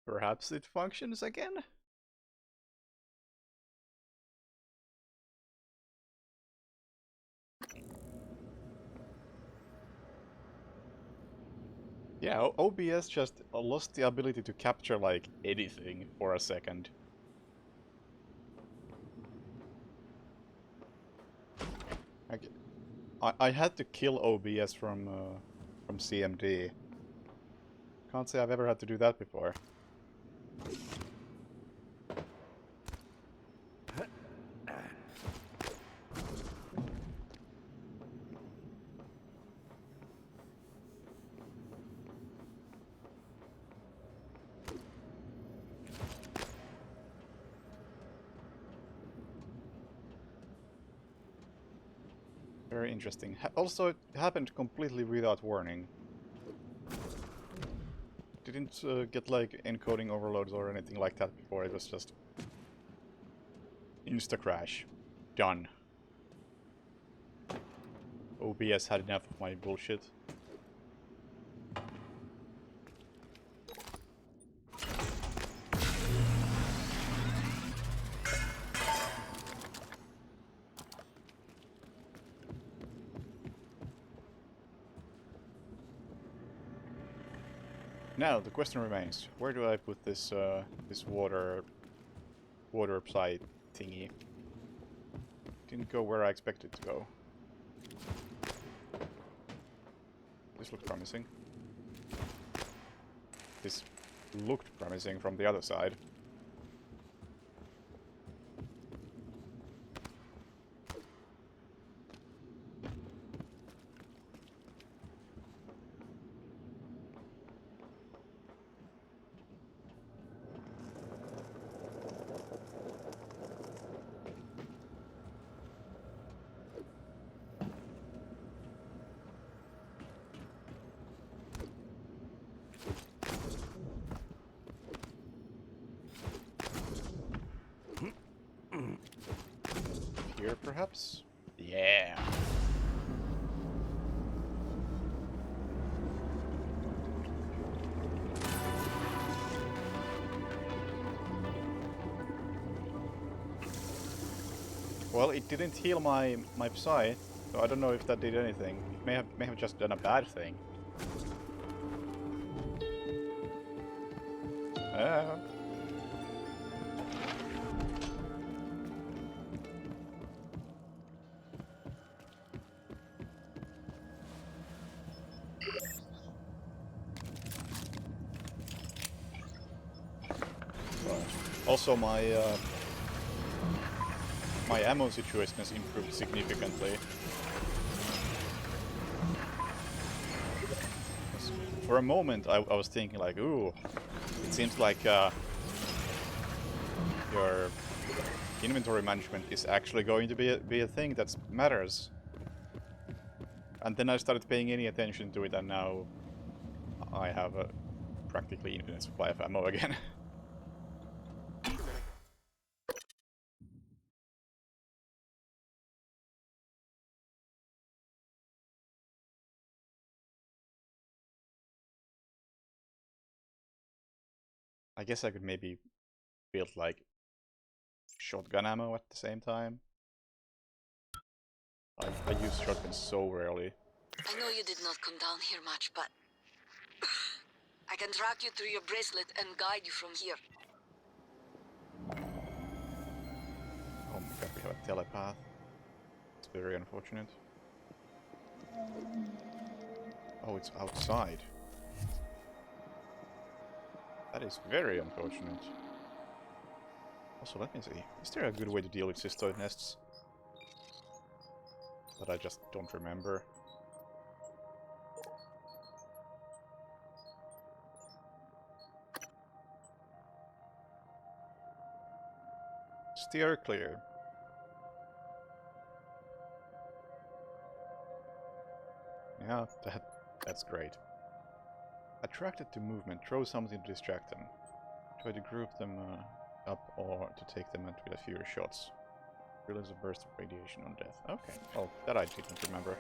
Perhaps it functions again? Yeah, OBS just lost the ability to capture, like, anything for a second. Like, I had to kill OBS from CMD. Can't say I've ever had to do that before. Very interesting. Also, it happened completely without warning. Didn't get, like, encoding overloads or anything like that before. It was just insta-crash. Done. OBS had enough of my bullshit. Now, the question remains, where do I put this this water side thingy? Didn't go where I expected to go. This looks promising. This looked promising from the other side. Here, perhaps? Yeah. Well, it didn't heal my Psy, so I don't know if that did anything. It may have just done a bad thing. Ah. Also, my ammo situation has improved significantly. For a moment, I was thinking like, ooh, it seems like your inventory management is actually going to be a thing that matters. And then I started paying any attention to it, and now I have a practically infinite supply of ammo again. I guess I could maybe build like shotgun ammo at the same time. I use shotguns so rarely. I know you did not come down here much, but I can track you through your bracelet and guide you from here. Oh my god, we have a telepath. It's very unfortunate. Oh, it's outside. That is very unfortunate. Also, let me see. Is there a good way to deal with cystoid nests? That I just don't remember. Steer clear. Yeah, that's great. Attracted to movement, throw something to distract them. Try to group them up or to take them out with a few shots. Release a burst of radiation on death. Okay, well, that I didn't remember.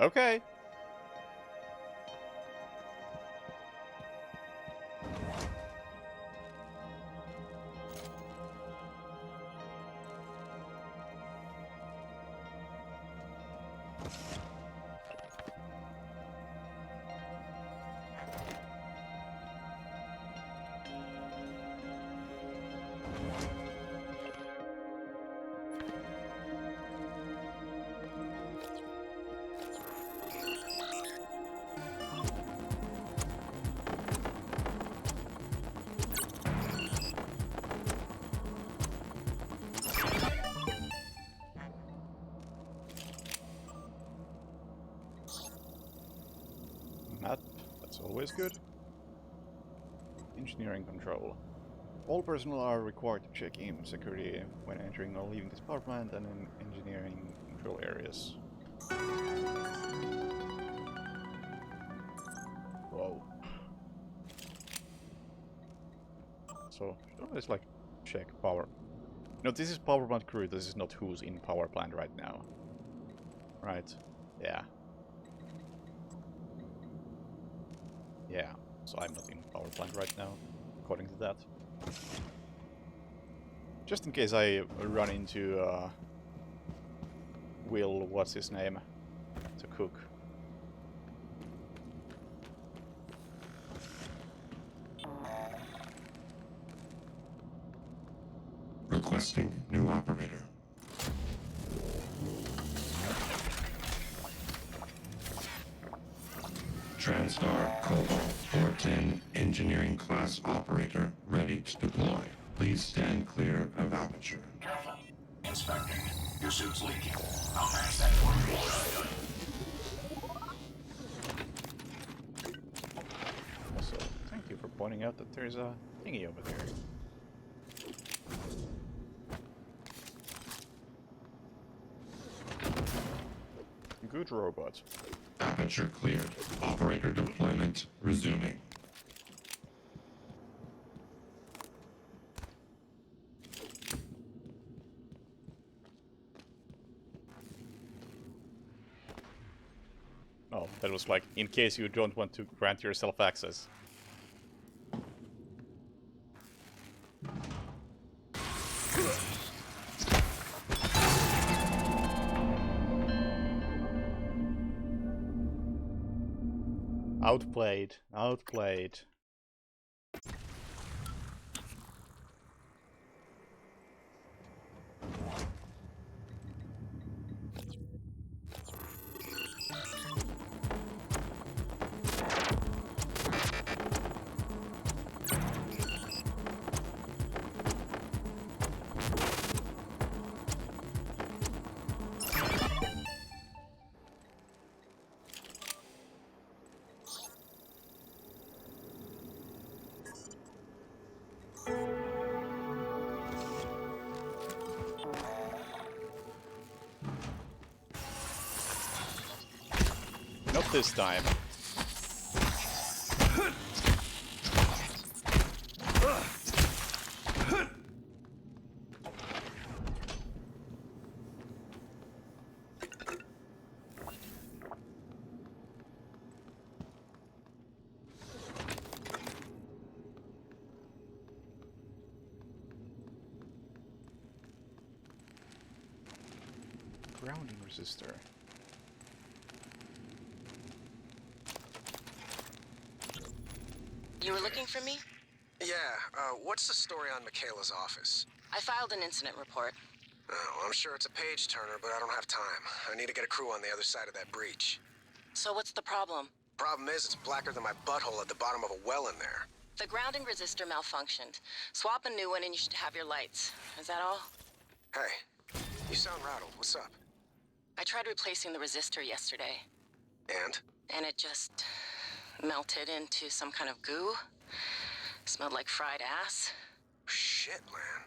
Okay. Map, that's always good. Engineering control. All personnel are required to check in security when entering or leaving this power plant and in engineering control areas. Whoa. So, should always like check power. No, this is power plant crew, this is not who's in power plant right now. Right. Yeah. Yeah. So I'm not in power plant right now, according to that. Just in case I run into Will, what's his name, to cook. Requesting new operator. TranStar Cobalt 410 engineering class operator ready to deploy. Please stand clear of aperture. Careful. Inspecting. Your suit's leaking. I'll manage that for you. Also, thank you for pointing out that there's a thingy over there. Good robot. Aperture cleared. Operator deployment resuming. Oh, that was like, in case you don't want to grant yourself access. Outplayed, outplayed. Not this time. Grounding resistor. You were looking for me? Yeah, what's the story on Michaela's office? I filed an incident report. Oh, I'm sure it's a page turner, but I don't have time. I need to get a crew on the other side of that breach. So what's the problem? Problem is, it's blacker than my butthole at the bottom of a well in there. The grounding resistor malfunctioned. Swap a new one and you should have your lights. Is that all? Hey, you sound rattled. What's up? I tried replacing the resistor yesterday. And? And it just melted into some kind of goo. Smelled like fried ass. Shit, man.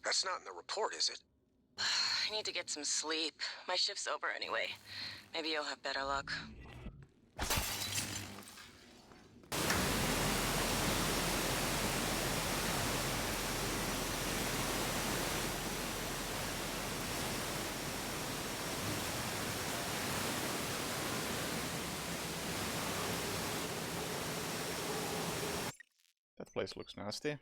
That's not in the report, is it? I need to get some sleep. My shift's over anyway. Maybe you'll have better luck. place looks nasty.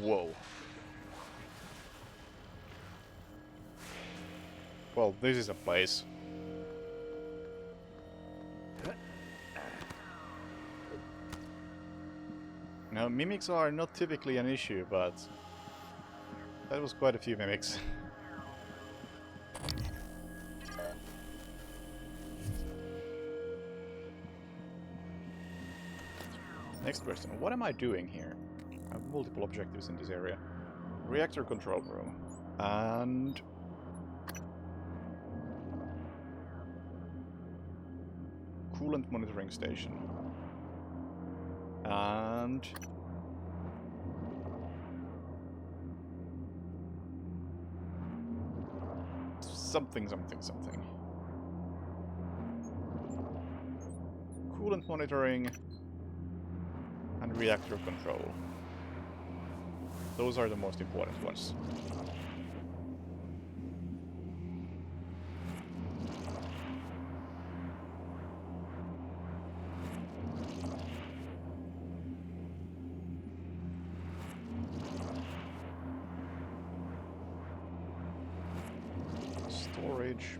Whoa. Well, this is a place. Now, mimics are not typically an issue, but that was quite a few mimics. Next question, what am I doing here? I have multiple objectives in this area. Reactor control room. And... coolant monitoring station. And... something. Coolant monitoring and reactor control. Those are the most important ones. Storage.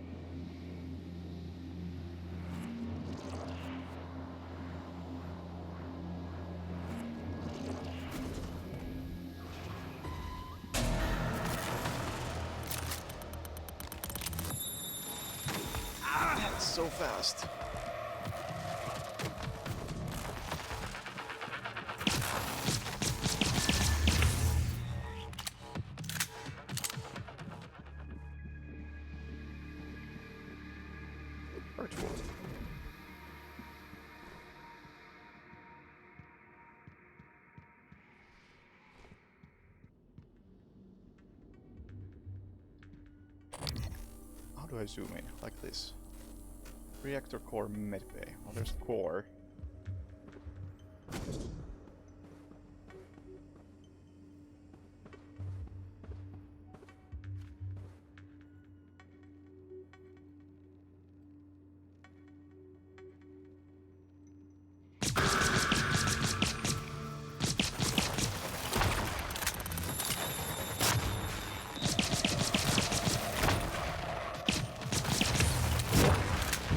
So fast. Hurtful. How do I zoom in? Like this. Reactor core medbay. Oh, there's core.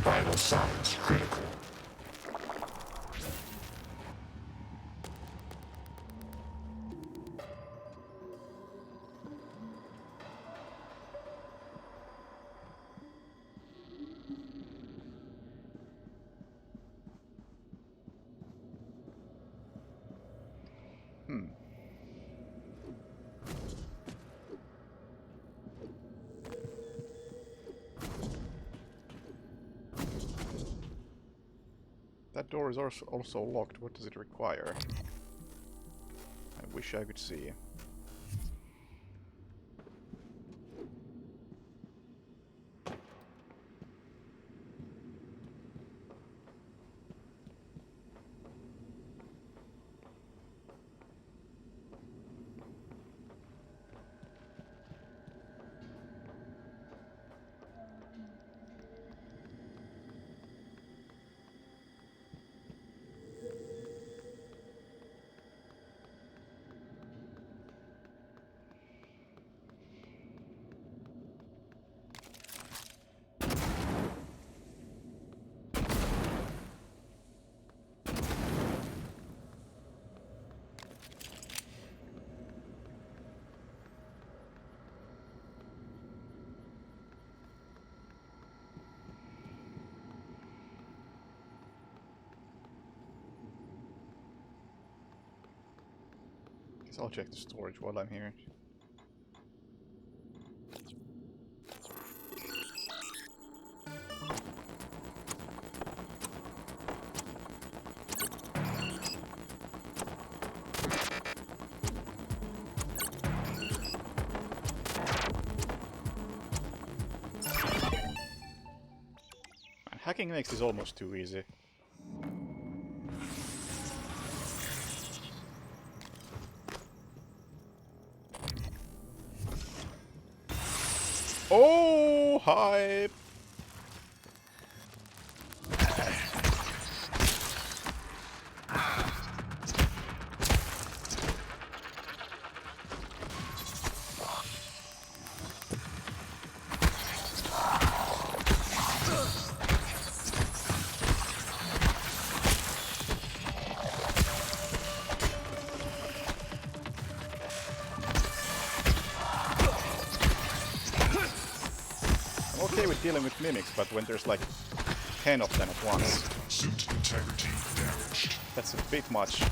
Vital signs critical. That door is also locked. What does it require? I wish I could see. Guess I'll check the storage while I'm here. Everything makes this almost too easy. Oh, hype! I'm okay with dealing with mimics, but when there's like 10 of them at once, Suit integrity damaged. that's a bit much.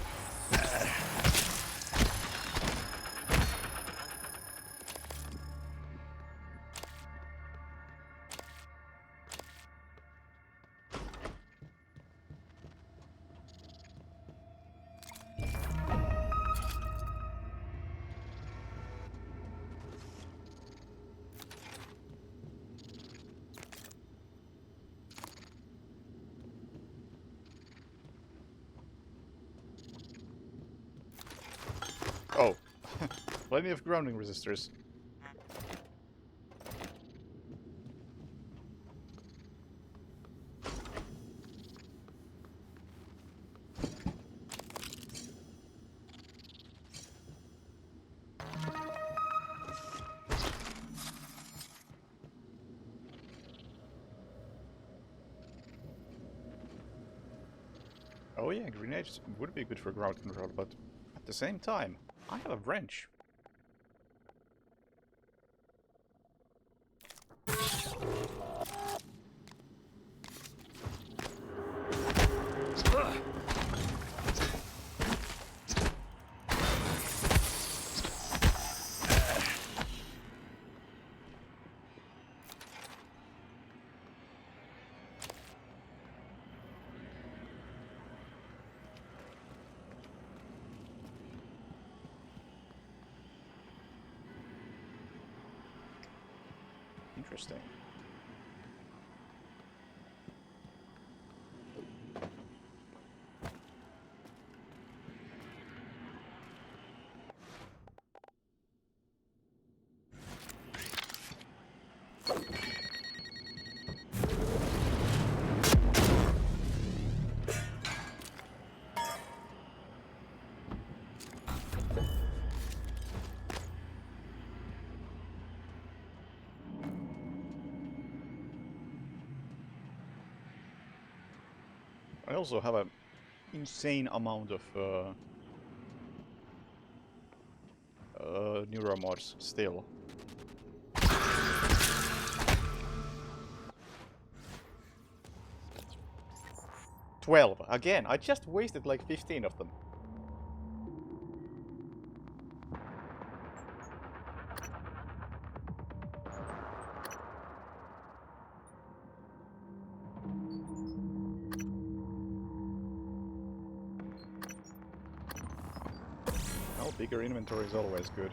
Oh, plenty of grounding resistors. Oh yeah, grenades would be good for ground control, but at the same time, I have a wrench. Interesting. I also have an insane amount of neuromods still. 12. Again, I just wasted like 15 of them. Well, bigger inventory is always good.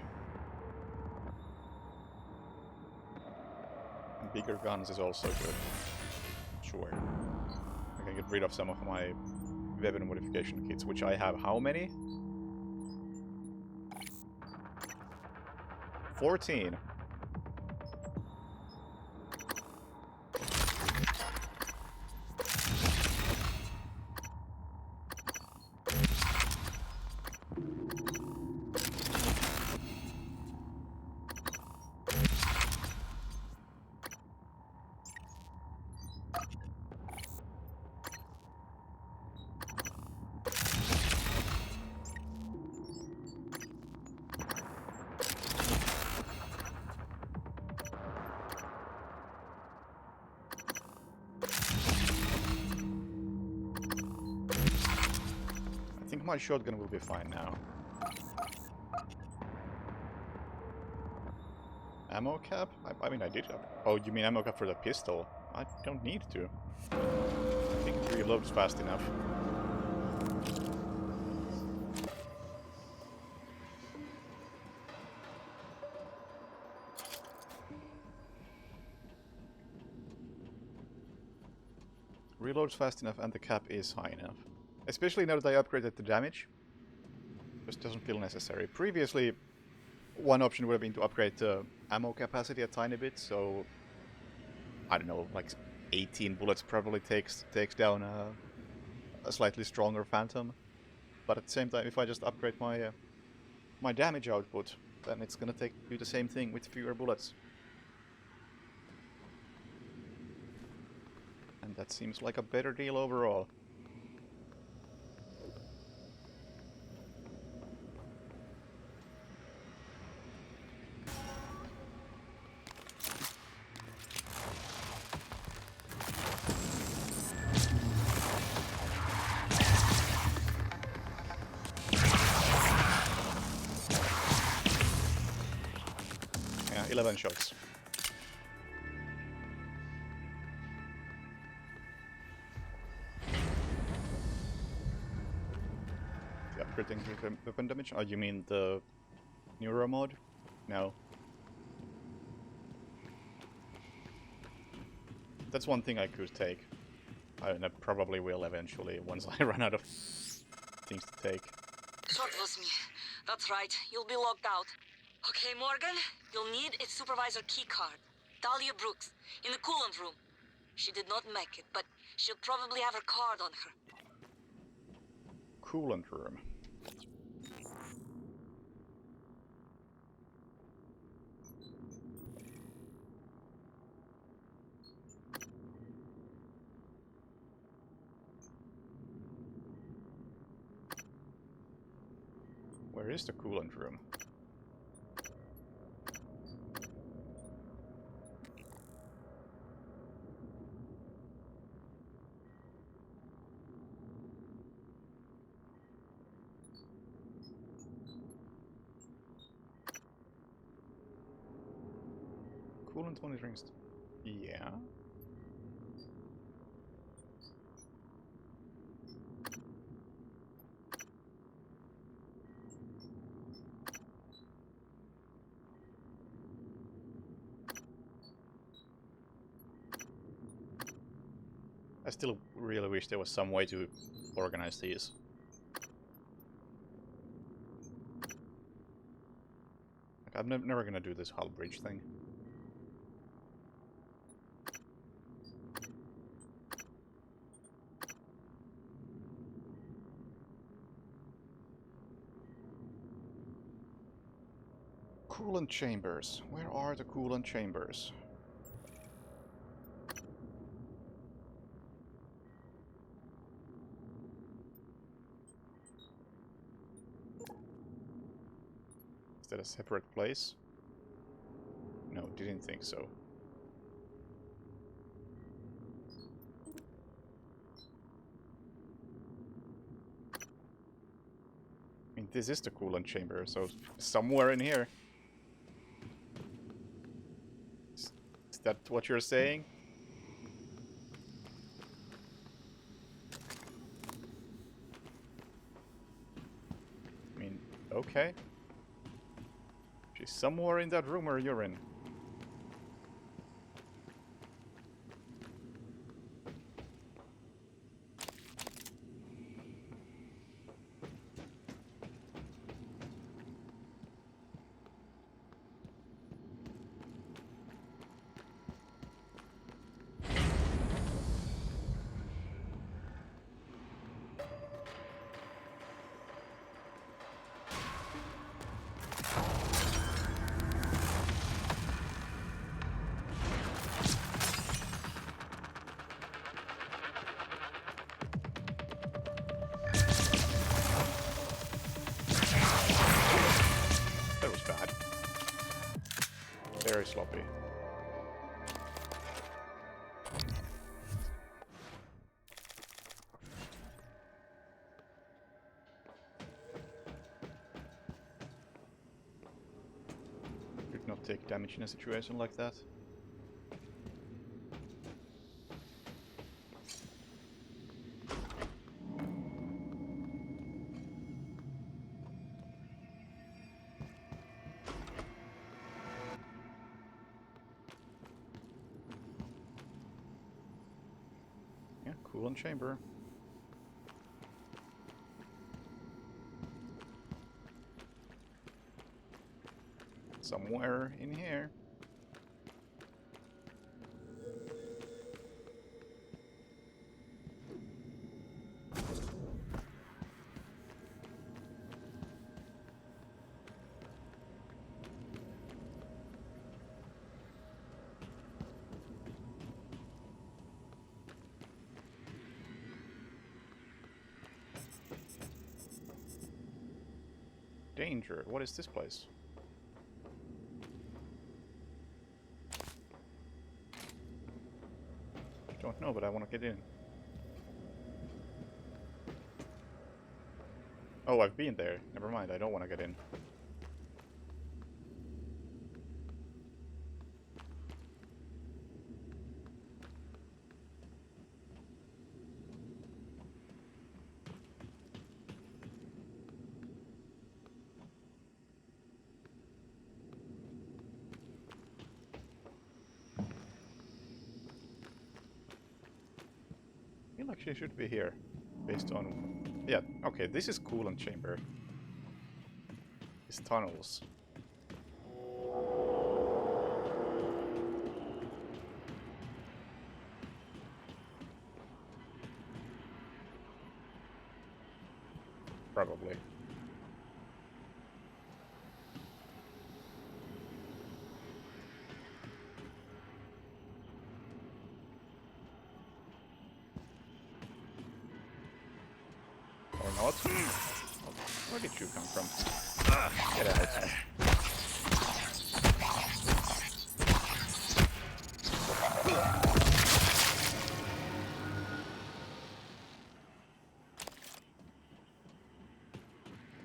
And bigger guns is also good. Sure. I can get rid of some of my weapon modification kits, which I have how many? 14. I think my shotgun will be fine now. Ammo cap? I mean, I did have... Oh, you mean ammo cap for the pistol? I don't need to. I think it reloads fast enough. reloads fast enough and the cap is high enough. Especially now that I upgraded the damage. Just doesn't feel necessary. Previously, one option would have been to upgrade the ammo capacity a tiny bit, so I don't know, like 18 bullets probably takes down a slightly stronger Phantom. But at the same time, if I just upgrade my my damage output, then it's gonna do the same thing with fewer bullets. And that seems like a better deal overall. Yeah, 11 shots. Upgrading the weapon damage? Oh, you mean the Neuro mod? No. That's one thing I could take. And I probably will eventually once I run out of things to take. So it was me. That's right. You'll be locked out. Okay, Morgan. You'll need a supervisor keycard. Dahlia Brooks, in the coolant room. She did not make it, but she'll probably have her card on her. Coolant room. Where is the coolant room? Coolant monitoring. Yeah. I still really wish there was some way to organize these. Like, I'm never gonna do this hull bridge thing. Coolant chambers. Where are the coolant chambers? Is that a separate place? No, didn't think so. I mean, this is the coolant chamber, so somewhere in here. Is that what you're saying? I mean, okay. She's somewhere in that room where you're in. That was bad. Very sloppy. Could not take damage in a situation like that. Coolant chamber. Somewhere in here. Danger. What is this place? Don't know, but I want to get in. Oh, I've been there. Never mind, I don't want to get in. It actually should be here, based on... Yeah, okay, this is coolant chamber. These tunnels. Probably. Or not. Where did you come from? Get out.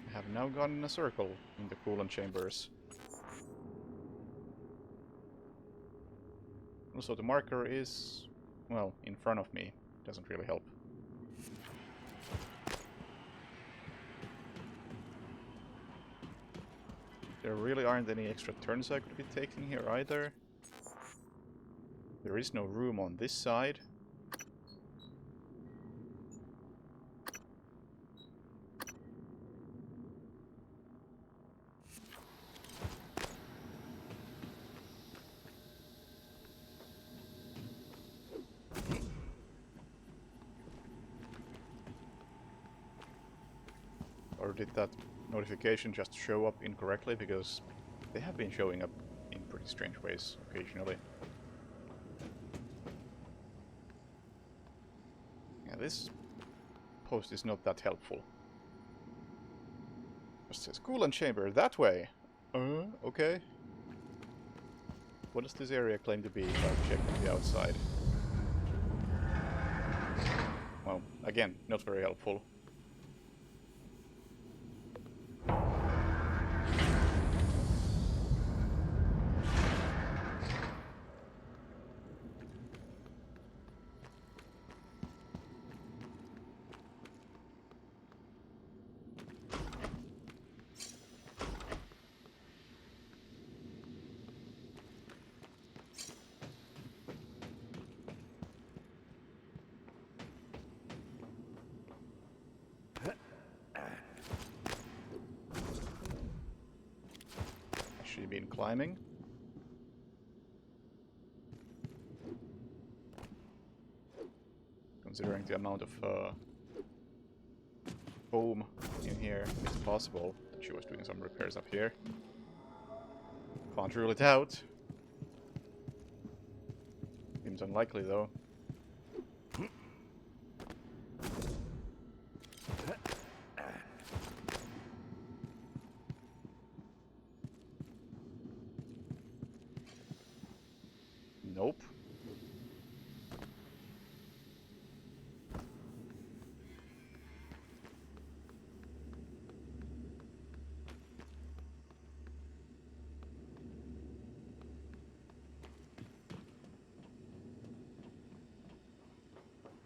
I have now gone in a circle in the coolant chambers. Also, the marker is, well, in front of me. Doesn't really help. There really aren't any extra turns I could be taking here either. There is no room on this side. Or did that notification just show up incorrectly, because they have been showing up in pretty strange ways occasionally. Yeah, this post is not that helpful. It says coolant chamber that way. Okay. What does this area claim to be if I check on the outside? Well, again, not very helpful. Actually been climbing. Considering the amount of foam in here, it's possible that she was doing some repairs up here. Can't rule it out. Seems unlikely though. Nope.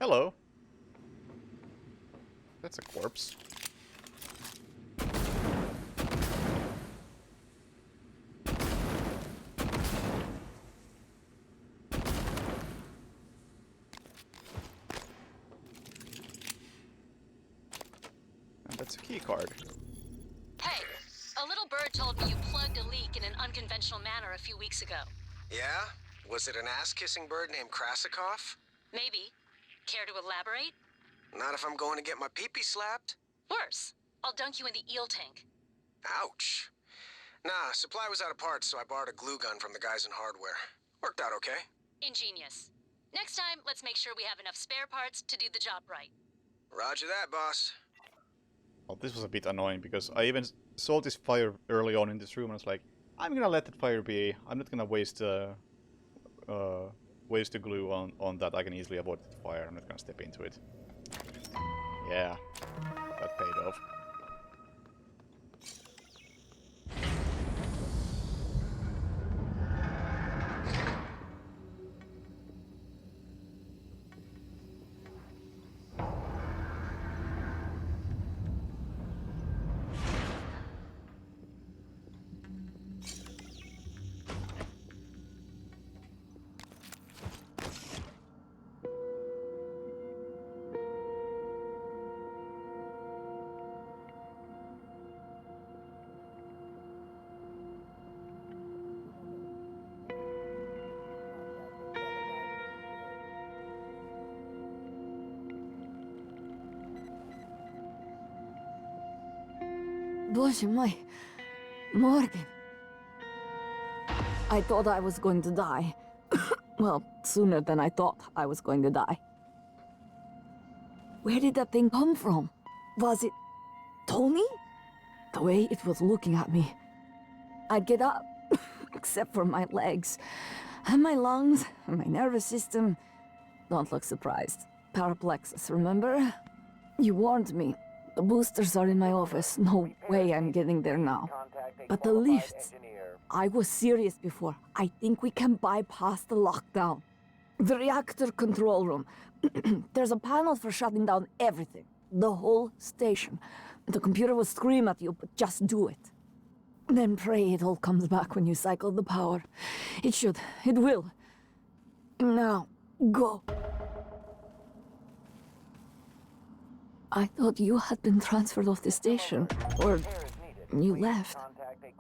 Hello. That's a corpse. it's a key card. Hey, a little bird told me you plugged a leak in an unconventional manner a few weeks ago. Yeah? Was it an ass-kissing bird named Krasikov? Maybe. Care to elaborate? Not if I'm going to get my pee-pee slapped. Worse. I'll dunk you in the eel tank. Ouch. Nah, supply was out of parts, so I borrowed a glue gun from the guys in hardware. Worked out okay. Ingenious. Next time, let's make sure we have enough spare parts to do the job right. Roger that, boss. Well, this was a bit annoying because I even saw this fire early on in this room and I was like, I'm gonna let that fire be. I'm not gonna waste waste the glue on that. I can easily avoid the fire. I'm not gonna step into it. Yeah, that paid off. Боже мой, Morgan. I thought I was going to die. Well, sooner than I thought I was going to die. Where did that thing come from? Was it Tony? The way it was looking at me. I'd get up, except for my legs, and my lungs, and my nervous system. Don't look surprised. Paraplexus, remember? You warned me. The boosters are in my office. No way I'm getting there now. But the lifts... I was serious before. I think we can bypass the lockdown. The reactor control room. There's a panel for shutting down everything. The whole station. The computer will scream at you, but just do it. Then pray it all comes back when you cycle the power. It should. It will. Now, go. I thought you had been transferred off the station, or you left.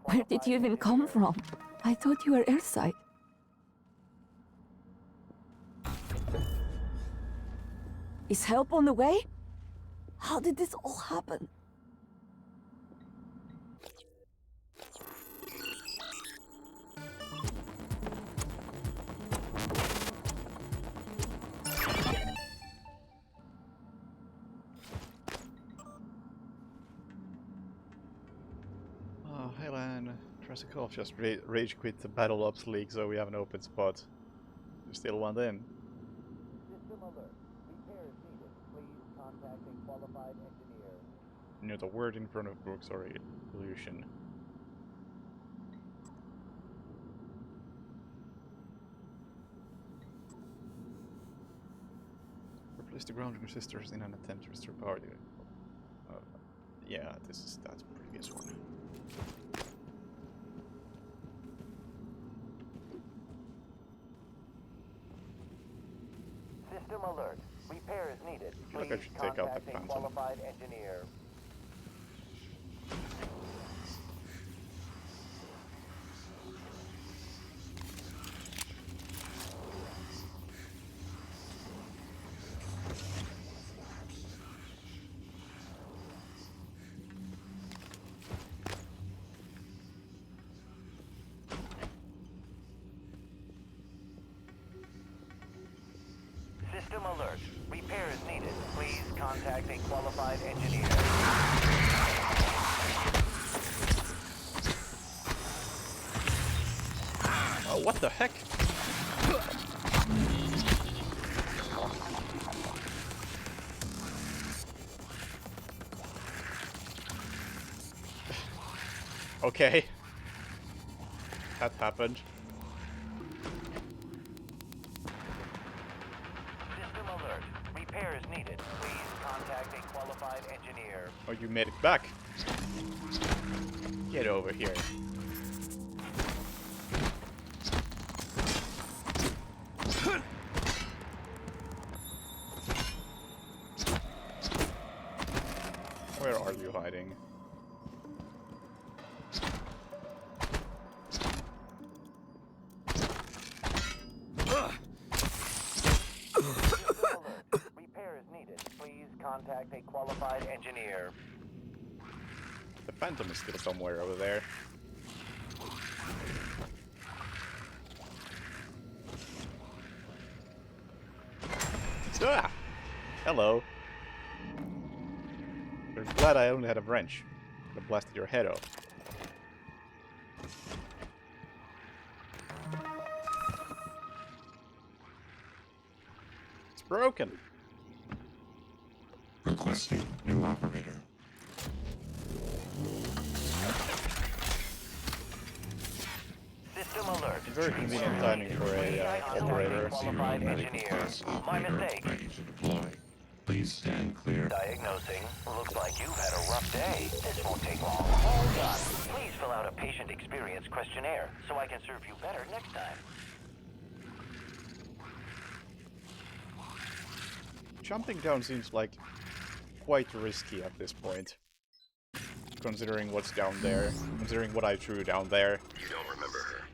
Where did you even come from? I thought you were airside. Is help on the way? How did this all happen? Helen, Krasikov just rage quit the Battle Ops League, so we have an open spot. You still want in? System alert. Repair is needed. Please contact a qualified engineer. Near the word in front of Brooks or illusion. Replace the ground resistors in an attempt to restore power. Yeah, that's the previous one. System alert. Repair is needed. I feel like I Please should take out the contact a Phantom. qualified engineer. System alert. Repair is needed. Please contact a qualified engineer. Oh, what the heck? Okay. That happened. System alert. Repair is needed. Please contact a qualified engineer. Oh, you made it back. Get over here. Where are are you hiding? Repair is needed. Please contact a qualified engineer. The Phantom is still somewhere over there. Ah! Hello. You're glad I only had a wrench. Could have blasted your head off. It's broken. Requesting new operator. System alert. Very convenient timing for a operator. Qualified engineer. My mistake. Ready to deploy. Please stand clear. Diagnosing. Looks like you've had a rough day. This won't take long. Hold on. Please fill out a patient experience questionnaire so I can serve you better next time. Jumping down seems like quite risky at this point. Considering what's down there. Considering what I threw down there. You don't remember her,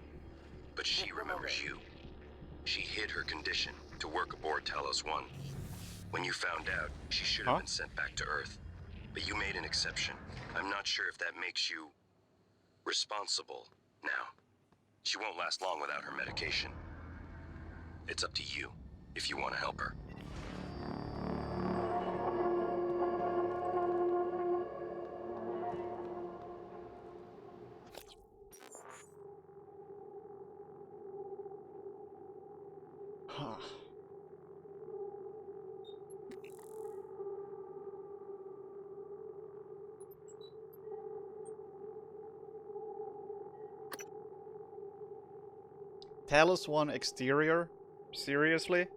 but she remembers you. She hid her condition to work aboard Talos 1. When you found out, she should have been sent back to Earth. But you made an exception. I'm not sure if that makes you responsible now. She won't last long without her medication. It's up to you if you want to help her. Talos 1 exterior? Seriously?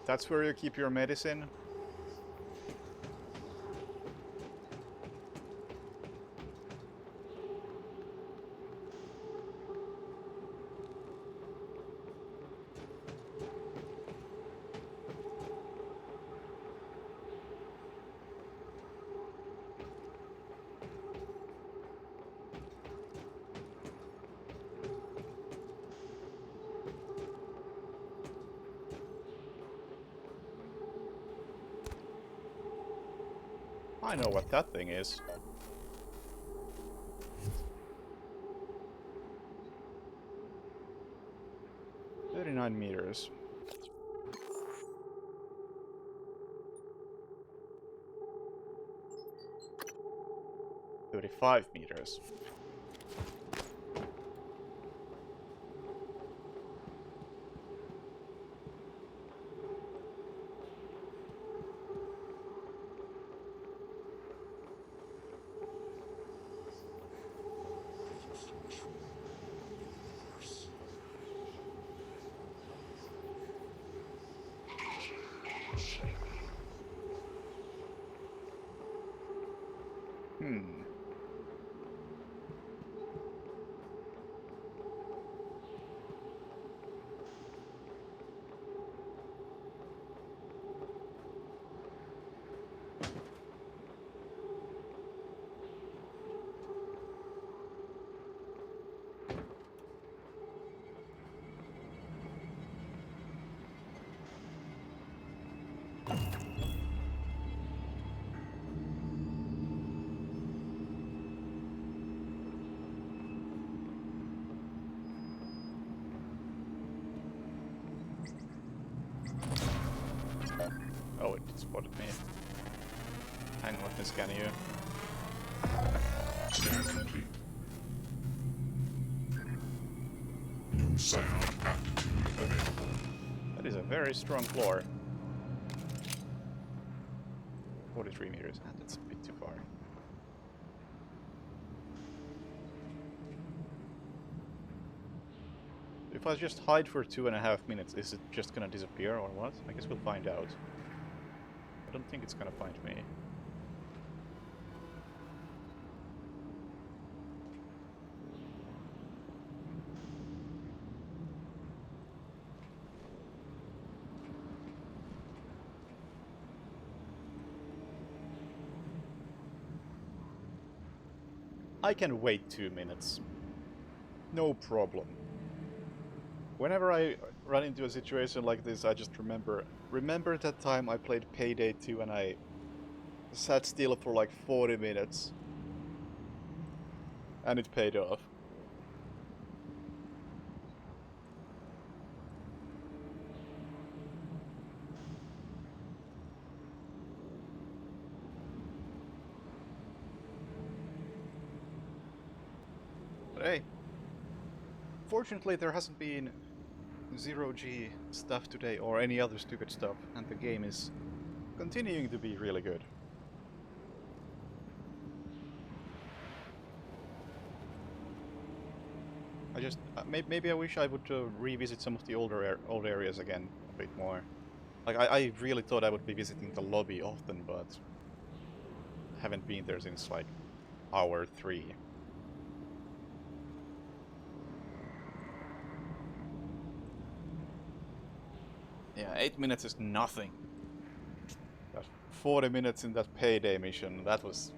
That's where you keep your medicine? I know what that thing is. "39 meters. "35 meters. Oh, it spotted me. Hang on, let me scan you. Scan complete. New sound aptitude available. That is a very strong floor. 43 meters. Ah, that's a bit too far. If I just hide for 2.5 minutes, is it just gonna disappear or what? I guess we'll find out. I don't think it's gonna find me. I can wait 2 minutes. No problem. Whenever I run into a situation like this, I just remember that time I played Payday 2 and I sat still for like 40 minutes. And it paid off. But hey, fortunately there hasn't been zero-G stuff today or any other stupid stuff, and the game is continuing to be really good. I just maybe I wish I would revisit some of the old areas again a bit more. Like I really thought I would be visiting the lobby often, but haven't been there since like hour 3. Yeah, 8 minutes is nothing. That 40 minutes in that Payday mission, that was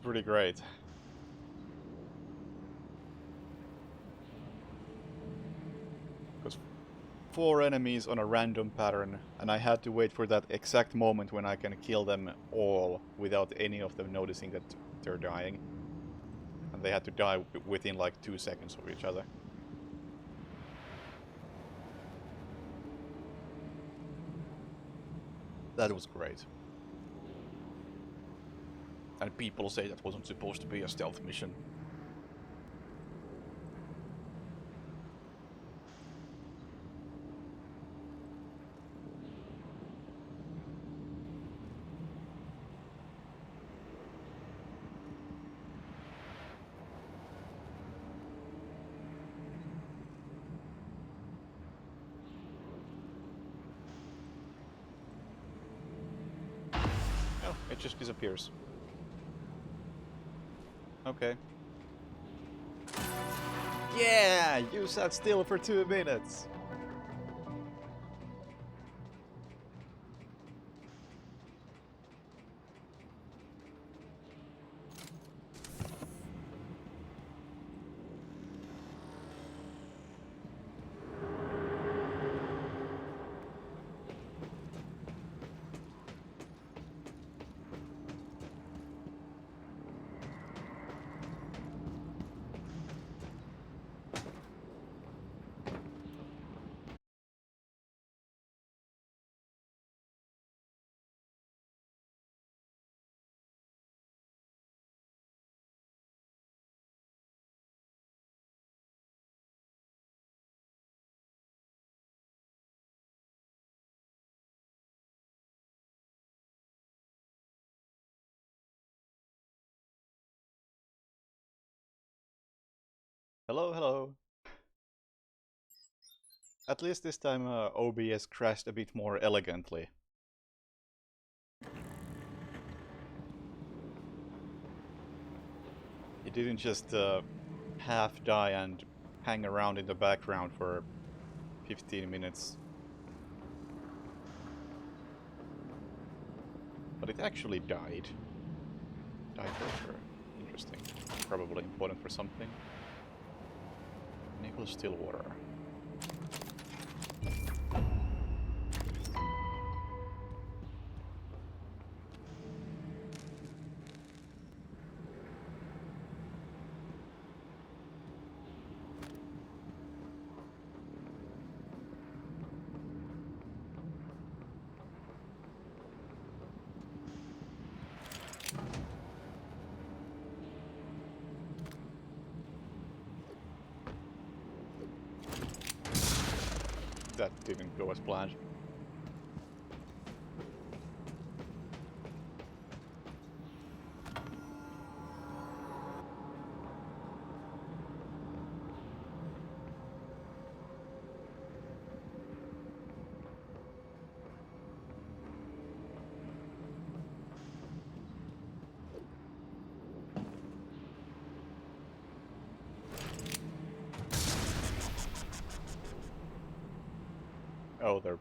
pretty great. Because 4 enemies on a random pattern, and I had to wait for that exact moment when I can kill them all without any of them noticing that they're dying. And they had to die within like 2 seconds of each other. That was great. And people say that wasn't supposed to be a stealth mission. Oh, it just disappears. Okay. Yeah! You sat still for 2 minutes! Hello, hello. At least this time OBS crashed a bit more elegantly. It didn't just half die and hang around in the background for 15 minutes. But it actually died. Died for sure. Interesting. Probably important for something. Nicholas Stillwater. That didn't go as planned. Oh, they're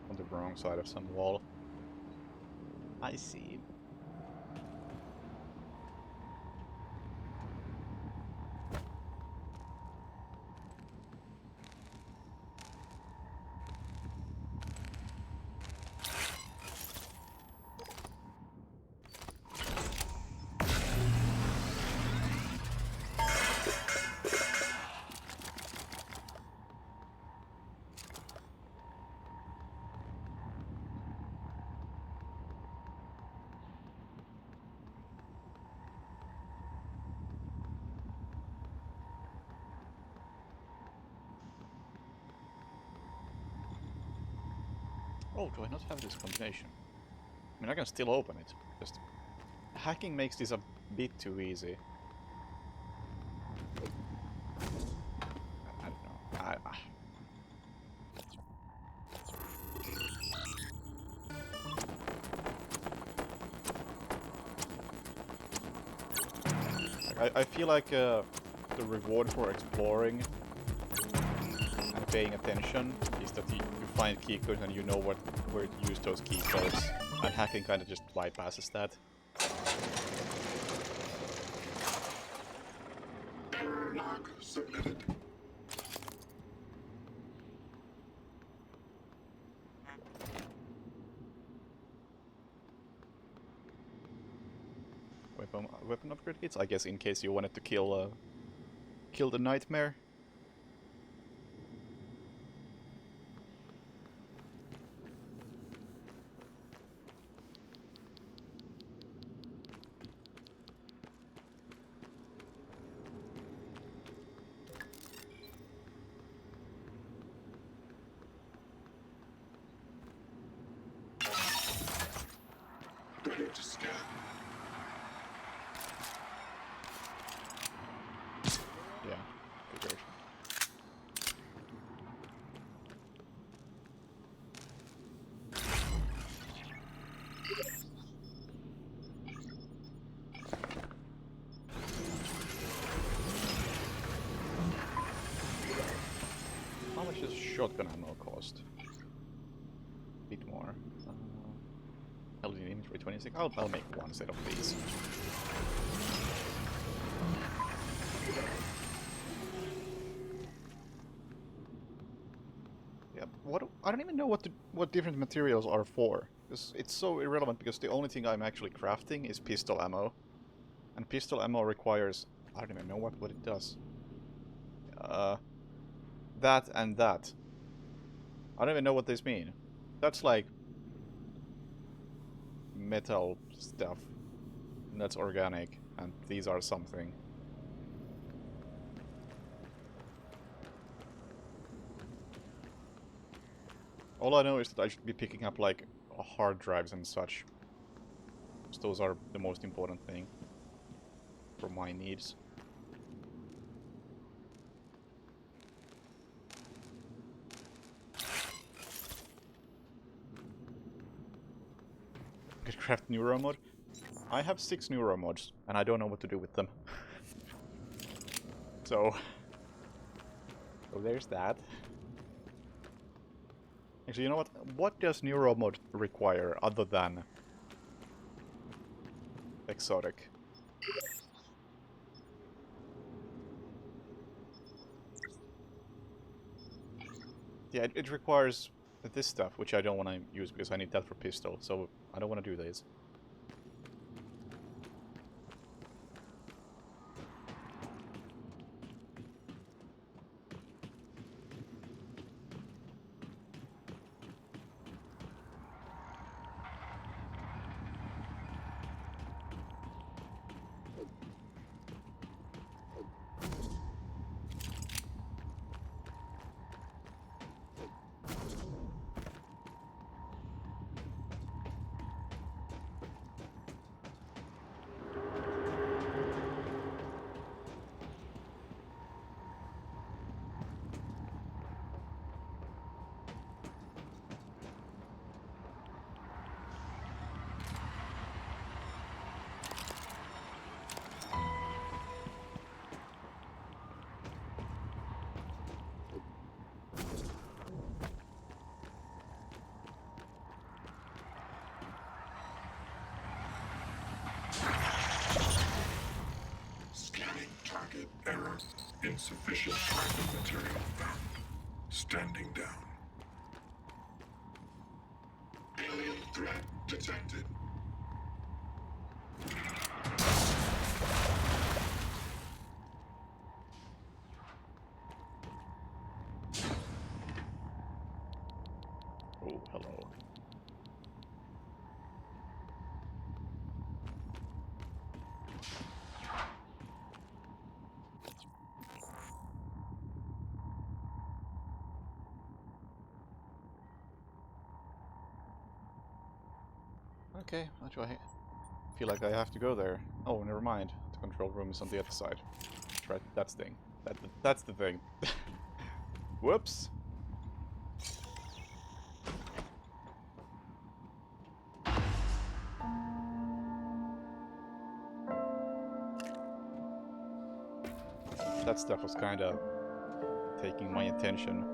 on the wrong side of some wall. I see. Oh, do I not have this combination? I mean, I can still open it. Just hacking makes this a bit too easy. I don't know. I feel like the reward for exploring and paying attention is that you find key codes and you know where to use those key codes, and hacking kind of just bypasses that. Error log submitted. Weapon upgrade kits, I guess, in case you wanted to kill the nightmare. Ready to scan. Yeah, figured. How much does shotgun ammo cost? A bit more. LED inventory 26. I'll make one set of these. Yeah, I don't even know what different materials are for. It's so irrelevant because the only thing I'm actually crafting is pistol ammo. And pistol ammo requires, I don't even know what it does. That and that. I don't even know what these mean. That's like metal stuff. And that's organic, and these are something. All I know is that I should be picking up like hard drives and such. So those are the most important thing for my needs. Could craft neuromod? I have 6 neuromods, and I don't know what to do with them. So there's that. Actually, you know what? What does neuromod require other than exotic? Yeah, it requires this stuff, which I don't want to use because I need that for pistol, so I don't want to do these. Scanning target error. Insufficient target material found. Standing down. Alien threat detected. Oh, hello. Okay, why do I feel like I have to go there? Oh, never mind. The control room is on the other side. That's right, that's the thing. That's the thing. Whoops! That stuff was kind of taking my attention.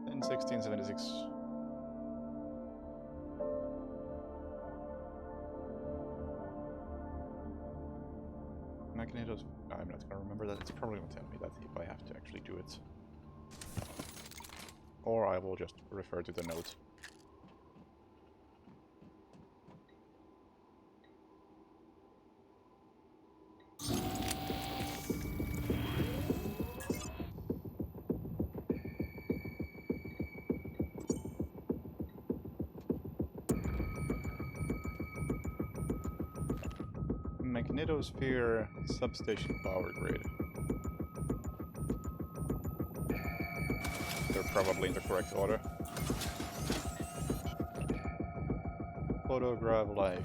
In 1676. Magneto's... I'm not gonna remember that. It's probably gonna tell me that if I have to actually do it. Or I will just refer to the note. Magnetosphere substation power grid. They're probably in the correct order. Photograph life.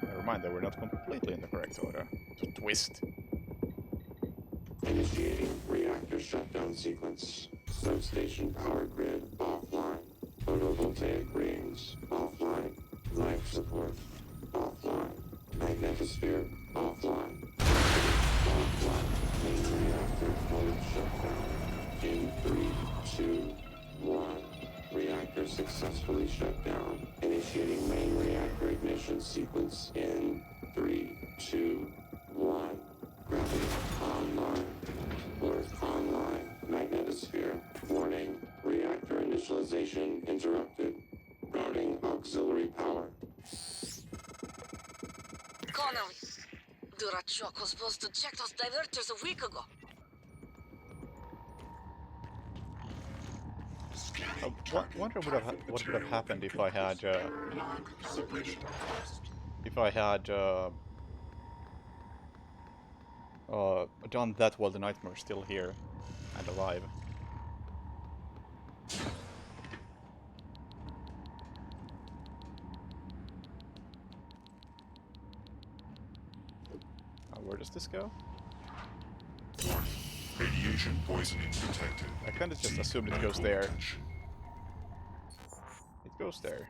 Never mind, they were not completely in the correct order. It's a twist. Initiating reactor shutdown sequence. Substation power grid offline. Photovoltaic rings offline. Life support offline. Magnetosphere offline. Offline. Main reactor cold shutdown. In 3, 2, 1. Reactor successfully shut down. Initiating main reactor ignition sequence in 3, 2, 1. Gravity online. Earth online. Magnetosphere. Warning. Reactor initialization interrupted. Routing auxiliary power. Connolly, Durachok was supposed to check those diverters a week ago. Wonder what would have happened if I had done that while the Nightmare's still here and alive. Where does this go? Radiation poisoning detected. I kind of just assumed it goes there. It goes there.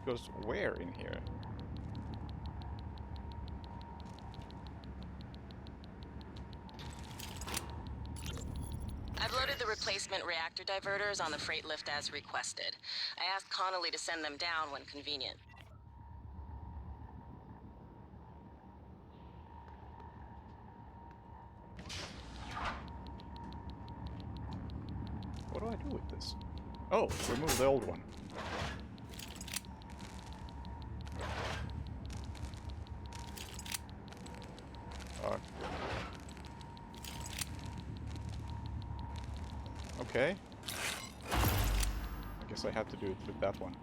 It goes where in here? I've loaded the replacement reactor diverters on the freight lift as requested. I asked Connolly to send them down when convenient. What do I do with this? Oh, remove the old one. Okay. I guess I have to do it with that one.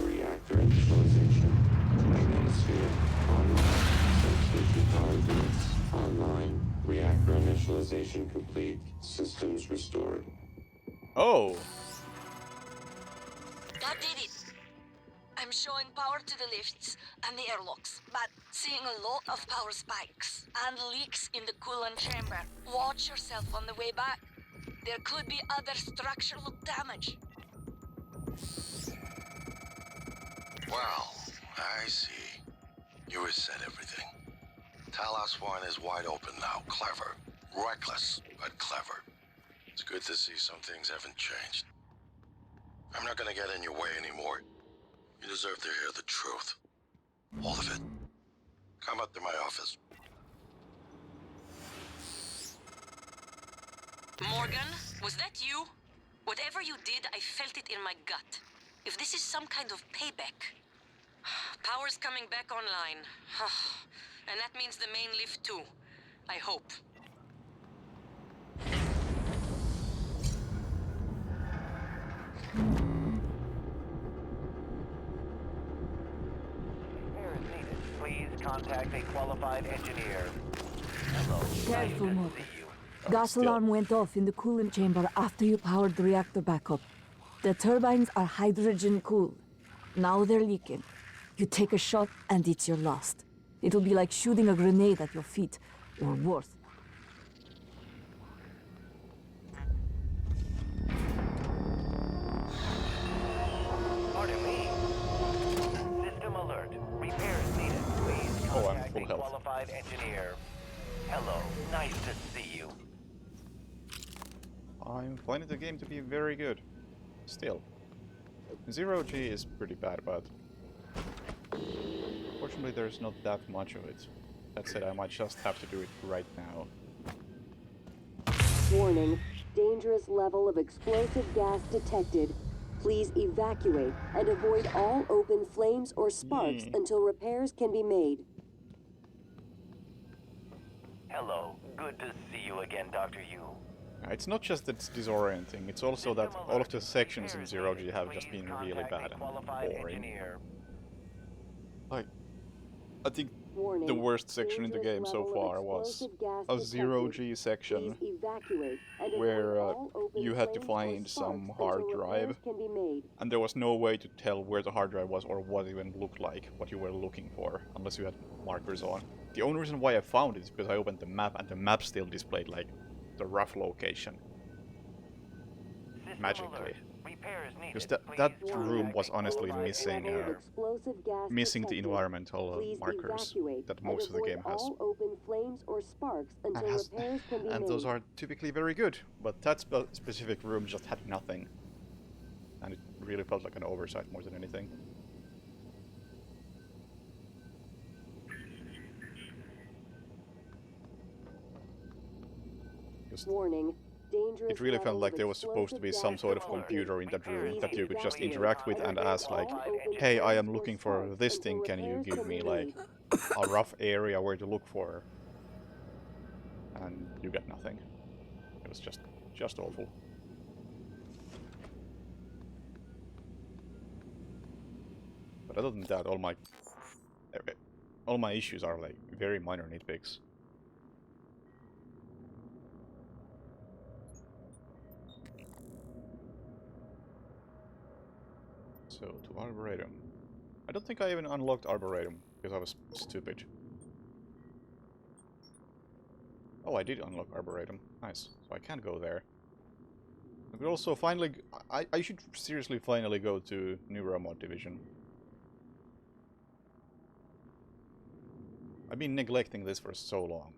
Reactor initialization. Magnetosphere online. Substation power grids online. Reactor initialization complete. Systems restored. Oh! That did it. I'm showing power to the lifts and the airlocks, but seeing a lot of power spikes and leaks in the coolant chamber. Watch yourself on the way back. There could be other structural damage. Well, I see. You reset everything. Talos 1 is wide open now. Clever. Reckless, but clever. It's good to see some things haven't changed. I'm not gonna get in your way anymore. You deserve to hear the truth. All of it. Come up to my office. Morgan, was that you? Whatever you did, I felt it in my gut. If this is some kind of payback. Power's coming back online. And that means the main lift too. I hope. Repair is needed. Please contact a qualified engineer. Hello. Careful, Nice to Morgan. see you. Gas still. alarm went off in the coolant chamber after you powered the reactor back up. The turbines are hydrogen cooled. Now they're leaking. You take a shot and it's your last. It'll be like shooting a grenade at your feet, or worse. Pardon me. System alert. Repair is needed. Please Oh, I'm contact full a health. qualified engineer. Hello. Nice to see you. I'm finding the game to be very good. Still. Zero G is pretty bad, but fortunately there's not that much of it. That said, I might just have to do it right now. Warning, dangerous level of explosive gas detected. Please evacuate and avoid all open flames or sparks until repairs can be made. Hello. Good to see you again, Dr. Yu. It's not just that it's disorienting, it's also that all of the sections in Zero G have just been really bad and boring. Like, I think Warning, the worst section in the dangerous game so level far of was explosive gas a Zero detected. G section Please evacuate and where avoid all open you had to flames or find some sparks hard until drive, repairs can be made. and there was no way to tell where the hard drive was or what it even looked like, what you were looking for, unless you had markers on. The only reason why I found it is because I opened the map, and the map still displayed, like, the rough location. Magically. Because that room was honestly missing missing the environmental markers that most of the game has. And those are typically very good, but that specific room just had nothing. And it really felt like an oversight more than anything. Warning. It really felt like there was supposed to be some sort of computer in that room that you could just interact with and ask, like, hey, I am looking for this thing, can you give me, like, a rough area where to look for? And you get nothing. It was just awful. But other than that, all my issues are, like, very minor nitpicks. So, to Arboretum. I don't think I even unlocked Arboretum, because I was stupid. Oh, I did unlock Arboretum. Nice. So I can go there. I could also finally... I should seriously finally go to Neuromod Division. I've been neglecting this for so long.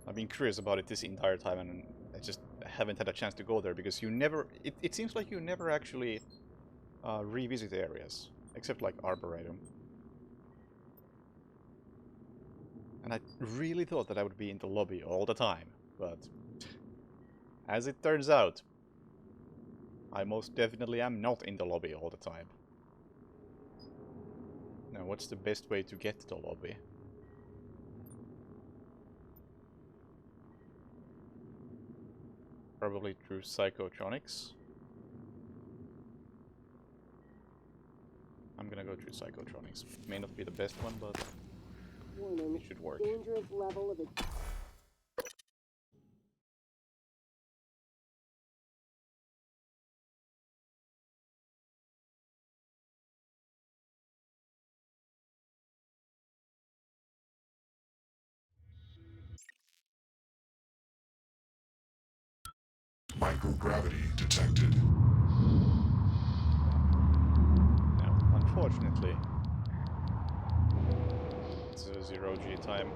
I've been curious about it this entire time, and I just haven't had a chance to go there because you never... It seems like you never actually revisit areas, except like Arboretum. And I really thought that I would be in the lobby all the time, but as it turns out, I most definitely am not in the lobby all the time. Now, what's the best way to get to the lobby? Probably through Psychotronics. I'm gonna go through Psychotronics. It may not be the best one, but it should work. Dangerous level of Microgravity detected. Now, unfortunately, it's a zero-G time.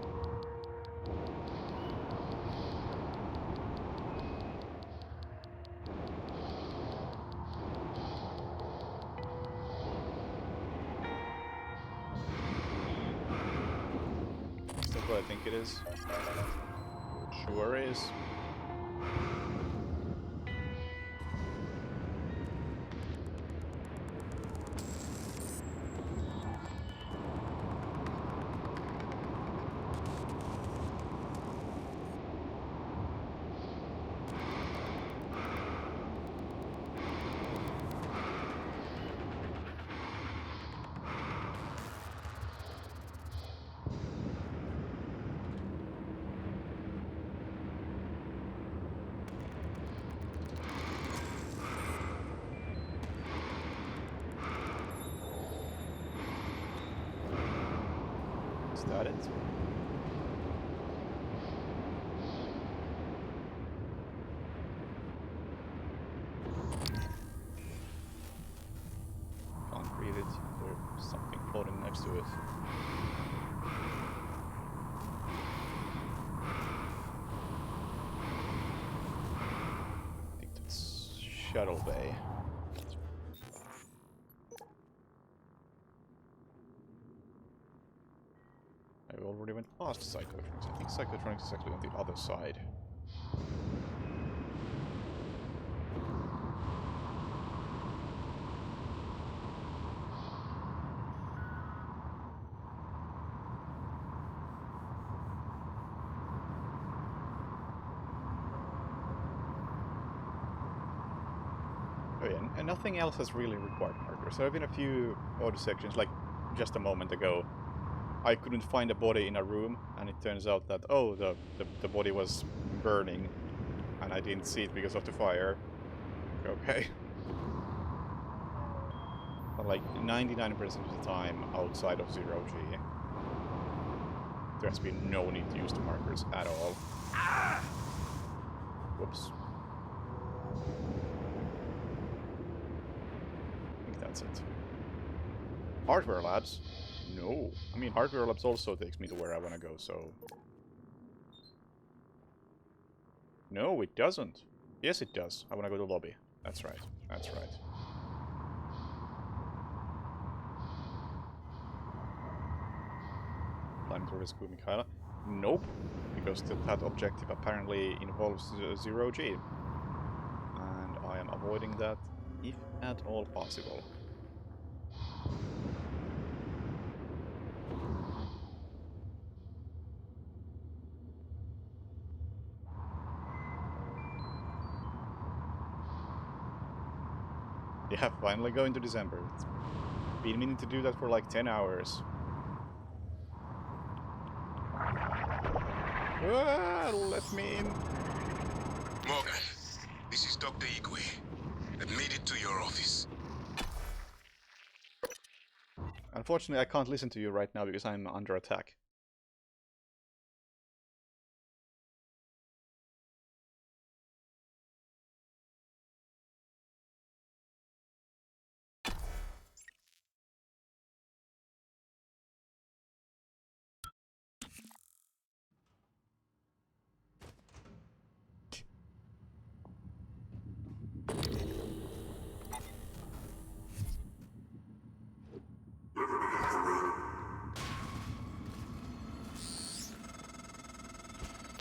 That's not what I think it is. Sure is. Is that it? Can't read it. There's something floating next to it. I think that's Shadow Bay. I already went past Psychotronics. I think Psychotronics is actually on the other side. Oh yeah, and nothing else has really required markers. There have been a few odd sections, like just a moment ago. I couldn't find a body in a room, and it turns out that, oh, the body was burning, and I didn't see it because of the fire. Okay. But like 99% of the time outside of 0G, there has been no need to use the markers at all. Whoops. I think that's it. Hardware labs? No. I mean, Hardware Labs also takes me to where I want to go, so... No, it doesn't. Yes, it does. I want to go to the lobby. That's right. That's right. Planning to rescue Mikhaila? Nope. Because that objective apparently involves 0G. And I am avoiding that, if at all possible. Yeah, finally going to December. It's been meaning to do that for like 10 hours. Let me in. Morgan, this is Dr. Igwe. Admitted to your office. Unfortunately, I can't listen to you right now because I'm under attack.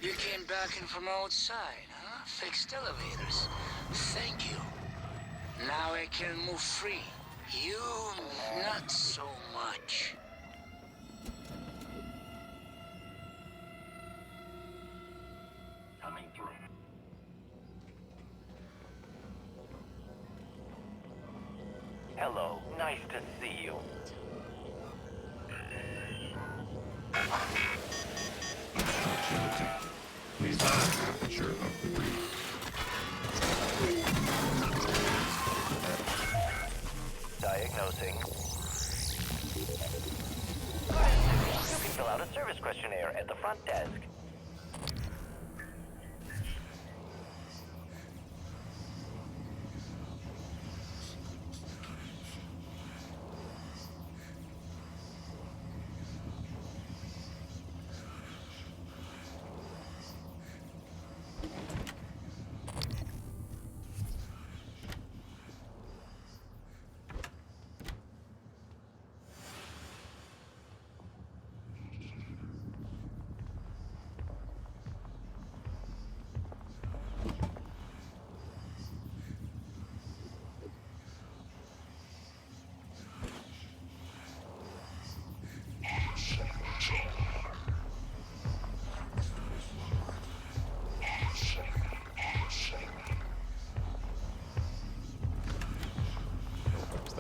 You came back in from outside, huh? Fixed elevators. Thank you. Now I can move free. You, not so much. Coming through. Hello, nice to see you. Please find the aperture of the breach. Diagnosing. You can fill out a service questionnaire at the front desk.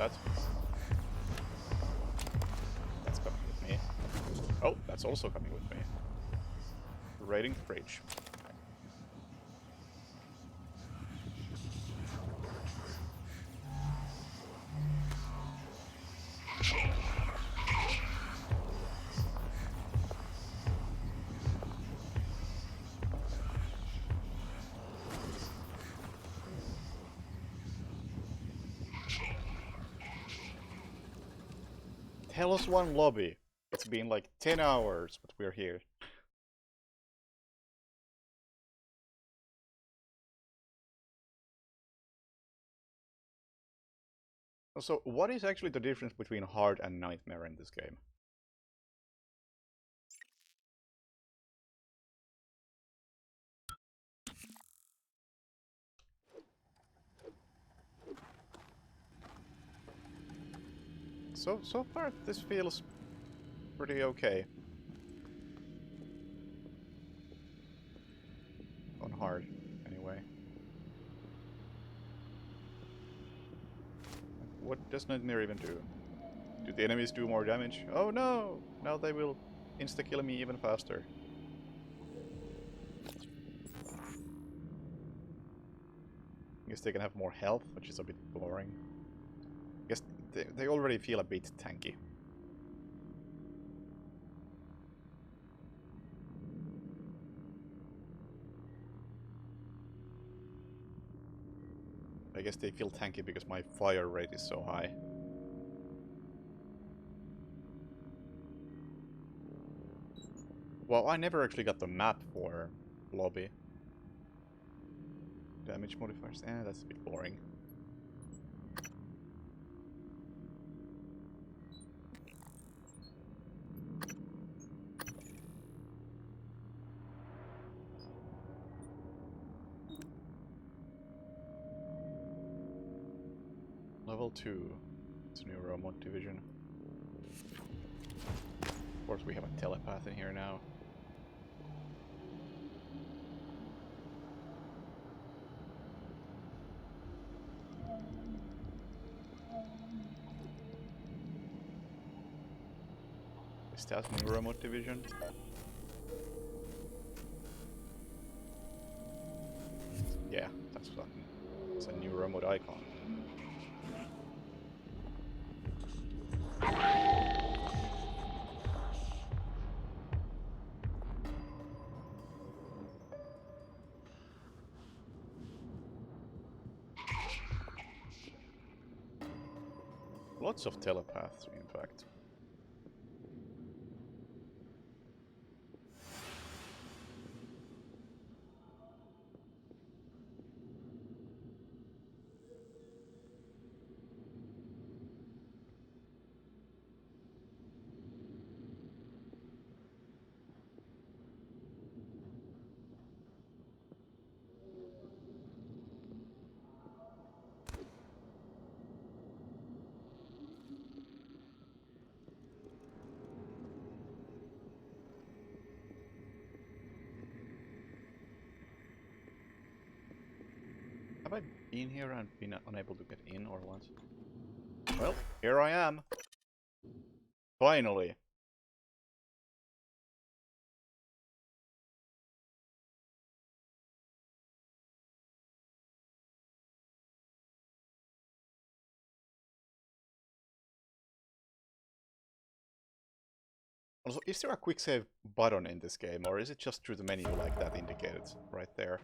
that? That's coming with me. Oh, that's also coming with me. Raiding the fridge. Telos 1 lobby. It's been like 10 hours, but we're here. So, what is actually the difference between hard and nightmare in this game? So far, this feels pretty okay. On hard, anyway. What does Nightmare even do? Do the enemies do more damage? Oh no! Now they will insta-kill me even faster. I guess they can have more health, which is a bit boring. I guess they already feel a bit tanky. I guess they feel tanky because my fire rate is so high. Well, I never actually got the map for lobby. Damage modifiers, that's a bit boring. Level 2. It's a new robot division. Of course we have a telepath in here now. Is that a new remote division? Yeah, that's something. It's a new remote icon. Lots of telepaths, in fact. Have I been here and been unable to get in or what? Well, here I am. Finally. Also, is there a quick save button in this game, or is it just through the menu like that indicated right there?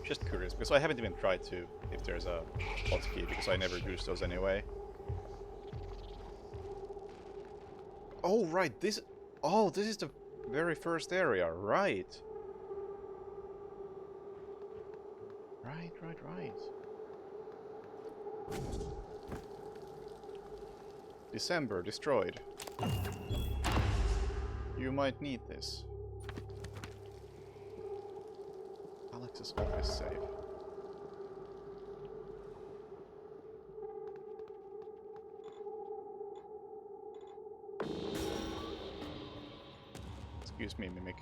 Just curious, because I haven't even tried to, if there's a hotkey, because I never use those anyway. Oh, right, this... Oh, this is the very first area, right. Right. December, destroyed. You might need this. Alex's office save. Excuse me, Mimic.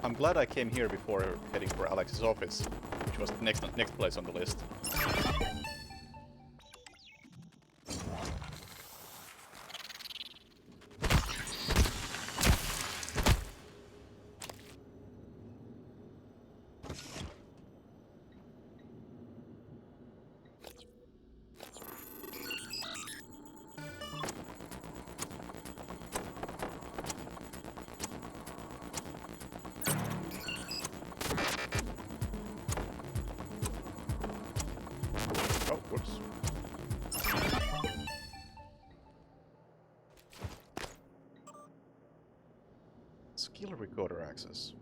I'm glad I came here before heading for Alex's office, which was the next place on the list. Oh, whoops. Skill recorder access.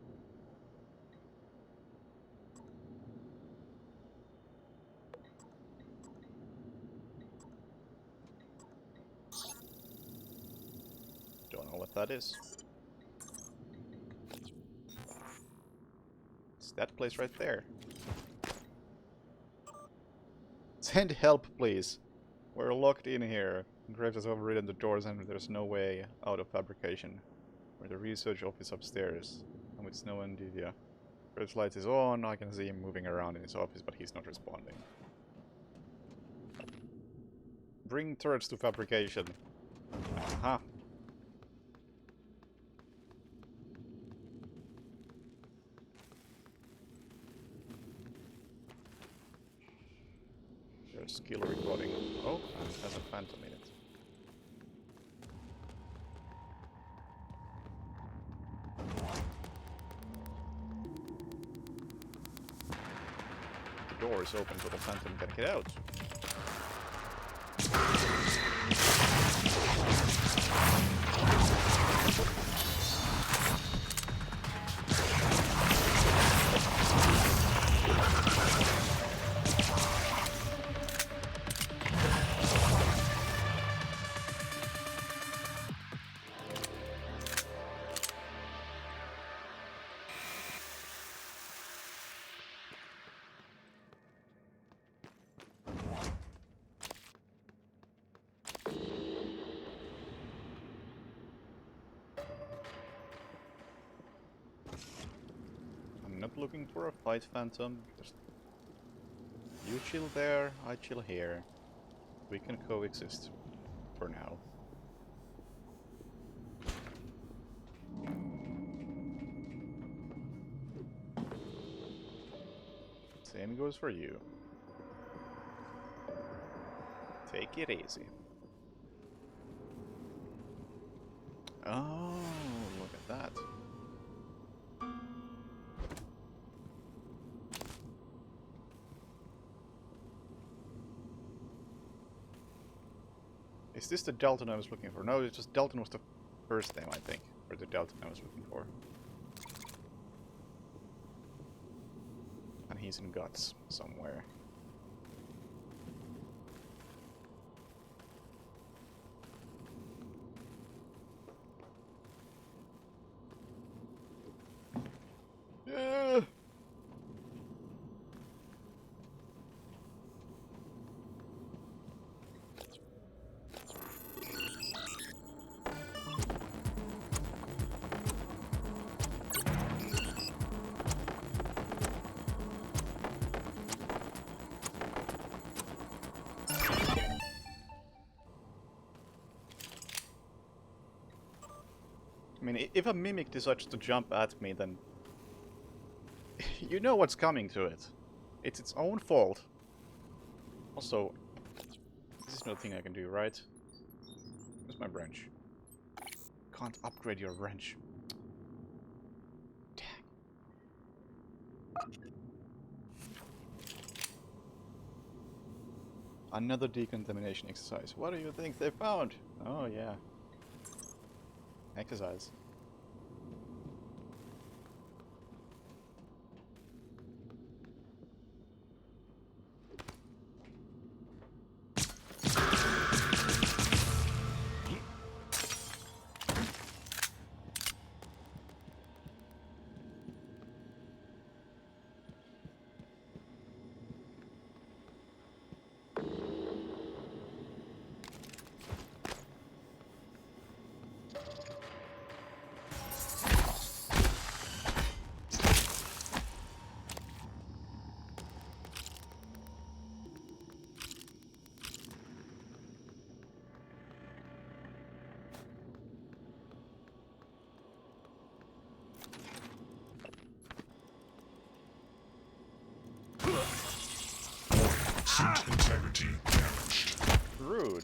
Don't know what that is. It's that place right there. Send help, please. We're locked in here. Graves has overridden the doors and there's no way out of fabrication. We're the research office upstairs. And with Snow and Divya. Graves' light is on, I can see him moving around in his office, but he's not responding. Bring turrets to fabrication. Aha. There's skill recording. Oh, it has a phantom in it. The door is open so the phantom can get out. I'm not looking for a fight, Phantom. Just you chill there, I chill here. We can coexist for now. Same goes for you. Take it easy. Oh, look at that. Is this the Dalton I was looking for? No, it's just Dalton was the first name, I think. Or the Dalton I was looking for. And he's in Guts somewhere. Yeah. I mean, if a mimic decides to jump at me, then you know what's coming to it. It's its own fault. Also, this is no thing I can do, right? Where's my wrench? Can't upgrade your wrench. Dang. Another decontamination exercise. What do you think they found? Oh yeah. Exercise. food.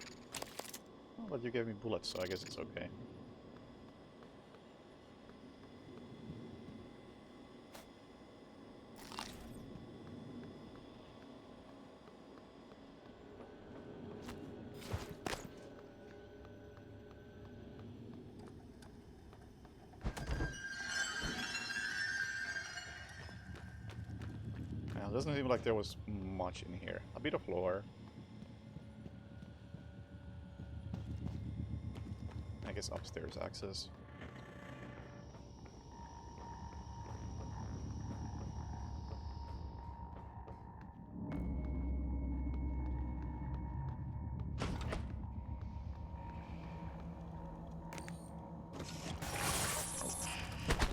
Oh, but you gave me bullets, so I guess it's okay. Now, it doesn't seem like there was much in here. A bit of lore. I guess upstairs access.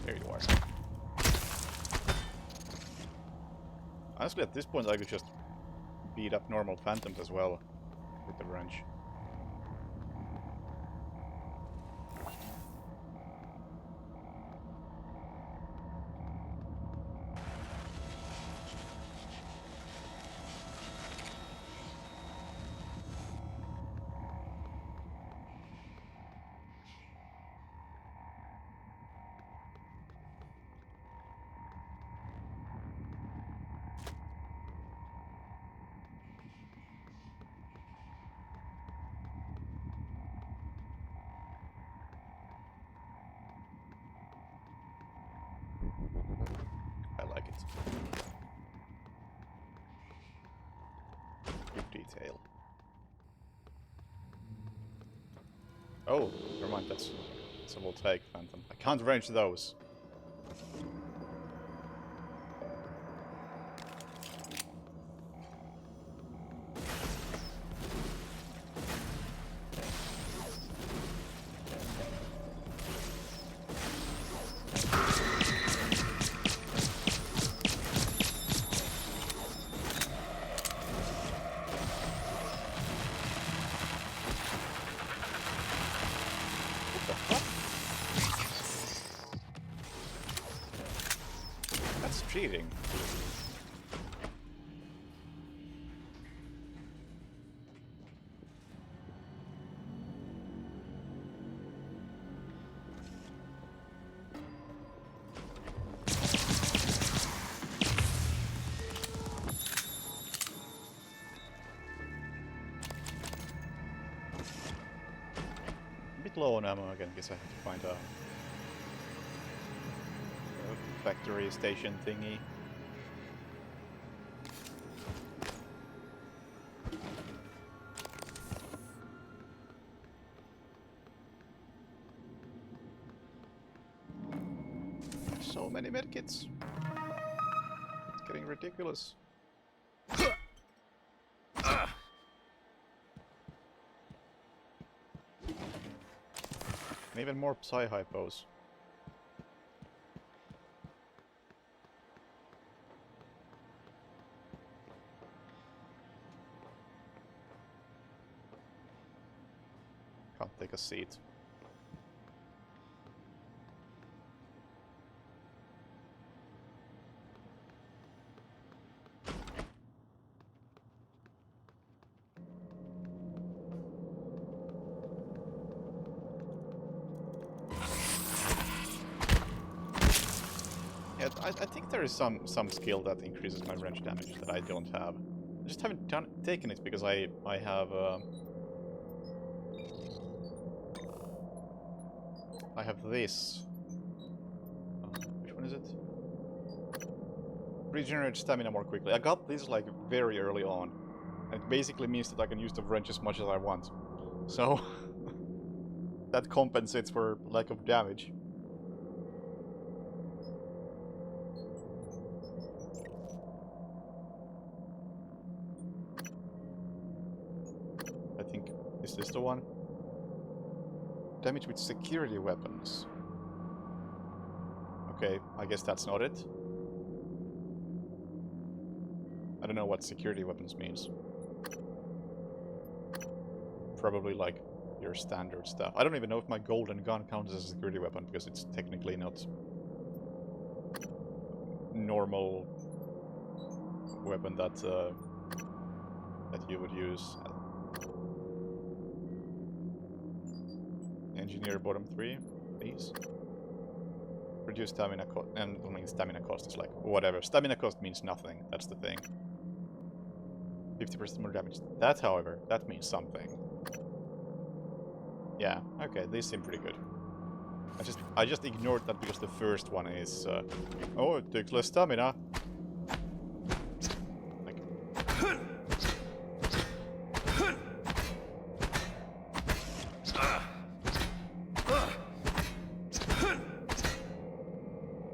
There you are. Honestly, at this point I could just beat up normal phantoms as well with the wrench. I like it. Good detail. Oh, never mind, that's a voltaic phantom. I can't range those. That's cheating. A bit low on ammo again, guess I have to find a factory station thingy. So many medkits. It's getting ridiculous. And even more Psy-Hypos. Can't take a seat. Yeah, I think there is some skill that increases my wrench damage that I don't have. I just haven't taken it because I have this. Which one is it? Regenerate stamina more quickly. I got this like very early on, and it basically means that I can use the wrench as much as I want. So that compensates for lack of damage. I think, is this the one? Damage with security weapons. Okay, I guess that's not it. I don't know what security weapons means. Probably like your standard stuff. I don't even know if my golden gun counts as a security weapon because it's technically not normal weapon that that you would use. engineer bottom 3, please. Reduce stamina cost, and I mean stamina cost is like whatever. Stamina cost means nothing. That's the thing. 50% more damage. That, however, that means something. Yeah. Okay, these seem pretty good. I just ignored that because the first one is. Oh, it takes less stamina. Like.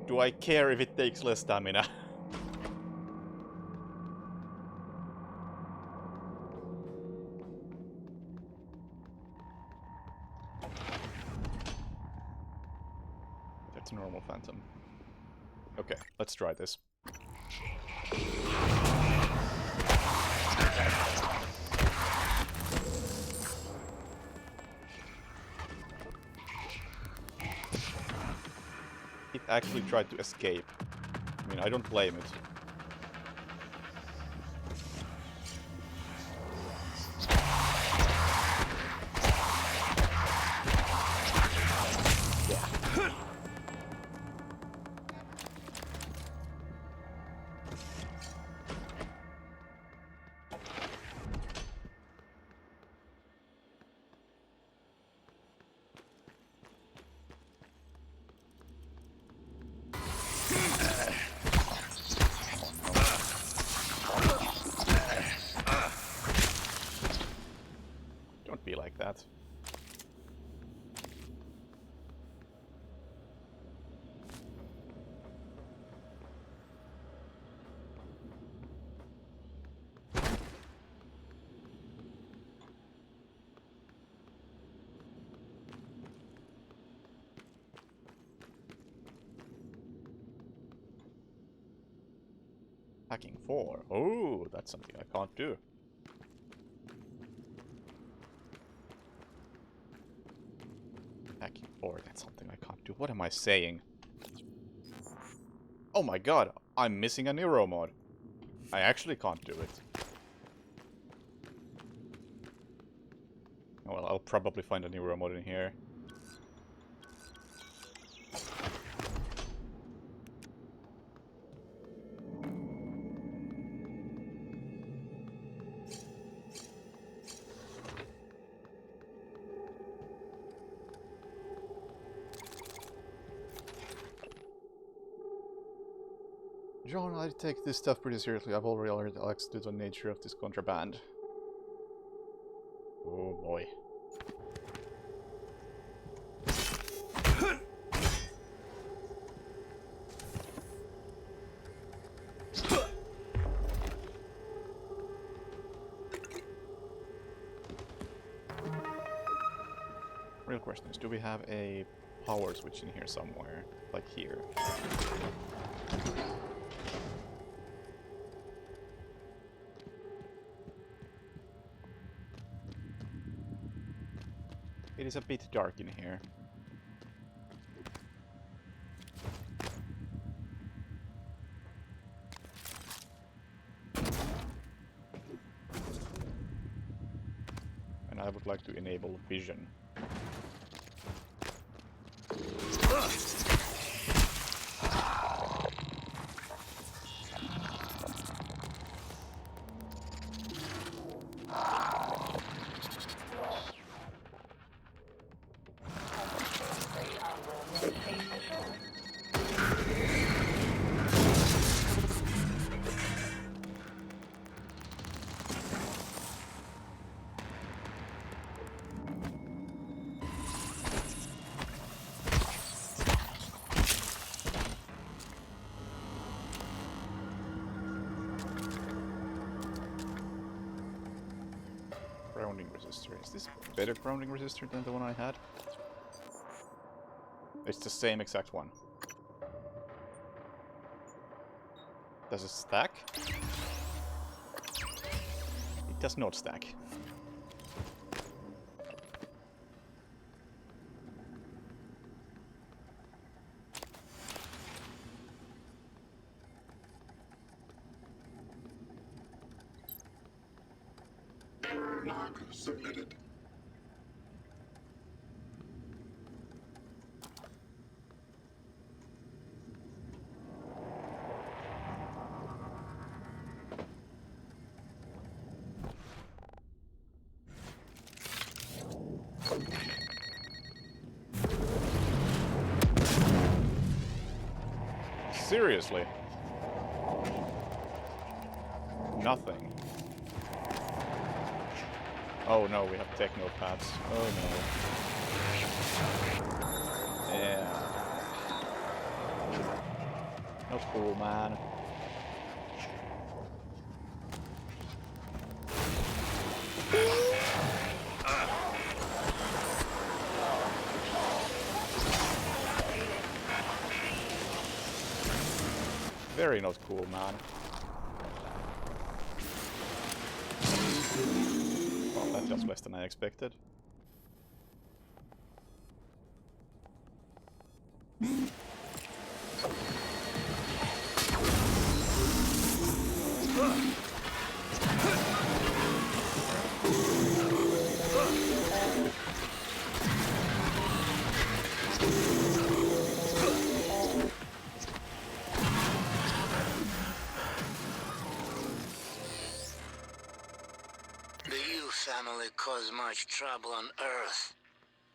Do I care if it takes less stamina? That's a normal phantom. Okay, let's try this. It actually tried to escape. I mean, I don't blame it. Yeah. Don't be like that. Hacking 4. Oh, that's something I can't do. Hacking 4, that's something I can't do. What am I saying? Oh my god, I'm missing a Neuro mod. I actually can't do it. Well, I'll probably find a Neuro mod in here. John, I take this stuff pretty seriously. I've already alerted Alex to the nature of this contraband. Oh boy. Real question is, do we have a power switch in here somewhere? Like here? It is a bit dark in here. And I would like to enable vision. Grounding resistor. Is this a better grounding resistor than the one I had? It's the same exact one. Does it stack? It does not stack. Log submitted. Seriously? Nothing. Oh no, we have technopaths. Oh no. Yeah. Not cool, man. Very not cool, man. Well, that does less than I expected. The Yu family caused much trouble on Earth.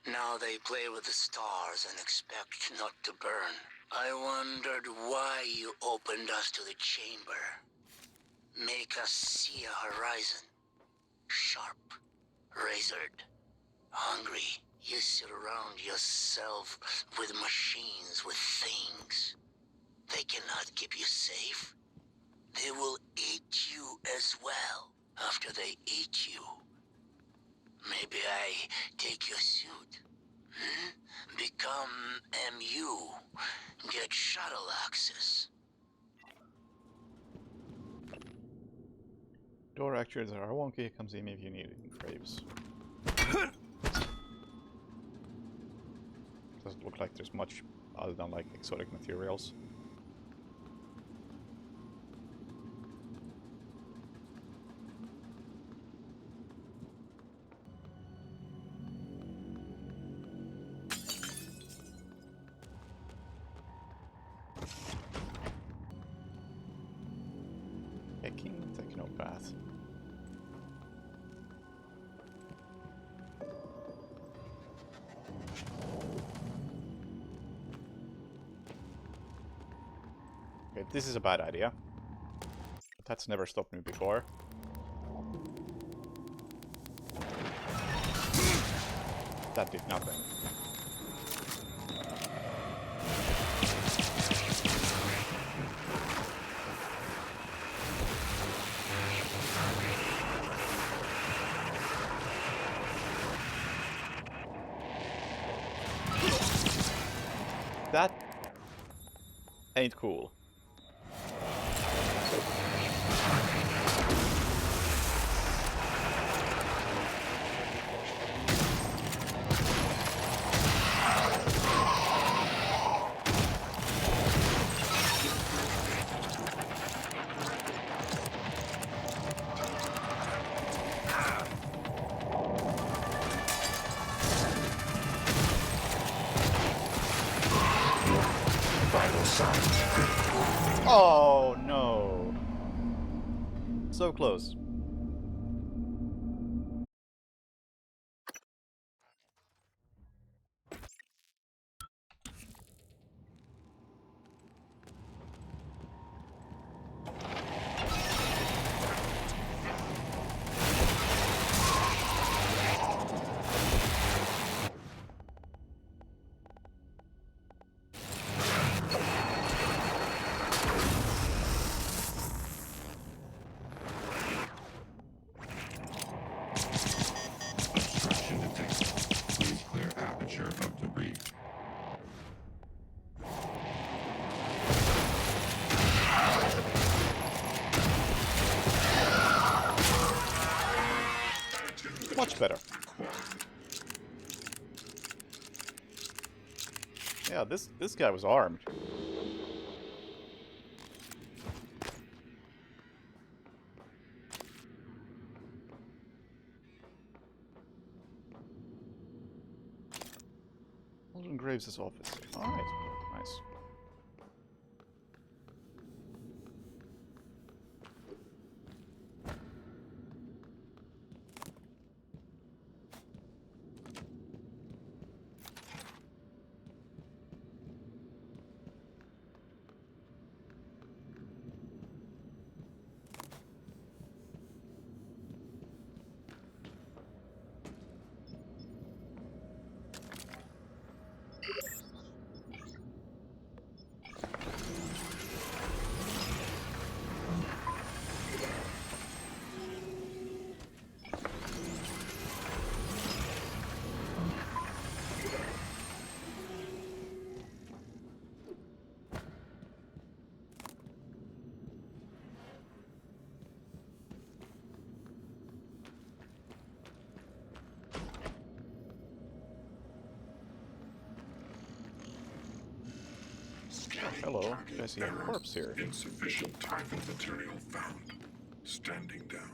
Now they play with the stars and expect not to burn. I wondered why you opened us to the chamber. Make us see a horizon. Sharp, razored, hungry. You surround yourself with machines, with things. They cannot keep you safe. They will eat you as well. After they eat you, maybe I take your suit. Become MU. Get shuttle access. Door actuators are wonky. Come see me if you need it in Graves. Doesn't look like there's much other than like exotic materials. Hacking technopath. Okay, this is a bad idea. But that's never stopped me before. That did nothing. That ain't cool. Oh no! So close. Obstruction detected. Please clear aperture of debris. Much better. Yeah, this guy was armed. Alden Graves' office. Alright, nice. Scanning hello. target I see a error. corpse here. Insufficient Typhon material found. Standing down.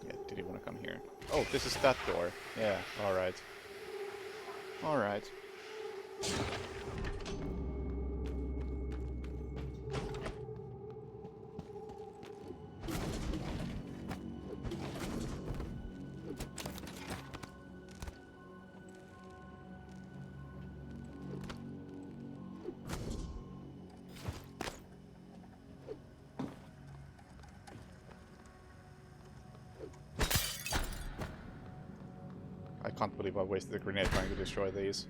Yeah, did he want to come here? Oh, this is that door. Yeah, alright. Alright. I can't believe I wasted a grenade trying to destroy these.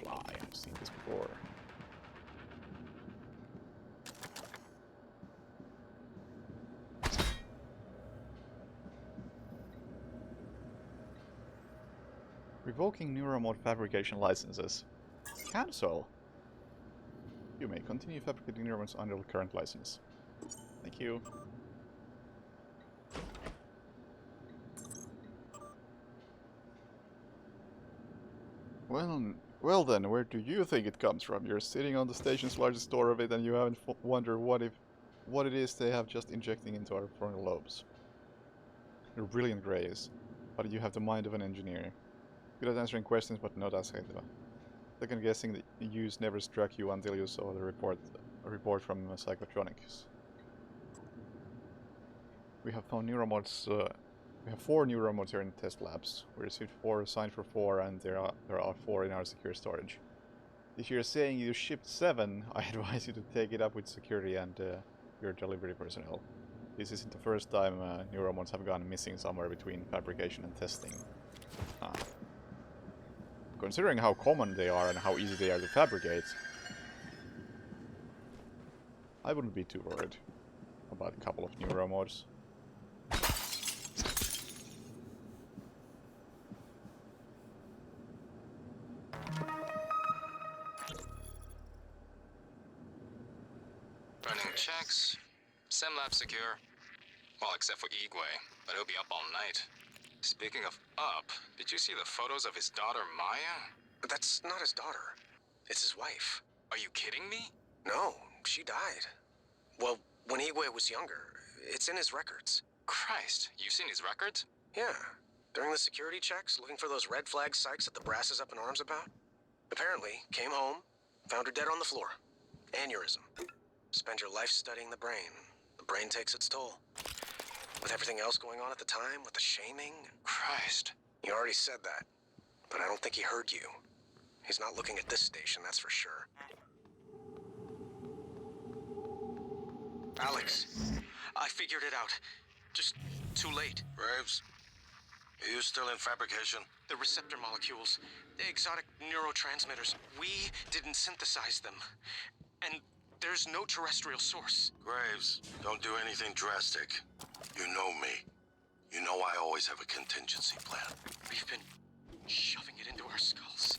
Fly, I've seen this before. Revoking neuromod fabrication licenses. Cancel! You may continue fabricating neuromods under the current license. Thank you. Well then, where do you think it comes from? You're sitting on the station's largest store of it and you haven't wondered what it is they have just injecting into our frontal lobes. You're brilliant, Grace, but you have the mind of an engineer. Good at answering questions, but not as Hedva. Second guessing the use never struck you until you saw the report from Psychotronics. We have found neuromods. We have 4 neuromods here in the test labs. We received 4, assigned for 4, and there are 4 in our secure storage. If you're saying you shipped 7, I advise you to take it up with security and your delivery personnel. This isn't the first time neuromods have gone missing somewhere between fabrication and testing. Considering how common they are and how easy they are to fabricate, I wouldn't be too worried about a couple of neuromods. Running checks. SimLab secure. Well, except for Igwe, but he'll be up all night. Speaking of up, did you see the photos of his daughter, Maya? But that's not his daughter. It's his wife. Are you kidding me? No, she died. Well, when Igwe was younger. It's in his records. Christ, you've seen his records? Yeah. During the security checks, looking for those red flag psychs that the brass is up in arms about. Apparently, came home, found her dead on the floor. Aneurysm. Spend your life studying the brain. The brain takes its toll. With everything else going on at the time, with the shaming... Christ. You already said that, but I don't think he heard you. He's not looking at this station, that's for sure. Alex, I figured it out. Just too late. Graves, are you still in fabrication? The receptor molecules, the exotic neurotransmitters, we didn't synthesize them. And there's no terrestrial source. Graves, don't do anything drastic. You know me. You know I always have a contingency plan. We've been shoving it into our skulls.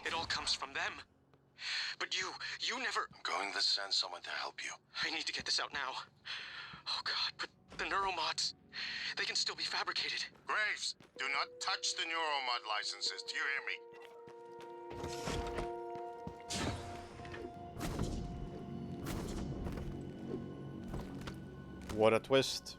It all comes from them. But you never... I'm going to send someone to help you. I need to get this out now. Oh God, but the neuromods, they can still be fabricated. Graves, do not touch the neuromod licenses. Do you hear me? What a twist.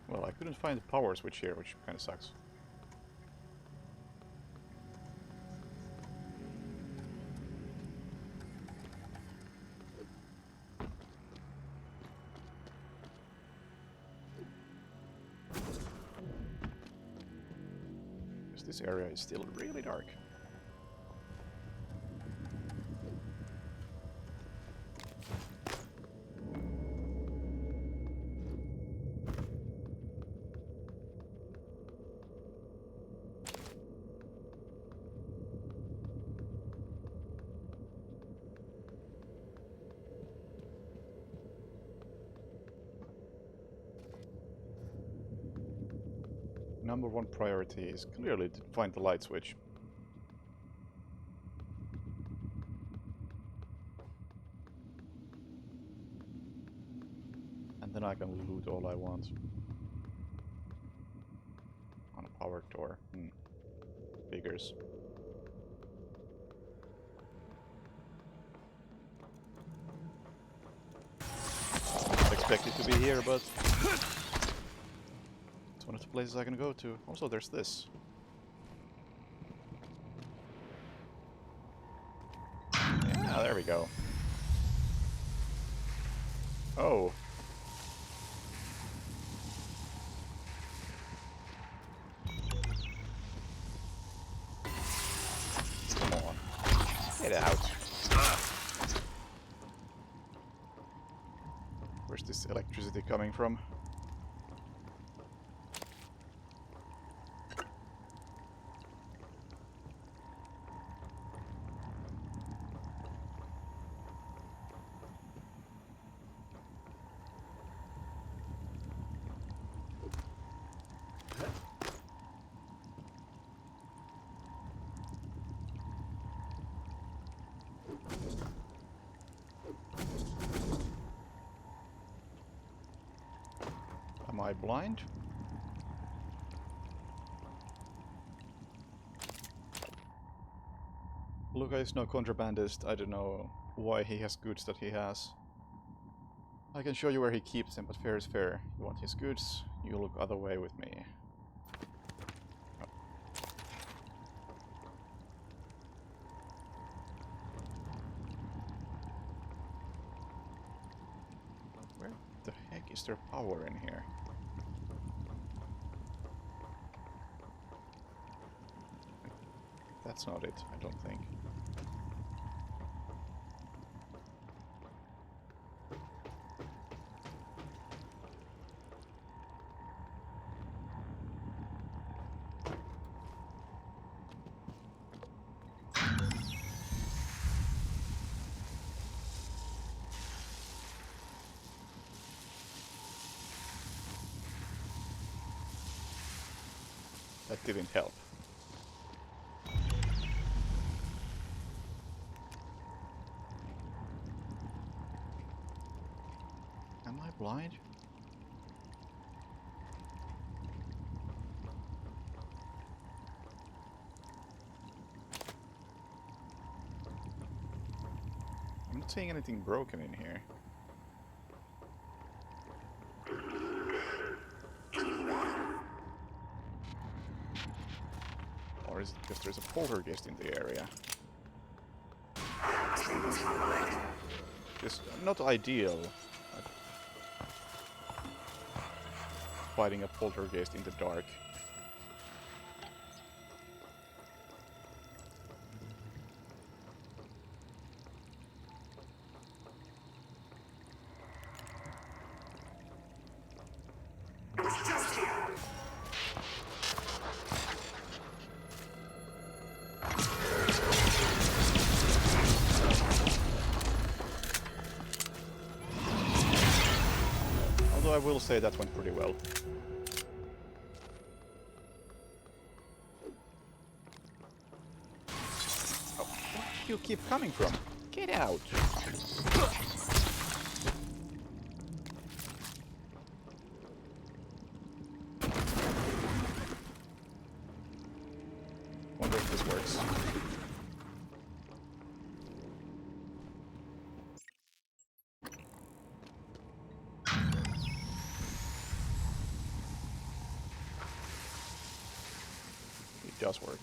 Well, I couldn't find the power switch here, which kind of sucks. Because this area is still really dark. number one priority is clearly to find the light switch. And then I can loot all I want. On a power door. Figures. Not expected to be here, but it's one of the places I can go to. Also, there's this. Yeah, there we go. Oh. Come on. Get out. Where's this electricity coming from? Am I blind? Luca is no contrabandist. I don't know why he has goods that he has. I can show you where he keeps them, but fair is fair. You want his goods, you look other way with me. Oh. Where the heck is there power in here? That's not it, I don't think. That didn't help. Am I blind? I'm not seeing anything broken in here. Or is it because there's a poltergeist in the area? Just not ideal. Fighting a poltergeist in the dark. Although I will say that went pretty well. Oh, where do you keep coming from? Get out! Wonder if this works. It does work.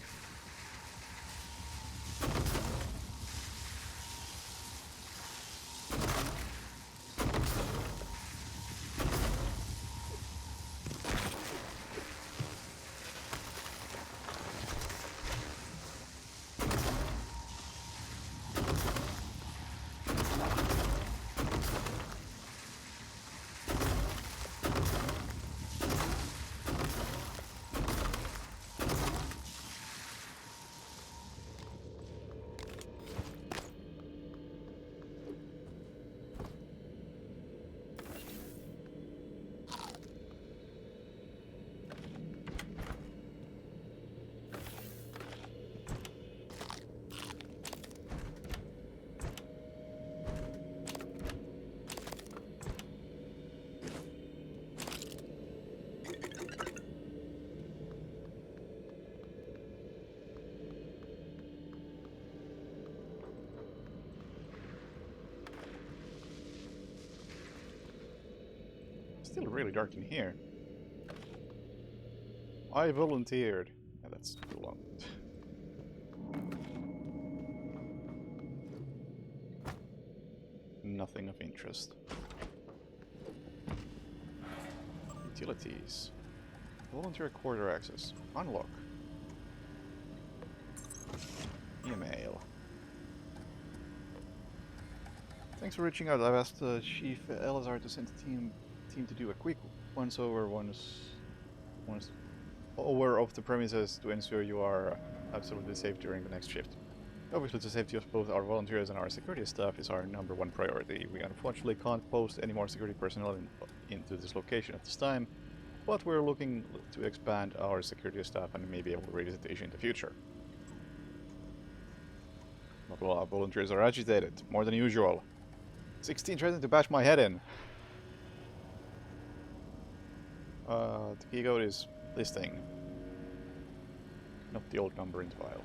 still really dark in here. I volunteered. Yeah, that's too long. Nothing of interest. Utilities. Volunteer quarter access. Unlock. Email. Thanks for reaching out. I've asked Chief Elazar to send a team to do a quick once over of the premises to ensure you are absolutely safe during the next shift. Obviously, the safety of both our volunteers and our security staff is our #1 priority. We unfortunately can't post any more security personnel into this location at this time, but we're looking to expand our security staff and maybe able to revisit the issue in the future. But well, our volunteers are agitated, more than usual. 16 threatened to bash my head in. The key code is this thing. Not the old number in the file.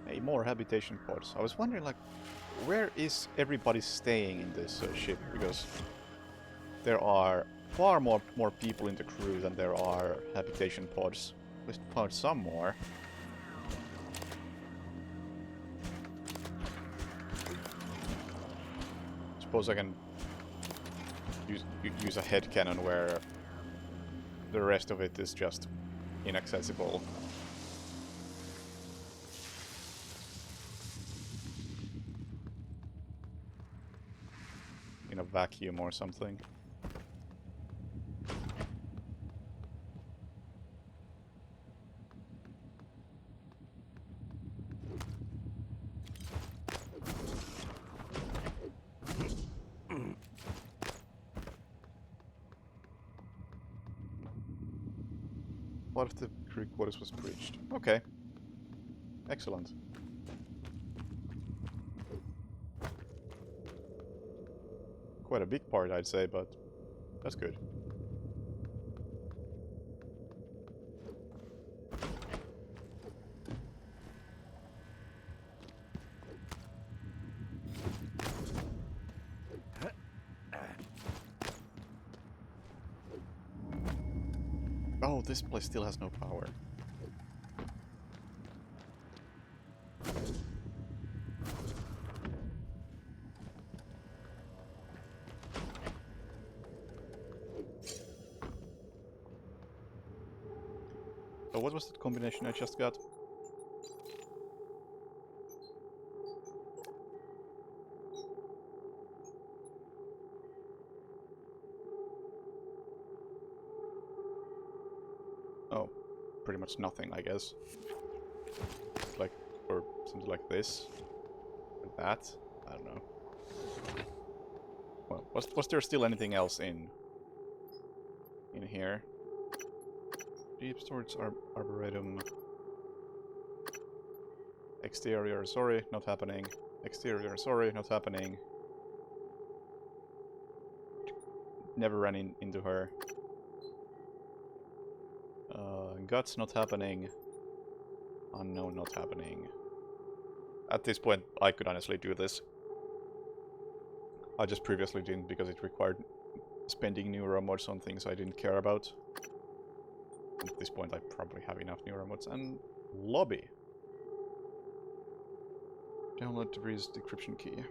Hey, more habitation pods. I was wondering, like, where is everybody staying in this ship? Because there are far more people in the crew than there are habitation pods. At least found some more. Suppose I can use a headcanon where the rest of it is just inaccessible. In a vacuum or something. What if the crew quarters was breached? Okay. Excellent. Quite a big part, I'd say, but that's good. Oh, this place still has no power. So what was the combination I just got? Oh, pretty much nothing, I guess. Like, or something like this. Or that. I don't know. Well, was there still anything else in here? Deep storage arboretum. Exterior, sorry, not happening. Exterior, sorry, not happening. Never ran into her. Guts, not happening. Unknown, not happening. At this point, I could honestly do this. I just previously didn't because it required spending neuromods on things I didn't care about. At this point, I probably have enough neuromods. And lobby. Download Debris' decryption key.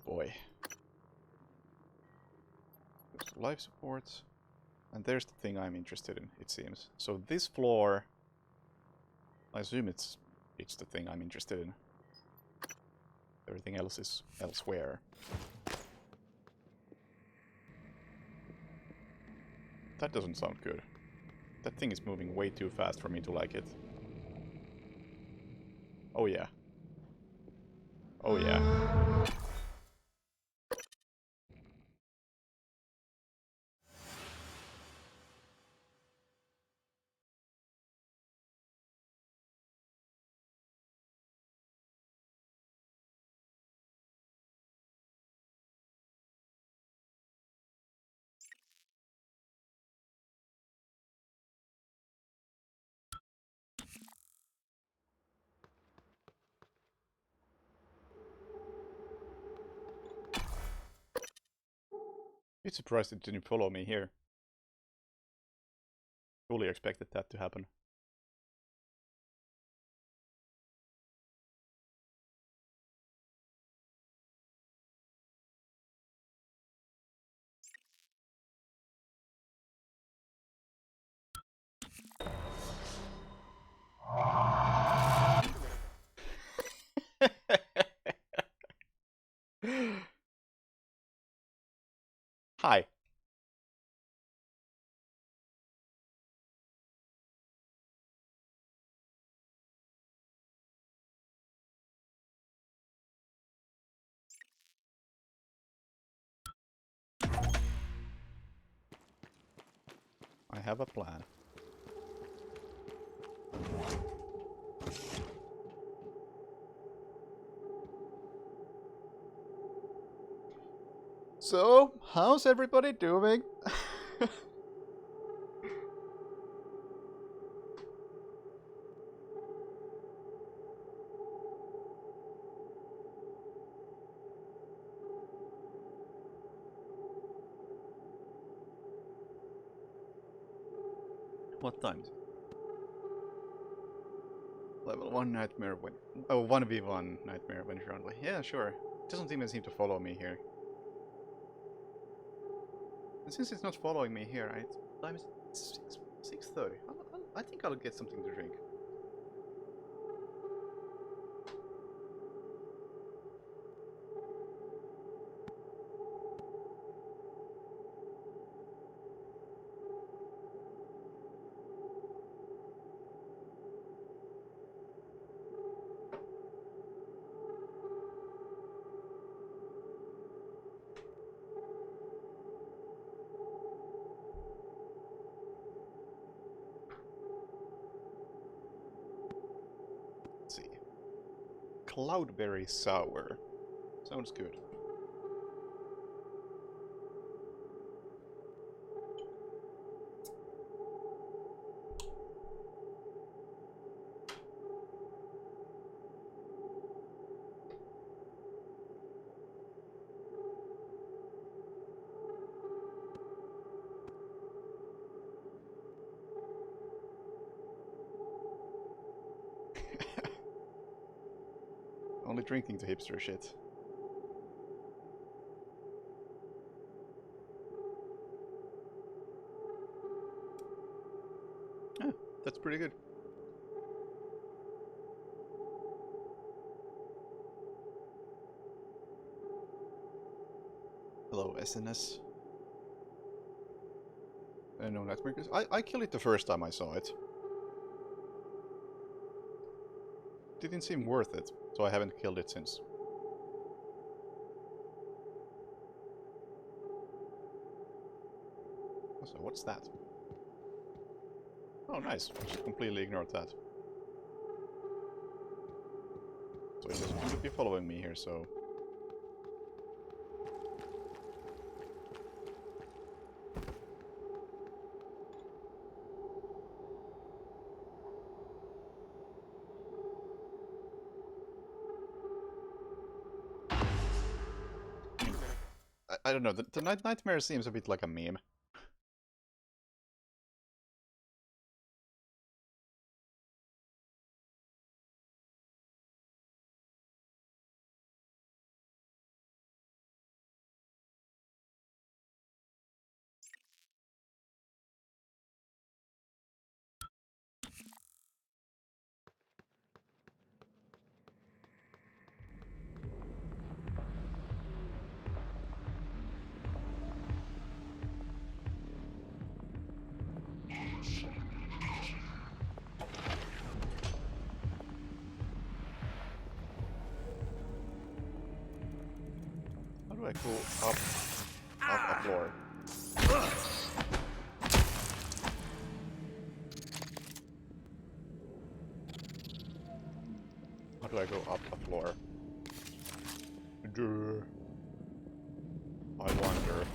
boy. There's life support. And there's the thing I'm interested in, it seems. So this floor... I assume it's the thing I'm interested in. Everything else is elsewhere. That doesn't sound good. That thing is moving way too fast for me to like it. Oh yeah. Oh yeah. Bit surprised it didn't follow me here. Fully expected that to happen. Hi. I have a plan. So, how's everybody doing? What time is it? Level 1 Nightmare when... Oh, 1v1 Nightmare Venture Only. Yeah, sure. It doesn't even seem to follow me here. And since it's not following me here, time is 6:30. I think I'll get something to drink. Let's see. Cloudberry Sour. Sounds good. Only drinking the hipster shit. Yeah, that's pretty good. Hello, SNS. No, Nightmare. I killed it the first time I saw it. Didn't seem worth it, so I haven't killed it since. So what's that? Oh, nice. Just completely ignored that. So it doesn't seem to be following me here, so... I don't know, the Nightmare seems a bit like a meme. do I go up a floor? How do I go up a floor? I wonder.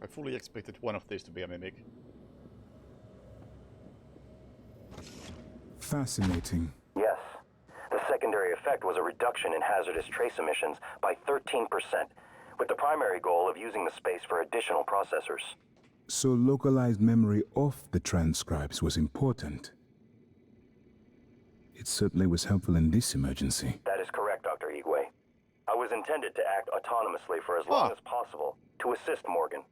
I fully expected one of these to be a mimic. Fascinating. Yes. The secondary effect was a reduction in hazardous trace emissions by 13%, with the primary goal of using the space for additional processors. So localized memory of the transcribes was important. It certainly was helpful in this emergency. That is correct, Dr. Igwe. I was intended to act autonomously for as long as possible to assist Morgan.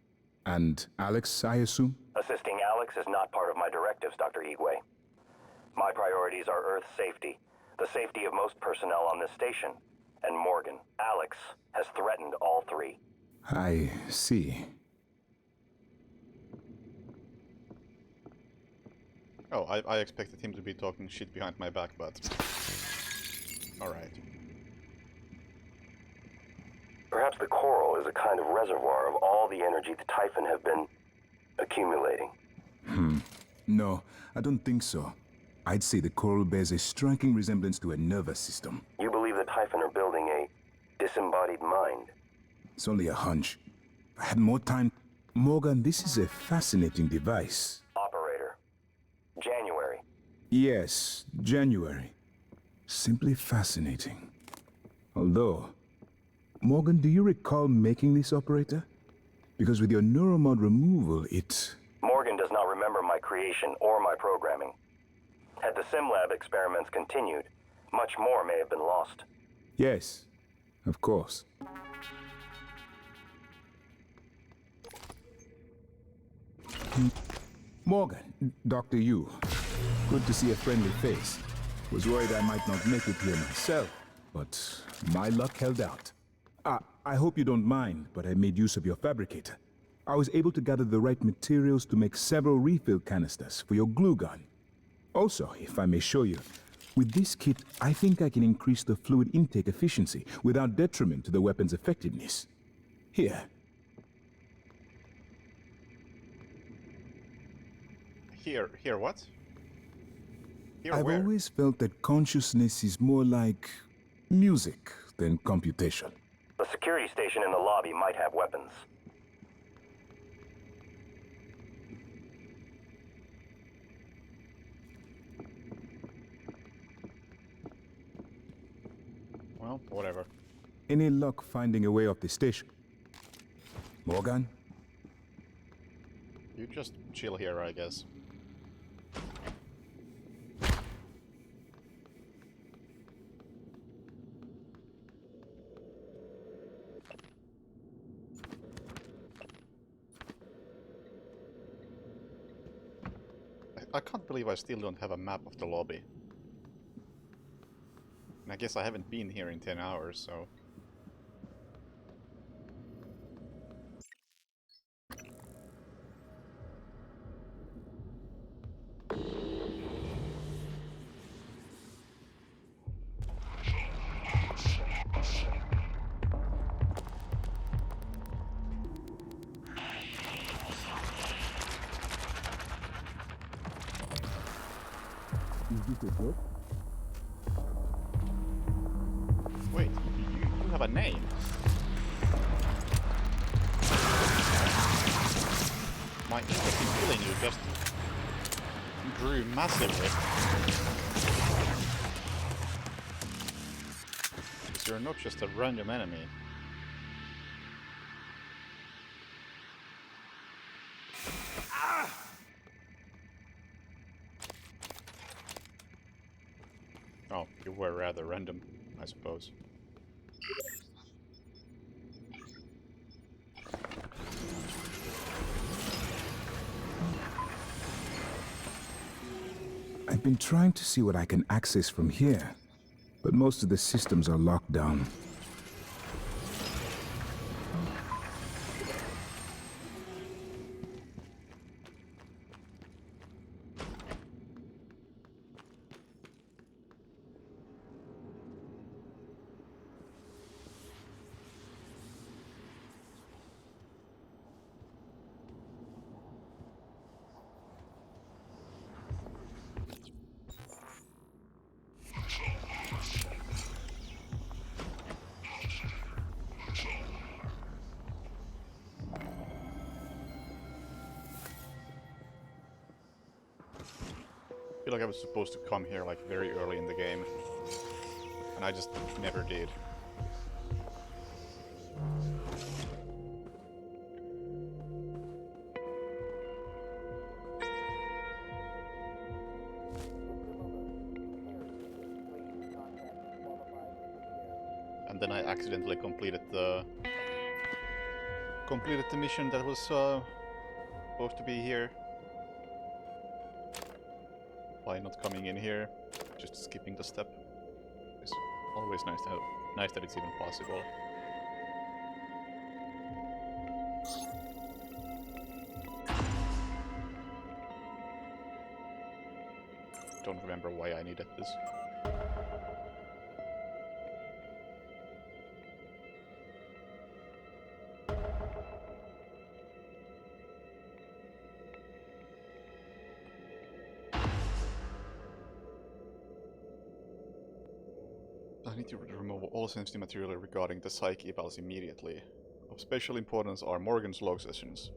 And Alex, I assume? Assisting Alex is not part of my directives, Dr. Igwe. My priorities are Earth's safety, the safety of most personnel on this station, and Morgan. Alex has threatened all three. I see. Oh, I expected him to be talking shit behind my back, but... Alright. Perhaps the coral is a kind of reservoir of all the energy the Typhon have been accumulating. No, I don't think so. I'd say the coral bears a striking resemblance to a nervous system. You believe the Typhon are building a disembodied mind? It's only a hunch. If I had more time... Morgan, this is a fascinating device. Operator. January. Yes, January. Simply fascinating. Although... Morgan, do you recall making this operator? Because with your neuromod removal, it... Morgan does not remember my creation or my programming. Had the SimLab experiments continued, much more may have been lost. Yes, of course. Morgan, Dr. Yu. Good to see a friendly face. Was worried I might not make it here myself, but my luck held out. I hope you don't mind, but I made use of your fabricator. I was able to gather the right materials to make several refill canisters for your glue gun. Also, if I may show you, with this kit, I think I can increase the fluid intake efficiency without detriment to the weapon's effectiveness. Here. Here what? Here I've where? always felt that consciousness is more like music than computation. The security station in the lobby might have weapons. Well, whatever. Any luck finding a way off the station? Morgan? You just chill here, I guess. I can't believe I still don't have a map of the lobby. And I guess I haven't been here in 10 hours, so... it look? Wait, you have a name. My interest in killing you just grew massively. Because you're not just a random enemy. Oh, you were rather random, I suppose. I've been trying to see what I can access from here, but most of the systems are locked down. I feel like I was supposed to come here like very early in the game, and I just never did. And then I accidentally completed the mission that was supposed to be here. By not coming in here, just skipping the step. It's always nice that it's even possible. Don't remember why I needed this. I need to remove all sensitive material regarding the psych evals immediately. Of special importance are Morgan's log sessions.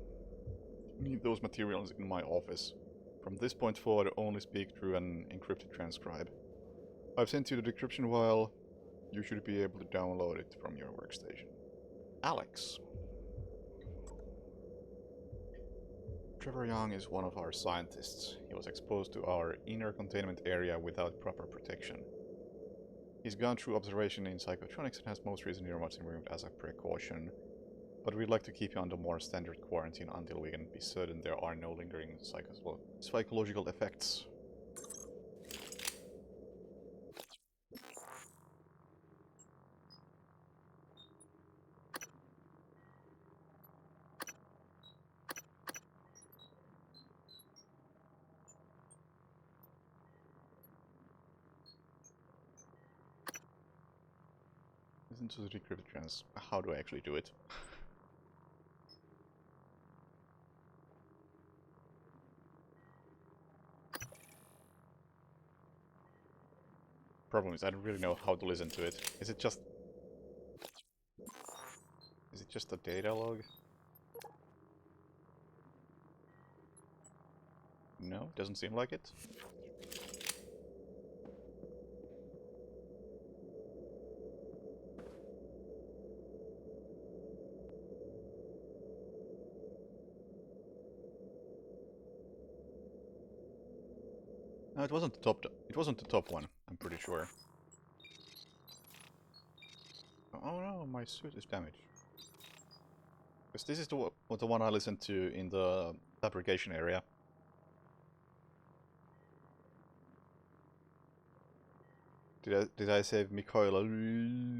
Need those materials in my office. From this point forward, only speak through an encrypted transcribe. I've sent you the decryption file. You should be able to download it from your workstation. Alex. Trevor Young is one of our scientists. He was exposed to our inner containment area without proper protection. He's gone through observation in psychotronics and has most recently removed as a precaution. But we'd like to keep you under more standard quarantine until we can be certain there are no lingering psychological effects. Listen to the decrypted trans. How do I actually do it? Problem is, I don't really know how to listen to it. Is it just a data log? No, doesn't seem like it. No, it wasn't the top. It wasn't the top one. I'm pretty sure. Oh no, my suit is damaged. Because this is the one I listened to in the fabrication area. Did I save Mikhaila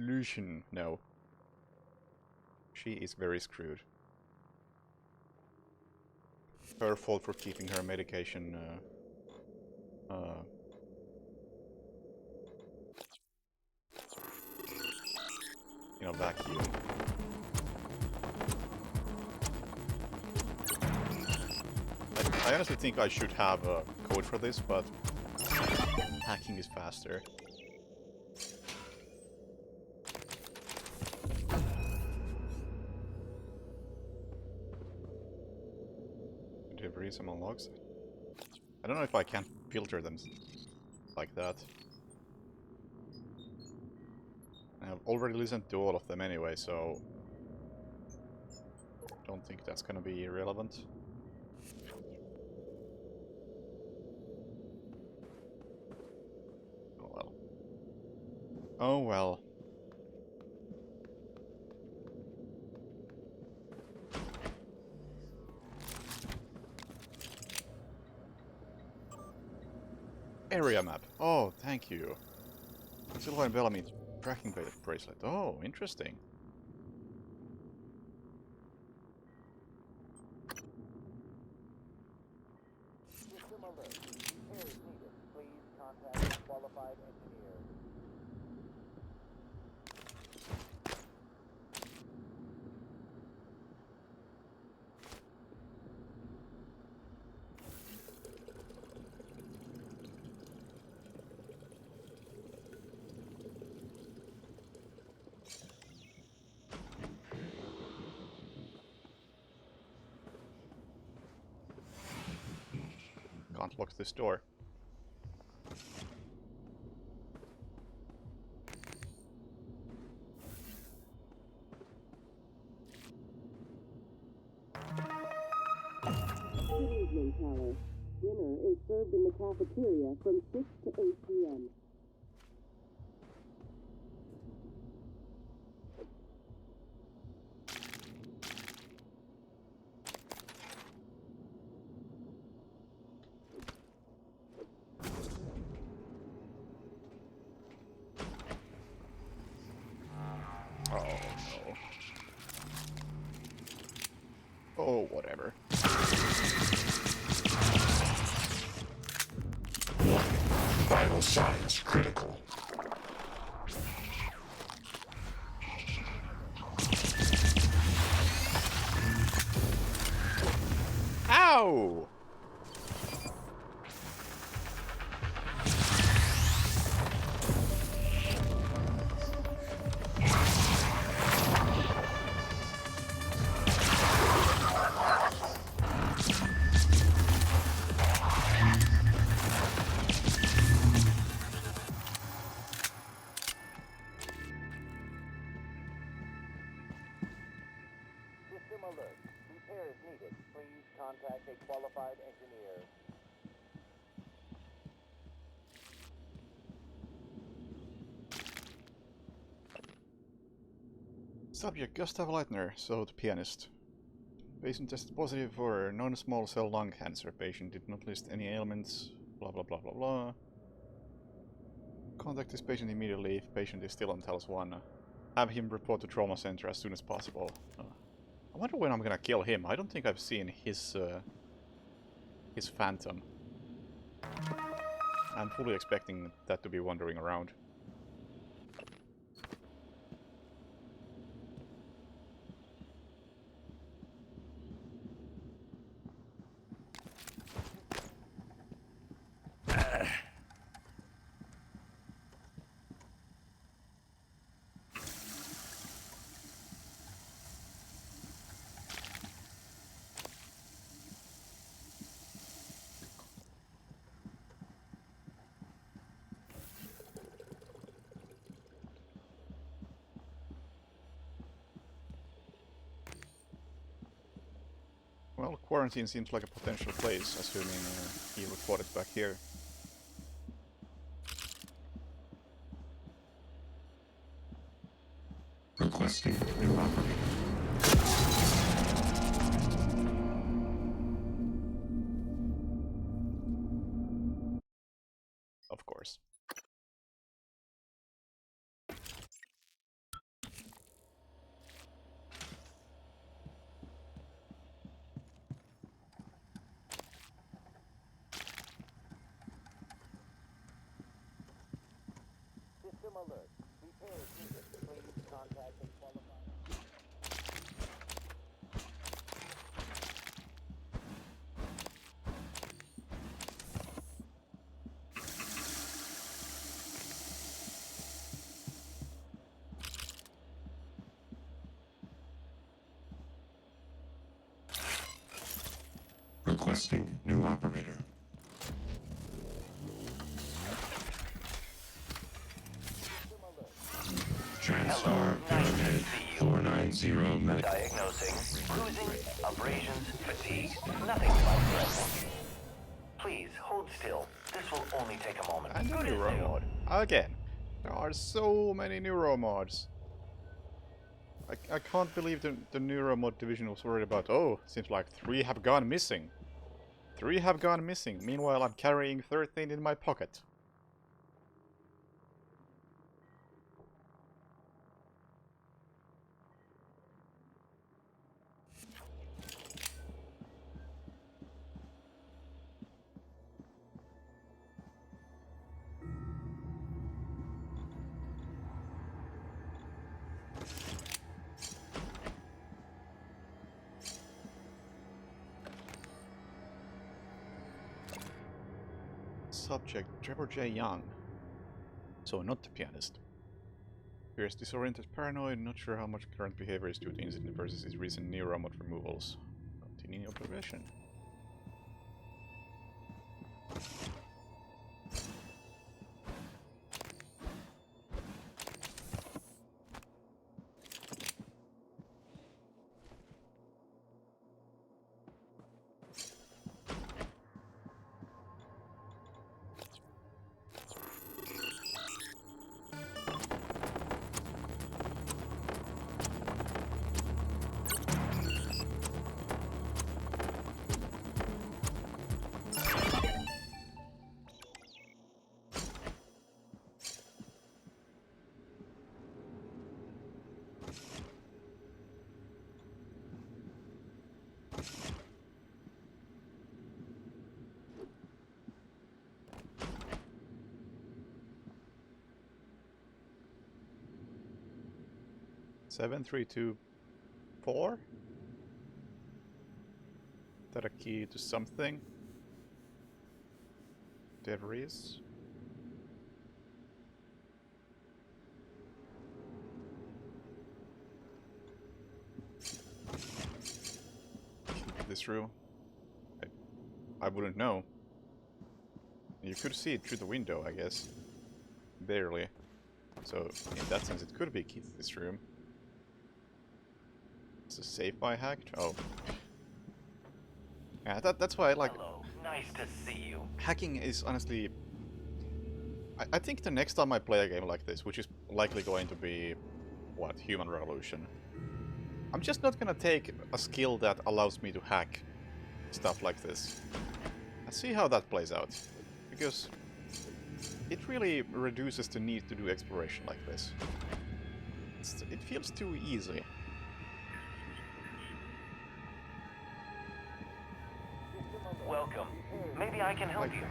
Lushin? No. She is very screwed. Her fault for keeping her medication in a vacuum. I honestly think I should have a code for this, but Hacking is faster. Did I read some logs? I don't know if I can filter them like that. I've already listened to all of them anyway, so don't think that's gonna be relevant. Oh well. Oh well. Area map. Oh, thank you. Sylvain Bellamy tracking bracelet. Oh, interesting. System alert. Repairs needed. Please contact a qualified engineer. Can't lock this door. Good evening, Tower. Dinner is served in the cafeteria from 6 to 8 p.m. Oh no. Oh, whatever. Vital signs critical. Ow! System alert. Repairs needed. Please contact a qualified engineer. Subject Gustav Leitner, so the pianist. Patient tested positive for non-small cell lung cancer. Patient did not list any ailments. Blah blah blah blah blah. Contact this patient immediately if patient is still on Talos 1. Have him report to trauma center as soon as possible. I wonder when I'm gonna kill him. I don't think I've seen his phantom. I'm fully expecting that to be wandering around. Well, quarantine seems like a potential place, assuming he reported back here. Requesting new operator. Of course. System alert. Repairs needed. Please contact a qualified. Requesting new operator. TranStar Pyramid 490 medical. Diagnosing. Bruising, abrasions, fatigue. Nothing life-threatening. Please, hold still. This will only take a moment. And a Good as neuro new. mod. Again. There are so many neuro mods. I can't believe the neuro mod division was worried about, oh, seems like 3 have gone missing. 3 have gone missing. Meanwhile, I'm carrying 13 in my pocket. Subject, Trevor J. Young. So, not the pianist. Appears disoriented, paranoid, not sure how much current behavior is due to incident versus his recent neuromod removals. Continuing observation. Seven, 3, 2, 4? Is that a key to something? There is. This room? I wouldn't know. You could see it through the window, I guess. Barely. So, in that sense, it could be a key to this room. It's a safe I hacked? Oh. Yeah, that's why I like... Hello. Nice to see you. Hacking is honestly... I think the next time I play a game like this, which is likely going to be... what? Human Revolution. I'm just not gonna take a skill that allows me to hack stuff like this. Let's see how that plays out. Because... it really reduces the need to do exploration like this. It feels too easy. Welcome. Maybe I can help you.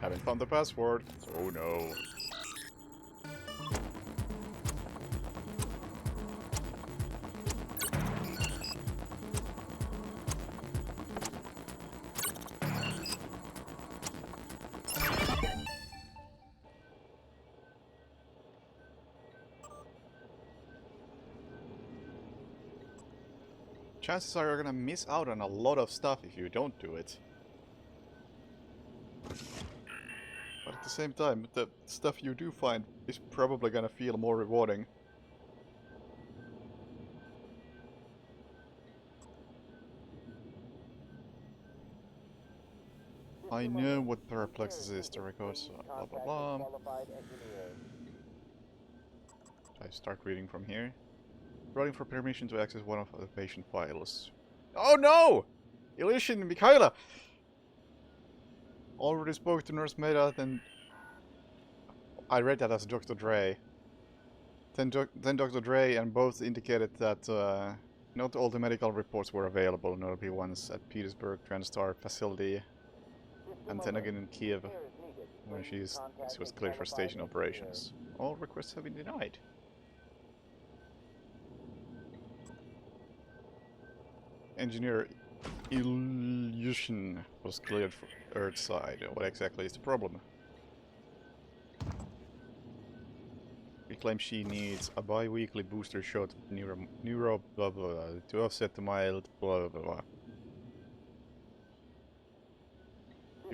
Haven't found the password. Oh no. Chances are you're gonna miss out on a lot of stuff if you don't do it. But at the same time, the stuff you do find is probably gonna feel more rewarding. I know what Paraplexus is, the records, blah blah blah. I start reading from here. Writing for permission to access one of the patient files. Oh no! Illusion, Mikhaila! Already spoke to Nurse Meda, then... I read that as Dr. Dre. Then Dr. Dre and both indicated that not all the medical reports were available, notably ones at Petersburg TranStar facility, and then again in Kiev, when she was cleared for station operations. All requests have been denied. Engineer Illusion was cleared for Earthside. What exactly is the problem? We claim she needs a bi-weekly booster shot of neuro blah blah blah to offset the mild blah blah blah.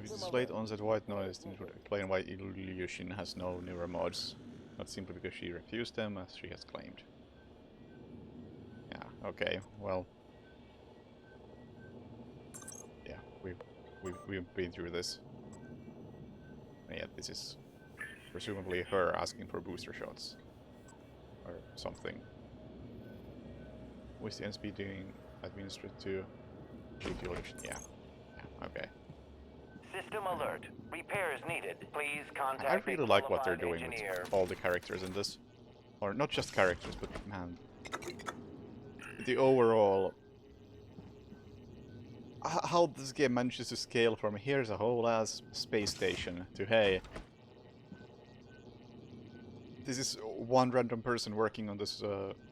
If it is late onset white noise, then it would explain why Illusion has no newer mods. Not simply because she refused them, as she has claimed. Yeah, okay, well... Yeah, we've been through this. And yet this is presumably her asking for booster shots. Or something. What's the NSP doing administered to GP Illusion? Yeah, okay. System alert. Repairs needed. Please contact I really like what they're doing engineer. with all the characters in this. Or not just characters, but man... The overall... How this game manages to scale from here's a whole ass space station to hey... This is one random person working on this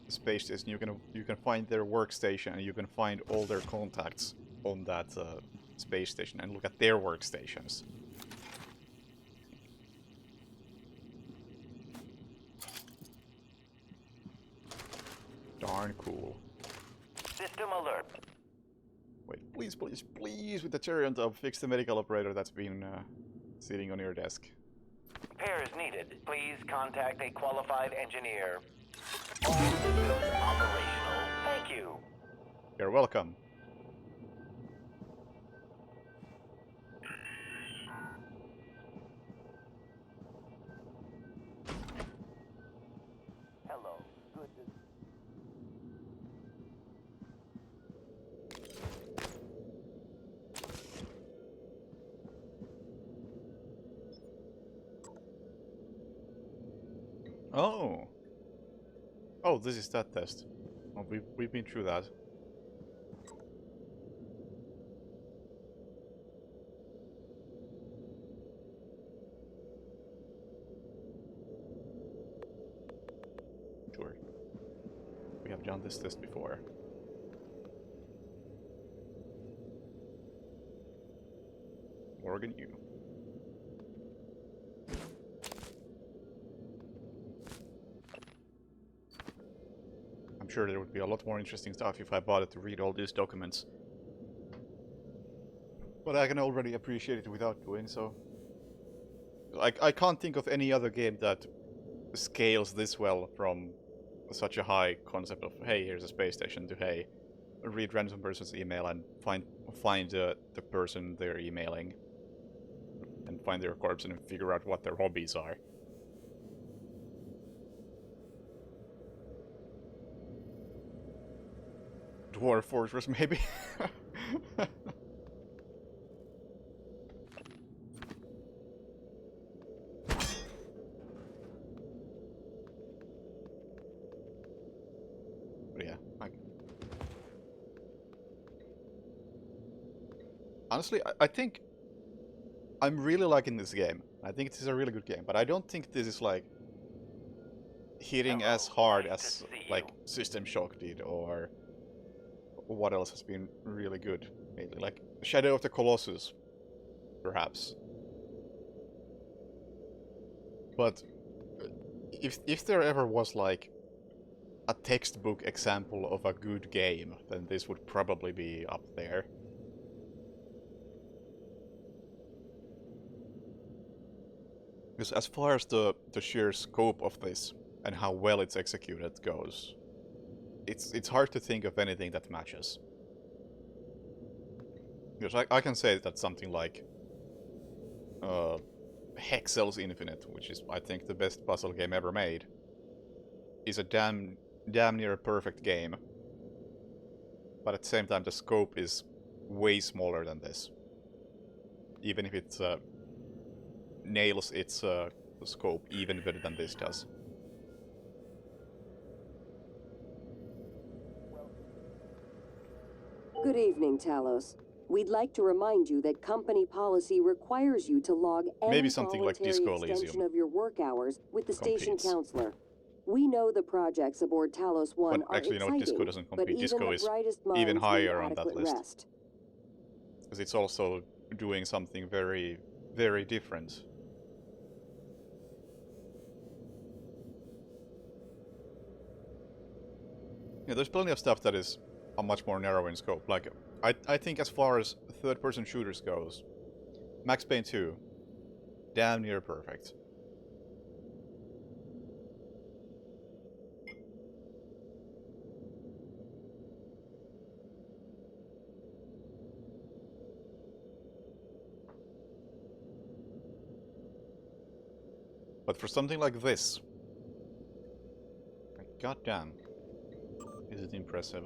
space station. You can find their workstation and you can find all their contacts on that space station and look at their workstations. Darn cool. System alert. Wait, please, please, please, with the cherry on top, fix the medical operator that's been sitting on your desk. Repairs needed. Please contact a qualified engineer. All systems operational. Thank you. You're welcome. Hello. Good to... Oh. Oh, this is that test. Oh, we've been through that. Sure. We have done this test before. Morgan, you. I'm sure there would be a lot more interesting stuff if I bothered to read all these documents. But I can already appreciate it without doing so. I can't think of any other game that scales this well from such a high concept of, hey, here's a space station, to, hey, read random person's email and find the person they're emailing. And find their corpse and figure out what their hobbies are. Dwarf Fortress, maybe? But yeah, honestly, I think I'm really liking this game. I think this is a really good game, but I don't think this is like hitting as hard as like System Shock did, or what else has been really good lately, like Shadow of the Colossus, perhaps. But if there ever was like a textbook example of a good game, then this would probably be up there. Because as far as the sheer scope of this and how well it's executed goes, it's hard to think of anything that matches. Because I can say that something like Hexel's Infinite, which is I think the best puzzle game ever made, is a damn near perfect game. But at the same time the scope is way smaller than this. Even if it nails its scope even better than this does. Good evening, Talos. We'd like to remind you that company policy requires you to log any maybe something like voluntary Disco extension Elysium of your work hours with the station competes. counselor. We know the projects aboard Talos 1 But are actually, no, exciting, Disco doesn't but compete. even Disco the is brightest minds even need higher on that adequate list. rest. Because it's also doing something very, very different. Yeah, there's plenty of stuff that is a much more narrow in scope. Like, I think as far as third-person shooters goes, Max Payne 2. Damn near perfect. But for something like this, goddamn, is it impressive.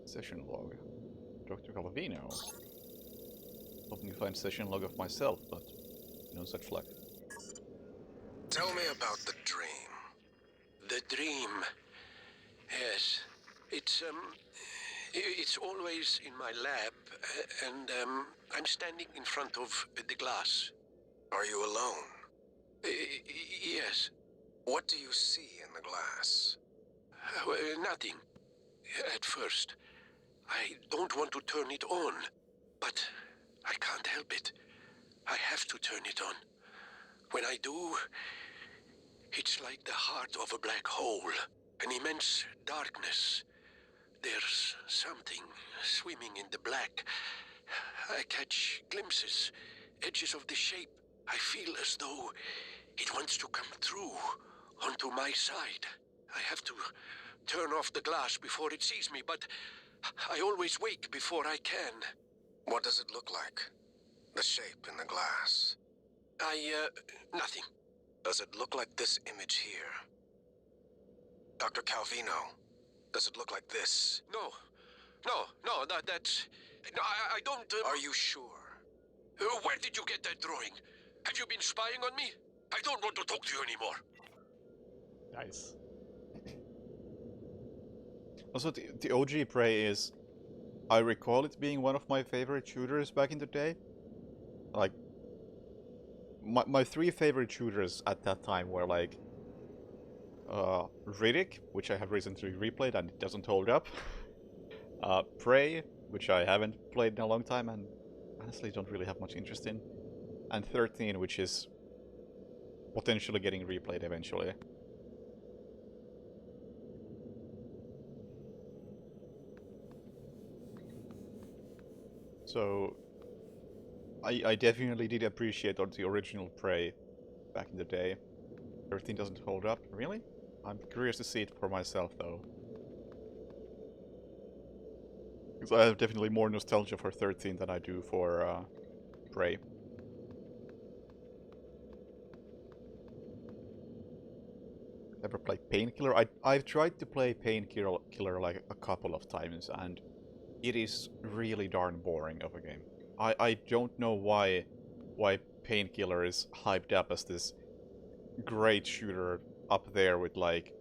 Session log. Dr. Calvino. Hoping to find session log of myself, but no such luck. Tell me about the dream. The dream. Yes. It's always in my lab, and I'm standing in front of the glass. Are you alone? Yes. What do you see in the glass? Nothing. At first. I don't want to turn it on, but I can't help it. I have to turn it on. When I do, it's like the heart of a black hole, an immense darkness. There's something swimming in the black. I catch glimpses, edges of the shape. I feel as though it wants to come through onto my side. I have to turn off the glass before it sees me, but I always wake before I can. What does it look like? The shape in the glass? Nothing. Does it look like this image here? Dr. Calvino, does it look like this? No, that's... No, I don't... Are you sure? Where did you get that drawing? Have you been spying on me? I don't want to talk to you anymore. Nice. Also, the OG Prey is... I recall it being one of my favorite shooters back in the day. Like... My three favorite shooters at that time were like... Riddick, which I have recently replayed and it doesn't hold up. Prey, which I haven't played in a long time and honestly don't really have much interest in. And 13, which is potentially getting replayed eventually. So, I definitely did appreciate the original Prey back in the day. 13 doesn't hold up, really? I'm curious to see it for myself, though. Because I have definitely more nostalgia for 13 than I do for Prey. Ever played Painkiller? I've tried to play Painkiller like a couple of times, and it is really darn boring of a game. I don't know why Painkiller is hyped up as this great shooter up there with like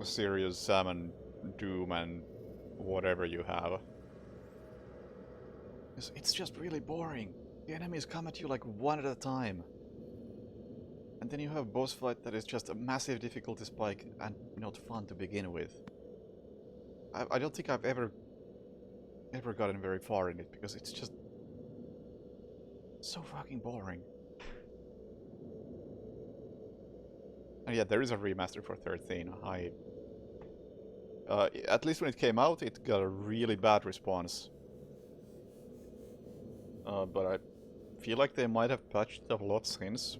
Serious Sam and Doom and whatever you have. It's just really boring. The enemies come at you like one at a time. And then you have a boss fight that is just a massive difficulty spike and not fun to begin with. I don't think I've ever gotten very far in it because it's just so fucking boring. And yeah, there is a remaster for 13. At least when it came out, it got a really bad response. But I feel like they might have patched it a lot since.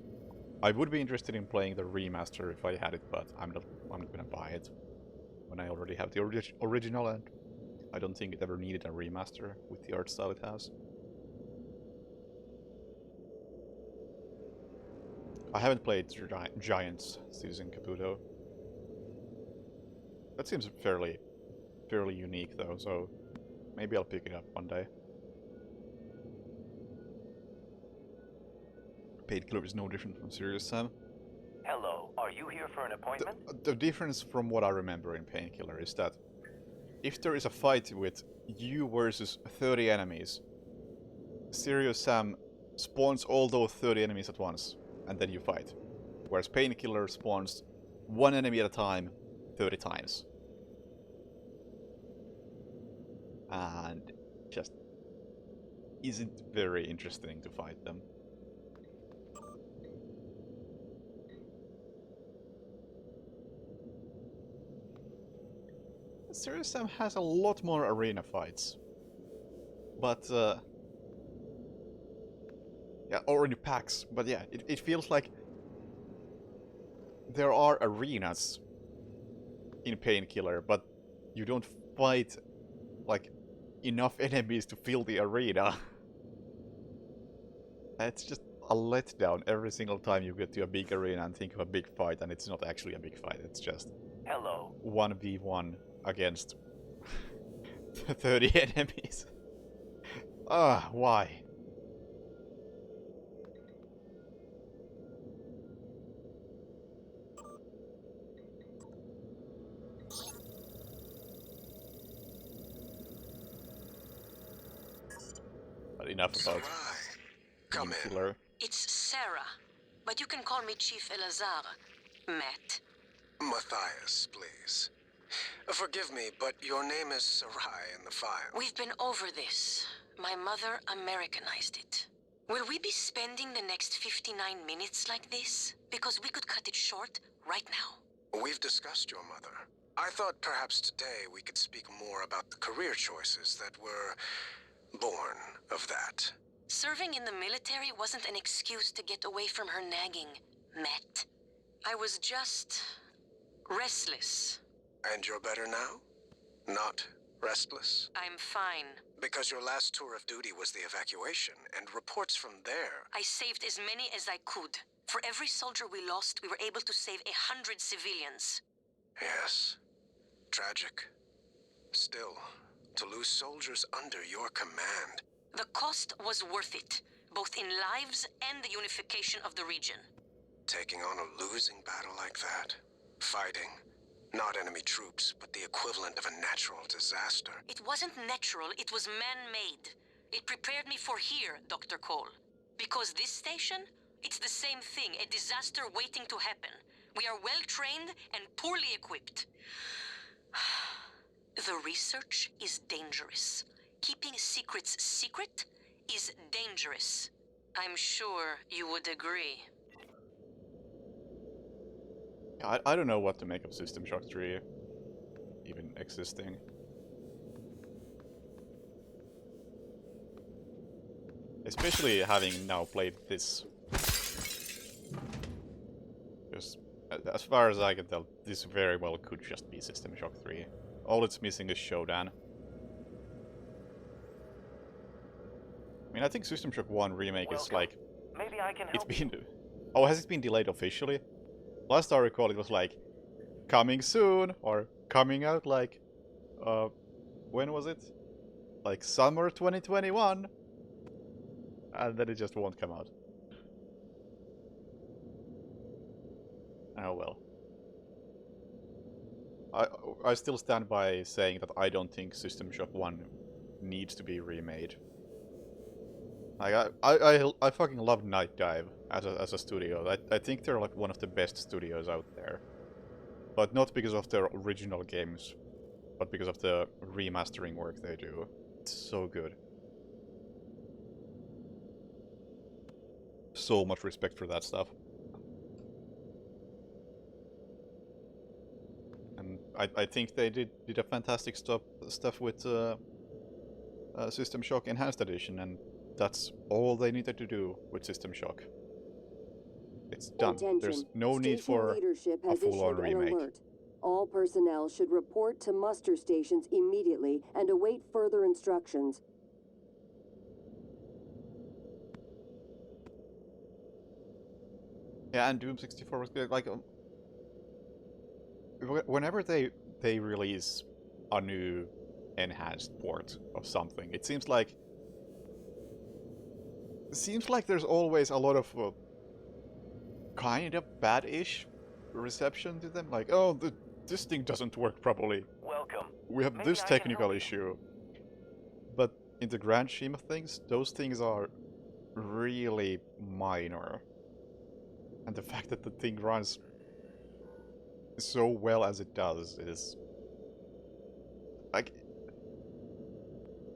I would be interested in playing the remaster if I had it, but I'm not gonna buy it when I already have the original, and I don't think it ever needed a remaster with the art style it has. I haven't played Giants, Citizen Caputo. That seems fairly unique though, so maybe I'll pick it up one day. Painkiller is no different from Serious Sam. Hello, are you here for an appointment? The difference from what I remember in Painkiller is that if there is a fight with you versus 30 enemies, Serious Sam spawns all those 30 enemies at once, and then you fight. Whereas Painkiller spawns one enemy at a time, 30 times. And just isn't very interesting to fight them. Serious Sam has a lot more arena fights. But, yeah, or in packs. But yeah, it feels like there are arenas in Painkiller, but you don't fight, like, enough enemies to fill the arena. It's just a letdown every single time you get to a big arena and think of a big fight, and it's not actually a big fight, it's just... Hello. 1v1 against 30 enemies. Ah, why? But enough about Come in. Killer. It's Sarah, but you can call me Chief Elazar. Matt. Matthias, please. Forgive me, but your name is Sarai in the file. We've been over this. My mother Americanized it. Will we be spending the next 59 minutes like this? Because we could cut it short right now. We've discussed your mother. I thought perhaps today we could speak more about the career choices that were born of that. Serving in the military wasn't an excuse to get away from her nagging, Matt. I was just... restless. And you're better now? Not restless? I'm fine. Because your last tour of duty was the evacuation, and reports from there... I saved as many as I could. For every soldier we lost, we were able to save 100 civilians. Yes. Tragic. Still, to lose soldiers under your command... The cost was worth it, both in lives and the unification of the region. Taking on a losing battle like that, fighting, not enemy troops, but the equivalent of a natural disaster. It wasn't natural, it was man-made. It prepared me for here, Dr. Cole. Because this station, it's the same thing, a disaster waiting to happen. We are well-trained and poorly equipped. The research is dangerous. Keeping secrets secret is dangerous. I'm sure you would agree. I don't know what to make of System Shock 3 even existing. Especially having now played this. Because as far as I can tell, this very well could just be System Shock 3. All it's missing is Shodan. I mean, I think System Shock 1 remake is like... Maybe I can help. It's been... Oh, has it been delayed officially? Last I recall, it was like, coming soon, or coming out like... when was it? Like summer 2021? And then it just won't come out. Oh well. I still stand by saying that I don't think System Shock 1 needs to be remade. Like, I fucking love Night Dive as a studio. I think they're like one of the best studios out there. But not because of their original games, but because of the remastering work they do. It's so good. So much respect for that stuff. And I think they did a fantastic stuff with System Shock Enhanced Edition, and that's all they needed to do with System Shock. It's done. Attention. There's no need for leadership a has full-on issued an remake. alert. All personnel should report to muster stations immediately and await further instructions. Yeah, and Doom 64 was good. Like, whenever they release a new enhanced port of something, it seems like there's always a lot of kind of bad-ish reception to them. Like, oh, this thing doesn't work properly. Welcome. We have this technical issue. But in the grand scheme of things, those things are really minor. And the fact that the thing runs so well as it does is... like...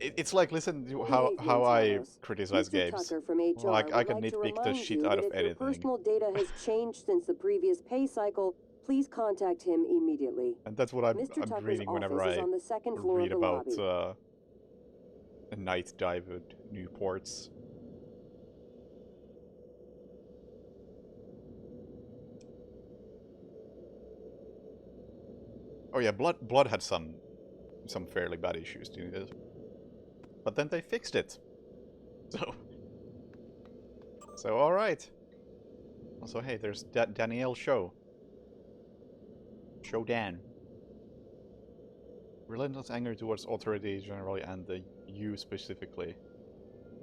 It's like, listen to how I criticize games. Like, I can nitpick the shit out of anything. Personal data has changed since the previous pay cycle. Please contact him immediately. And that's what I'm Tucker's reading whenever office is I on the second floor read of the about lobby. a night dive at Newports. Oh yeah, Blood had some fairly bad issues doing this, but then they fixed it. So all right. Also, hey, there's Danielle Show Dan. Relentless anger towards authority generally and the you specifically.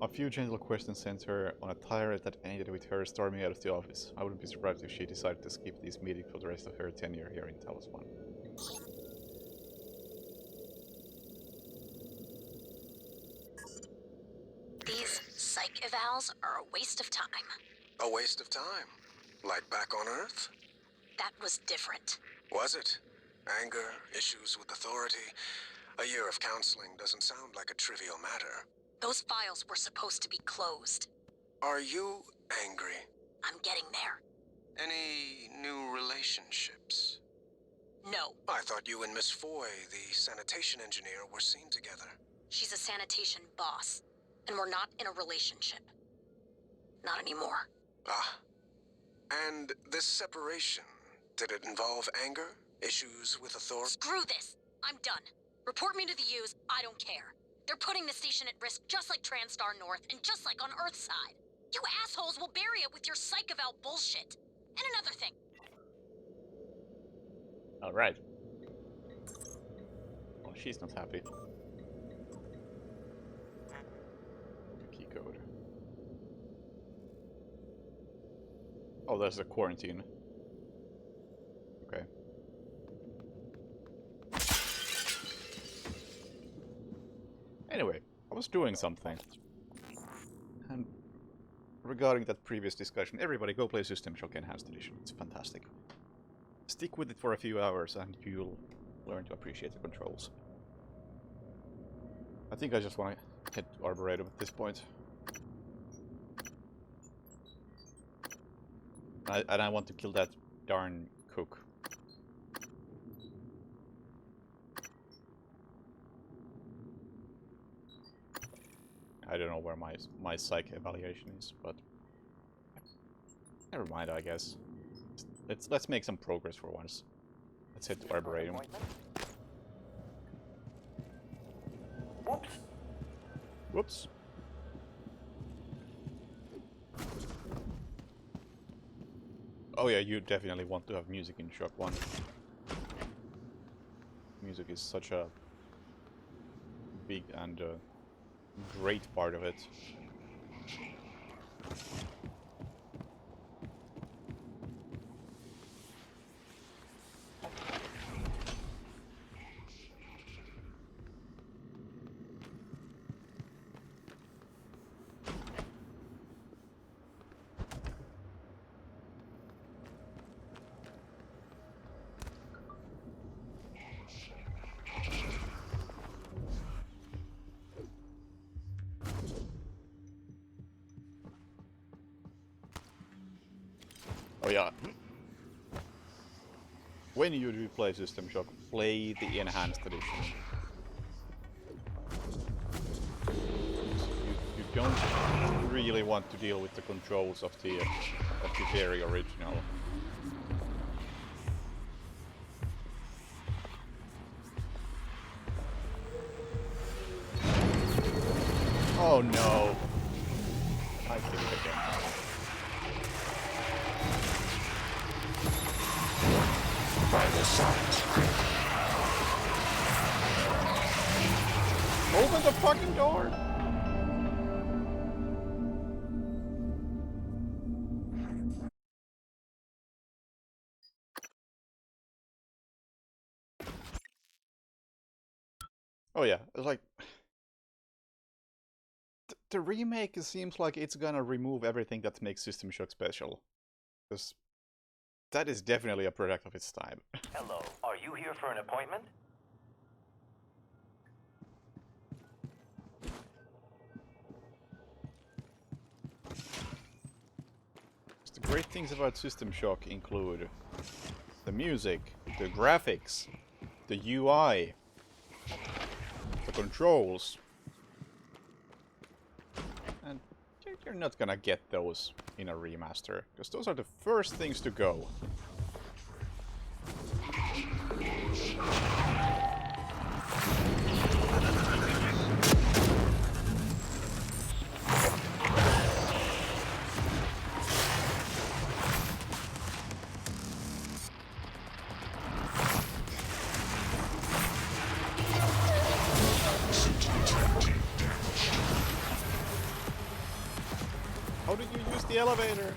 A few gentle questions sent her on a tirade that ended with her storming out of the office. I wouldn't be surprised if she decided to skip these meetings for the rest of her tenure here in Talos 1. These psych evals are a waste of time. A waste of time? Like back on Earth? That was different. Was it? Anger, issues with authority. A year of counseling doesn't sound like a trivial matter. Those files were supposed to be closed. Are you angry? I'm getting there. Any new relationships? No. I thought you and Miss Foy, the sanitation engineer, were seen together. She's a sanitation boss, and we're not in a relationship. Not anymore. Ah. And this separation, did it involve anger? Issues with authority? Screw this! I'm done. Report me to the U's, I don't care. They're putting the station at risk just like TranStar North and just like on Earthside. You assholes will bury it with your psych eval bullshit. And another thing. Alright. Well, she's not happy. Key code. Oh, there's a quarantine. Okay. Anyway, I was doing something. And regarding that previous discussion, everybody go play System Shock Enhanced Edition. It's fantastic. Stick with it for a few hours and you'll learn to appreciate the controls. I think I just want to head to Arboretum at this point. And I want to kill that darn cook. I don't know where my psych evaluation is, but never mind, I guess. Let's make some progress for once. Let's head to Arboretum. Whoops. Whoops. Oh yeah, you definitely want to have music in Shock 1. Music is such a big and great part of it. Oh yeah. When you do play System Shock, play the Enhanced Edition. You don't really want to deal with the controls of the very original. Oh no! I did it again. By the science. Open the fucking door! Oh yeah, it's like... The remake seems like it's gonna remove everything that makes System Shock special. Because that is definitely a product of its time. Hello, are you here for an appointment? The great things about System Shock include the music, the graphics, the UI, the controls. And you're not gonna get those in a remaster, because those are the first things to go. How did you use the elevator?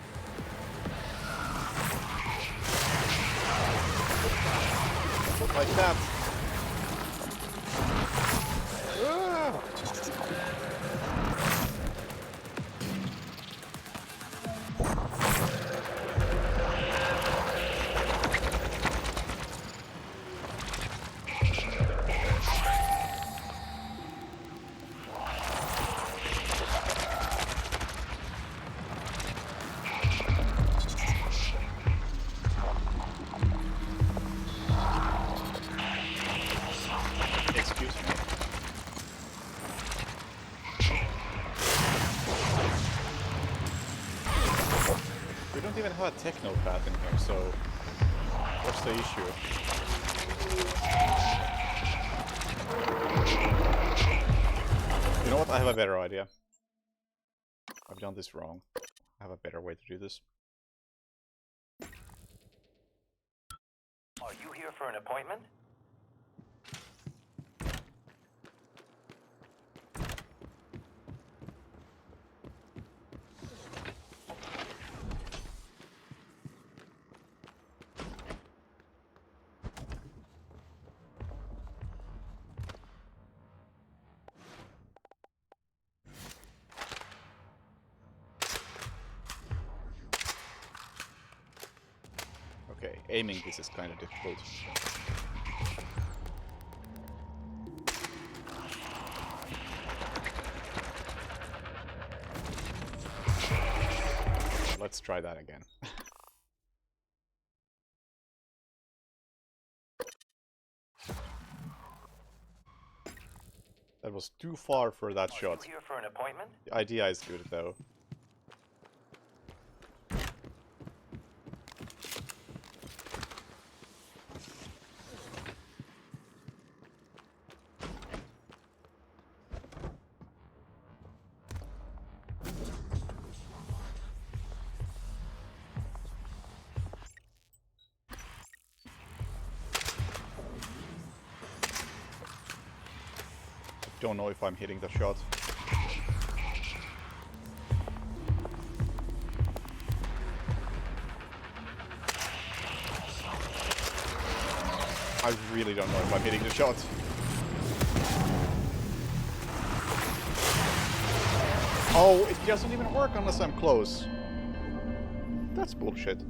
Like that. Ah. Excuse me. We don't even have a technopath in here, so what's the issue? You know what? I have a better idea. I've done this wrong. I have a better way to do this. Are you here for an appointment? Okay, aiming this is kind of difficult. Let's try that again. That was too far for that shot. Are you here for an appointment? The idea is good though. Don't know if I'm hitting the shot. I really don't know if I'm hitting the shot. Oh, it doesn't even work unless I'm close. That's bullshit.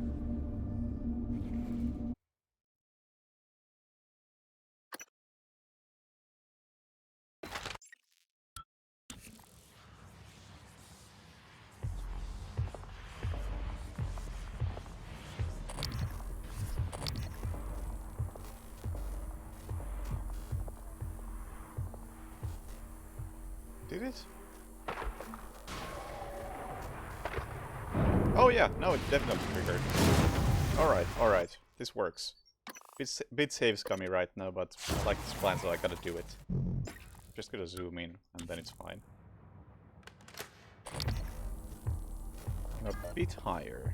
Did it? Oh yeah, no, it definitely triggered. Alright, alright. This works. Bit saves got me right now, but I like this plan, so I gotta do it. Just gotta zoom in, and then it's fine. A bit higher.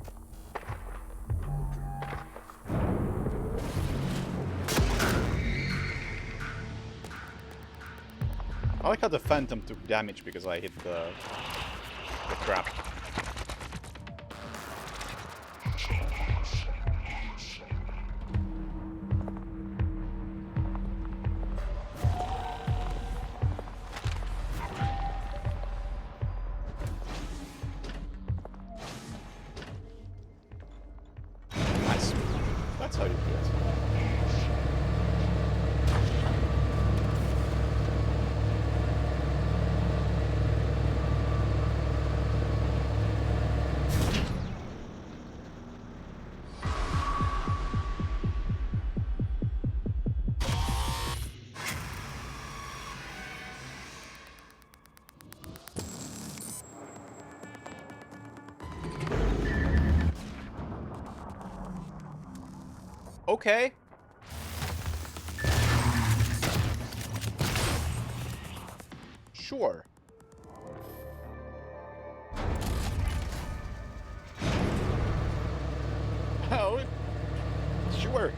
I like how the Phantom took damage because I hit the trap. Nice. That's how you do it. Okay. Sure. Oh, sure.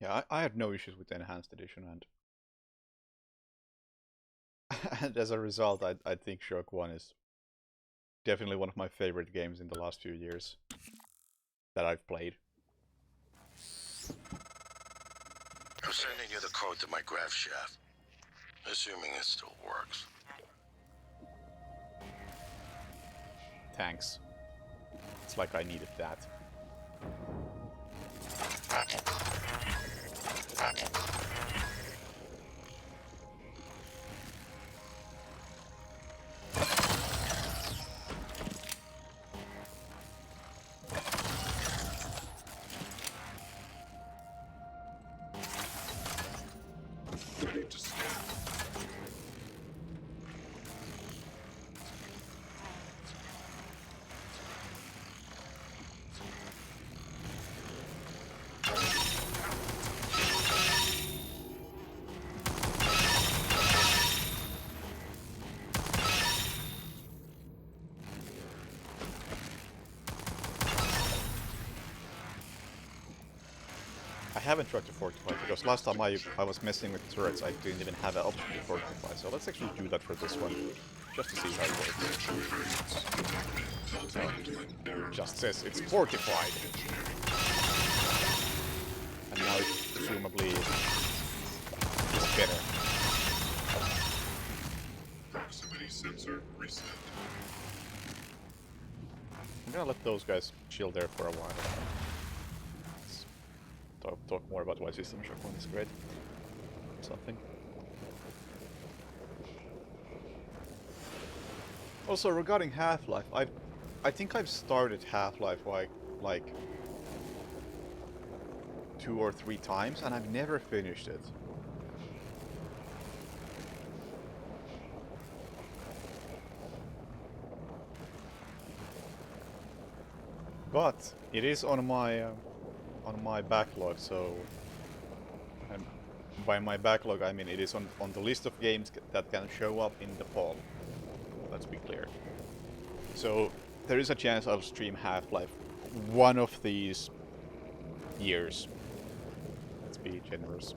Yeah, I had no issues with the Enhanced Edition, and and as a result, I think Shock 1 is definitely one of my favorite games in the last few years that I've played. I'm sending you the code to my grav shaft, assuming it still works. Thanks. It's like I needed that. Ready to scan. I haven't tried to fortify because last time I was messing with turrets, I didn't even have an option to fortify. So let's actually do that for this one, just to see how it works. So, just says it's fortified, and now it presumably is better. Proximity sensor reset. I'm gonna let those guys chill there for a while. Talk more about why System Shock 1 is great. Something. Also, regarding Half-Life, I think I've started Half-Life like 2 or 3 times, and I've never finished it. But it is on my backlog, so, and by my backlog I mean it is on the list of games that can show up in the fall. Let's be clear. So there is a chance I'll stream Half-Life one of these years. Let's be generous.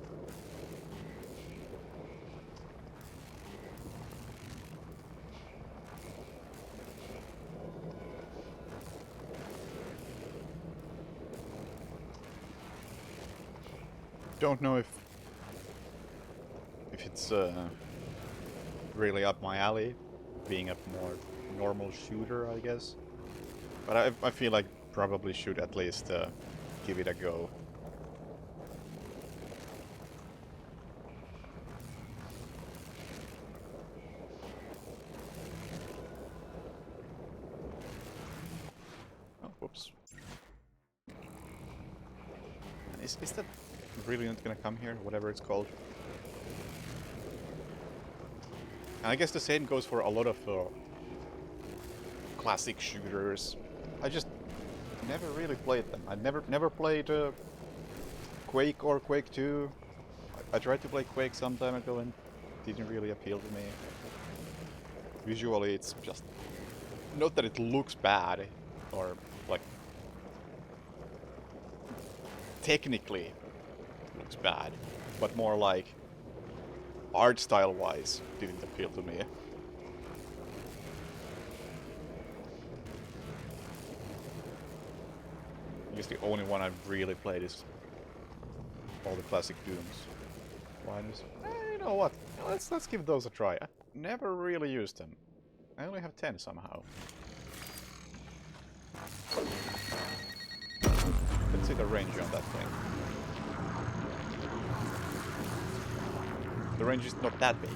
Don't know if it's really up my alley, being a more normal shooter, I guess. But I feel like probably should at least give it a go. Oh, whoops. Is that really not gonna come here, whatever it's called? And I guess the same goes for a lot of classic shooters. I just never really played them. I never played Quake or Quake 2. I tried to play Quake some time ago and it didn't really appeal to me. Visually, it's just not that it looks bad or like technically looks bad, but more like art style wise didn't appeal to me. I guess the only one I've really played is all the classic Dooms. Why does... you know what? Let's give those a try. I never really used them. I only have 10 somehow. Let's see the range on that thing. The range is not that big.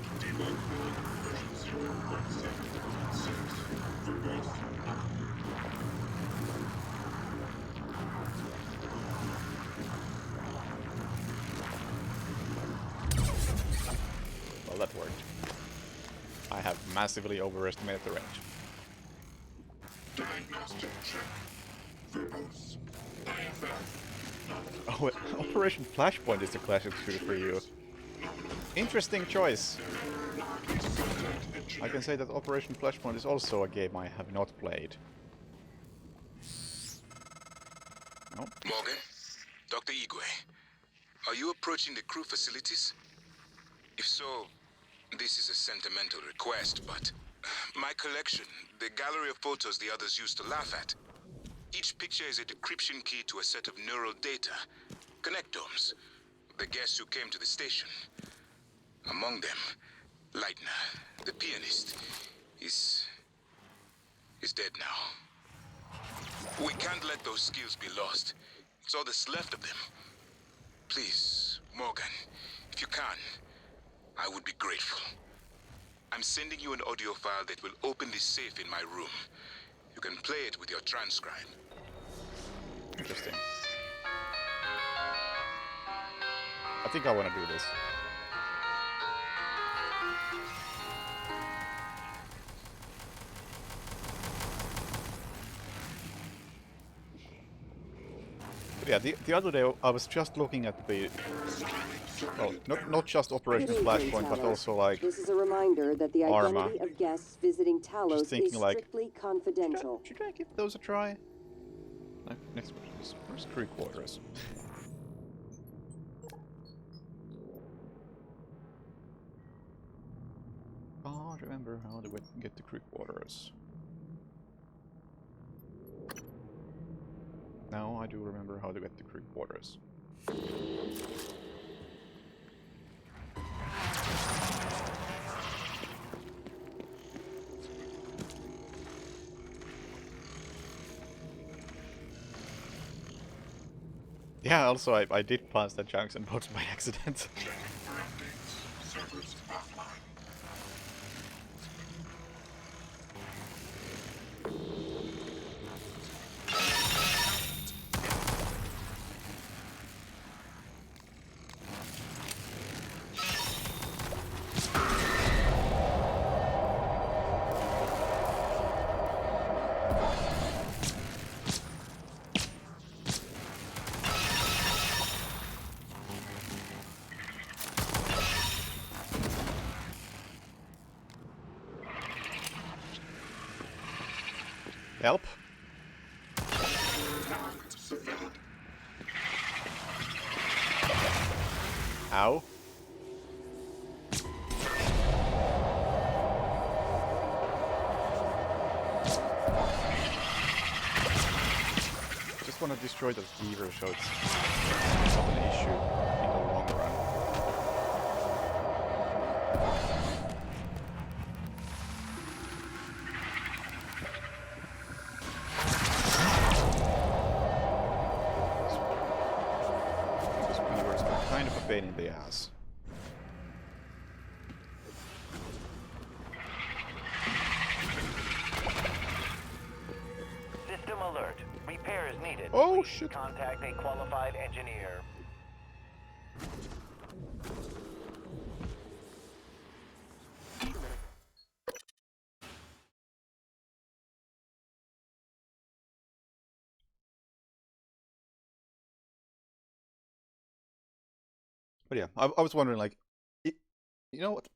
Well, that worked. I have massively overestimated the range. Diagnostic check. Verbose. IFF. Oh, Operation Flashpoint is the classic shooter for you. Interesting choice. I can say that Operation Flashpoint is also a game I have not played. No. Morgan, Dr. Igwe, are you approaching the crew facilities? If so, this is a sentimental request, but my collection, the gallery of photos the others used to laugh at. Each picture is a decryption key to a set of neural data, connectomes, the guests who came to the station. Among them, Leitner, the pianist, is dead now. We can't let those skills be lost. It's all that's left of them. Please, Morgan, if you can, I would be grateful. I'm sending you an audio file that will open this safe in my room. You can play it with your transcribe. Interesting. I think I want to do this. But yeah, the other day I was just looking at the... well, not just Operation Flashpoint, but also like... This is a reminder that the Arma. identity of guests visiting Talos is thinking, like, strictly confidential. Should I give those a try? Next question is, where's crew quarters? Can't remember how to get to crew quarters. Now I do remember how to get to crew quarters. Yeah, also I did pass that junction box by accident. Help. Ow. Just want to destroy those beavers so it's not an issue in the long run. Kind of a pain in the ass. System alert. Repair is needed. Oh, Please shit. contact a qualified engineer. But yeah, I was wondering, like, you know what?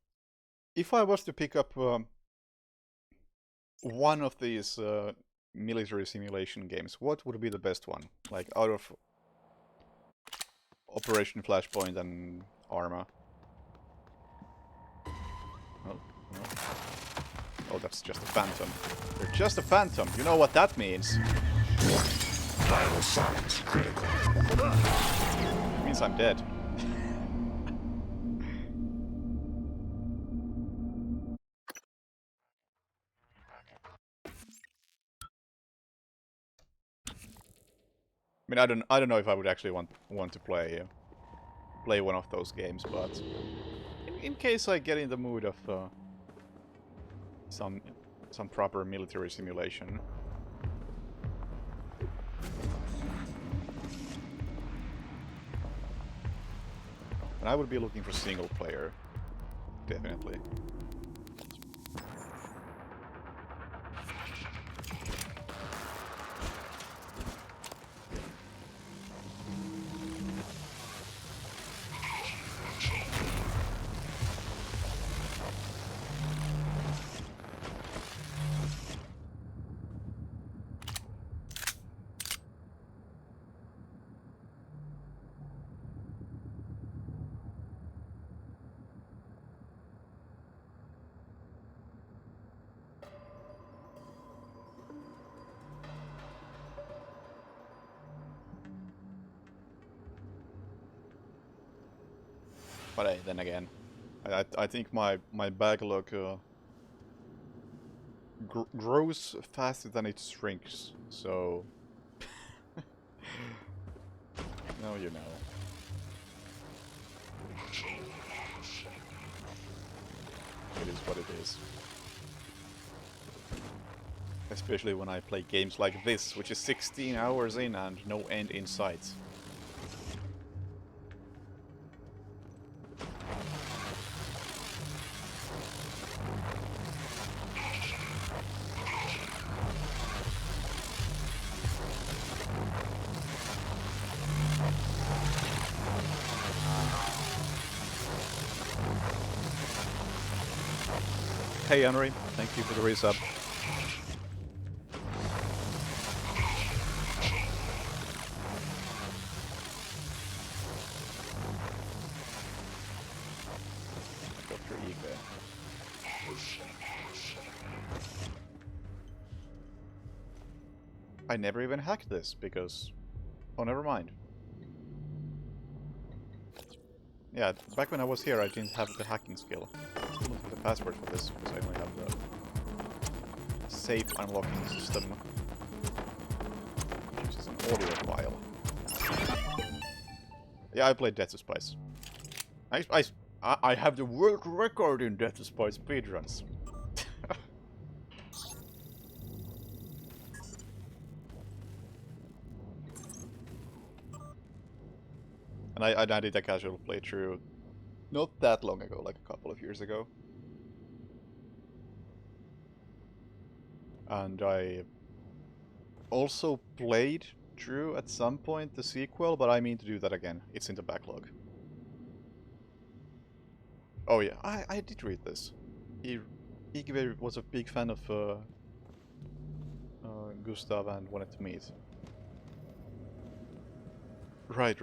If I was to pick up one of these military simulation games, what would be the best one? Like, out of Operation Flashpoint and Arma. Oh, no. Oh, that's just a phantom. They're just a phantom. You know what that means. Vital signs critical. It means I'm dead. I mean, I don't know if I would actually want to play one of those games, but in case I get in the mood of some proper military simulation. And I would be looking for single player, definitely. But hey, then again, I think my backlog grows faster than it shrinks, so no, you know. It is what it is. Especially when I play games like this, which is 16 hours in and no end in sight. Hey Henry, thank you for the resub. Dr. Igwe. I never even hacked this because... Oh, never mind. Yeah, back when I was here I didn't have the hacking skill. I still don't have the password for this because I only have the safe unlocking system, which is an audio file. Yeah, I played Death to Spice. I have the world record in Death to Spice speedruns. And I did a casual playthrough not that long ago, like a couple of years ago. And I also played through at some point the sequel, but I mean to do that again. It's in the backlog. Oh yeah, I did read this. Igwe was a big fan of Gustav and wanted to meet. Right.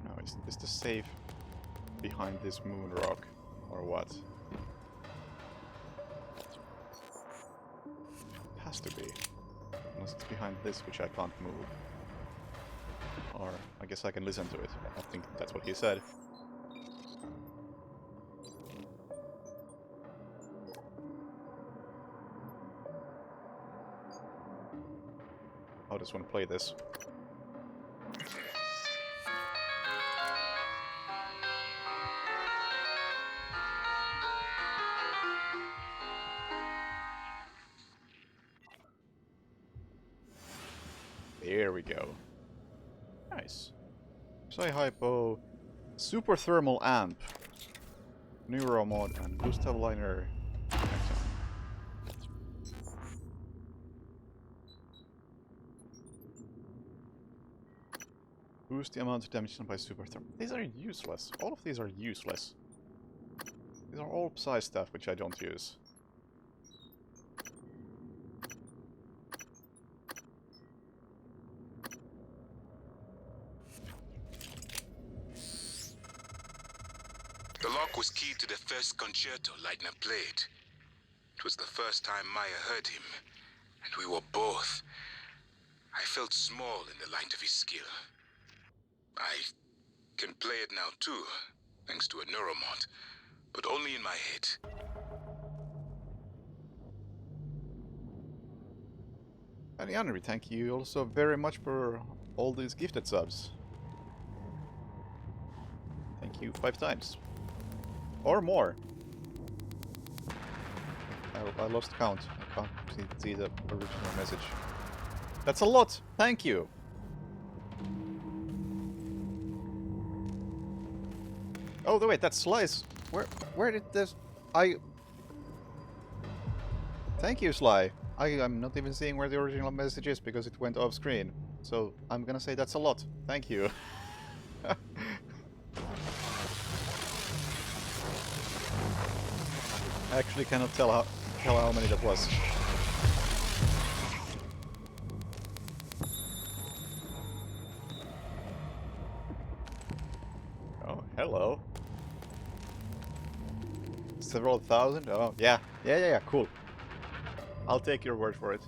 No, is the safe behind this moon rock, or what? It has to be. Unless it's behind this, which I can't move. Or, I guess I can listen to it. I think that's what he said. I'll just want to play this. There we go. Nice. Psy-Hypo, Super Thermal Amp, Neuromod, and Gustav Liner. Boost the amount of damage done by Super Thermal. These are useless. All of these are useless. These are all Psy stuff which I don't use. The lock was keyed to the first concerto Leitner played. It was the first time Maya heard him, and we were both. I felt small in the light of his skill. I can play it now too, thanks to a neuromod, but only in my head. And Janri, thank you also very much for all these gifted subs. Thank you 5 times. Or more. I lost count. I can't see the original message. That's a lot! Thank you! Oh, wait, that's Sly's. Where did this... Thank you, Sly. I'm not even seeing where the original message is because it went off screen. So I'm gonna say that's a lot. Thank you. I actually cannot tell how many that was. Oh, hello. Several thousand? Oh, yeah. Yeah, cool. I'll take your word for it.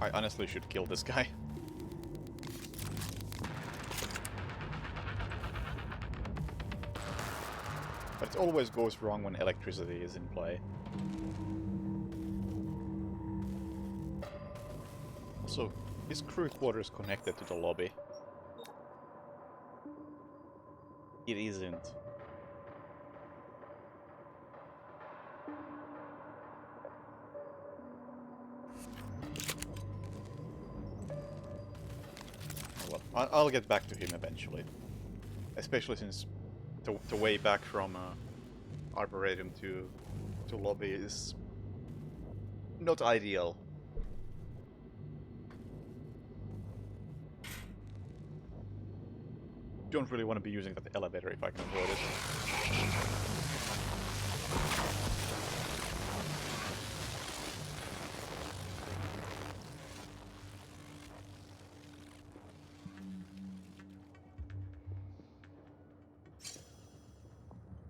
I honestly should kill this guy. But it always goes wrong when electricity is in play. Also, is crew quarters connected to the lobby? It isn't. Well, I'll get back to him eventually. Especially since the way back from Arboretum to lobby is not ideal. Don't really want to be using that elevator if I can avoid it.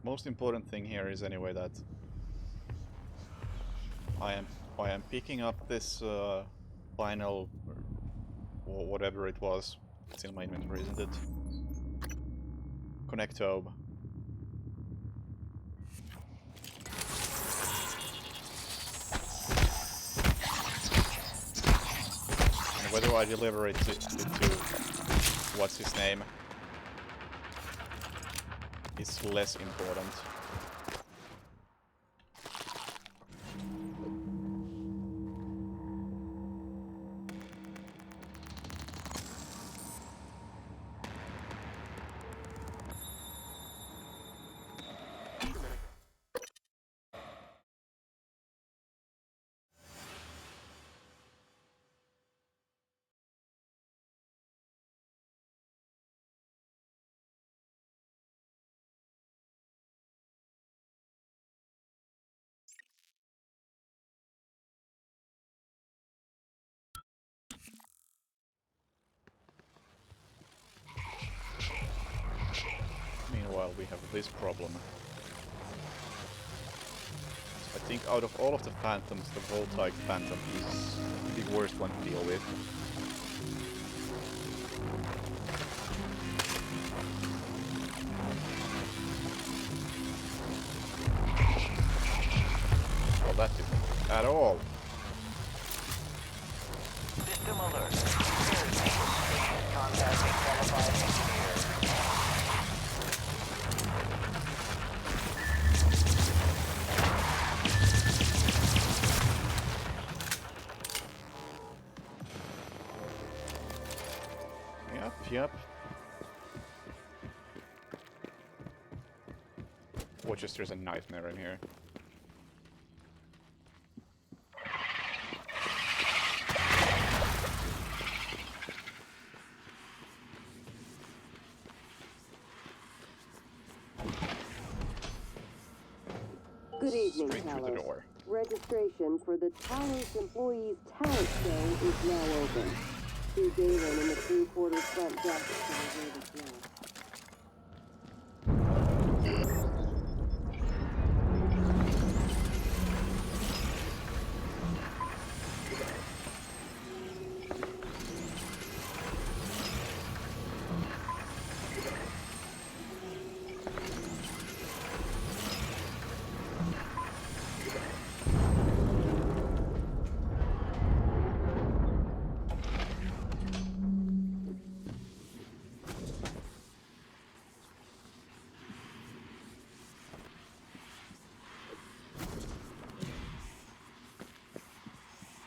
Most important thing here is anyway that I am picking up this final or whatever it was. It's in my inventory, isn't it? Connectobe. And whether I deliver it to what's his name is less important. Meanwhile, we have this problem. I think out of all of the Phantoms, the Voltaic Phantom is the worst one to deal with. Well, that didn't at all. System alert. Contacting qualified engineer. Yep. Worcester's a nightmare in here. Good evening, straight through the Talos. door. Registration for the Talos Employees Talent Show is now open. See Galen in the crew quarters front desk to reserve a slot.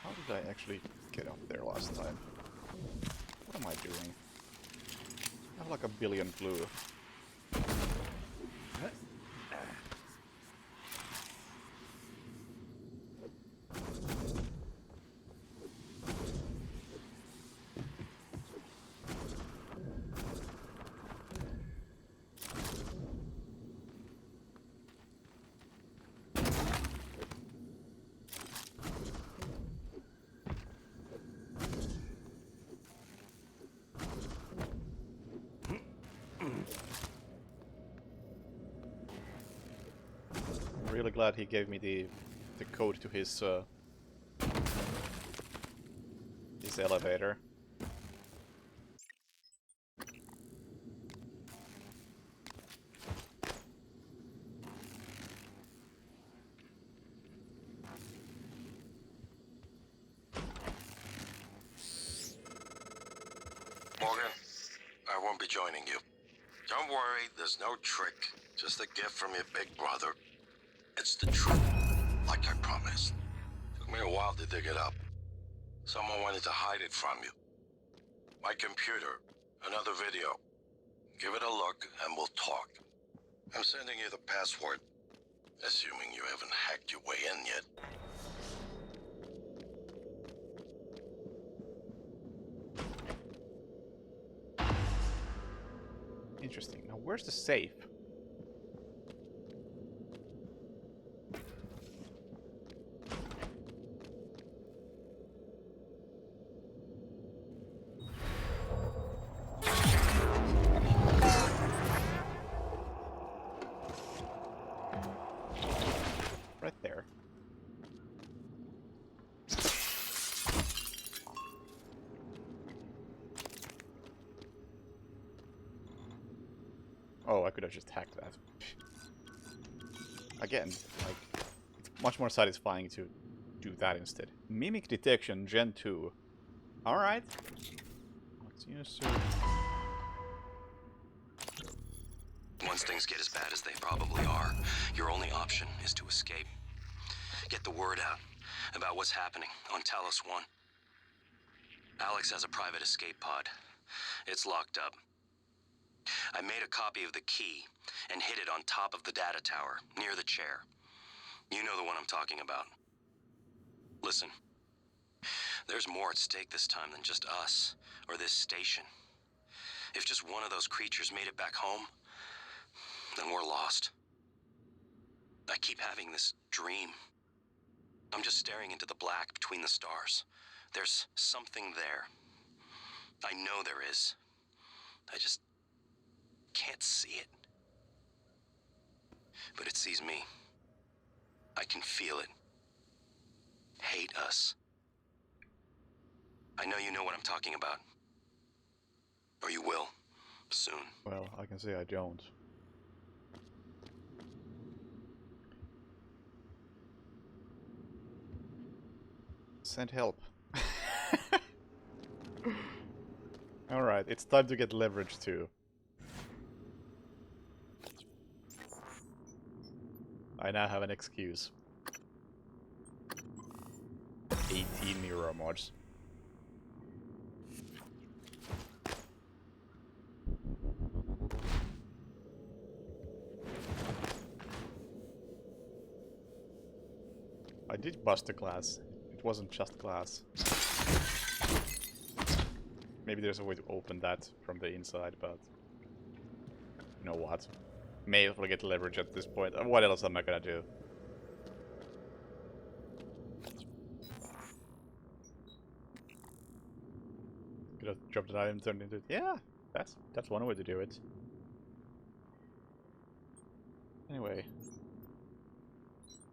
How did I actually get up there last time? What am I doing? I have like a billion blue. I'm really glad he gave me the code to his elevator. Morgan, I won't be joining you. Don't worry, there's no trick. Just a gift from your big brother. It's the truth, like I promised. Took me a while to dig it up. Someone wanted to hide it from you. My computer, another video. Give it a look and we'll talk. I'm sending you the password, assuming you haven't hacked your way in yet. Interesting. Now where's the safe? Right there. Oh, I could have just hacked that. Again, like, it's much more satisfying to do that instead. Mimic detection, Gen 2. Alright. Let's use Once things get as bad as they probably are, your only option is to escape. Get the word out about what's happening on Talos 1. Alex has a private escape pod. It's locked up. I made a copy of the key and hid it on top of the data tower, near the chair. You know the one I'm talking about. Listen, there's more at stake this time than just us, or this station. If just one of those creatures made it back home, then we're lost. I keep having this dream. I'm just staring into the black between the stars. There's something there. I know there is. I just can't see it. But it sees me. I can feel it. Hate us. I know you know what I'm talking about. Or you will. Soon. Well, I can say I don't. Send help. Alright, it's time to get leverage too. I now have an excuse. 18 mirror mods. I did bust a glass. It wasn't just glass. Maybe there's a way to open that from the inside, but... You know what? May as well get leverage at this point. What else am I gonna do? airdrop that item turned into... Yeah, that's one way to do it. Anyway.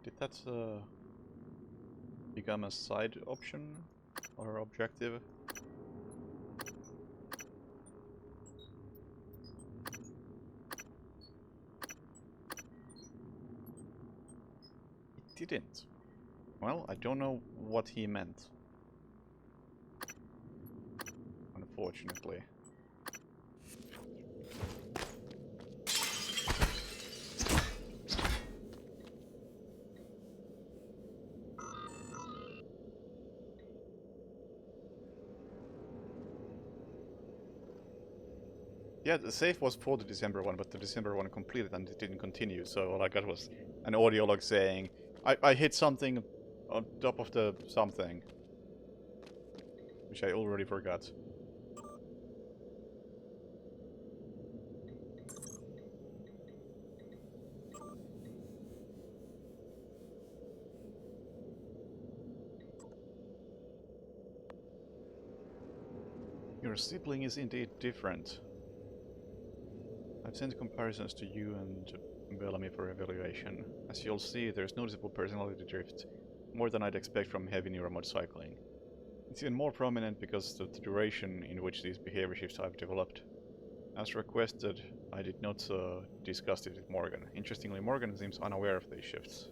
Did that become a side option? Or objective? It didn't. Well, I don't know what he meant. Unfortunately. Yeah, the save was for the December one, but the December one completed and it didn't continue, so all I got was an audio log saying, I hit something on top of the something. Which I already forgot. Your sibling is indeed different. I've sent comparisons to you and Bellamy for evaluation. As you'll see, there's noticeable personality drift, more than I'd expect from heavy neuromod cycling. It's even more prominent because of the duration in which these behavior shifts have developed. As requested, I did not discuss it with Morgan. Interestingly, Morgan seems unaware of these shifts.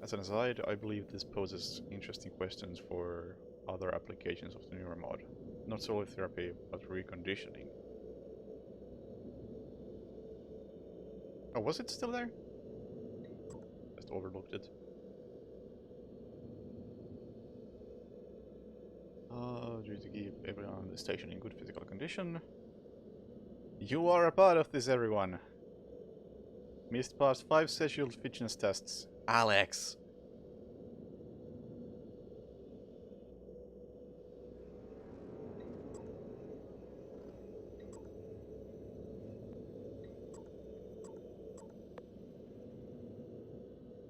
As an aside, I believe this poses interesting questions for other applications of the neuromod. Not solely therapy, but reconditioning. Oh, was it still there? Just overlooked it. Due to keep everyone on the station in good physical condition. You are a part of this, everyone. Missed past 5 scheduled fitness tests. Alex!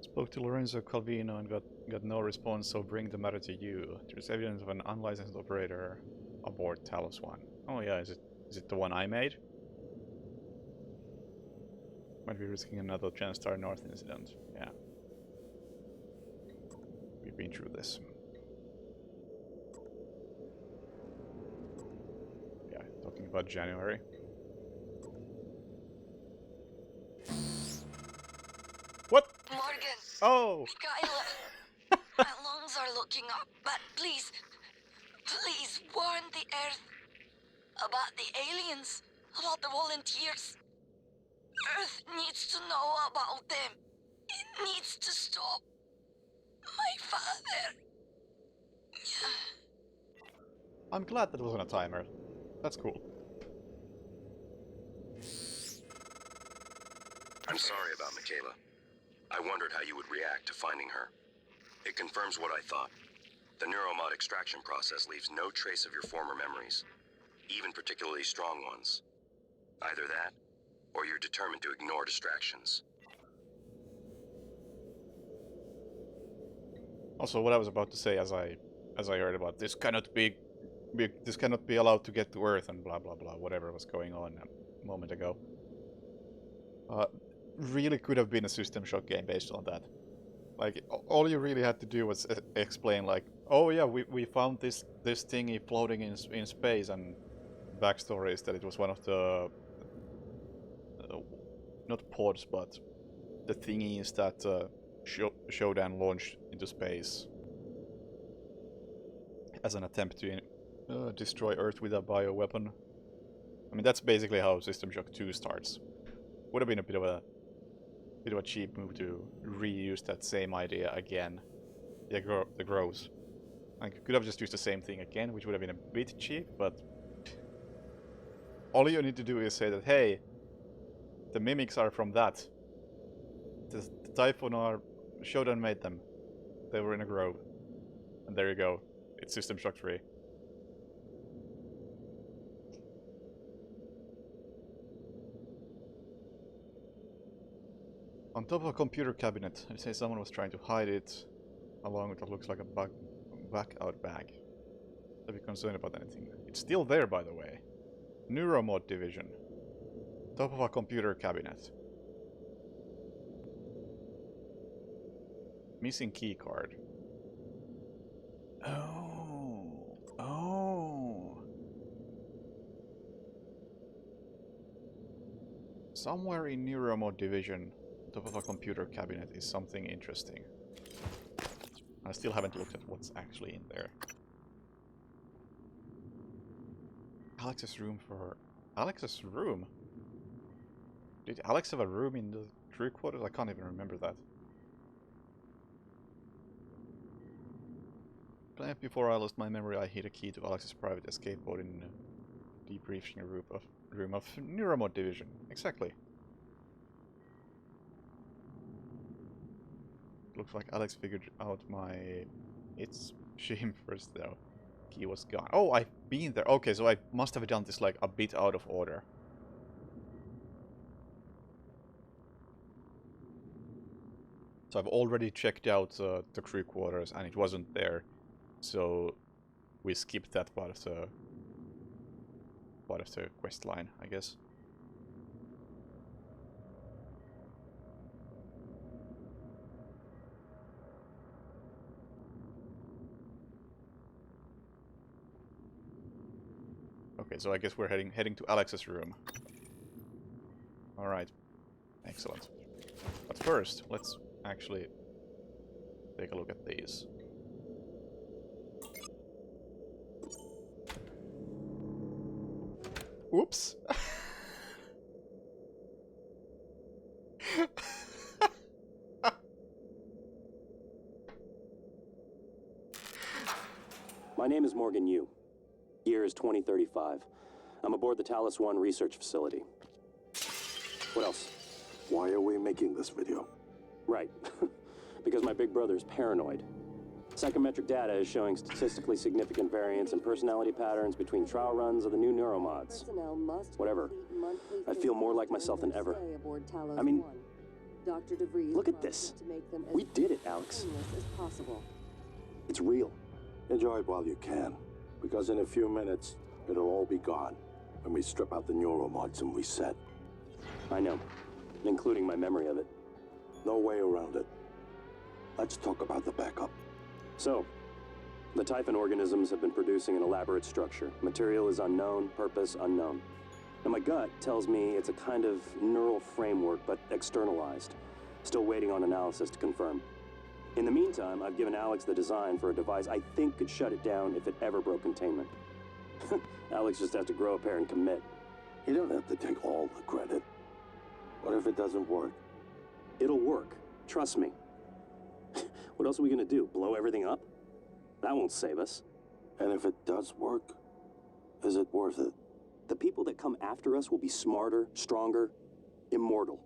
Spoke to Lorenzo Calvino and got no response, so bring the matter to you. There's evidence of an unlicensed operator aboard Talos 1. Oh yeah, is it the one I made? Might be risking another TranStar North incident. Yeah. We've been through this. Yeah, talking about January. What? Morgan! Oh! Michaela! My lungs are looking up, but please warn the Earth about the aliens, about the volunteers. Earth needs to know about them. It needs to stop my father. I'm glad that wasn't a timer. That's cool. I'm sorry about Michaela. I wondered how you would react to finding her. It confirms what I thought. The neuromod extraction process leaves no trace of your former memories, even particularly strong ones. Either that, or you're determined to ignore distractions. Also, what I was about to say as I heard about this cannot be allowed to get to Earth and blah blah blah, whatever was going on a moment ago. Really could have been a System Shock game based on that. Like, all you really had to do was explain, like, oh yeah, we found this thingy floating in space, and backstory is that it was one of the not pods, but the thingies that Shodan launched into space as an attempt to destroy Earth with a bioweapon. I mean, that's basically how System Shock 2 starts. Would have been a bit of a cheap move to reuse that same idea again. Yeah, the grows. I could have just used the same thing again, which would have been a bit cheap, but all you need to do is say that, hey, the mimics are from that. The Typhon are... Shodan made them. They were in a grove. And there you go. It's System Shock 3. On top of a computer cabinet, I say someone was trying to hide it, along with what looks like a bug-out bag. to be concerned about anything. It's still there, by the way. Neuromod division. Top of a computer cabinet. Missing key card. Oh. Oh. Somewhere in Neuromod division, top of a computer cabinet is something interesting. I still haven't looked at what's actually in there. Alex's room for... Alex's room? Did Alex have a room in the crew quarters? I can't even remember that. Plenty before I lost my memory, I hid a key to Alex's private escape pod in the debriefing room of Neuromod division. Exactly. Looks like Alex figured out my... It's shame first though. Key was gone. Oh, I've been there. Okay, so I must have done this like a bit out of order. So I've already checked out the crew quarters and it wasn't there. So we skipped that part of the quest line, I guess. Okay, so I guess we're heading to Alex's room. All right, excellent. But first, let's actually take a look at these. Whoops. My name is Morgan Yu. Year is 2035. I'm aboard the Talos 1 research facility. What else? Why are we making this video? Right. Because my big brother's paranoid. Psychometric data is showing statistically significant variance in personality patterns between trial runs of the new neuromods. Whatever. I feel more like myself than ever. I mean, look at this. We did it, Alex. It's real. Enjoy it while you can, because in a few minutes, it'll all be gone when we strip out the neuromods and reset. I know, including my memory of it. No way around it. Let's talk about the backup. So, the Typhon organisms have been producing an elaborate structure. Material is unknown, purpose unknown. Now my gut tells me it's a kind of neural framework, but externalized. Still waiting on analysis to confirm. In the meantime, I've given Alex the design for a device I think could shut it down if it ever broke containment. Alex just has to grow a pair and commit. You don't have to take all the credit. What if it doesn't work? It'll work. Trust me. What else are we gonna do? Blow everything up? That won't save us. And if it does work, is it worth it? The people that come after us will be smarter, stronger, immortal.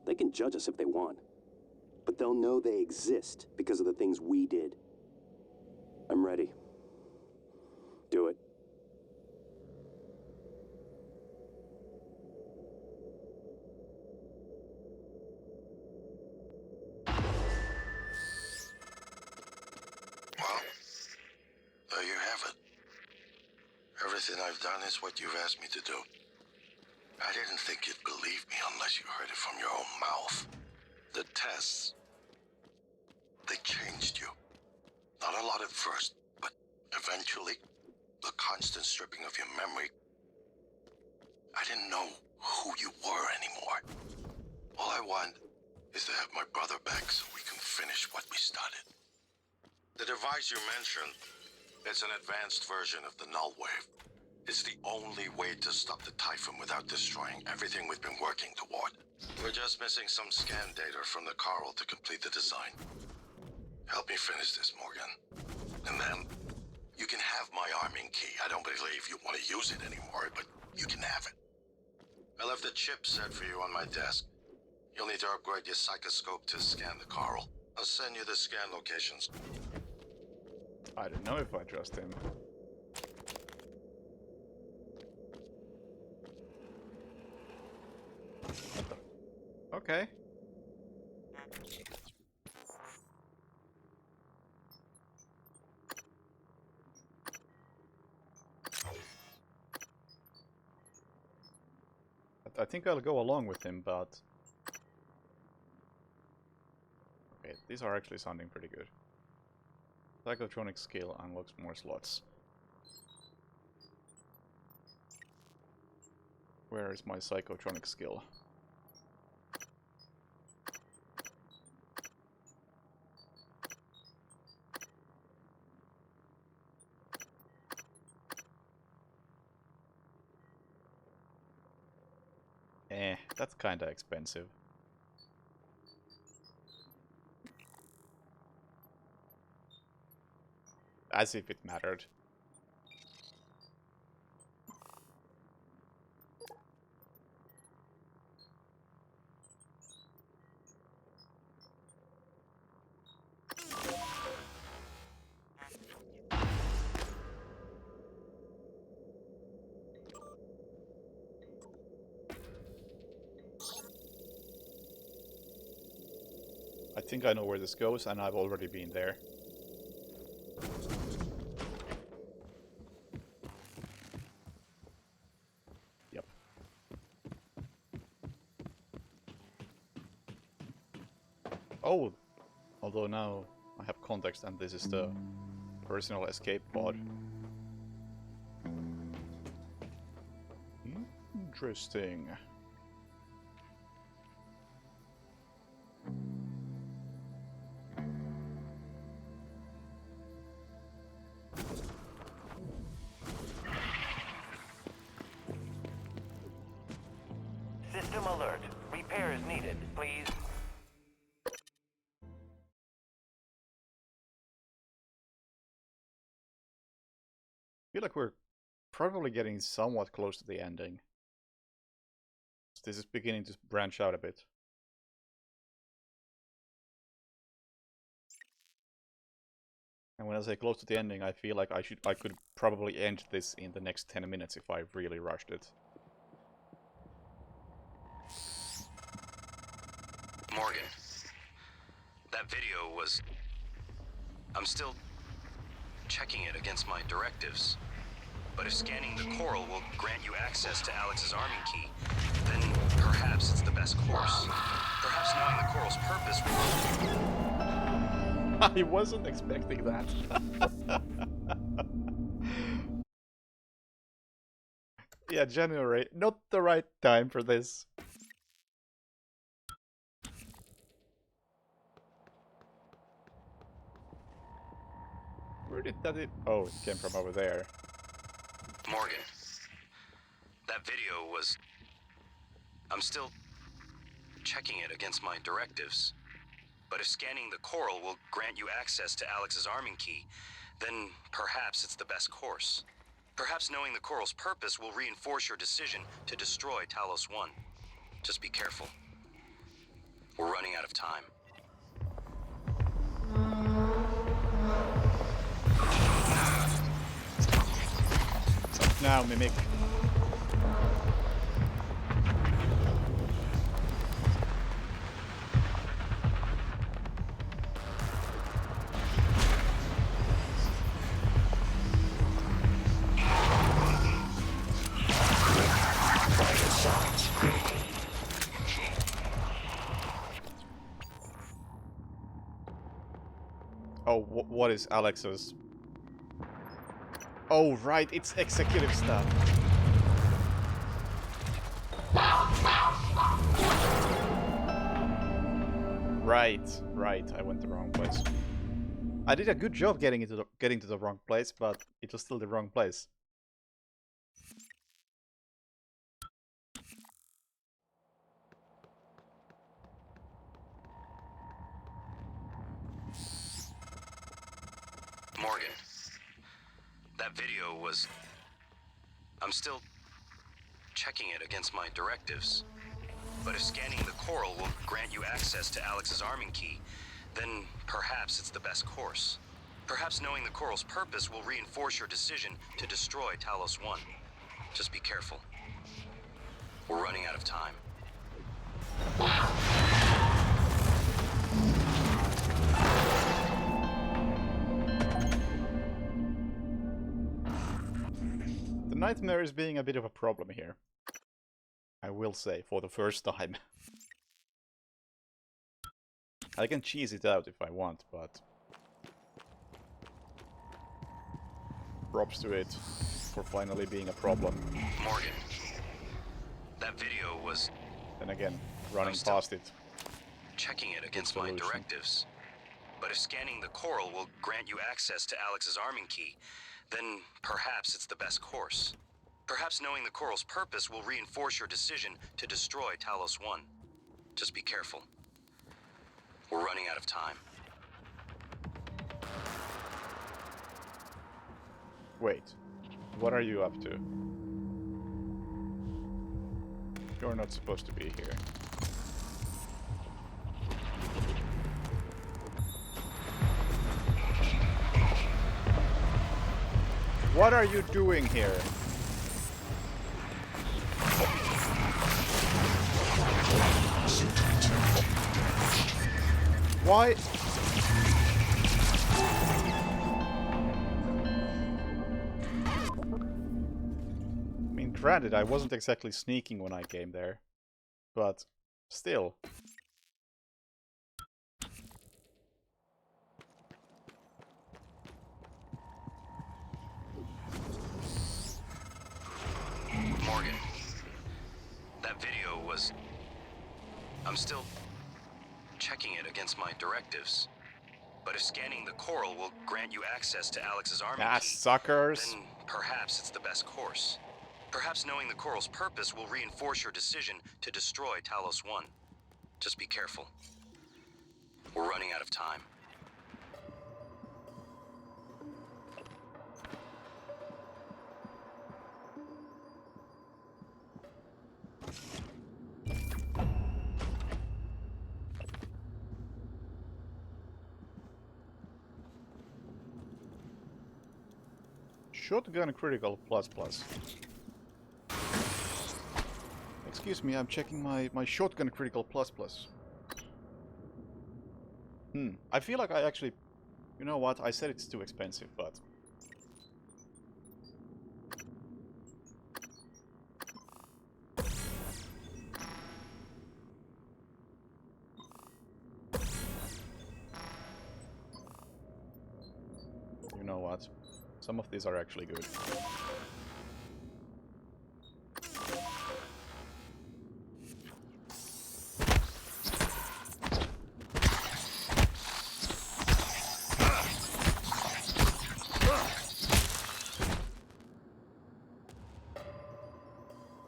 They can judge us if they want. But they'll know they exist because of the things we did. I'm ready. Do it. Well, there you have it. Everything I've done is what you've asked me to do. I didn't think you'd believe me unless you heard it from your own mouth. The tests, they changed you. Not a lot at first, but eventually, the constant stripping of your memory, I didn't know who you were anymore. All I want is to have my brother back so we can finish what we started. The device you mentioned, it's an advanced version of the null wave. It's the only way to stop the Typhon without destroying everything we've been working toward. We're just missing some scan data from the Coral to complete the design. Help me finish this, Morgan. And then, you can have my arming key. I don't believe you want to use it anymore, but you can have it. I left the chip set for you on my desk. You'll need to upgrade your psychoscope to scan the Coral. I'll send you the scan locations. I don't know if I trust him. Okay. I think I'll go along with him, but... Okay, these are actually sounding pretty good. Psychotronic skill unlocks more slots. Where is my psychotronic skill? That's kinda expensive. As if it mattered. I think I know where this goes, and I've already been there. Yep. Oh! Although now I have context, and this is the personal escape pod. Interesting. System alert. Repairs needed, please. I feel like we're probably getting somewhat close to the ending. This is beginning to branch out a bit. And when I say close to the ending, I feel like I could probably end this in the next 10 minutes if I really rushed it. Morgan, that video was... I'm still checking it against my directives. But if scanning the coral will grant you access to Alex's arming key, then perhaps it's the best course. Perhaps knowing the coral's purpose will... I wasn't expecting that. Yeah, January, not the right time for this. Where did that... Oh, it came from over there. Morgan, that video was... I'm still checking it against my directives. But if scanning the coral will grant you access to Alex's arming key, then perhaps it's the best course. Perhaps knowing the coral's purpose will reinforce your decision to destroy Talos 1. Just be careful. We're running out of time. Now, Mimic. Oh, what is Alex's? Oh, right, it's executive stuff. Right, I went the wrong place. I did a good job getting to the wrong place, but it was still the wrong place. Morgan, that video was... I'm still checking it against my directives. But if scanning the coral will grant you access to Alex's arming key, then perhaps it's the best course. Perhaps knowing the coral's purpose will reinforce your decision to destroy Talos 1. Just be careful. We're running out of time. The nightmare is being a bit of a problem here. I will say, for the first time. I can cheese it out if I want, but... props to it for finally being a problem. Morgan, that video was... Then again, running past it. Checking it against my directives. But if scanning the coral will grant you access to Alex's arming key, then perhaps it's the best course. Perhaps knowing the coral's purpose will reinforce your decision to destroy Talos 1. Just be careful. We're running out of time. Wait, what are you up to? You're not supposed to be here. What are you doing here? Why? I mean, granted, I wasn't exactly sneaking when I came there, but still. Morgan, that video was... I'm still checking it against my directives. But if scanning the coral will grant you access to Alex's army key, suckers. then perhaps it's the best course. Perhaps knowing the coral's purpose will reinforce your decision to destroy Talos 1. Just be careful. We're running out of time. Shotgun critical plus plus. Excuse me, I'm checking my shotgun critical plus plus. I feel like I actually... You know what? I said it's too expensive, but... You know what? Some of these are actually good.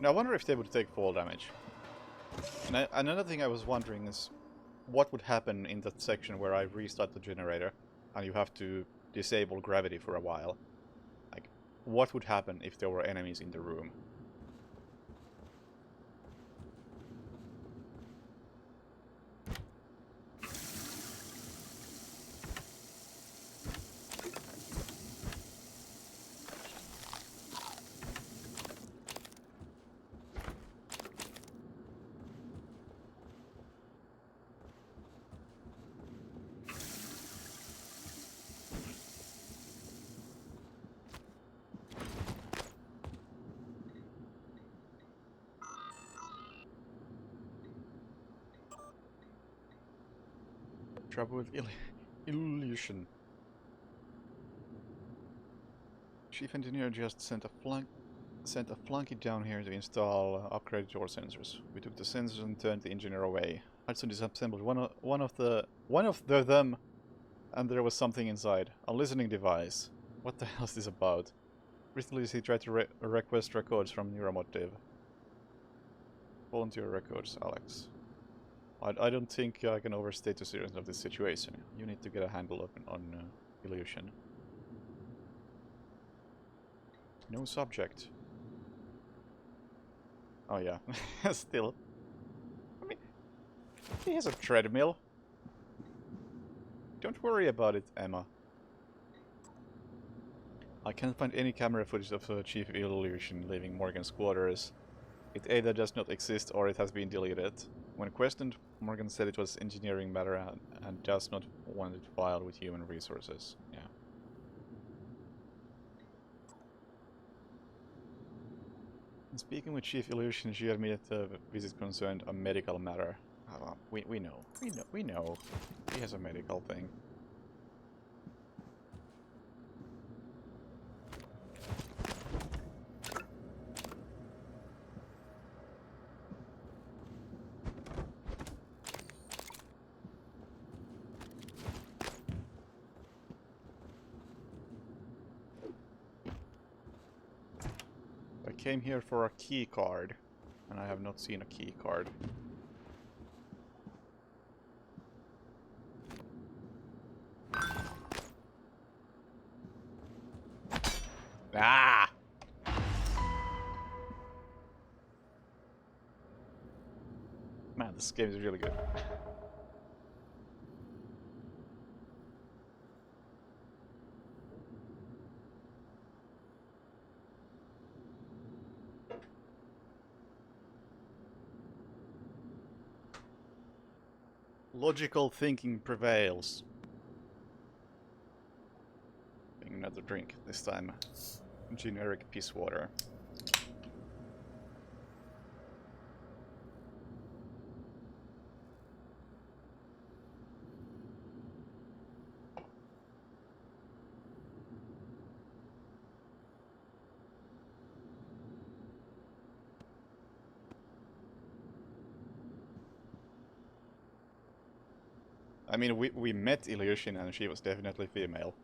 Now I wonder if they would take fall damage. And another thing I was wondering is what would happen in that section where I restart the generator and you have to disable gravity for a while. Like, what would happen if there were enemies in the room? Trouble with illusion. Chief engineer just sent a flunky down here to install upgraded door sensors. We took the sensors and turned the engineer away. Hudson disassembled one of them, and there was something inside. A listening device. What the hell is this about? Recently he tried to request records from Neuromotive. Volunteer records, Alex. I don't think I can overstate the seriousness of this situation. You need to get a handle on illusion. No subject. Oh yeah, still. I mean, he has a treadmill. Don't worry about it, Emma. I can't find any camera footage of Chief Illusion leaving Morgan's quarters. It either does not exist or it has been deleted. When questioned, Morgan said it was engineering matter and does not want it filed with human resources. Yeah. Speaking with Chief Illusion, she admitted the visit concerned a medical matter. We know. He has a medical thing. I came here for a key card, and I have not seen a key card. Ah! Man, this game is really good. Logical thinking prevails. Another drink, this time generic piss water. I mean, we met Illusion and she was definitely female.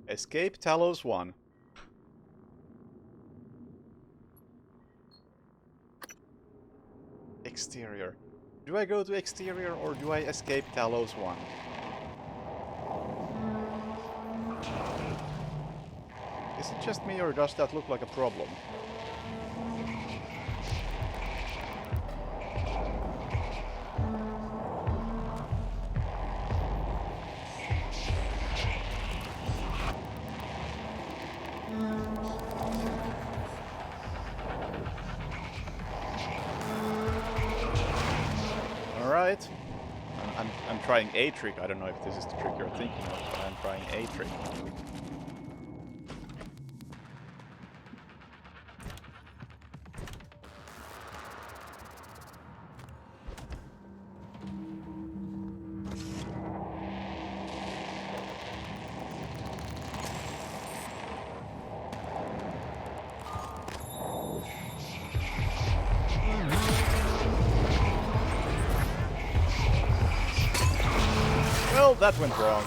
Escape Talos 1. Exterior. Do I go to exterior or do I escape Talos 1? Is it just me or does that look like a problem? Alright. I'm trying a trick. I don't know if this is the trick you're thinking of, but I'm trying a trick. Well, that went wrong.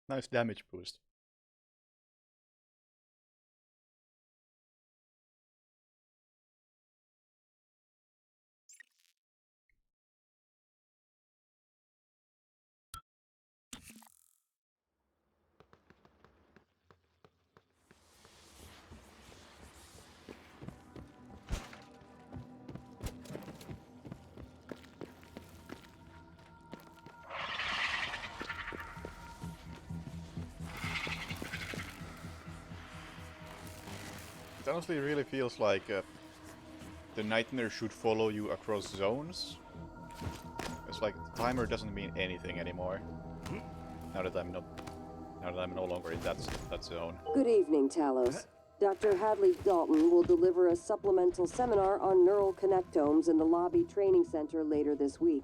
Nice damage boost. It honestly really feels like the nightmare should follow you across zones. It's like the timer doesn't mean anything anymore. Now that I'm no longer in that zone. Good evening, Talos. Dr. Hadley Dalton will deliver a supplemental seminar on neural connectomes in the lobby training center later this week.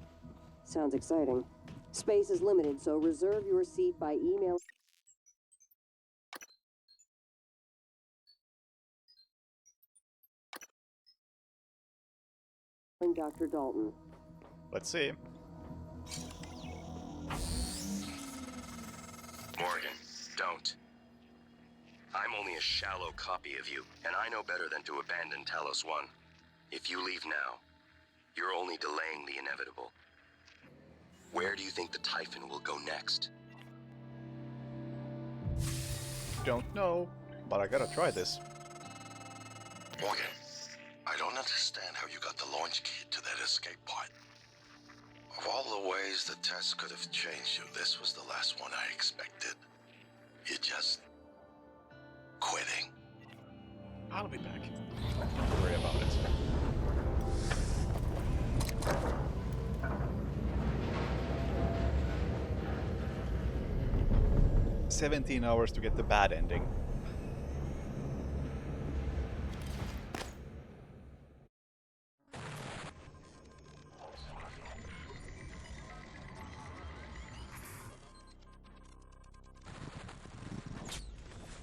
Sounds exciting. Space is limited, so reserve your seat by email. Dr. Dalton. Let's see. Morgan, don't. I'm only a shallow copy of you, and I know better than to abandon Talos 1. If you leave now, you're only delaying the inevitable. Where do you think the Typhon will go next? don't know, but I gotta try this. Morgan, I don't understand how you got the launch key to that escape pod. Of all the ways the test could have changed you, this was the last one I expected. You just... quitting. I'll be back. Don't worry about it. $17 hours to get the bad ending.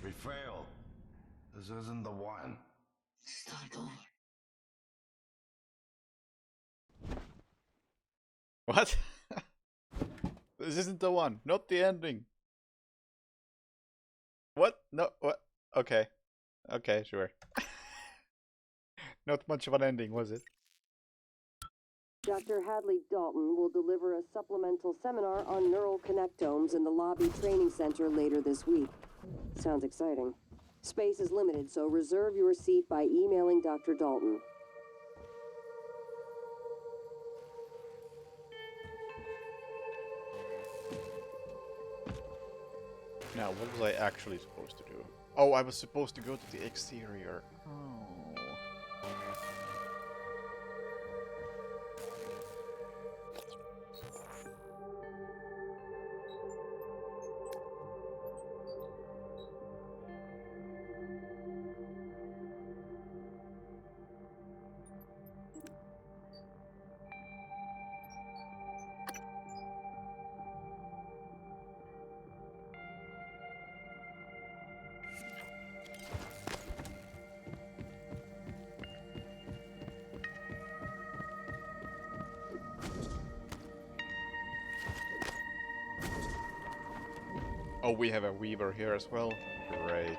We failed. This isn't the one. Start over. What? This isn't the one, not the ending. What? No, what? Okay. Okay, sure. Not much of an ending, was it? Dr. Hadley Dalton will deliver a supplemental seminar on neural connectomes in the Lobby Training Center later this week. Sounds exciting. Space is limited, so reserve your seat by emailing Dr. Dalton. Now, what was I actually supposed to do? Oh, I was supposed to go to the exterior. Oh. Oh, we have a Weaver here as well. Great.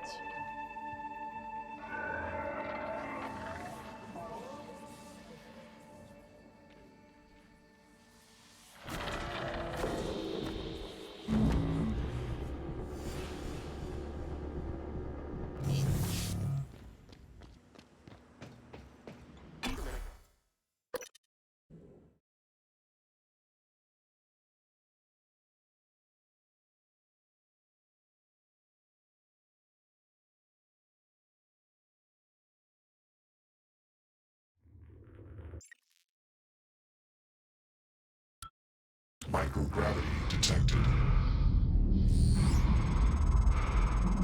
Microgravity detected.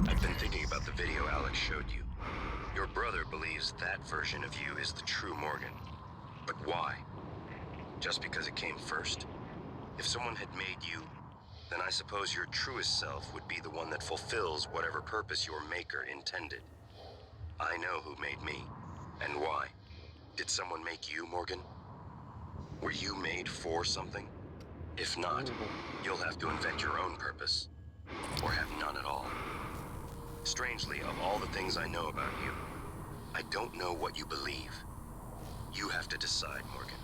I've been thinking about the video Alex showed you. Your brother believes that version of you is the true Morgan. But why? Just because it came first? If someone had made you, then I suppose your truest self would be the one that fulfills whatever purpose your maker intended. I know who made me, and why. Did someone make you, Morgan? Were you made for something? If not, you'll have to invent your own purpose, or have none at all. Strangely, of all the things I know about you, I don't know what you believe. You have to decide, Morgan.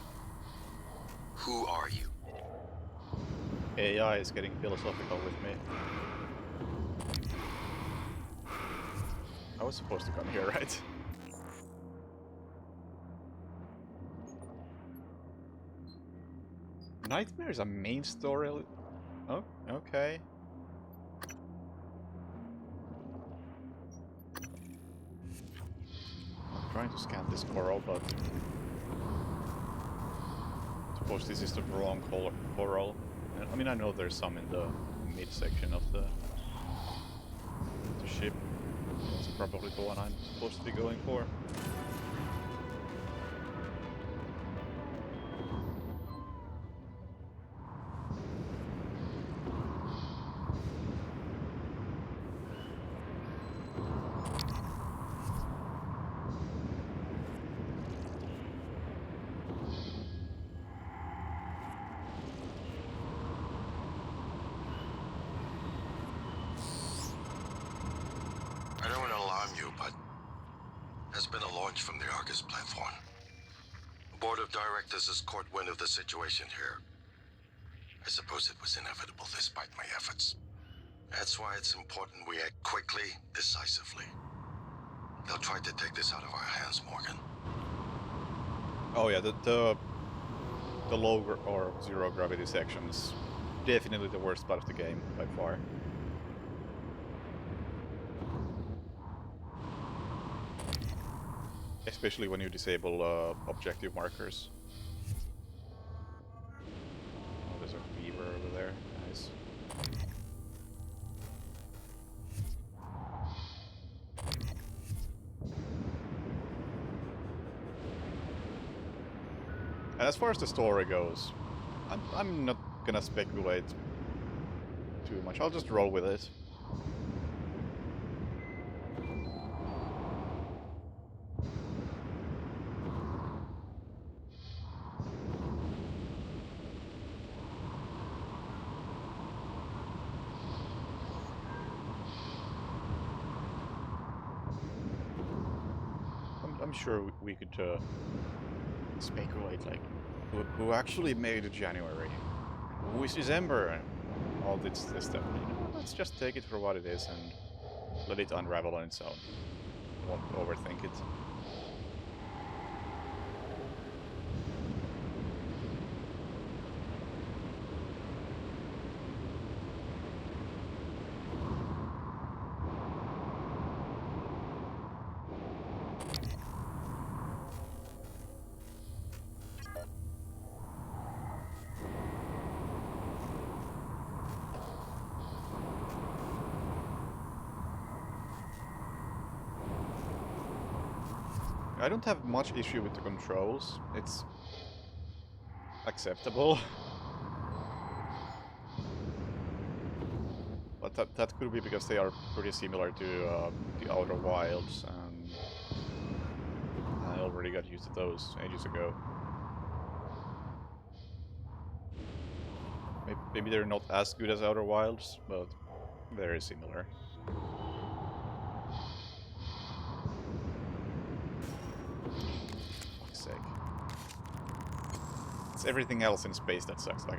Who are you? AI is getting philosophical with me. I was supposed to come here, right? Nightmare is a main story. Oh, okay. I'm trying to scan this coral, but I suppose this is the wrong coral. I mean, I know there's some in the midsection of the ship. That's probably the one I'm supposed to be going for. I don't want to alarm you, but there's been a launch from the Argus platform. The board of directors has caught wind of the situation here. I suppose it was inevitable despite my efforts. That's why it's important we act quickly, decisively. They'll try to take this out of our hands, Morgan. Oh yeah, the low or zero gravity sections, definitely the worst part of the game by far. Especially when you disable objective markers. Oh, there's a beaver over there. Nice. And as far as the story goes, I'm not gonna speculate too much. I'll just roll with it. I'm sure we could speculate, like, who actually made January? Who is December? And all this stuff. You know, let's just take it for what it is and let it unravel on its own. Won't overthink it. I don't have much issue with the controls. It's acceptable. But that could be because they are pretty similar to the Outer Wilds, and I already got used to those ages ago. Maybe they're not as good as Outer Wilds, but very similar. It's everything else in space that sucks. Like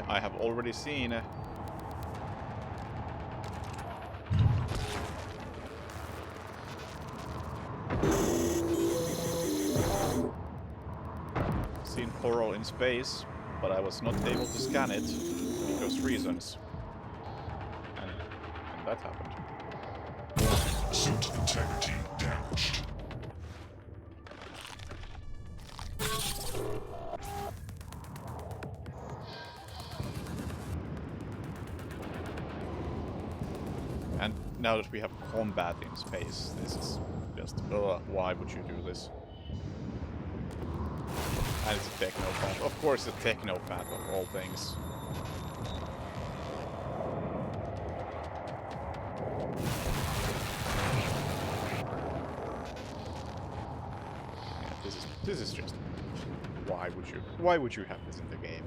I have already seen coral in space, but I was not able to scan it for those reasons, and that happened. Suit integrity damaged. And now that we have combat in space, this is just, why would you do this? And it's a technopath. Of course, a technopath of all things. Yeah, this is just, why would you have this in the game?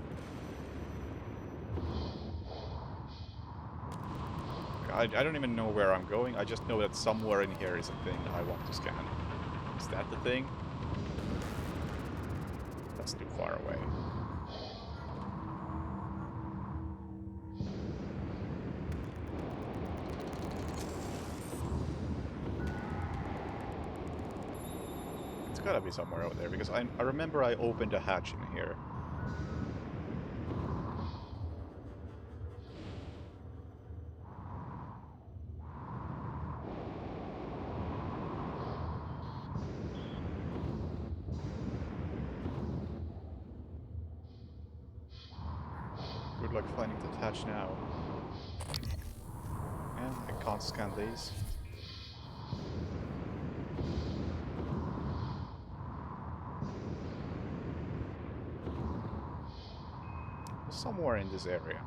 I don't even know where I'm going. I just know that somewhere in here is a thing I want to scan. Is that the thing? That's too far away. It's gotta be somewhere over there, because I remember I opened a hatch in here. Good luck finding the hatch now. And I can't scan these. Somewhere in this area.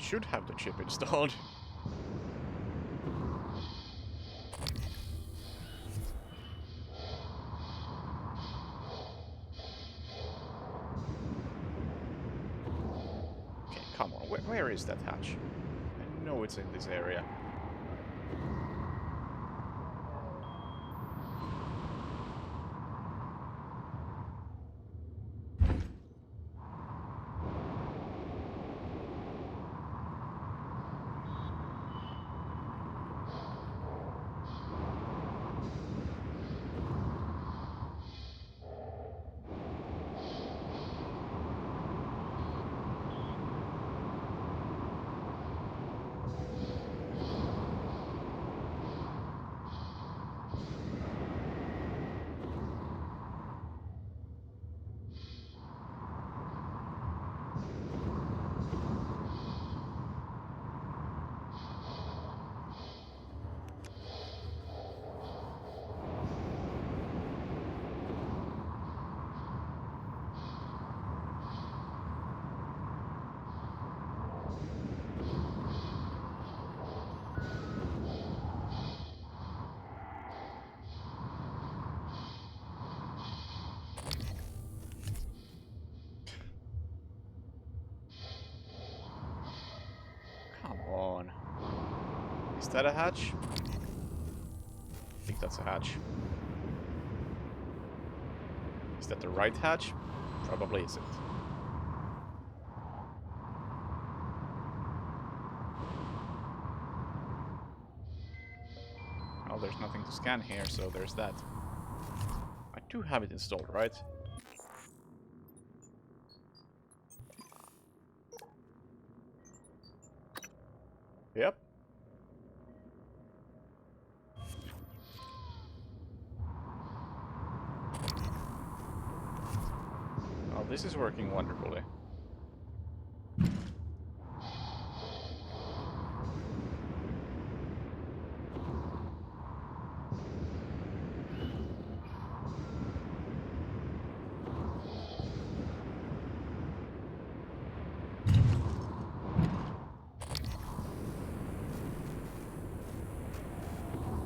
should have the chip installed. Okay, come on. Where is that hatch? I know it's in this area. Come on. Is that a hatch? I think that's a hatch. Is that the right hatch? Probably isn't. Oh, there's nothing to scan here, so there's that. I do have it installed, right? Yep. Oh, this is working wonderfully.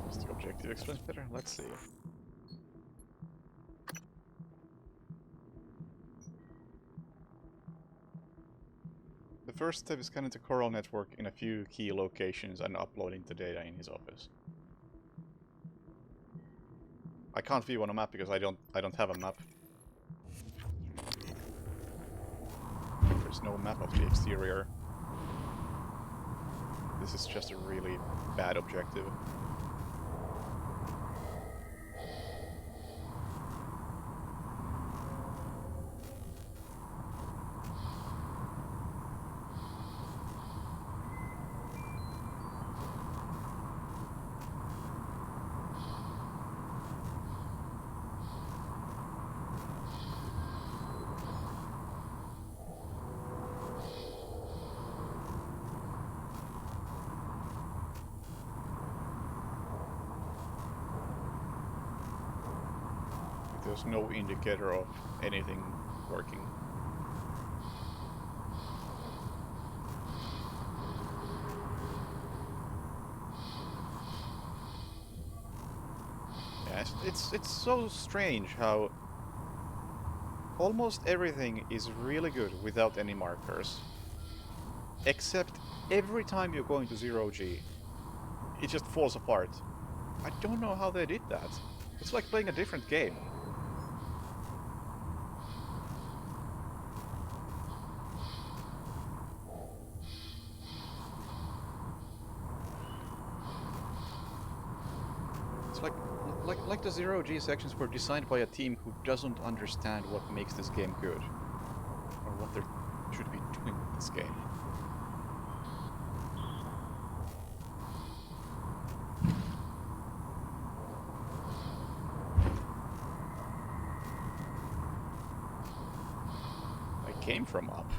Is the objective explains better? Let's see. The first step is scanning the Coral network in a few key locations and uploading the data in his office. I can't view on a map because I don't have a map. There's no map of the exterior. This is just a really bad objective. There's no indicator of anything working. Yeah, it's so strange how almost everything is really good without any markers. Except every time you're going to 0G, it just falls apart. I don't know how they did that. It's like playing a different game. It's like the 0G sections were designed by a team who doesn't understand what makes this game good. Or what they should be doing with this game. I came from up.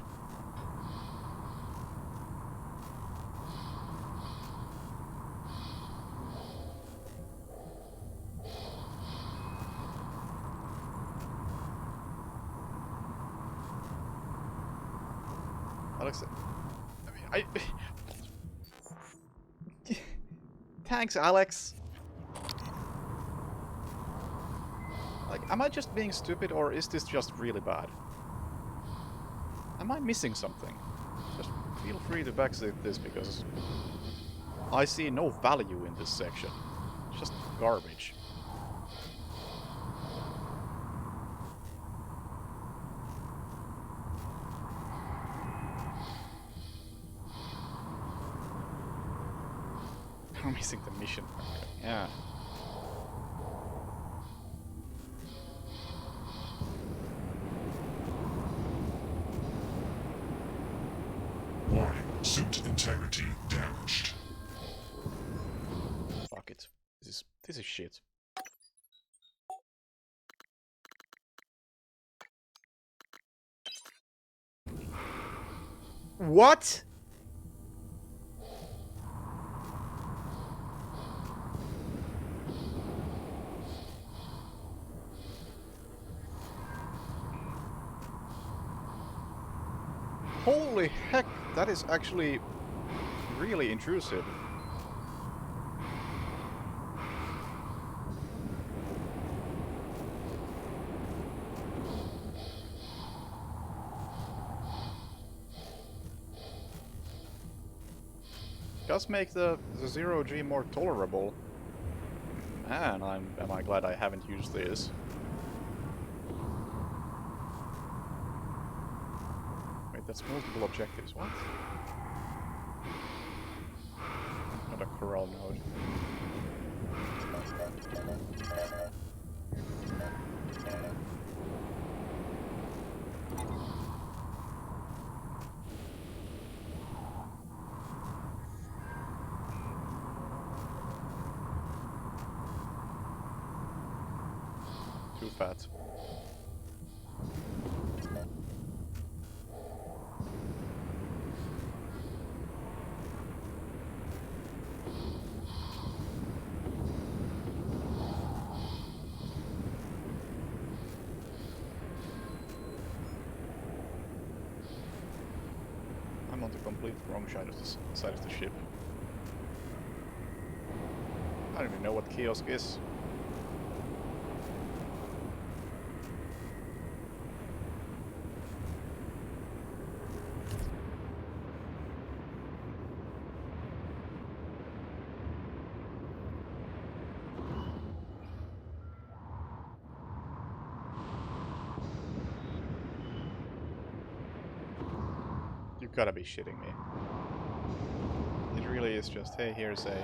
Alex, Thanks, Alex. Like, am I just being stupid, or is this just really bad? Am I missing something? Just feel free to backseat this, because I see no value in this section. It's just garbage. I'm missing the mission. Yeah. Warning, suit integrity damaged. Fuck it. This is shit. What? Holy heck, that is actually really intrusive. Does make the zero-G more tolerable. Man, am I glad I haven't used this. Wait, that's multiple objectives. What? Not a corral node. Too fat. I'm on the complete wrong side of the ship. I don't even know what kiosk is. You gotta be shitting me. It really is just, hey, here's a...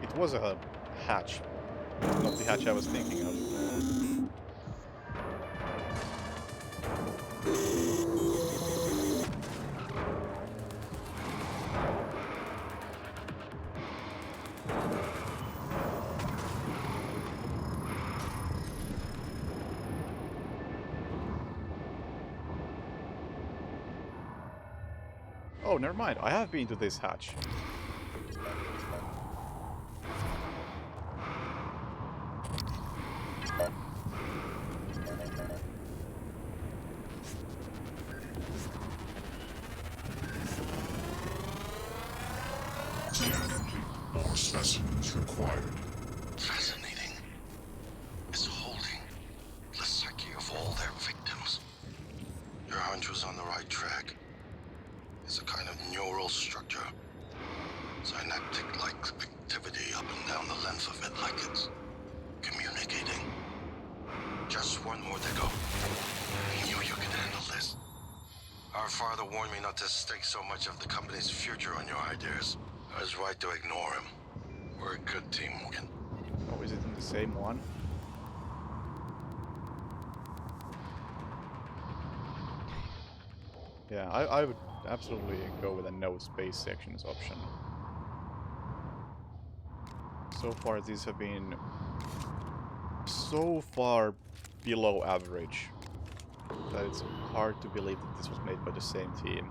It was a hatch. Not the hatch I was thinking of. Oh, never mind. I have been to this hatch. Scan complete. More specimens required. Fascinating. It's holding the psyche of all their victims. Your hunch was on the right track. It's a kind of neural structure. Synaptic-like activity up and down the length of it, like it's communicating. Just one more to go. I knew you could handle this. Our father warned me not to stake so much of the company's future on your ideas. I was right to ignore him. We're a good team, Morgan. Oh, is it in the same one? Yeah, I would absolutely go with a no space sections option. So far these have been so far below average that it's hard to believe that this was made by the same team.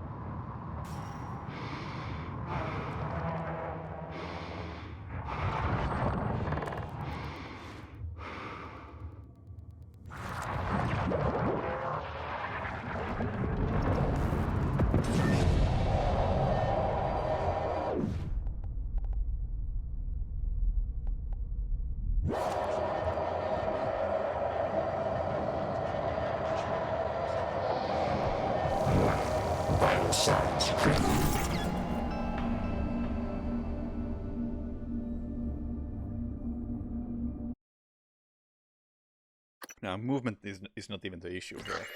vital signs critical. Now, movement is not even the issue here.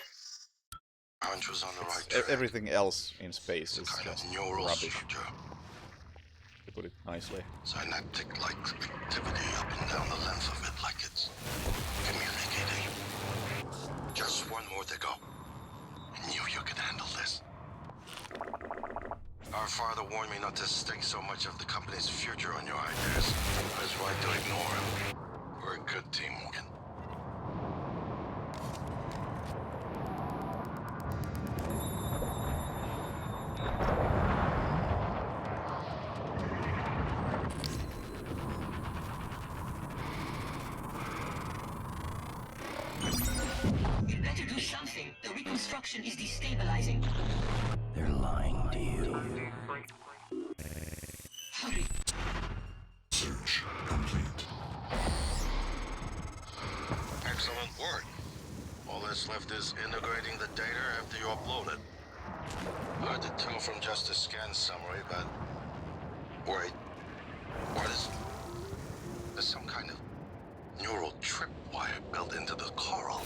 Hunch was on the right track. Everything else in space is kind just of neural rubbish, structure. to put it nicely. Synaptic-like activity up and down the length of it, like it's communicating. Just one more to go. I knew you could handle this. Our father warned me not to stake so much of the company's future on your ideas. I was right to ignore him. We're a good team, Morgan. You better do something. The reconstruction is destabilizing. They're lying to you. Hurry. Search complete. Excellent work. All that's left is integrating the data after you upload it. Hard to tell from just a scan summary, but... Wait. What is... There's some kind of neural tripwire built into the coral.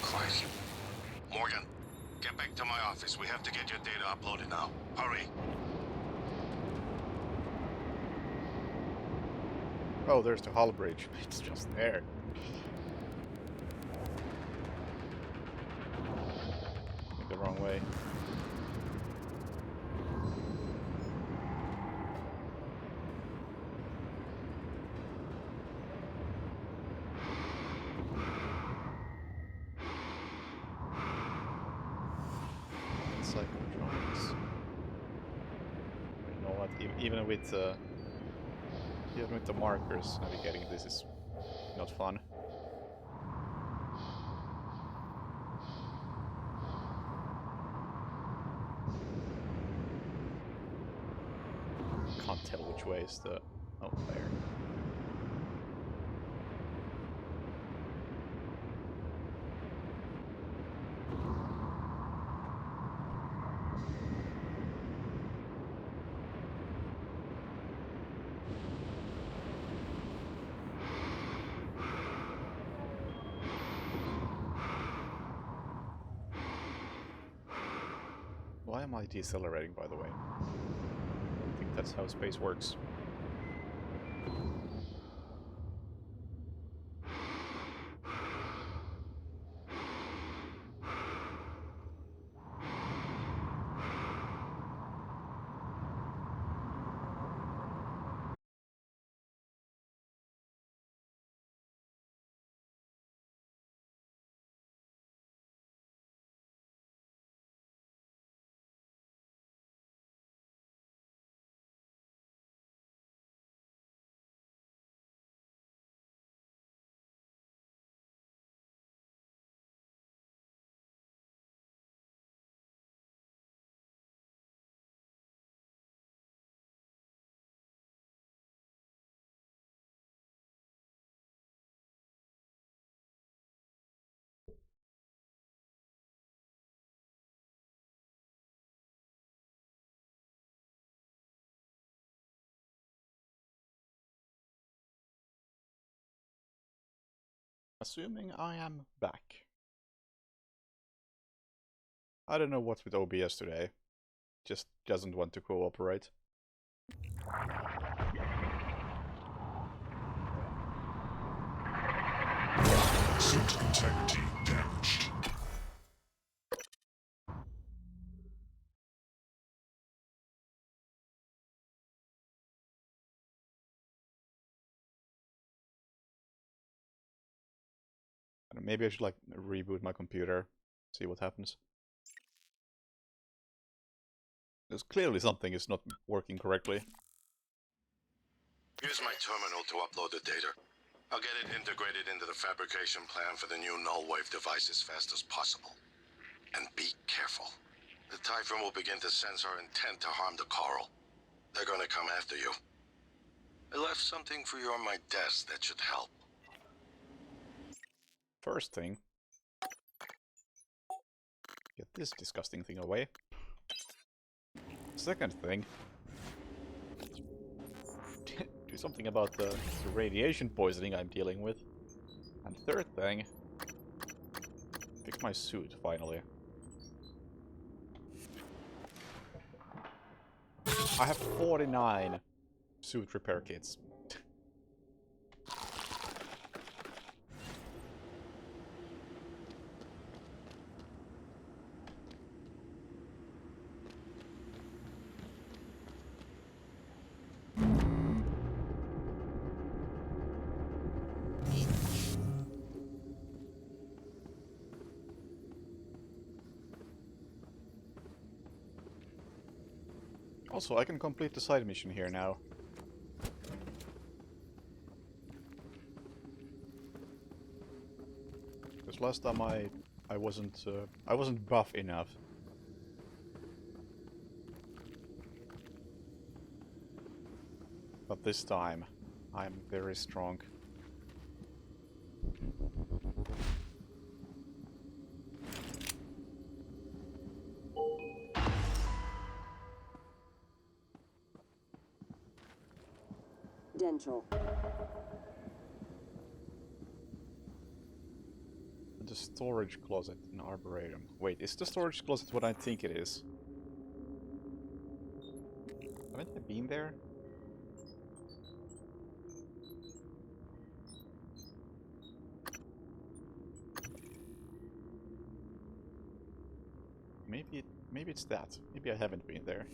Christ. Morgan, get back to my office. We have to get your data uploaded now. Hurry. Oh, there's the hull bridge. It's just there. Went the wrong way. Psychotronics. You know what? Even with the markers navigating this is not fun. Can't tell which way is the... Oh, there. Why am I decelerating, by the way? I don't think that's how space works. Assuming I am back. I don't know what's with OBS today. Just doesn't want to cooperate. Suit integrity damaged. Maybe I should like reboot my computer, see what happens. There's clearly something is not working correctly. Use my terminal to upload the data. I'll get it integrated into the fabrication plan for the new null wave device as fast as possible. And be careful. The Typhon will begin to sense our intent to harm the coral. They're gonna come after you. I left something for you on my desk that should help. First thing, get this disgusting thing away. Second thing, do something about the radiation poisoning I'm dealing with. And third thing, fix my suit, finally. I have 49 suit repair kits. Also, I can complete the side mission here now. Because last time I wasn't buff enough. But this time, I'm very strong. Dental. The storage closet in Arboretum. Wait, is the storage closet what I think it is? Haven't I been there? Maybe it's that. Maybe I haven't been there.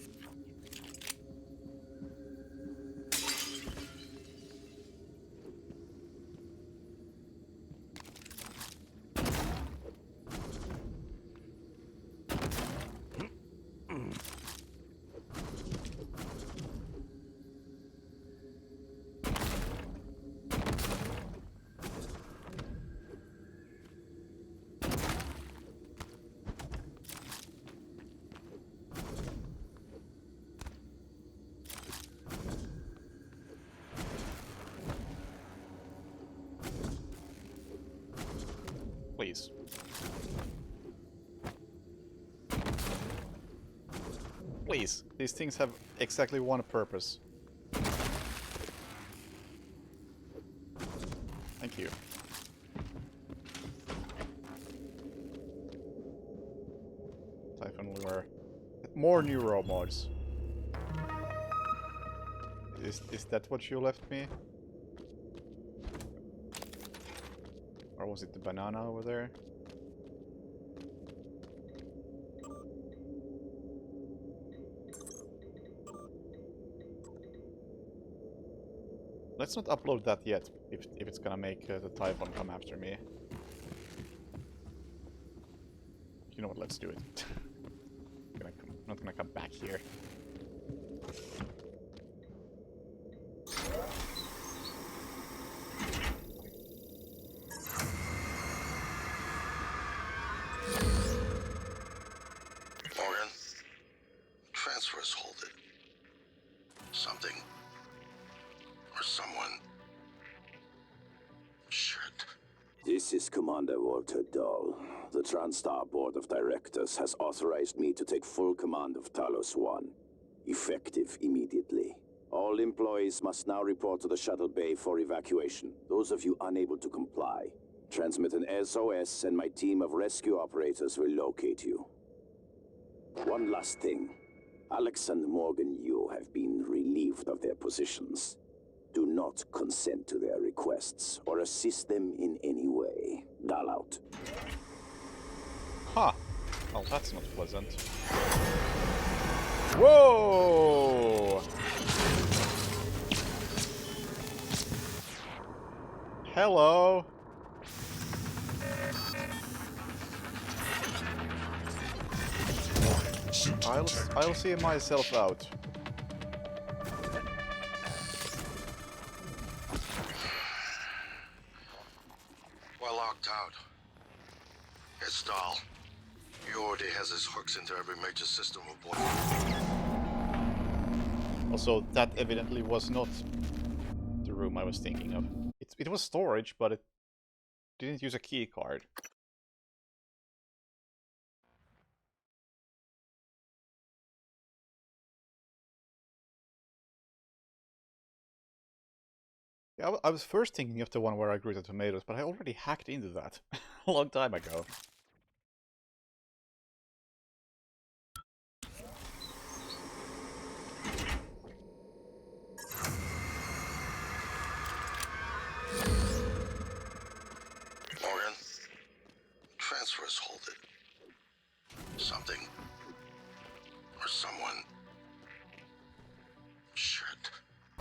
Please. Please, these things have exactly one purpose. Thank you. Typhon lure. More neuro mods. Is that what you left me? Or was it the banana over there? Let's not upload that yet, if it's gonna make the Typhon come after me. You know what, let's do it. I'm not gonna come back here. Morgan, transfers halted. Something or someone. Shit. This is Commander Walter Dahl. The TranStar Board of Directors has authorized me to take full command of Talos 1, effective immediately. All employees must now report to the shuttle bay for evacuation. Those of you unable to comply, transmit an SOS and my team of rescue operators will locate you. One last thing. Alex and Morgan Yu have been relieved of their positions. Do not consent to their requests or assist them in any way. Dahl out. Huh. Oh, that's not pleasant. Whoa! Hello! I'll see myself out. We're locked out. It's Dahl. He already has his hooks into every major system aboard. Also, that evidently was not the room I was thinking of. It was storage, but it didn't use a key card. Yeah, I was first thinking of the one where I grew the tomatoes, but I already hacked into that a long time ago. Morgan, transfers hold it. Something or someone. Shit.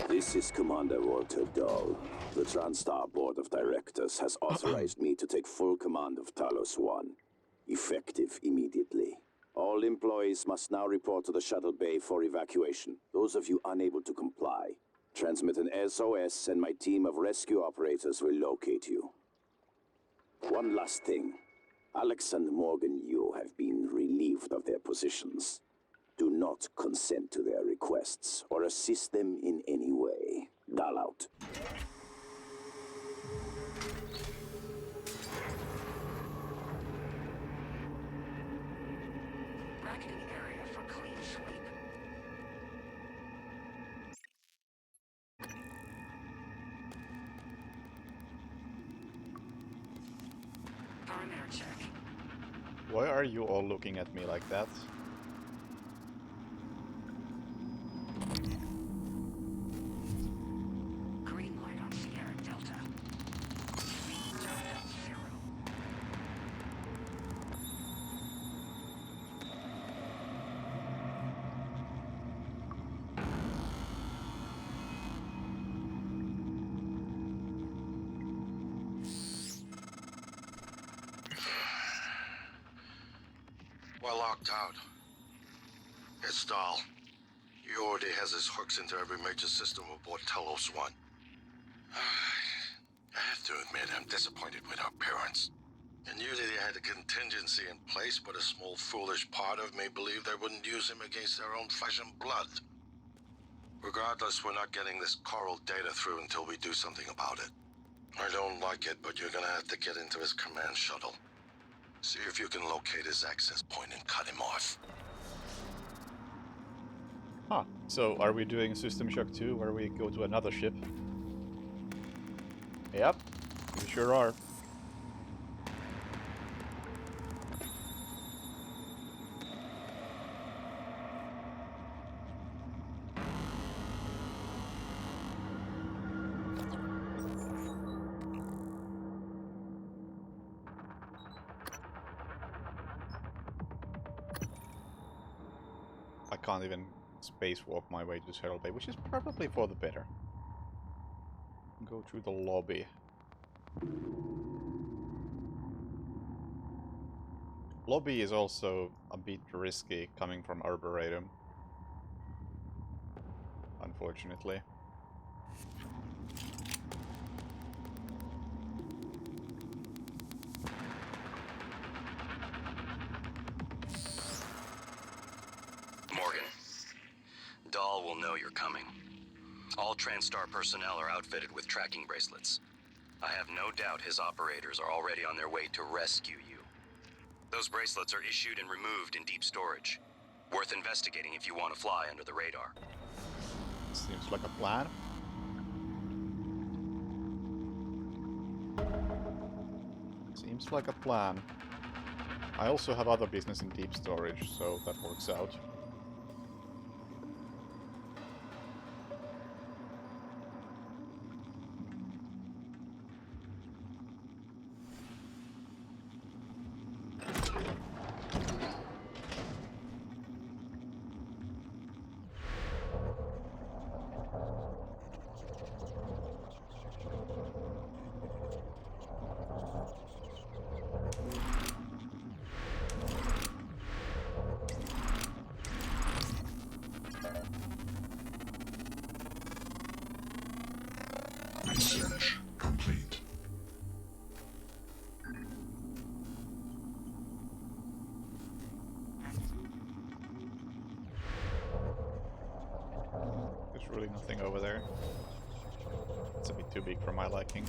This is Commander Walter Dahl. The TranStar Board of Directors has authorized me to take full command of Talos 1, effective immediately. All employees must now report to the shuttle bay for evacuation. Those of you unable to comply, transmit an SOS and my team of rescue operators will locate you. One last thing. Alex and Morgan Yu have been relieved of their positions. Do not consent to their requests or assist them in any way. Dahl out. Bracketing area for clean sweep. Perimeter check. Why are you all looking at me like that? Green light on Sierra Delta. Delta 0. We're locked out. It's Dahl. He already has his hooks into every major system aboard Talos 1. I have to admit, I'm disappointed with our parents. I knew that he had a contingency in place, but a small foolish part of me believed they wouldn't use him against their own flesh and blood. Regardless, we're not getting this coral data through until we do something about it. I don't like it, but you're gonna have to get into his command shuttle. See if you can locate his access point and cut him off. Huh. So, are we doing System Shock 2, where we go to another ship? Yep, we sure are. I can't even spacewalk my way to Shuttle Bay, which is probably for the better. Go through the lobby. Lobby is also a bit risky coming from Arboretum, unfortunately. Morgan, Dahl will know you're coming. All TranStar personnel are outfitted with tracking bracelets. I have no doubt his operators are already on their way to rescue you. Those bracelets are issued and removed in deep storage. Worth investigating if you want to fly under the radar. Seems like a plan. Seems like a plan. I also have other business in deep storage, so that works out. Research complete. There's really nothing over there. It's a bit too big for my liking.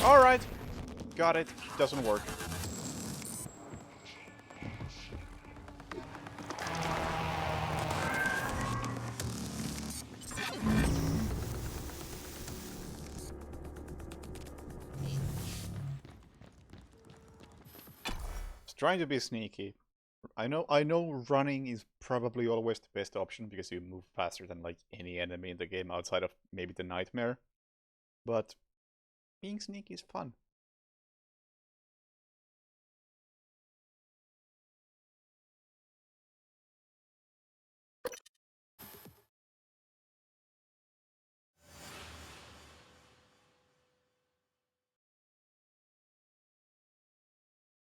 Alright. Got it. Doesn't work. Trying to be sneaky. I know running is probably always the best option because you move faster than like any enemy in the game outside of maybe the nightmare. But being sneaky is fun.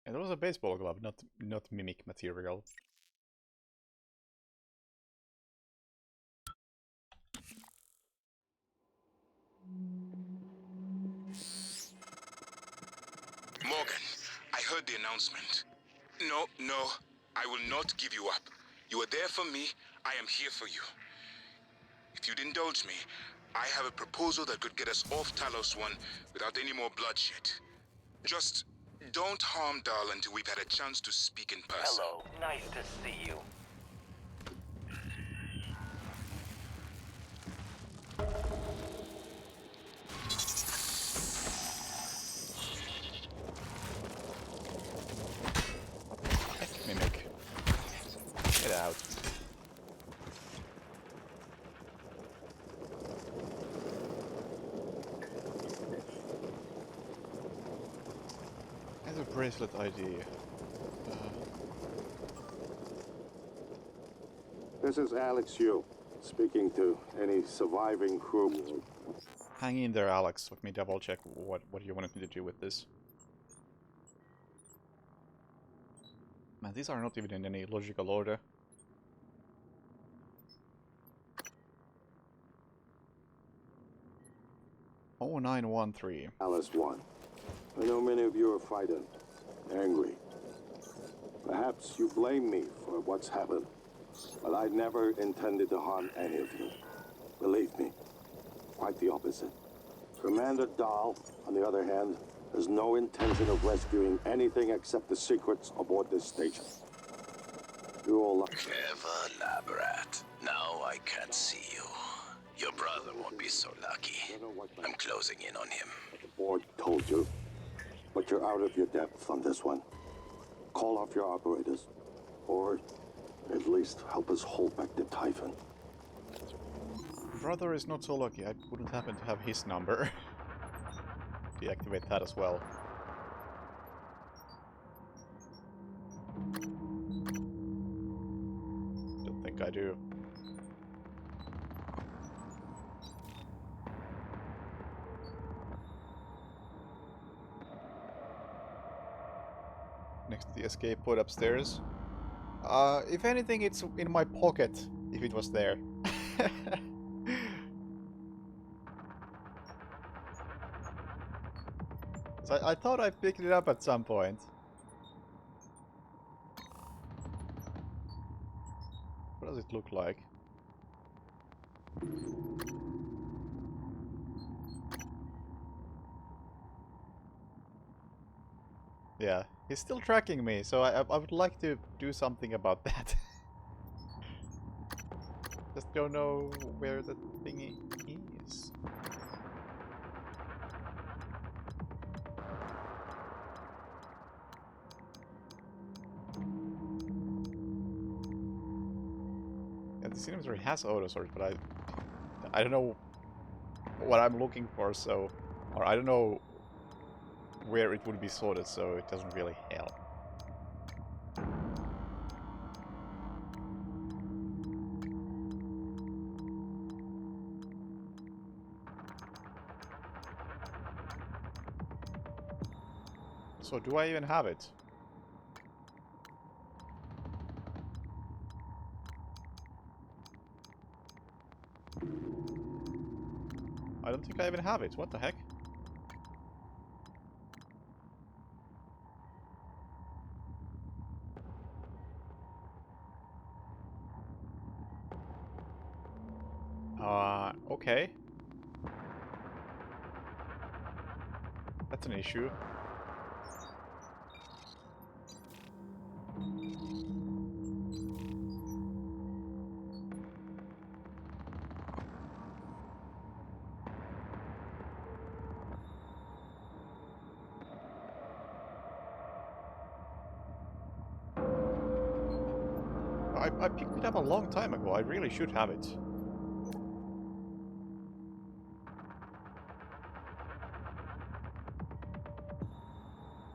And it was a baseball glove, not mimic material. Morgan, I heard the announcement. No, I will not give you up. You are there for me, I am here for you. If you'd indulge me, I have a proposal that could get us off Talos 1 without any more bloodshed. Just don't harm Dahl until we've had a chance to speak in person. Hello, nice to see you. Mimic. Get out. As a bracelet ID. This is Alex Yu, speaking to any surviving crew. Hang in there, Alex. Let me double check what you wanted me to do with this. Man, these are not even in any logical order. Oh, 0913. Alice 1. I know many of you are frightened, angry. Perhaps you blame me for what's happened, but I never intended to harm any of you. Believe me, quite the opposite. Commander Dahl, on the other hand, has no intention of rescuing anything except the secrets aboard this station. You all are Clever lab rat. Now I can't see you. Your brother won't be so lucky. I'm closing in on him. The board told you, but you're out of your depth on this one. Call off your operators, or at least help us hold back the Typhon. Brother is not so lucky. I wouldn't happen to have his number. Deactivate that as well. Don't think I do. Next to the escape pod upstairs. If anything, it's in my pocket, if it was there. So I thought I picked it up at some point. What does it look like? Yeah, he's still tracking me, so I would like to do something about that. Just don't know where the thingy is. Yeah, the inventory has auto sort, but I don't know what I'm looking for, so, or I don't know where it would be sorted, so it doesn't really help. So do I even have it? I don't think I even have it. What the heck? Okay. That's an issue. I picked it up a long time ago. I really should have it.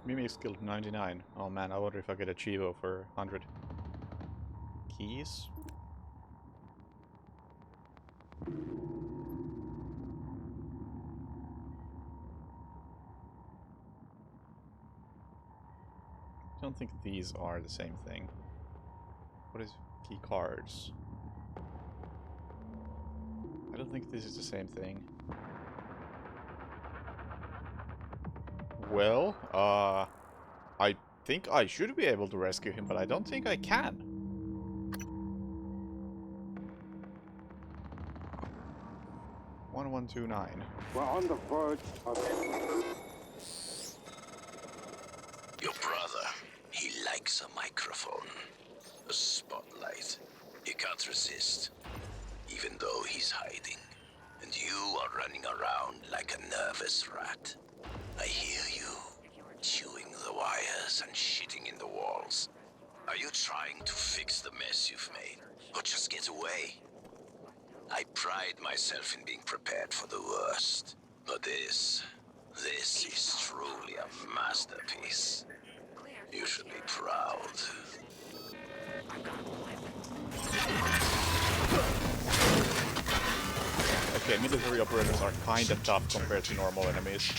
Mimic skill 99. Oh man, I wonder if I get a Chivo for 100 keys. I don't think these are the same thing. What is key cards? I don't think this is the same thing. Well, I think I should be able to rescue him, but I don't think I can. $1129. We're on the verge of... Your brother, he likes a microphone. A spotlight. He can't resist. Even though he's hiding. And you are running around like a nervous rat. I hear you. Chewing the wires and shitting in the walls. Are you trying to fix the mess you've made? Or just get away? I pride myself in being prepared for the worst. But this is truly a masterpiece. You should be proud. Okay, military operators are kinda tough compared to normal enemies.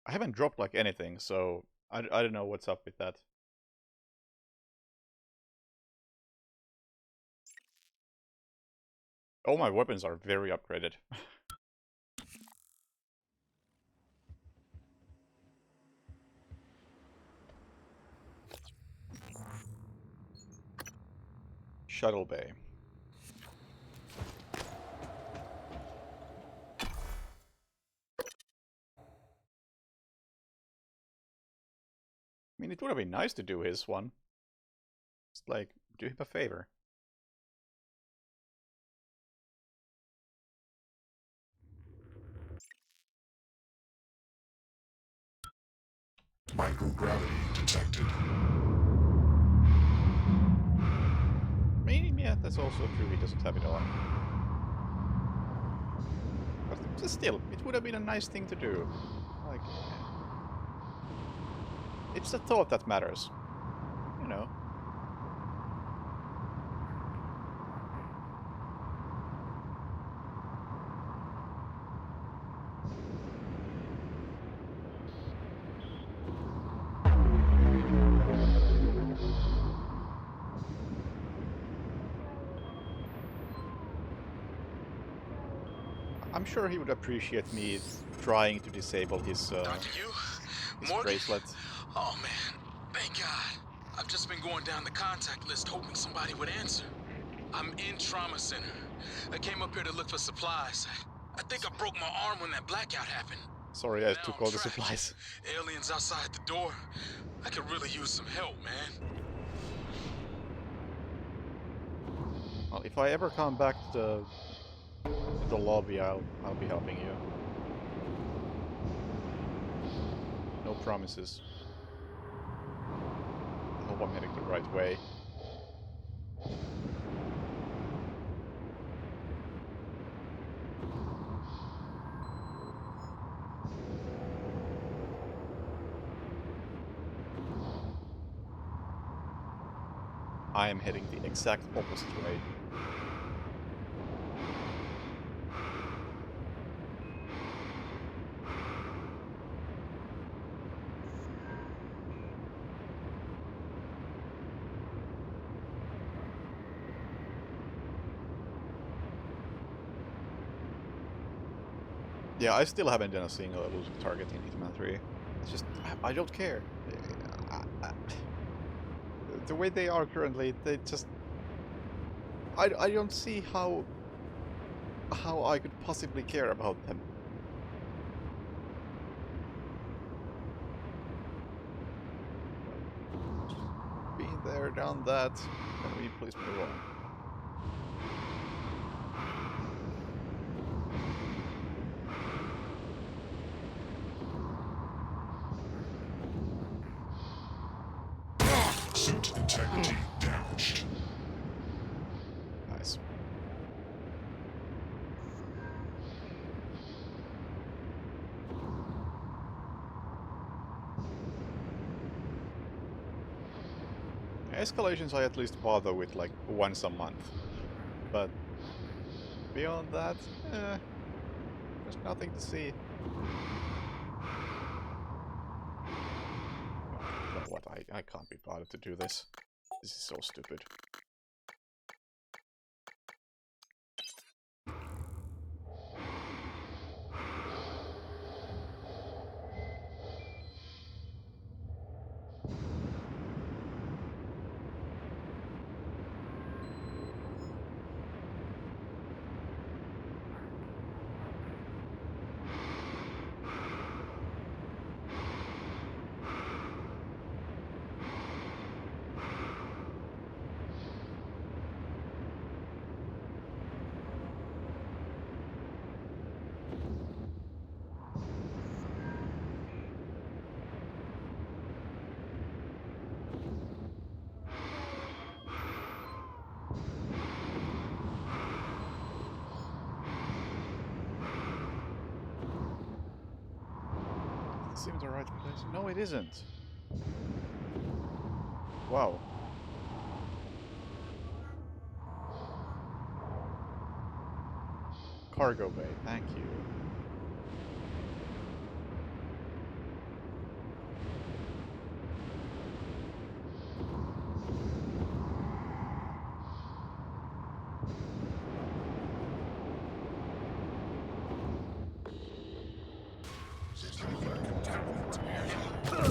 I haven't dropped like anything, so I don't know what's up with that. All my weapons are very upgraded. Shuttle Bay. I mean, it would have been nice to do his one. Just like, do him a favor. Microgravity detected. I mean, yeah, that's also true. He doesn't have it on. But still, it would have been a nice thing to do. Like, it's the thought that matters. You know. I'm sure he would appreciate me trying to disable his bracelet. Oh man, thank God. I've just been going down the contact list hoping somebody would answer. I'm in trauma center. I came up here to look for supplies. I think I broke my arm when that blackout happened. Sorry, I took all the supplies. Aliens outside the door. I could really use some help, man. Well, if I ever come back to the lobby, I'll be helping you. No promises. I hope I'm heading the right way. I am heading the exact opposite way. Yeah, I still haven't done a single elusive target in Hitman 3. It's just, I don't care. The way they are currently, they just... I don't see how I could possibly care about them. Been there, done that. Can we please move on? Suit integrity damaged. Nice. Escalations I at least bother with like once a month. But beyond that, there's nothing to see. You know what, I can't be bothered to do this. This is so stupid. Seems the right place. No, it isn't. Wow. Cargo bay, thank you.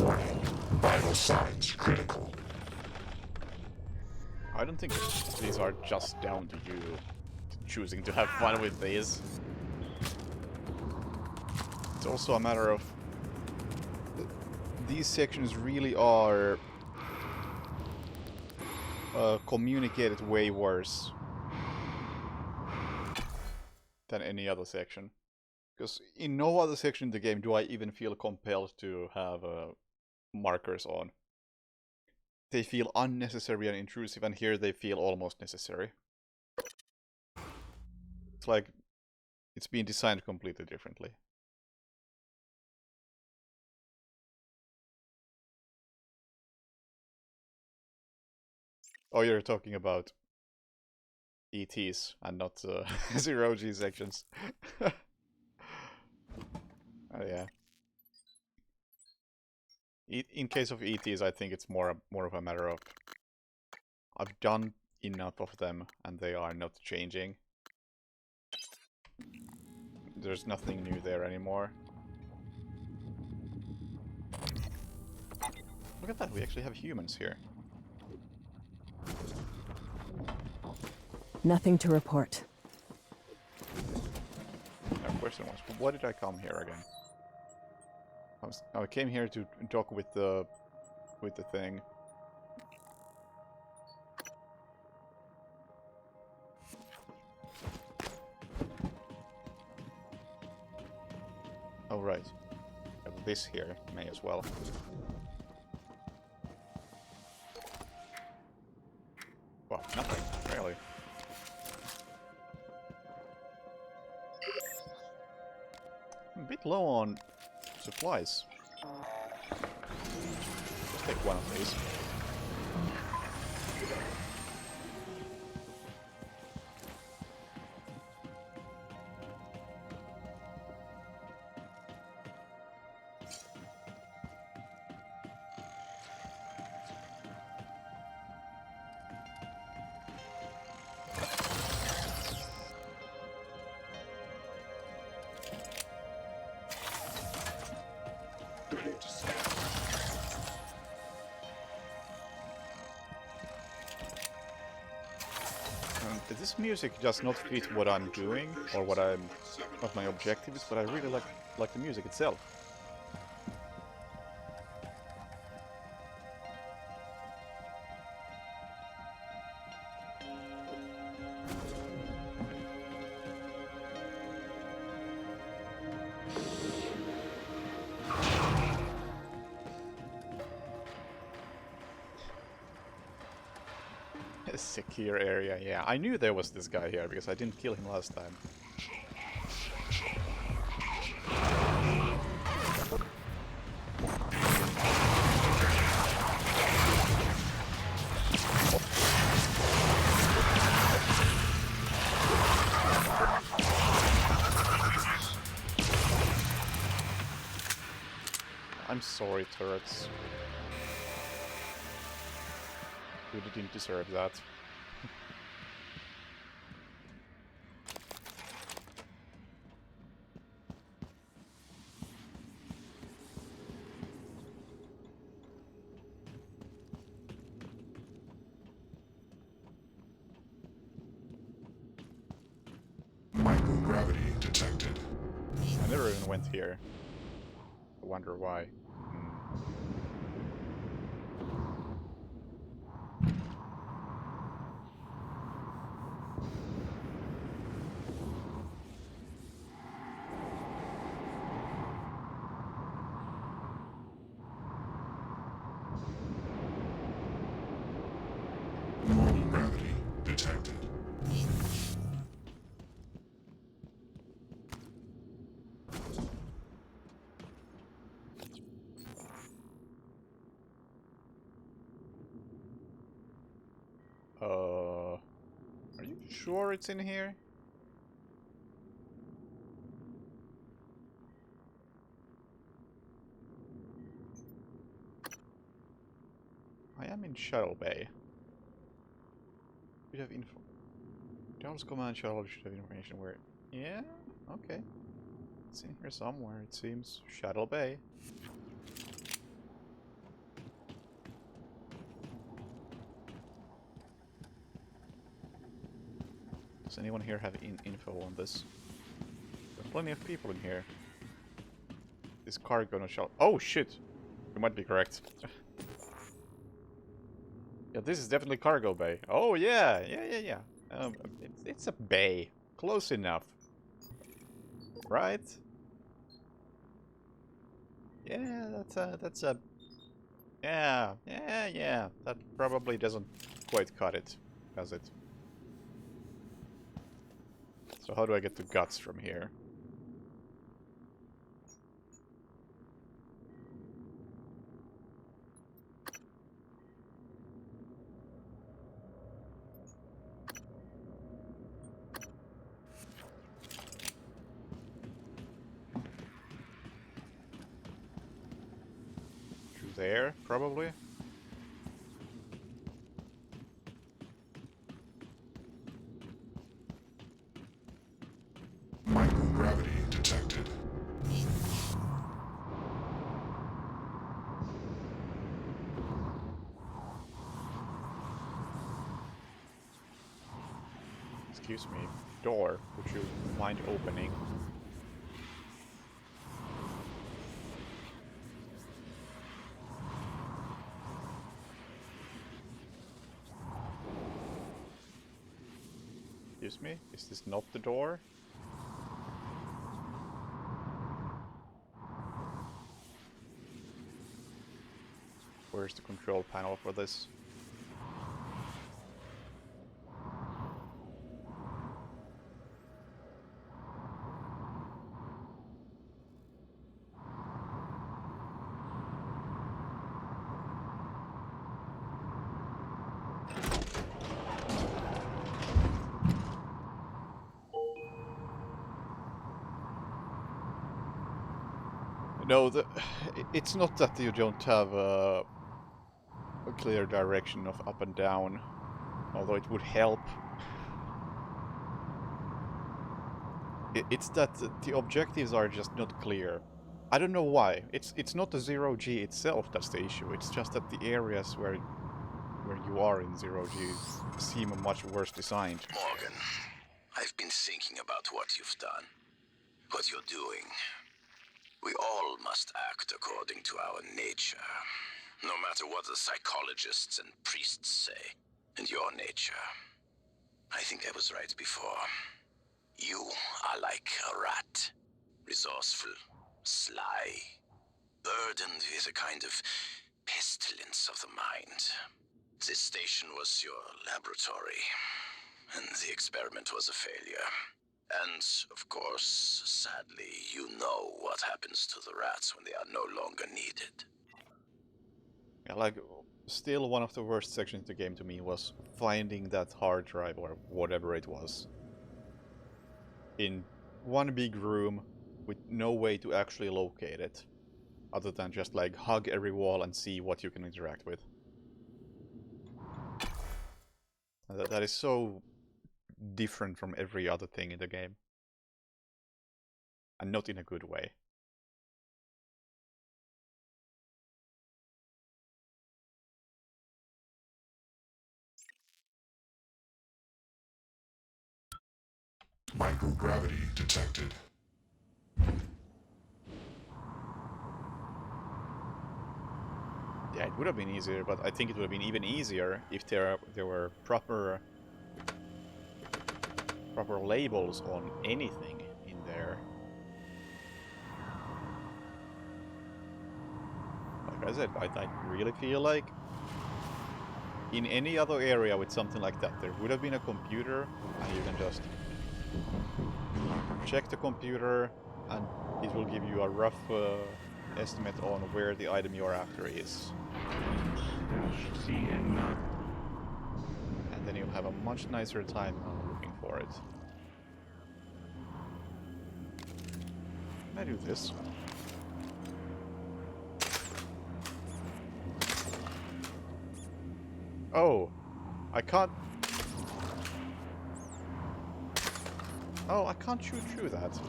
Warning. Vital signs critical. I don't think these are just down to you choosing to have fun with these. It's also a matter of... These sections really are communicated way worse than any other section. Because in no other section in the game do I even feel compelled to have markers on. They feel unnecessary and intrusive, and here they feel almost necessary. It's like it's been designed completely differently. Oh, you're talking about ETs and not zero-G sections. Oh yeah. In case of ETs, I think it's more of a matter of I've done enough of them and they are not changing. There's nothing new there anymore. Look at that, we actually have humans here. Nothing to report. My question was, why did I come here again? I came here to talk with the thing. Oh right. This here may as well. Well, nothing, really. I'm a bit low on supplies. Let's take one of these. This music does not fit what I'm doing or what my objective is, but I really like the music itself. Secure area, yeah. I knew there was this guy here because I didn't kill him last time. I'm sorry, turrets. You didn't deserve that. Microgravity detected. I never even went here. I wonder why. Normal gravity detected. Are you sure it's in here? I am in Shuttle Bay. We have info. Dallas Command Shuttle should have information where. Yeah, okay. It's in here somewhere, it seems. Shuttle Bay. Does anyone here have info on this? There are plenty of people in here. This cargo no shuttle. Oh shit! You might be correct. Yeah, this is definitely cargo bay. Oh yeah. It's a bay. Close enough. Right? Yeah, that's a... Yeah. That probably doesn't quite cut it, does it? So how do I get to Guts from here? Through there, probably? Microgravity detected. Excuse me. Door. Would you mind opening? Excuse me? Is this not the door? Where's the control panel for this? No, it's not that you don't have a clear direction of up and down, although it would help. It's that the objectives are just not clear. I don't know why. It's not the 0G itself that's the issue. It's just that the areas where where you are in Zero G seem much worse designed. Morgan, I've been thinking about what you've done, what you're doing. We all must act according to our nature, no matter what the psychologists and priests say. And your nature, I think I was right before. You are like a rat, resourceful, sly, burdened with a kind of pestilence of the mind. This station was your laboratory, and the experiment was a failure. And, of course, sadly, you know what happens to the rats when they are no longer needed. Yeah, like, still one of the worst sections of the game to me was finding that hard drive, or whatever it was, in one big room with no way to actually locate it, other than just like hug every wall and see what you can interact with. And that is so different from every other thing in the game. And not in a good way. Microgravity detected. Yeah, it would have been easier, but I think it would have been even easier if there were proper labels on anything in there. Like I said, I really feel like in any other area with something like that, there would have been a computer, and you can just check the computer, and it will give you a rough estimate on where the item you're after is. And then you'll have a much nicer time looking for it. Can I do this? Oh, I can't. Oh, I can't shoot through that.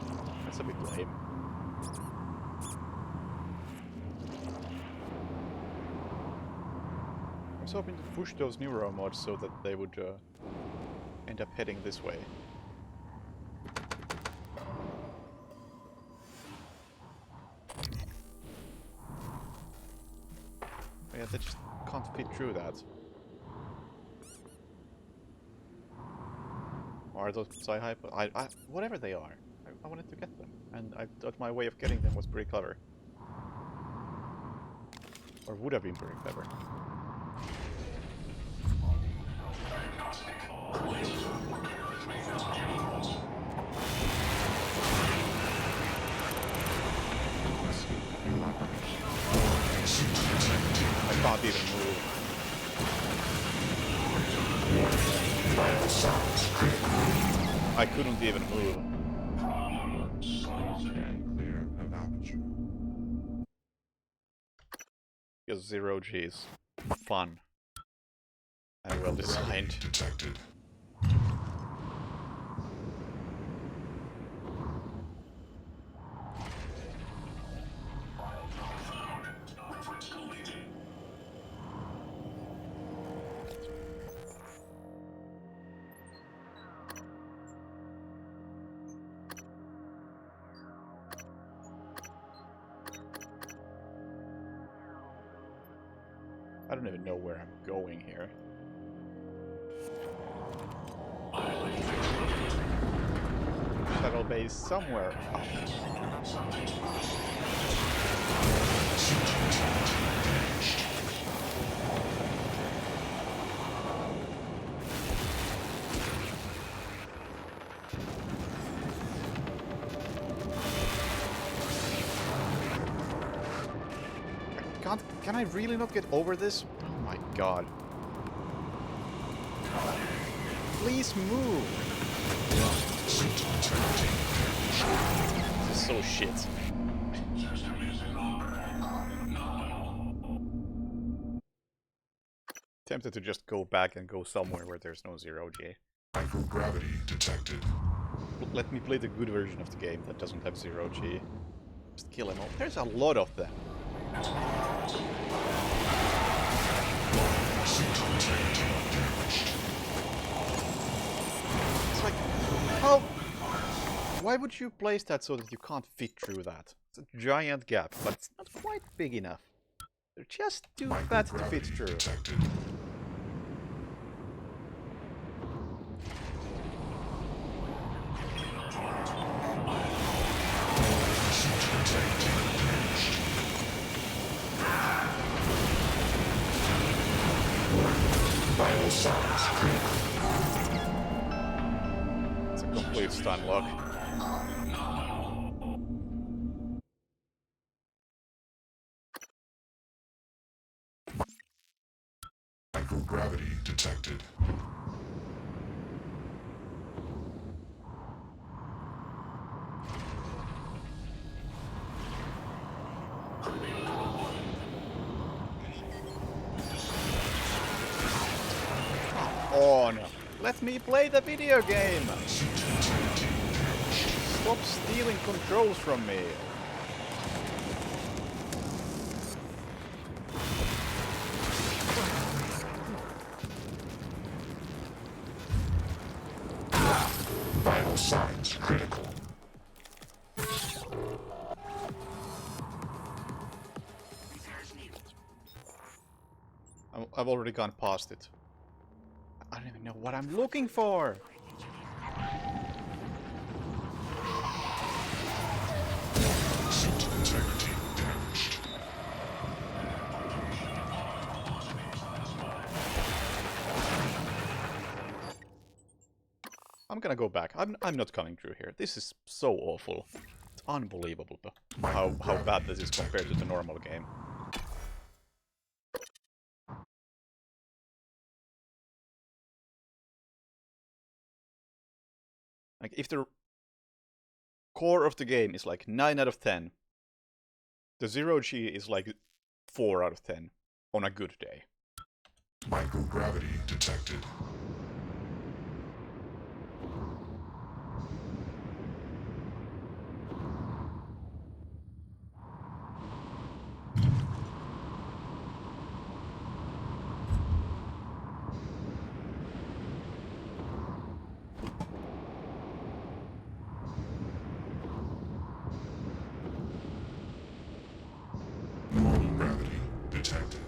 That's a bit lame. I was hoping to push those neuro mods so that they would end up heading this way. Yeah, they just can't fit through that. Are those Psi-Hyper? Whatever they are, I wanted to get them, and I thought my way of getting them was pretty clever. Or would have been pretty clever. I can't even move. I couldn't even move. Because Zero G is fun and well designed. Detected. I don't even know where I'm going here. Shuttle base somewhere. Oh. Can I really not get over this? Oh my god. Please move! This is so shit. Tempted to just go back and go somewhere where there's no Zero G. Microgravity detected. Let me play the good version of the game that doesn't have Zero G. Just kill them all. There's a lot of them. It's like, how? Why would you place that so that you can't fit through that? It's a giant gap, but it's not quite big enough. They're just too fat to fit through. It's a complete stun lock. Microgravity detected. Oh no. Let me play the video game! Stop stealing controls from me! Vital signs critical. I've already gone past it. I don't even know what I'm looking for! Suit integrity damaged. I'm gonna go back. I'm not coming through here. This is so awful. It's unbelievable how bad this is compared to the normal game. Like, if the core of the game is like 9 out of 10, the Zero G is like 4 out of 10 on a good day. Microgravity detected. Normal gravity detected.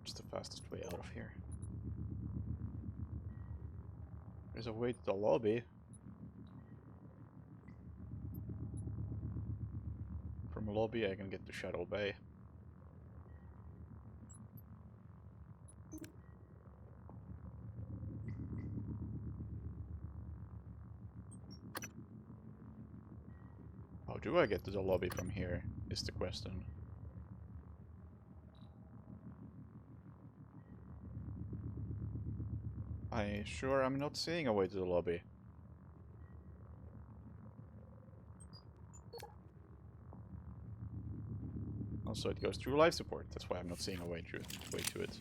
It's the fastest way out of here. There's a way to the lobby. From a lobby I can get to Shadow Bay. How do I get to the lobby from here, is the question. I'm not seeing a way to the lobby. Also, it goes through life support. That's why I'm not seeing a way to it.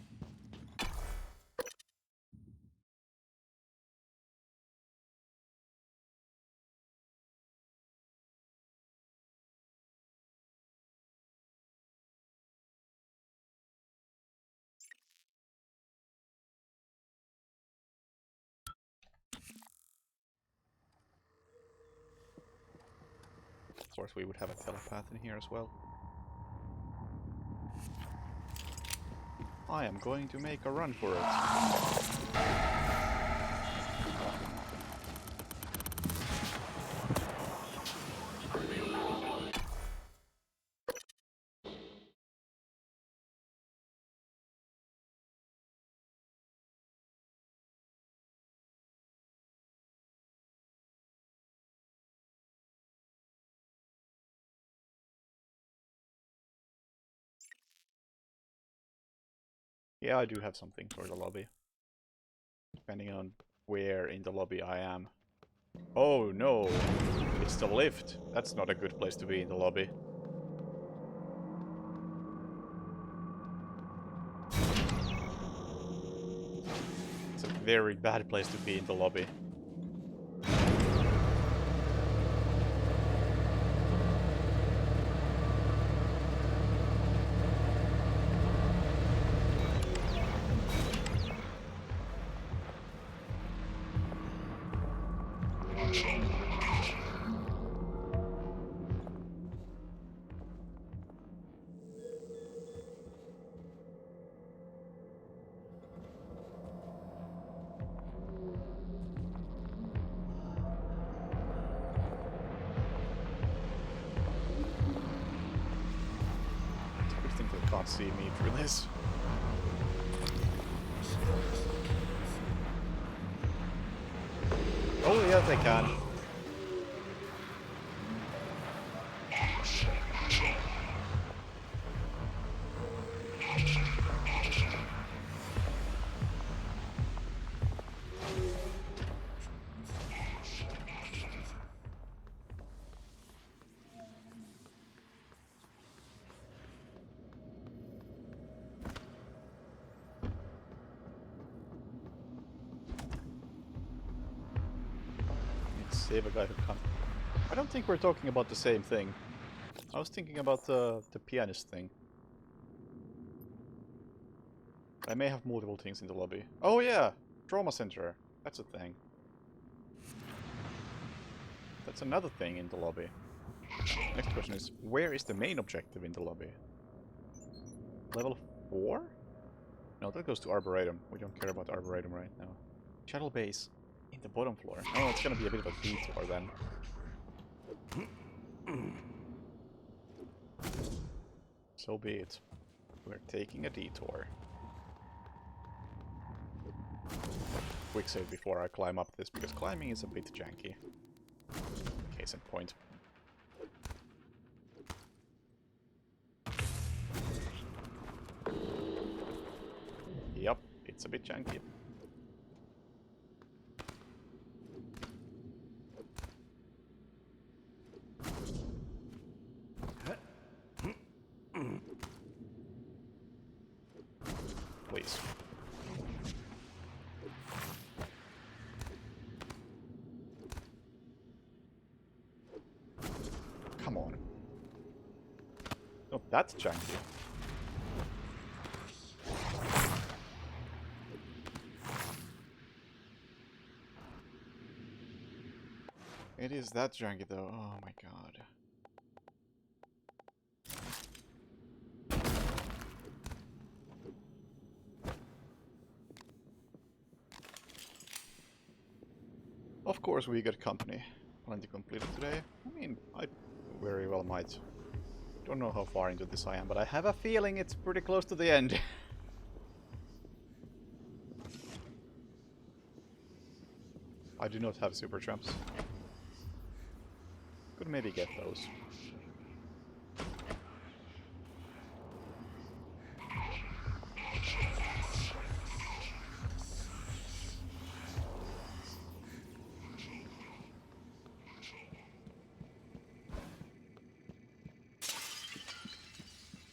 Of course, we would have a telepath in here as well. I am going to make a run for it. Yeah, I do have something for the lobby. Depending on where in the lobby I am. Oh no! It's the lift! That's not a good place to be in the lobby. It's a very bad place to be in the lobby. see me through this. Oh yeah, they can. Save a guy who can't. I don't think we're talking about the same thing. I was thinking about the pianist thing. I may have multiple things in the lobby. Oh yeah! Trauma center. That's a thing. That's another thing in the lobby. Next question is, where is the main objective in the lobby? Level 4? No, that goes to Arboretum. We don't care about Arboretum right now. Shuttle base. In the bottom floor. Oh, it's gonna be a bit of a detour then. So be it. We're taking a detour. Quick save before I climb up this, because climbing is a bit janky. Case in point. Yep, it's a bit janky. Please. Come on. Not that janky. It is that janky though. Oh my god. Of course we got company. Plenty completed today. I mean, I very well might. Don't know how far into this I am, but I have a feeling it's pretty close to the end. I do not have super tramps. Could maybe get those.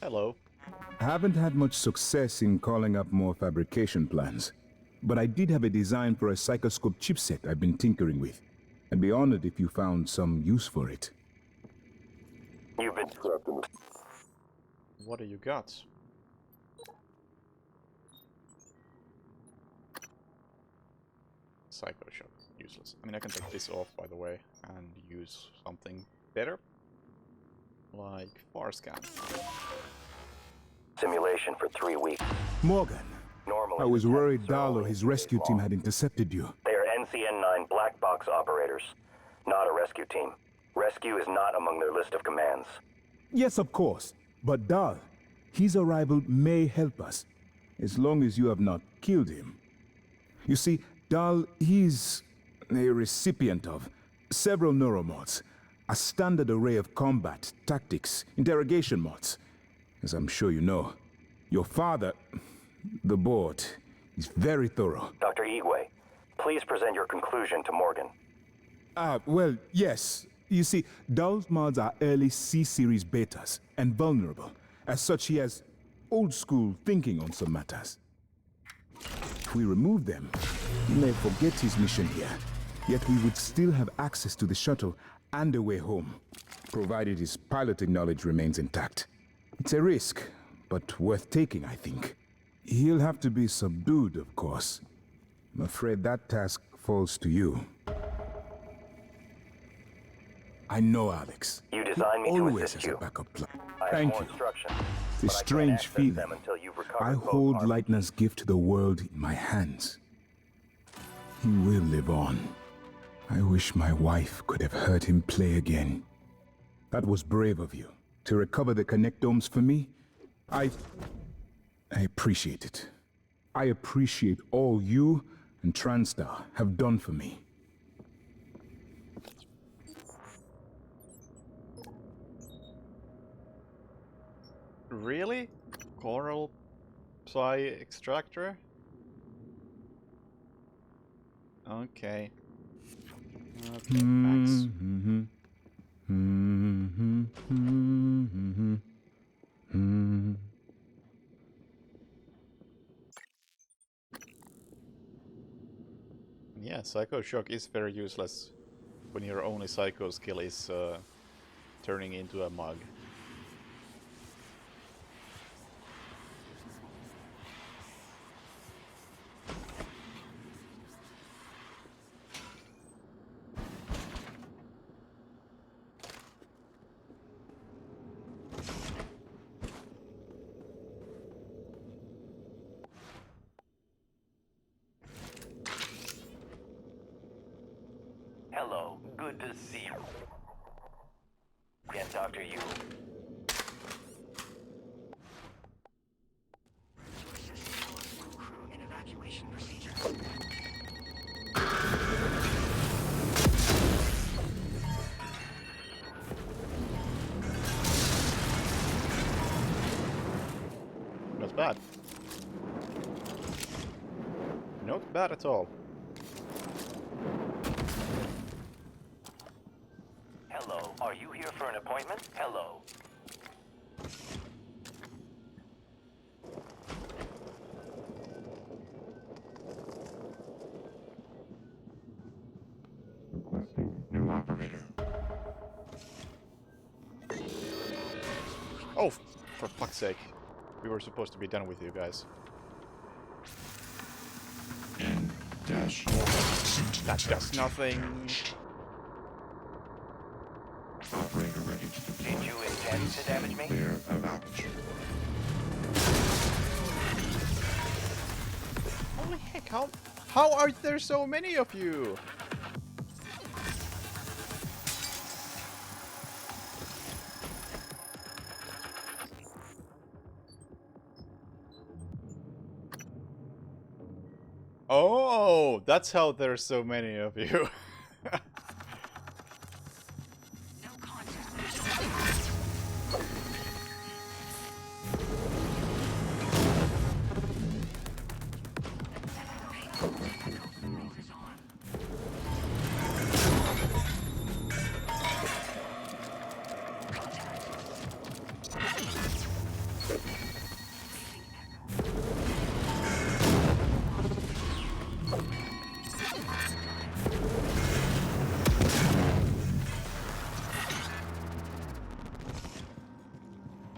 Hello. I haven't had much success in calling up more fabrication plans, but I did have a design for a psychoscope chipset I've been tinkering with. I'd be honored if you found some use for it. You've been trapped in the... What do you got? Psycho shot. Useless. I mean, I can take this off, by the way, and use something better. Like FAR scan. Simulation for 3 weeks. Morgan, Normally, I was the worried tests are Dahl or only his 6 days rescue team long. had intercepted you. They are NCN-9 black box operators, not a rescue team. Rescue is not among their list of commands. Yes, of course. But Dahl, his arrival may help us, as long as you have not killed him. You see, Dahl, he's a recipient of several neuromods, a standard array of combat, tactics, interrogation mods. As I'm sure you know, your father, the board, is very thorough. Dr. Igwe, please present your conclusion to Morgan. Well, yes. You see, Dahl's mods are early C-series betas and vulnerable. As such, he has old-school thinking on some matters. If we remove them, he may forget his mission here. Yet we would still have access to the shuttle and a way home, provided his piloting knowledge remains intact. It's a risk, but worth taking, I think. He'll have to be subdued, of course. I'm afraid that task falls to you. I know, Alex. You designed me to always assist has you. a backup plan. I have Thank more you. instructions, It's but a I can't strange access feeling. them until you've recovered I both hold arms. Leitner's gift to the world in my hands. He will live on. I wish my wife could have heard him play again. That was brave of you. To recover the connectomes for me, I appreciate it. I appreciate all you and TranStar have done for me. Really? Coral Psi Extractor? Okay. Okay, thanks. Yeah, Psycho Shock is very useless when your only Psycho skill is turning into a mug. Hello, good to see you. Again, Dr. Yu. Not bad. Not bad at all. Hello, are you here for an appointment? Hello. Requesting new operator. Oh, for fuck's sake. We were supposed to be done with you guys. Dash. That does nothing. Operator ready to deploy. Did you intend to damage me? Clear of aperture. Holy heck, how are there so many of you? Oh, that's how there's so many of you.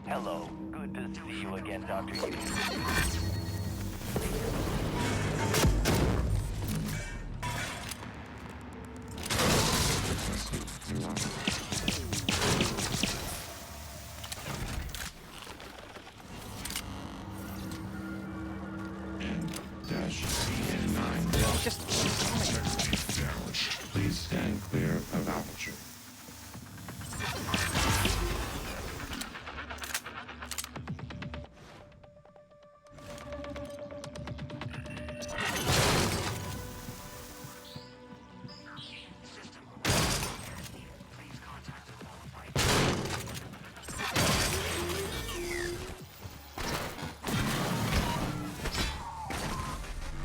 Hello, good to see you again, Dr. Yu. Dash CN9. Just damage. Please stand clear of aperture.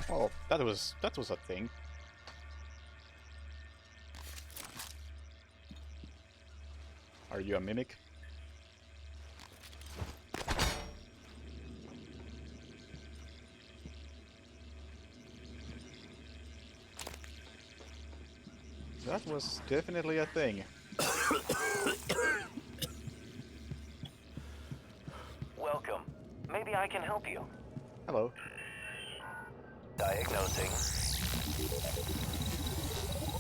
Oh, that was a thing. Are you a mimic? That was definitely a thing. Welcome. Maybe I can help you. Hello. Diagnosing.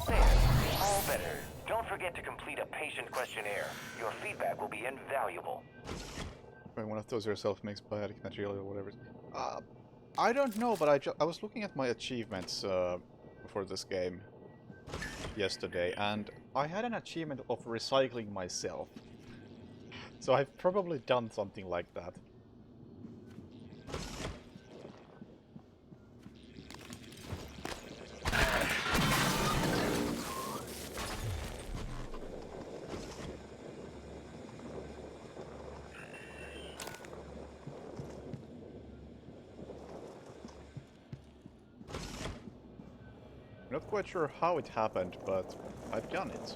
There. All better. Don't forget to complete a patient questionnaire. Your feedback will be invaluable. When one of those yourself makes biotic material or whatever. I don't know, but I was looking at my achievements for this game yesterday, and I had an achievement of recycling myself. So I've probably done something like that. Not quite sure how it happened, but I've done it.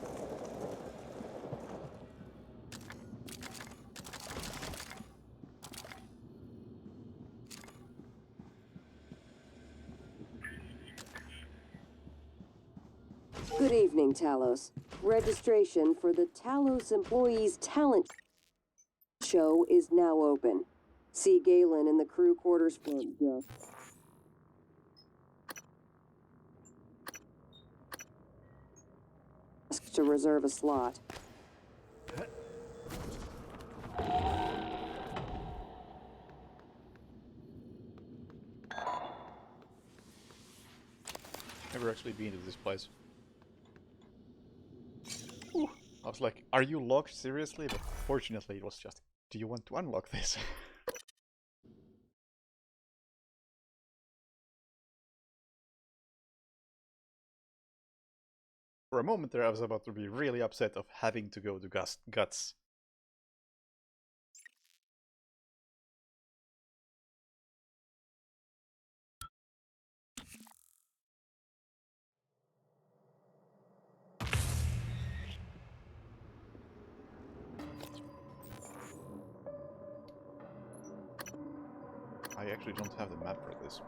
Good evening, Talos. Registration for the Talos Employees Talent Show is now open. See Galen in the crew quarters front desk. To reserve a slot. Never actually been to this place. Ooh. I was like, are you locked? Seriously? But fortunately it was just, do you want to unlock this? For a moment there I was about to be really upset of having to go to Guts. I actually don't have the map for this.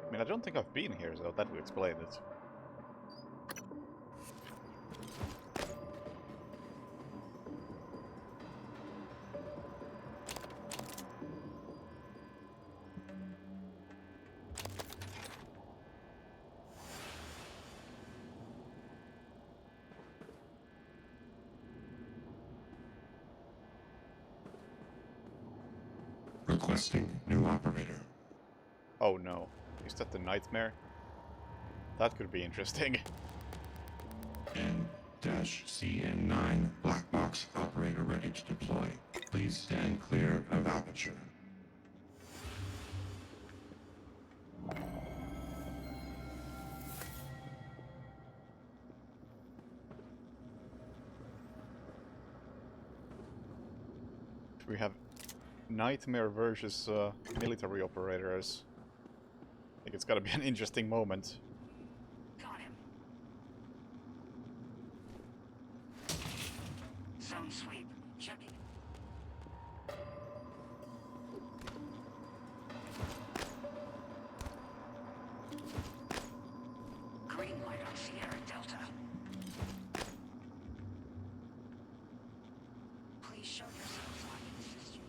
I mean, I don't think I've been here, so that would explain it. Requesting new operator. Oh no. Is that the nightmare? That could be interesting. N-CN9 black box operator ready to deploy. Please stand clear of aperture. We have Nightmare versus military operators. I think it's gotta be an interesting moment. Got him. Zone sweep. Checking. Green light on Sierra Delta. Please show yourselves. I can assist you.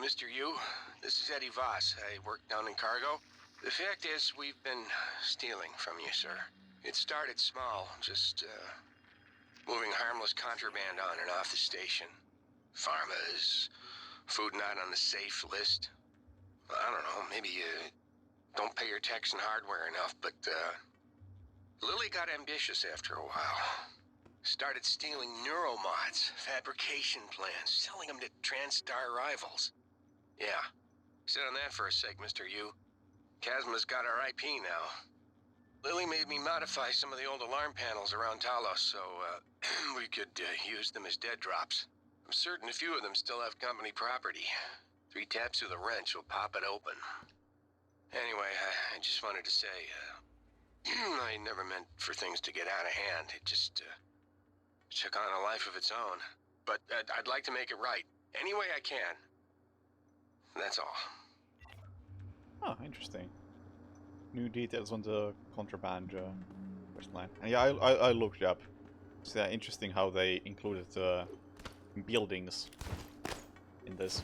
Mr. Yu, this is Eddie Voss. I work down in cargo. The fact is, we've been stealing from you, sir. It started small, just moving harmless contraband on and off the station. Pharmas, food not on the safe list. I don't know, maybe you don't pay your tax and hardware enough, but Lily got ambitious after a while. Started stealing neuromods, fabrication plans, selling them to TranStar rivals. Yeah. Sit on that for a sec, Mr. Yu. Chasma's got our IP now. Lily made me modify some of the old alarm panels around Talos so we could use them as dead drops. I'm certain a few of them still have company property. 3 taps with a wrench will pop it open. Anyway, I just wanted to say, I never meant for things to get out of hand. It just took on a life of its own. But I'd like to make it right, any way I can. That's all. Oh, interesting. New details on the contraband questline. And yeah, I looked it up. It's interesting how they included buildings in this.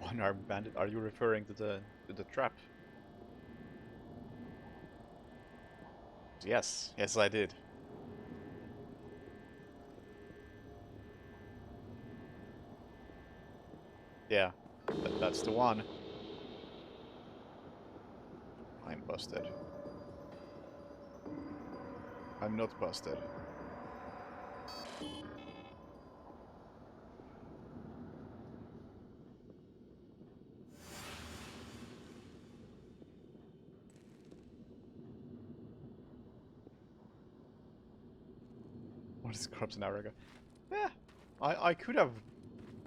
One-armed bandit. Are you referring to the trap? Yes, yes, I did. Yeah, that's the one. I'm busted. I'm not busted. What is corpse in Araga? Yeah, I could have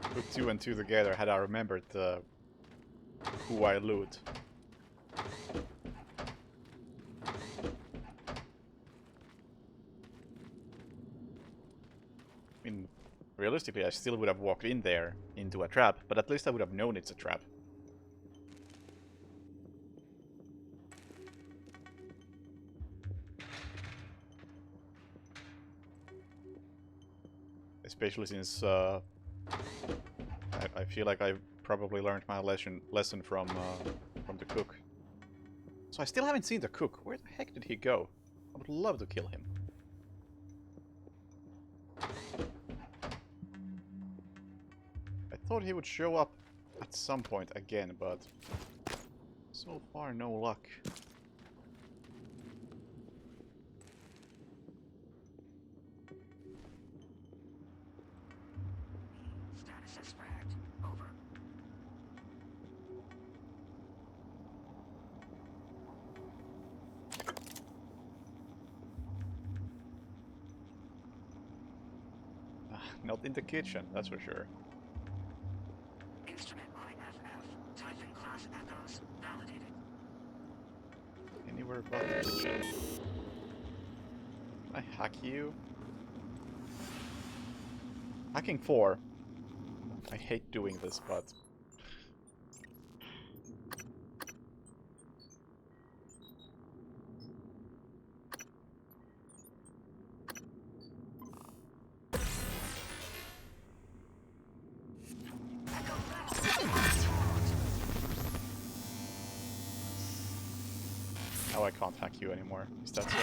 put 2 and 2 together had I remembered who I loot. I mean, realistically, I still would have walked in there into a trap, but at least I would have known it's a trap. Especially since I feel like I probably learned my lesson from the cook. So I still haven't seen the cook. Where the heck did he go? I would love to kill him. I thought he would show up at some point again, but so far no luck. Not in the kitchen, that's for sure. Instrument IFF. Typing class echoes. Validated. Anywhere but the kitchen. Can I hack you? Hacking 4. I hate doing this, but... Now I can't hack you anymore. Is that so?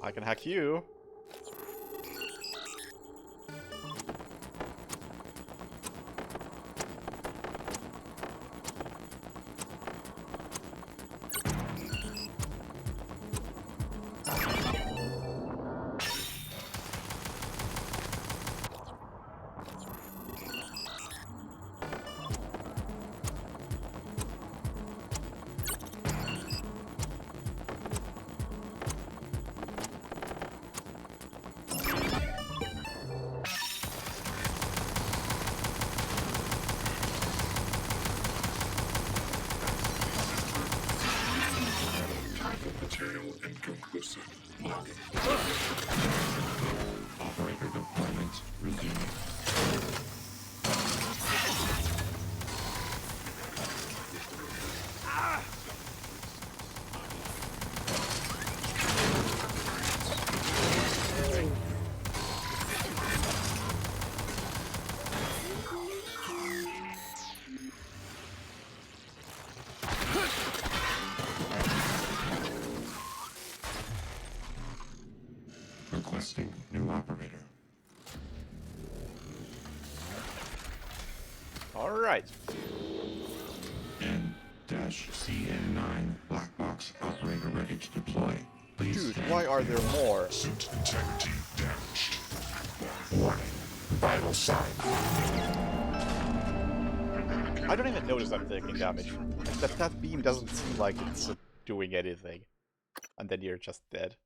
I can hack you. Material inconclusive. Operator deployment resumed. Requesting new operator. Alright. N-CN9 black box operator ready to deploy. Please. Dude, why are there more? Suit integrity damaged. Warning. Vital sign. I don't even notice I'm taking damage. That beam doesn't seem like it's doing anything. And then you're just dead.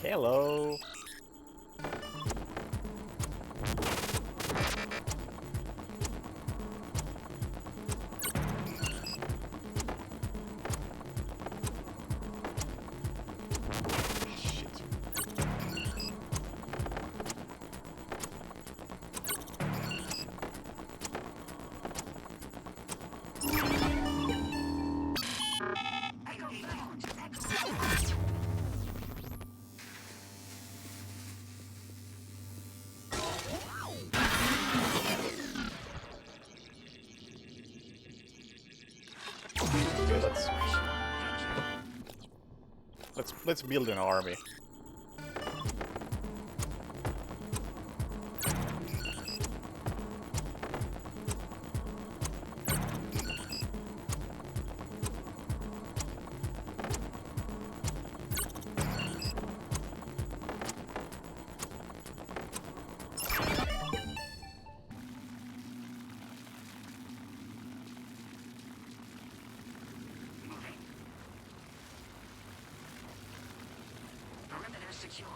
Hello. Let's build an army. Secure.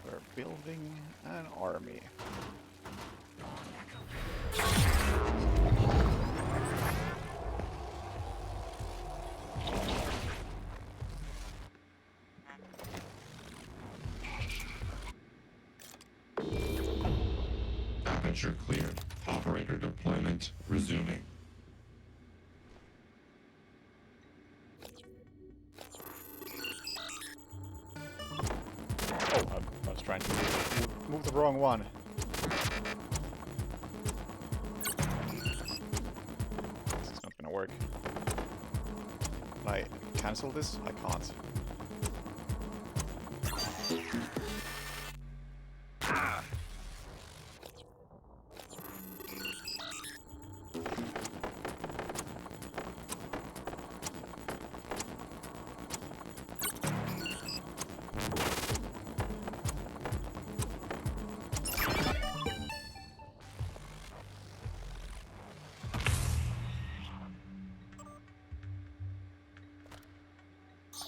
We're building an army. Aperture cleared. Operator deployment resuming. Oh, I was trying to move the wrong one. This is not gonna work. Can I cancel this? I can't.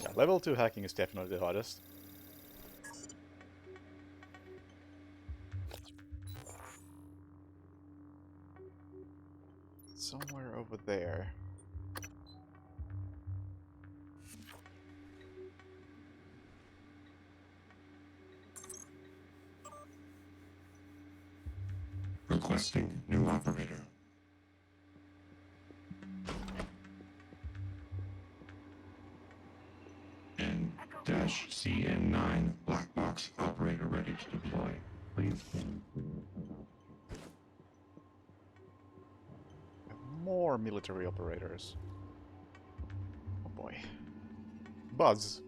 Yeah, level 2 hacking is definitely the hardest. Somewhere over there. Requesting new operator. N-CN9 black box operator ready to deploy. Please. More military operators. Oh boy. Buzz.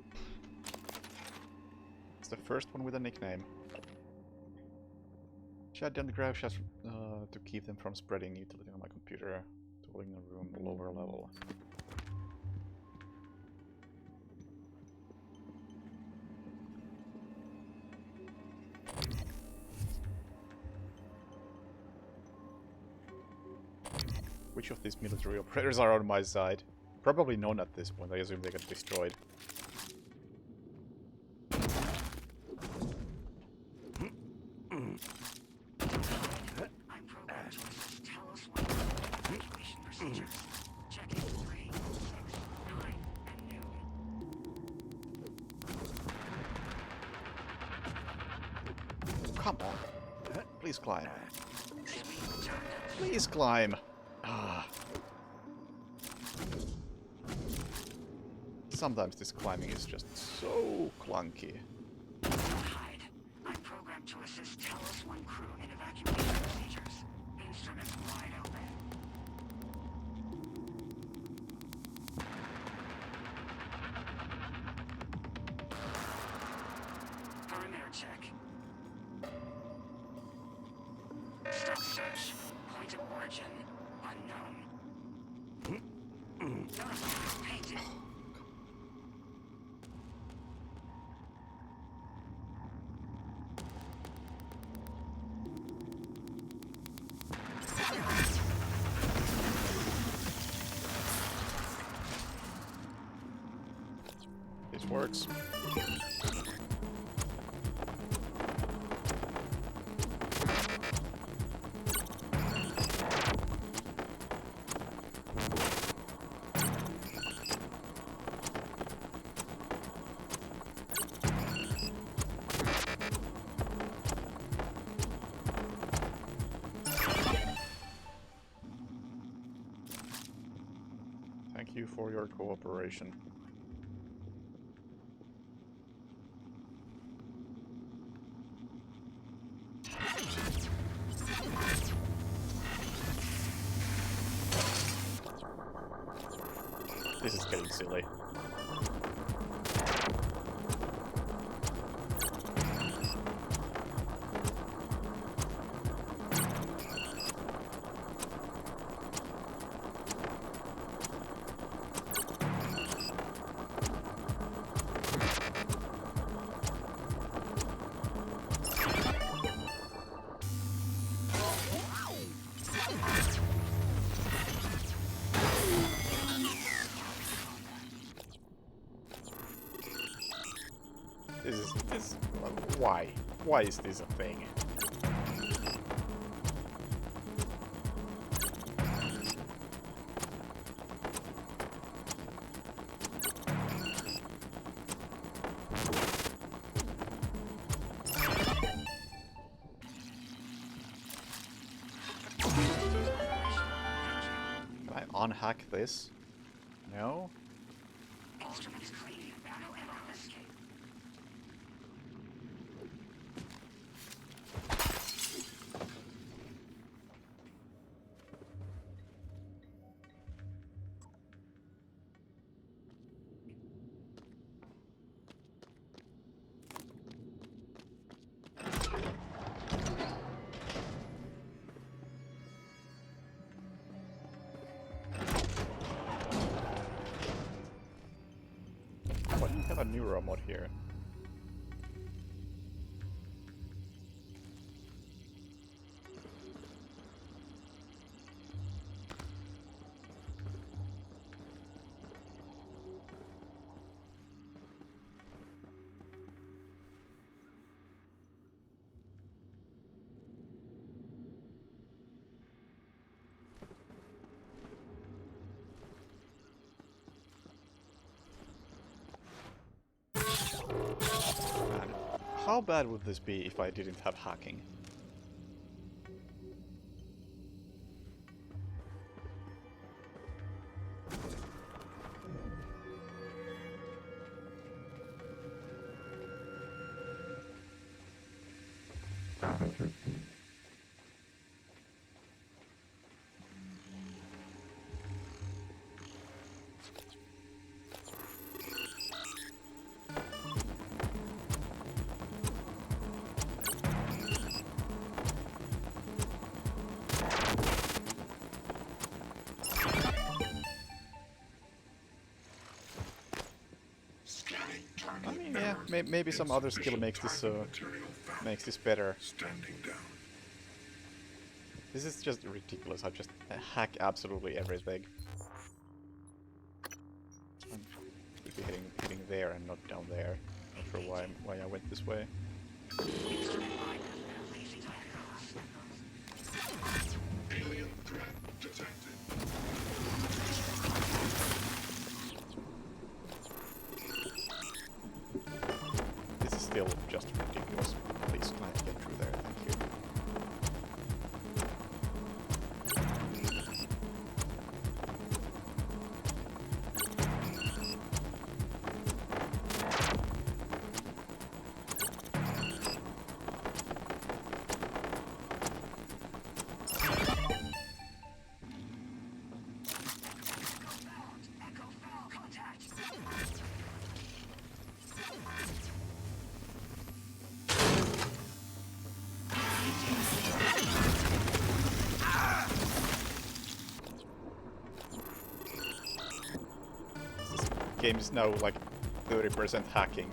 It's the first one with a nickname. Shut down the grav shots to keep them from spreading utility on my computer. Tooling a room lower level. Which of these military operators are on my side? Probably none at this point. I assume they got destroyed. Come on. Please climb. Please climb. Ah. Sometimes this climbing is just so clunky. Hide. I'm programmed to assist Talos 1 crew in evacuation procedures. Instruments wide open. Perimeter check. Stop search. Point of origin. Unknown. Painted. This works. Thank you for your cooperation. This is getting silly. Why? Why is this a thing? Can I unhack this? No? Instruments clean. Nano ammo escape. Why do you have a neuro mod here? Man, how bad would this be if I didn't have hacking? I mean, yeah, maybe some other skill makes this better. This is just ridiculous. I just hack absolutely everything. I should be heading there and not down there. Not sure why I went this way. Alien threat detected. This is still just ridiculous. Please, can I get through there? Thank you. Game is now like 30% hacking.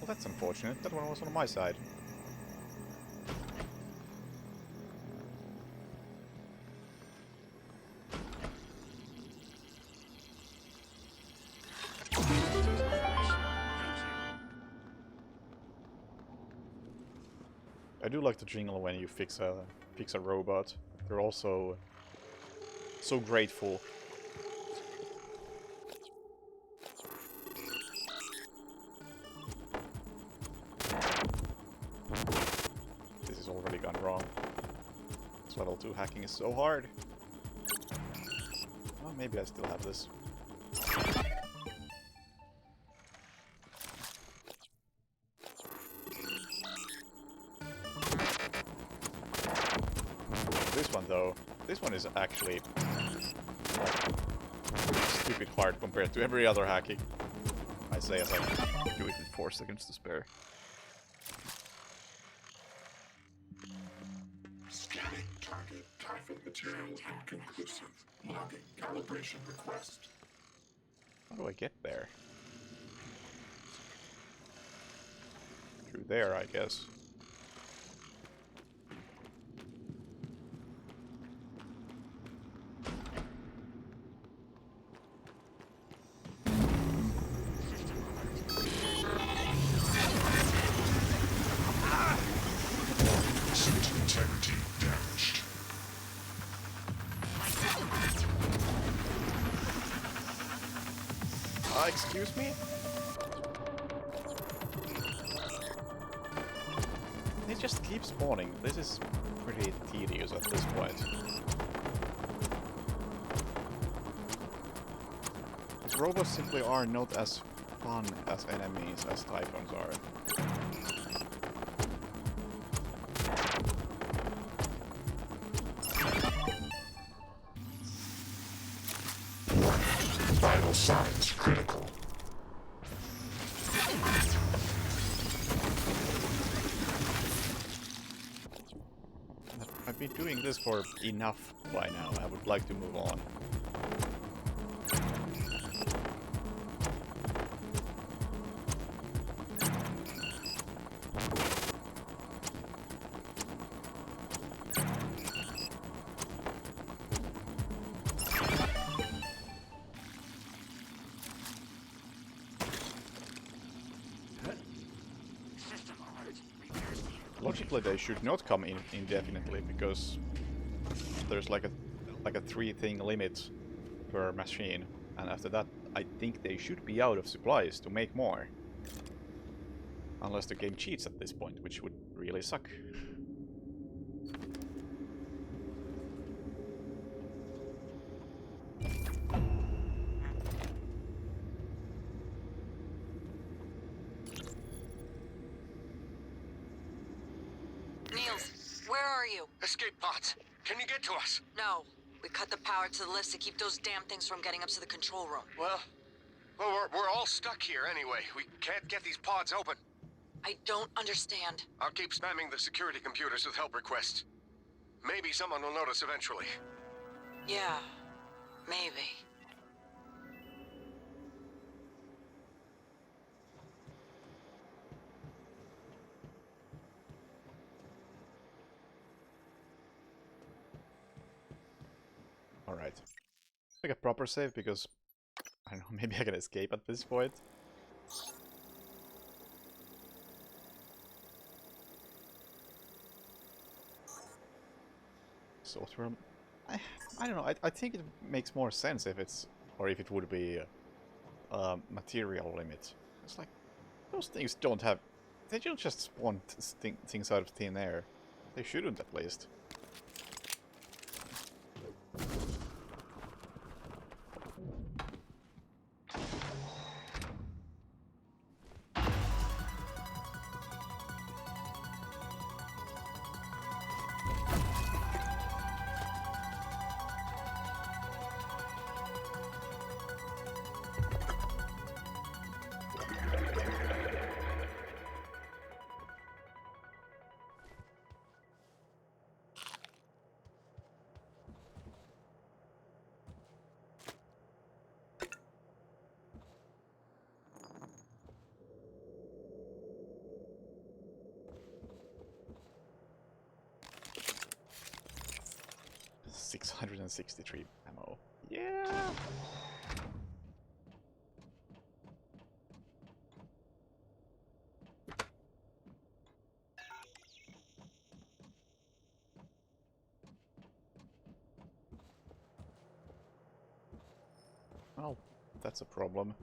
Well, that's unfortunate. That one was on my side. I do like the jingle when you fix a robot. They're also so grateful. This has already gone wrong. This level 2 hacking is so hard. Well, maybe I still have this. This one though, this one is actually stupid hard compared to every other hacking. I say as I do it in 4 seconds to spare. Scanning target. Typhon material inconclusive. Logging calibration request. How do I get there? Through there, I guess. Suit integrity damaged. Excuse me? They just keep spawning. This is pretty tedious at this point. These robots simply are not as fun as enemies as Typhons are. Vital signs critical. I've been doing this for enough by now. I would like to move on. Logically, they should not come in indefinitely because there's like a 3-thing limit per machine, and after that, I think they should be out of supplies to make more. Unless the game cheats at this point, which would really suck. Niels, where are you? Escape pods. Can you get to us? No. We cut the power to the lifts to keep those damn things from getting up to the control room. Well, we're all stuck here anyway. We can't get these pods open. I don't understand. I'll keep spamming the security computers with help requests. Maybe someone will notice eventually. Yeah, maybe. Alright. Make a proper save because, I don't know, maybe I can escape at this point. Software... I don't know, I think it makes more sense if it's... or if it would be a material limit. It's like, those things don't have... they don't just spawn things out of thin air. They shouldn't, at least. 663 ammo. Yeah! Well, that's a problem.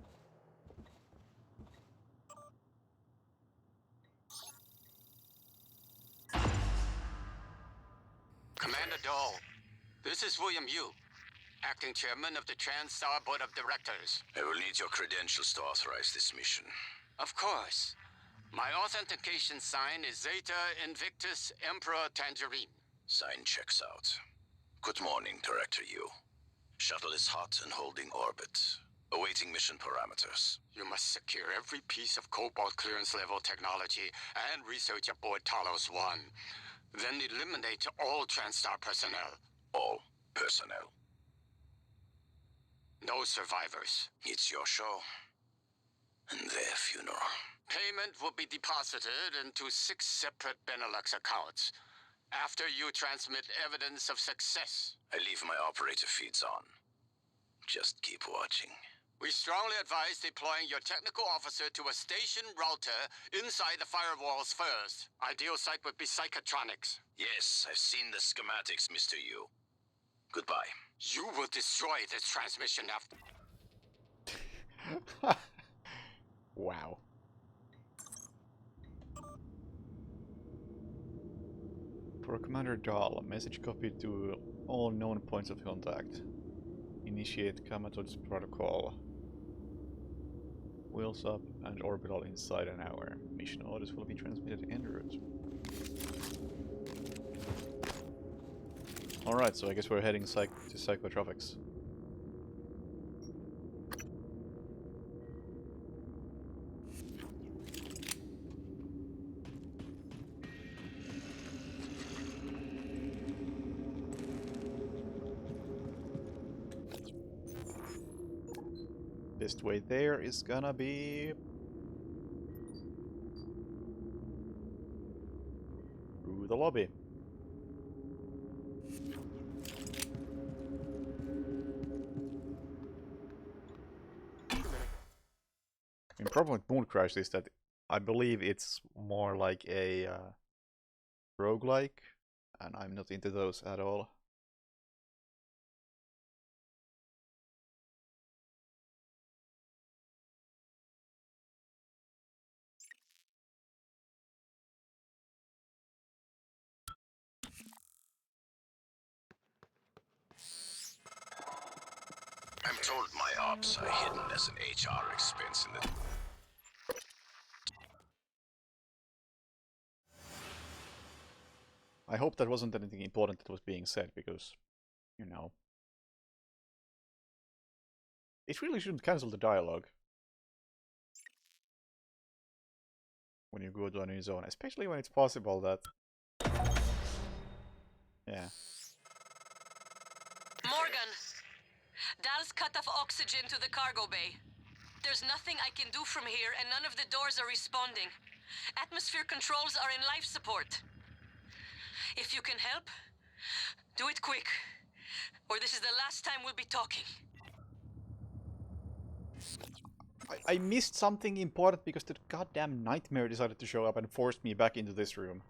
Commander Dahl, this is William Yu, acting chairman of the TranStar Board of Directors. I will need your credentials to authorize this mission. Of course. My authentication sign is Zeta Invictus Emperor Tangerine. Sign checks out. Good morning, Director Yu. Shuttle is hot and holding orbit. Awaiting mission parameters. You must secure every piece of Cobalt clearance level technology and research aboard Talos 1. Then eliminate all TranStar personnel. All personnel. No survivors. It's your show. And their funeral. Payment will be deposited into 6 separate Benelux accounts. After you transmit evidence of success. I leave my operator feeds on. Just keep watching. We strongly advise deploying your technical officer to a station router inside the firewalls first. Ideal site would be Psychotronics. Yes, I've seen the schematics, Mr. Yu. Goodbye. You will destroy this transmission after... Wow. For Commander Dahl, message copied to all known points of contact. Initiate Comatose protocol. Wheels up and orbital inside an hour. Mission orders will be transmitted en route. Alright, so I guess we're heading to Psychotropics. Best way there is gonna be through the lobby. The problem with Moon Crash is that I believe it's more like a roguelike, and I'm not into those at all. I'm told my ops are hidden as an HR expense in the... I hope that wasn't anything important that was being said, because, you know... It really shouldn't cancel the dialogue when you go to a new zone, especially when it's possible that... Yeah. Morgan! Dal's cut off oxygen to the cargo bay. There's nothing I can do from here, and none of the doors are responding. Atmosphere controls are in life support. If you can help, do it quick, or this is the last time we'll be talking. I missed something important because the goddamn nightmare decided to show up and forced me back into this room.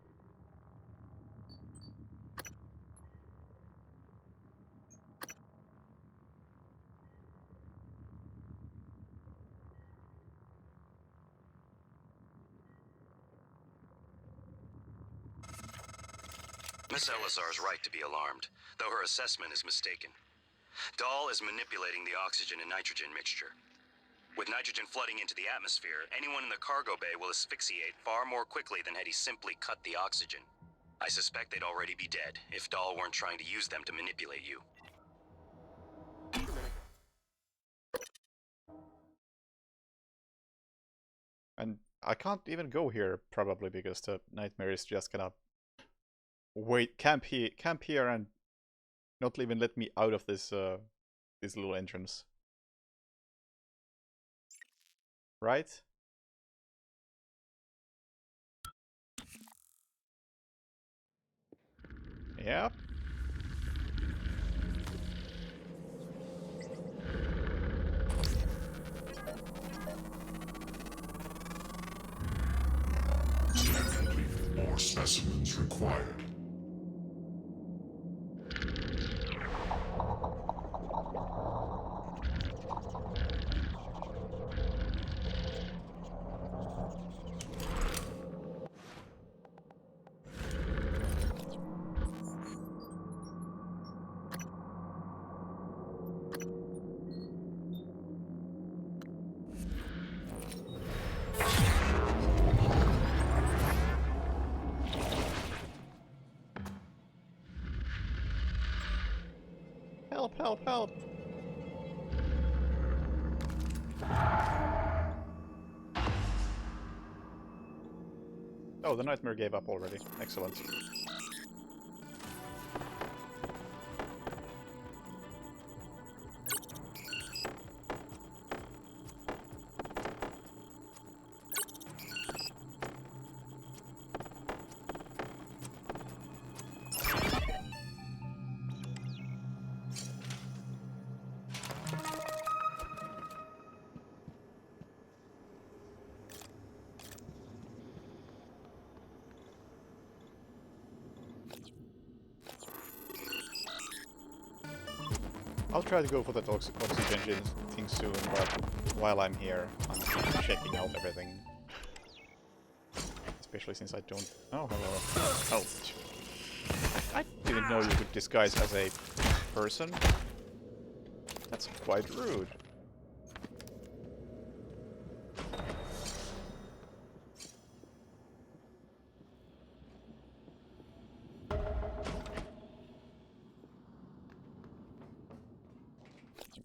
Miss Elazar is right to be alarmed, though her assessment is mistaken. Dahl is manipulating the oxygen and nitrogen mixture. With nitrogen flooding into the atmosphere, anyone in the cargo bay will asphyxiate far more quickly than had he simply cut the oxygen. I suspect they'd already be dead if Dahl weren't trying to use them to manipulate you. And I can't even go here, probably, because the nightmare is just gonna camp here and not even let me out of this this little entrance. Right? Yep. More specimens required. Help, help, help! Oh, the nightmare gave up already. Excellent. I'll try to go for that oxygen thing soon, but while I'm here, I'm checking out everything. Especially since I don't... Oh, hello. Oh. I didn't know you could disguise as a person. That's quite rude.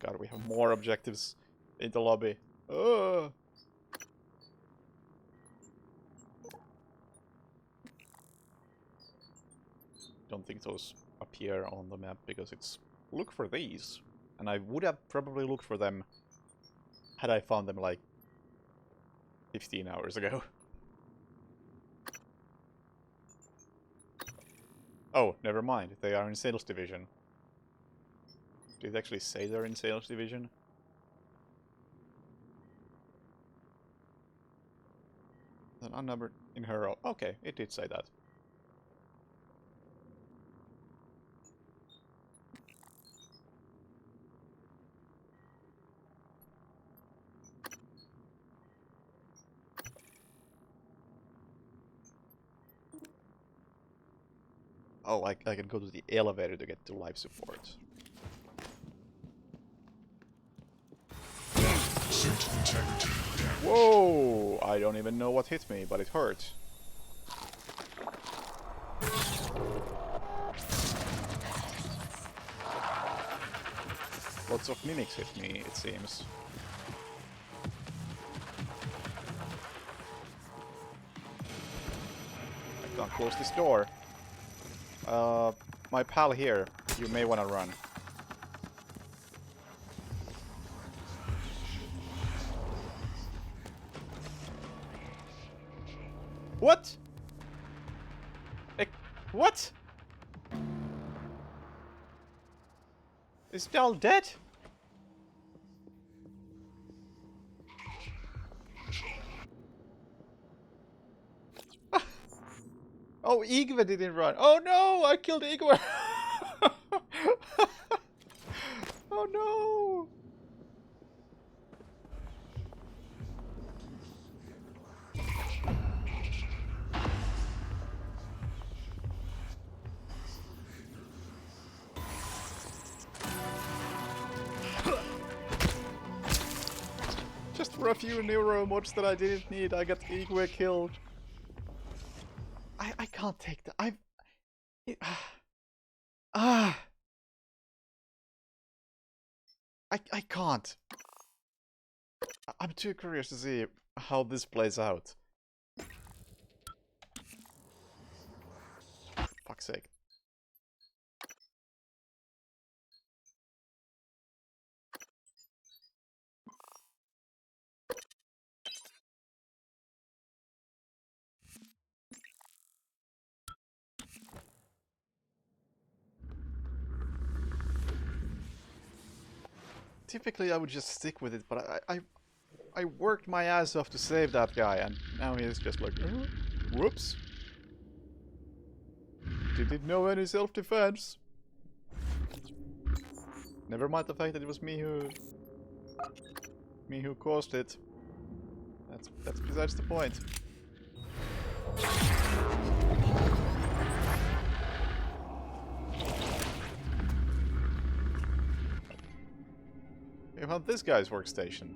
God, we have more objectives in the lobby. Ugh. Don't think those appear on the map because it's look for these. And I would have probably looked for them had I found them like 15 hours ago. Oh, never mind. They are in sales division. Did it actually say they're in sales division? An unnumbered in her row. Okay, it did say that. Oh, I can go to the elevator to get to life support. Whoa! I don't even know what hit me, but it hurt. Lots of mimics hit me, it seems. I can't close this door. My pal here, you may want to run. What? What? Is Dal dead? Oh, Igwe didn't run. Oh no, I killed Igwe. Oh no. Just for a few neuro mods that I didn't need, I got Igwe killed. I can't take that. I can't. I'm too curious to see how this plays out. Fuck's sake. Typically I would just stick with it, but I worked my ass off to save that guy, and now he's just like, whoops. Didn't know any self-defense. Never mind the fact that it was me who caused it. That's besides the point. We found this guy's workstation.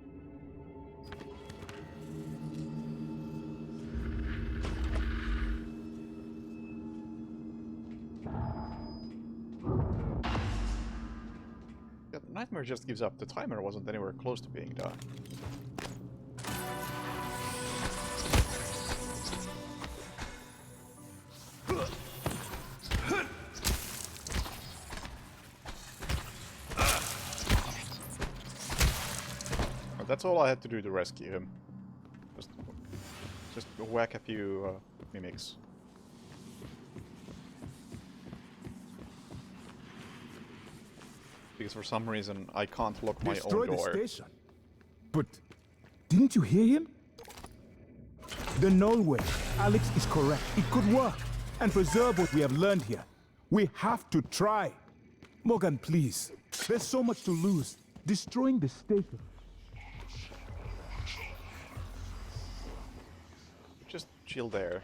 Yeah, the nightmare just gives up. The timer wasn't anywhere close to being done. That's all I had to do to rescue him. Just whack a few mimics. Because for some reason I can't lock my own door. The station. But didn't you hear him? The null way. Alex is correct. It could work and preserve what we have learned here. We have to try. Morgan, please. There's so much to lose. Destroying the station. Just chill there.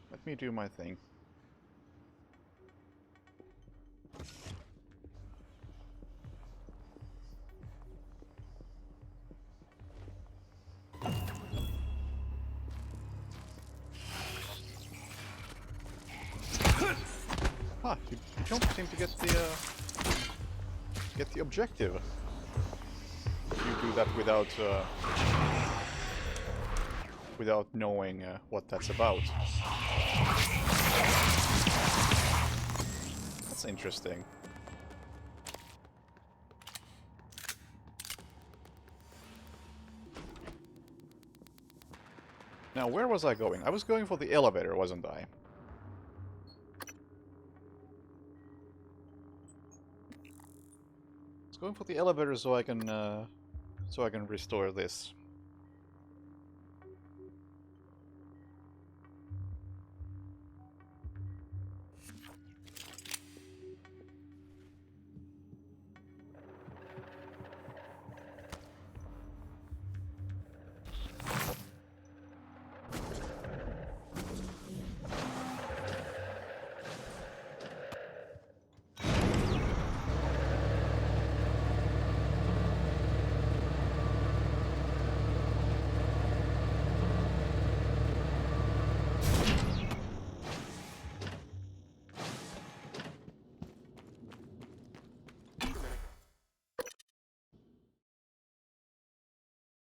Let me do my thing. Ah, you don't seem to get the objective. You do that without knowing what that's about. That's interesting. Now, where was I going? I was going for the elevator, wasn't I? I was going for the elevator so I can restore this.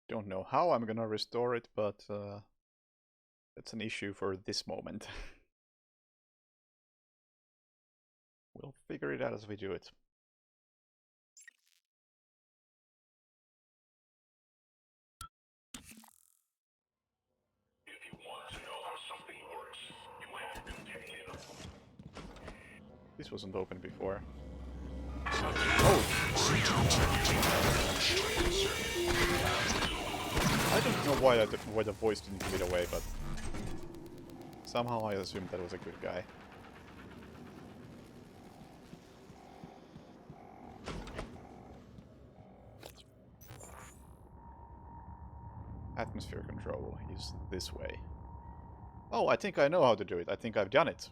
Don't know how I'm gonna restore it, but that's an issue for this moment. We'll figure it out as we do it. If you want to know how something works, you have to take it. This wasn't open before. I don't know why the voice didn't give it away, but somehow I assumed that was a good guy. Atmosphere control is this way. Oh, I think I know how to do it. I think I've done it.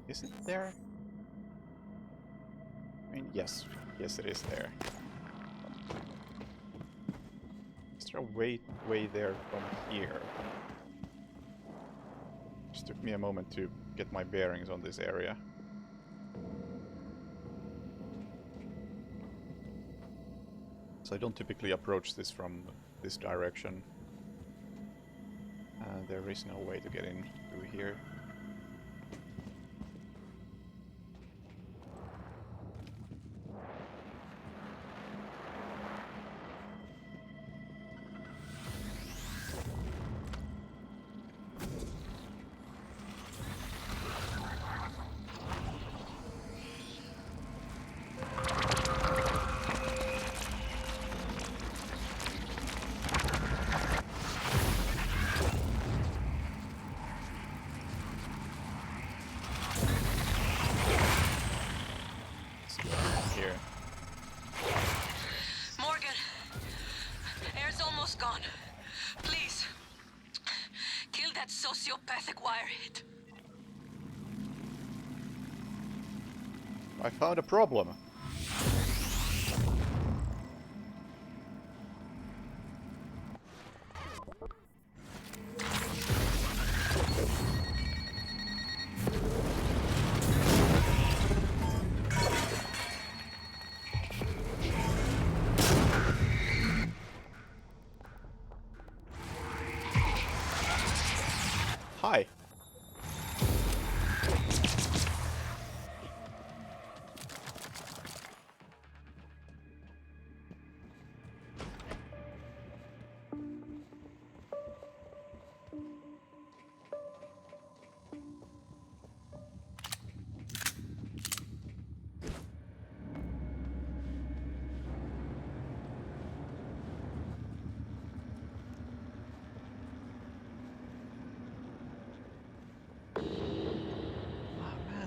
Is it there? I mean, yes. Yes, it is there. Is there a way there from here? Just took me a moment to get my bearings on this area. So I don't typically approach this from this direction. There is no way to get in through here. I found a problem. Hi.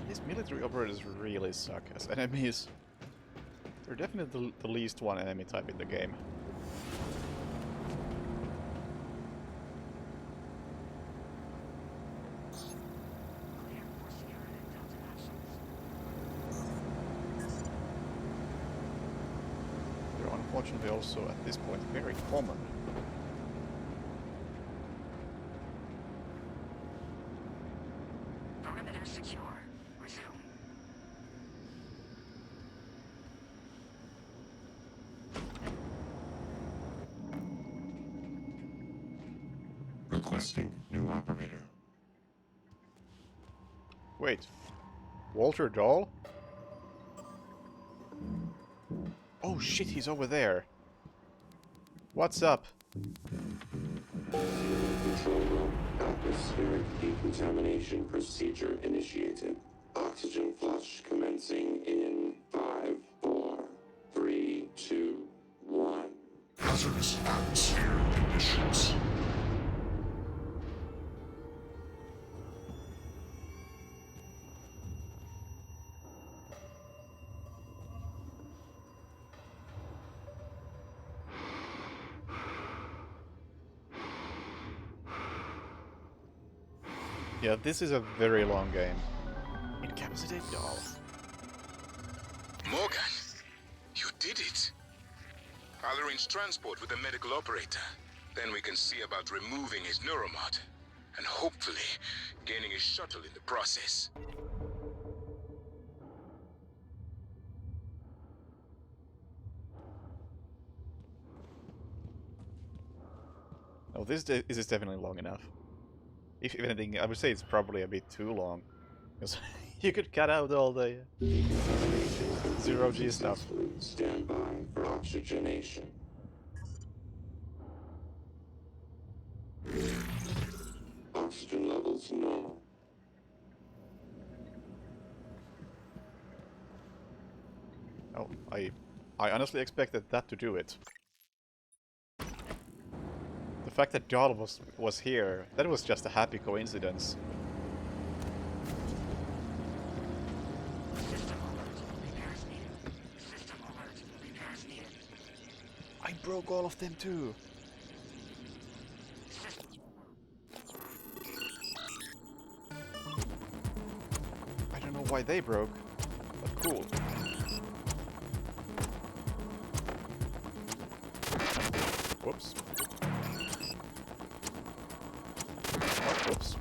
These military operators really suck as enemies. They're definitely the least one enemy type in the game. They're unfortunately also at this point very common. Perimeter secure. Resume. Requesting new operator. Wait. Walter Dahl? Oh shit, he's over there. What's up? Control room. Atmospheric decontamination procedure initiated. Oxygen flush commencing in 5, 4, 3, 2, 1. Hazardous atmosphere conditions. Yeah, this is a very long game. Incapacitate Dahl. Morgan, you did it. I'll arrange transport with the medical operator. Then we can see about removing his neuromod. And hopefully, gaining his shuttle in the process. Oh, this is definitely long enough. If anything, I would say it's probably a bit too long. Because you could cut out all the zero-G stuff. Stand by for oxygenation. Oxygen levels normal. Oh, I honestly expected that to do it. The fact that Dahl was here, that was just a happy coincidence. I broke all of them too. I don't know why they broke, but cool. Whoops. Oh, whoops.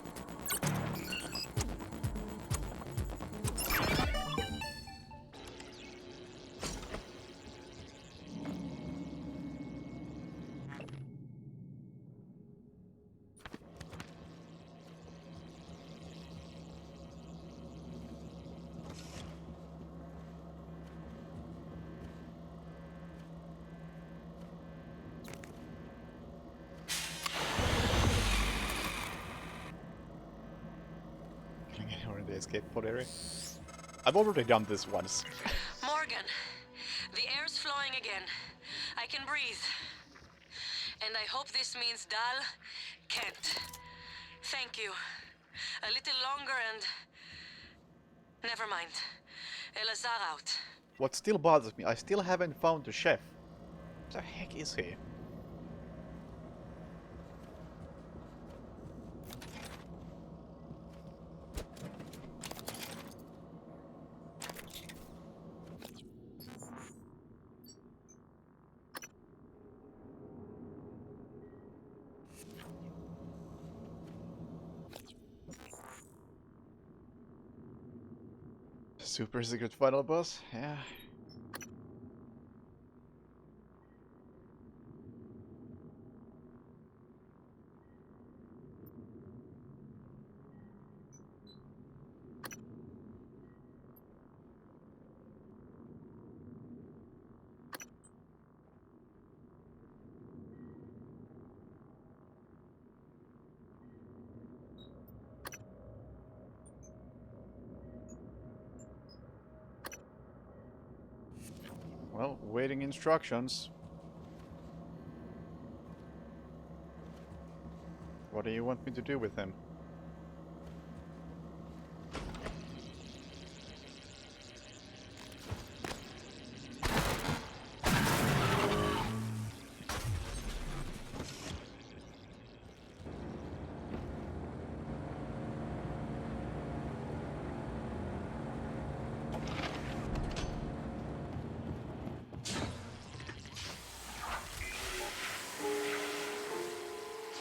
The escape pod area. I've already done this once. Morgan, the air's flowing again. I can breathe. And I hope this means Dahl can't. Thank you. A little longer and... Never mind. Elazar out. What still bothers me, I still haven't found the chef. Where the heck is he? Super secret final boss? Yeah. Well, waiting instructions. What do you want me to do with him?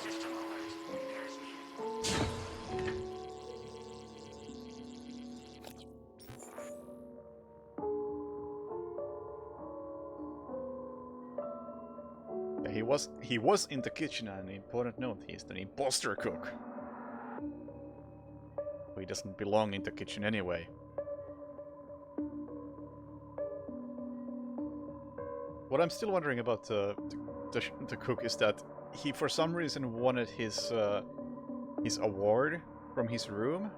System alert. Repairs needed. Yeah, he was in the kitchen, and an important note, he's an imposter cook. He doesn't belong in the kitchen anyway. What I'm still wondering about the cook is that he, for some reason, wanted his award from his room.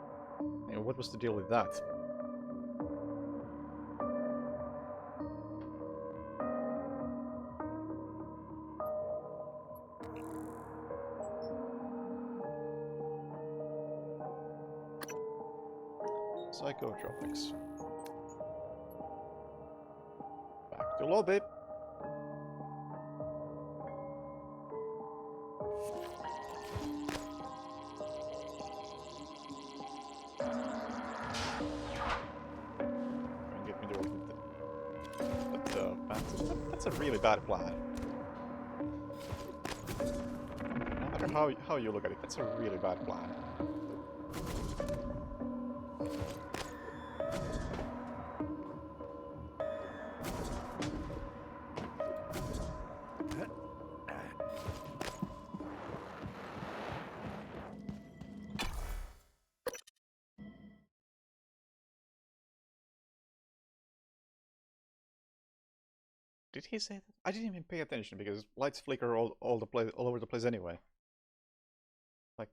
And what was the deal with that? Psychotropics. Back to lobby. Get me to open it. But that's a really bad plan. No matter how you look at it, that's a really bad plan. Did he say that? I didn't even pay attention because lights flicker all over the place anyway. Like,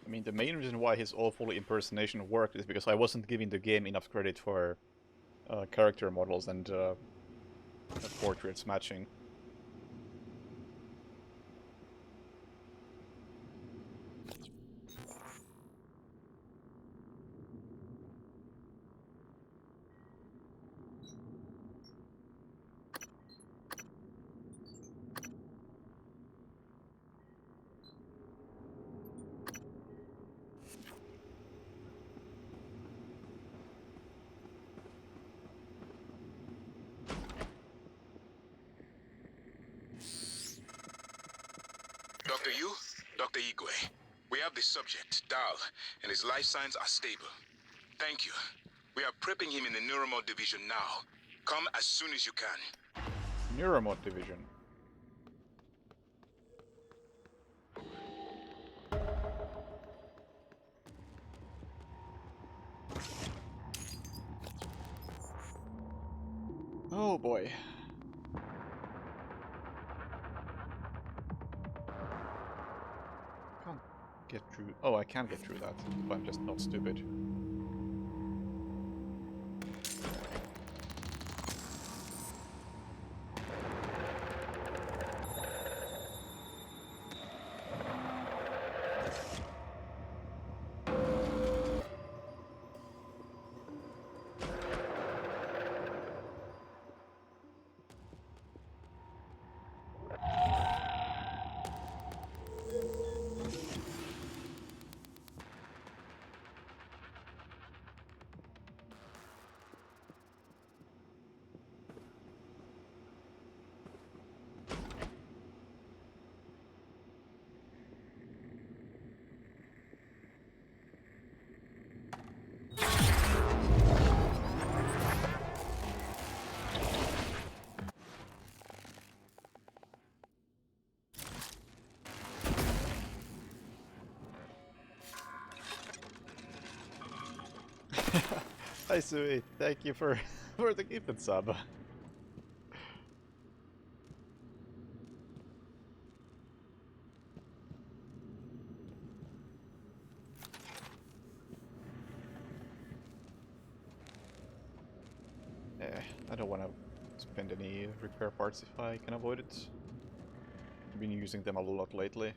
I mean, the main reason why his awful impersonation worked is because I wasn't giving the game enough credit for character models and portraits matching. Dr. Yu, Dr. Igwe, we have the subject, Dal, and his life signs are stable. Thank you. We are prepping him in the Neuromod division now. Come as soon as you can. Neuromod division. Oh boy. Can't get through. Oh, I can get through that, but I'm just not stupid. Hi Sui, thank you for the gifted sub. I don't want to spend any repair parts if I can avoid it. I've been using them a lot lately.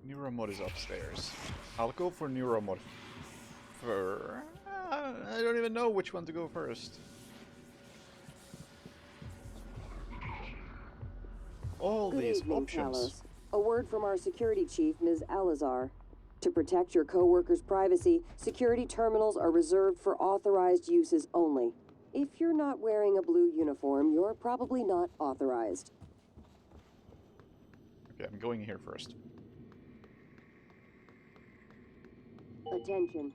Neuromod is upstairs. I'll go for Neuromod for... I don't even know which one to go first. All Good these evening, options. Talos. A word from our security chief, Ms. Alazar. To protect your co-workers' privacy, security terminals are reserved for authorized uses only. If you're not wearing a blue uniform, you're probably not authorized. Okay, I'm going here first. Attention.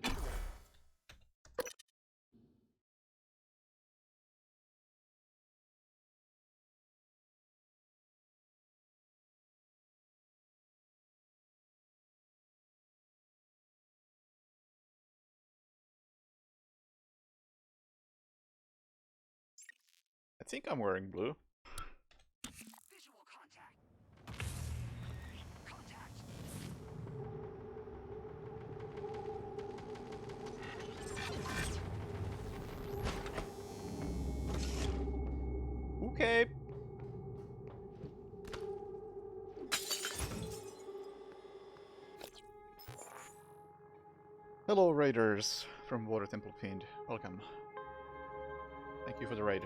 I think I'm wearing blue. Visual contact. Contact. Okay. Hello raiders from Water Temple Fiend. Welcome. Thank you for the raid.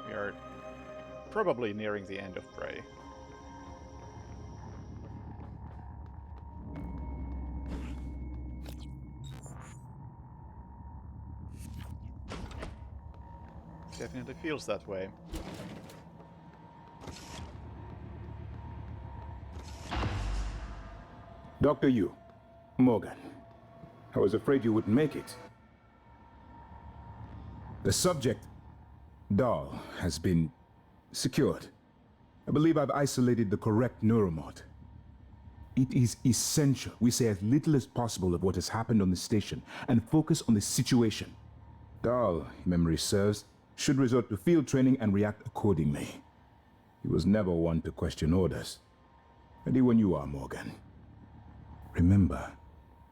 We are probably nearing the end of Prey. Definitely feels that way. Dr. Yu, Morgan, I was afraid you wouldn't make it. The subject, Dahl, has been secured. I believe I've isolated the correct neuromod. It is essential we say as little as possible of what has happened on the station and focus on the situation. Dahl, if memory serves, should resort to field training and react accordingly. He was never one to question orders. Ready when you are, Morgan. Remember,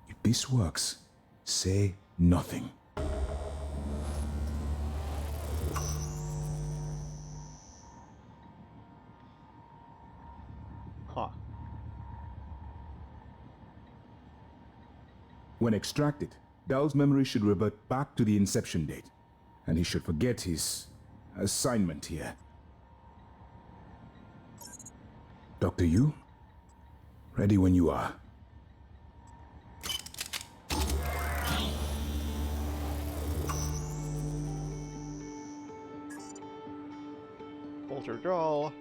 if this works, say nothing. Huh. When extracted, Dahl's memory should revert back to the inception date, and he should forget his assignment here. Dr. Yu, ready when you are. Alter Dahl,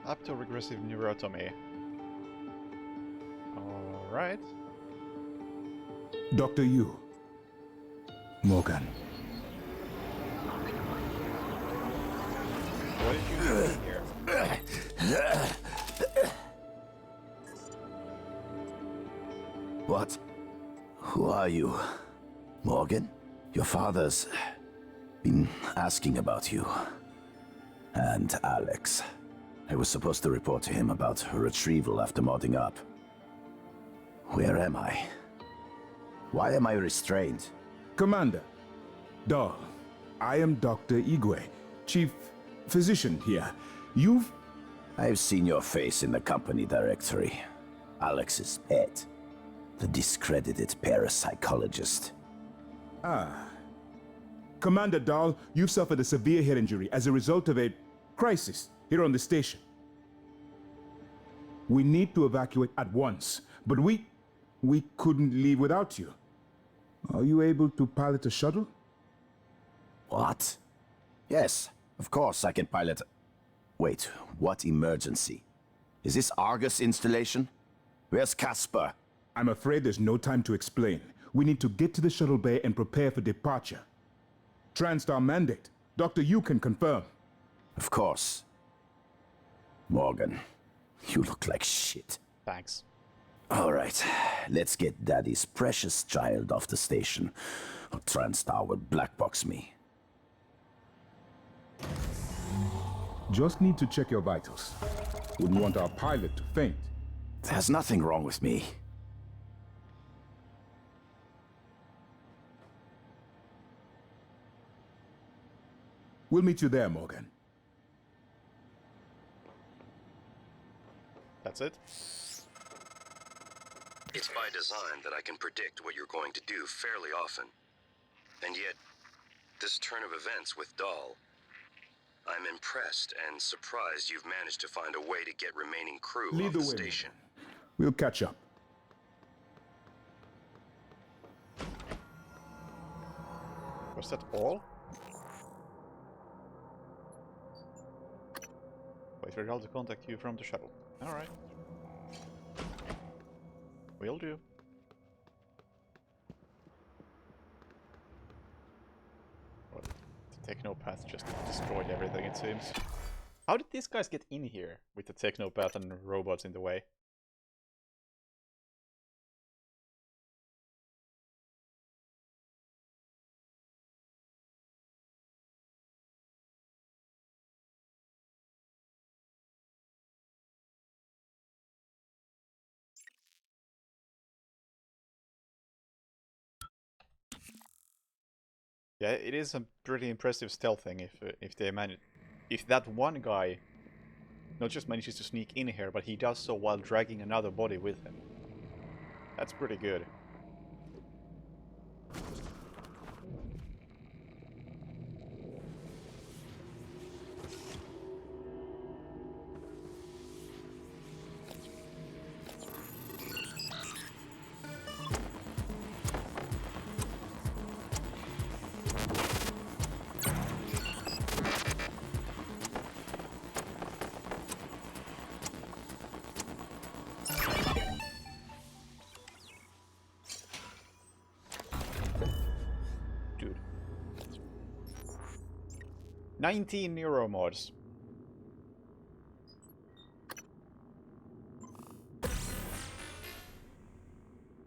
up to regressive neurotomy. Alright. Dr. Yu, Morgan. What did you do here? What? Who are you? Morgan? Your father's been asking about you. And Alex. I was supposed to report to him about her retrieval after modding up. Where am I? Why am I restrained? Commander. Dahl. I am Dr. Igwe, Chief Physician here. I've seen your face in the company directory. Alex's pet. The discredited parapsychologist. Ah. Commander Dahl, you've suffered a severe head injury as a result of a crisis here on the station. We need to evacuate at once, but we couldn't leave without you. Are you able to pilot a shuttle? What? Yes, of course I can pilot. Wait, what emergency? Is this Argus installation? Where's Casper? I'm afraid there's no time to explain. We need to get to the shuttle bay and prepare for departure. TranStar mandate. Dr. Yu can confirm. Of course. Morgan, you look like shit. Thanks. All right, let's get Daddy's precious child off the station, or TranStar will blackbox me. Just need to check your vitals. Wouldn't want our pilot to faint. There's nothing wrong with me. We'll meet you there, Morgan. That's it? It's by design that I can predict what you're going to do fairly often. And yet, this turn of events with Dahl, I'm impressed and surprised you've managed to find a way to get remaining crew Lead off the the way. station. We'll catch up. Was that all? Wait for Dahl to contact you from the shuttle. Alright. Will do. Well, the Technopath just destroyed everything, it seems. How did these guys get in here with the Technopath and robots in the way? Yeah, it is a pretty impressive stealthing if they manage, if that one guy not just manages to sneak in here, but he does so while dragging another body with him. That's pretty good. Dude. 19 neuromods.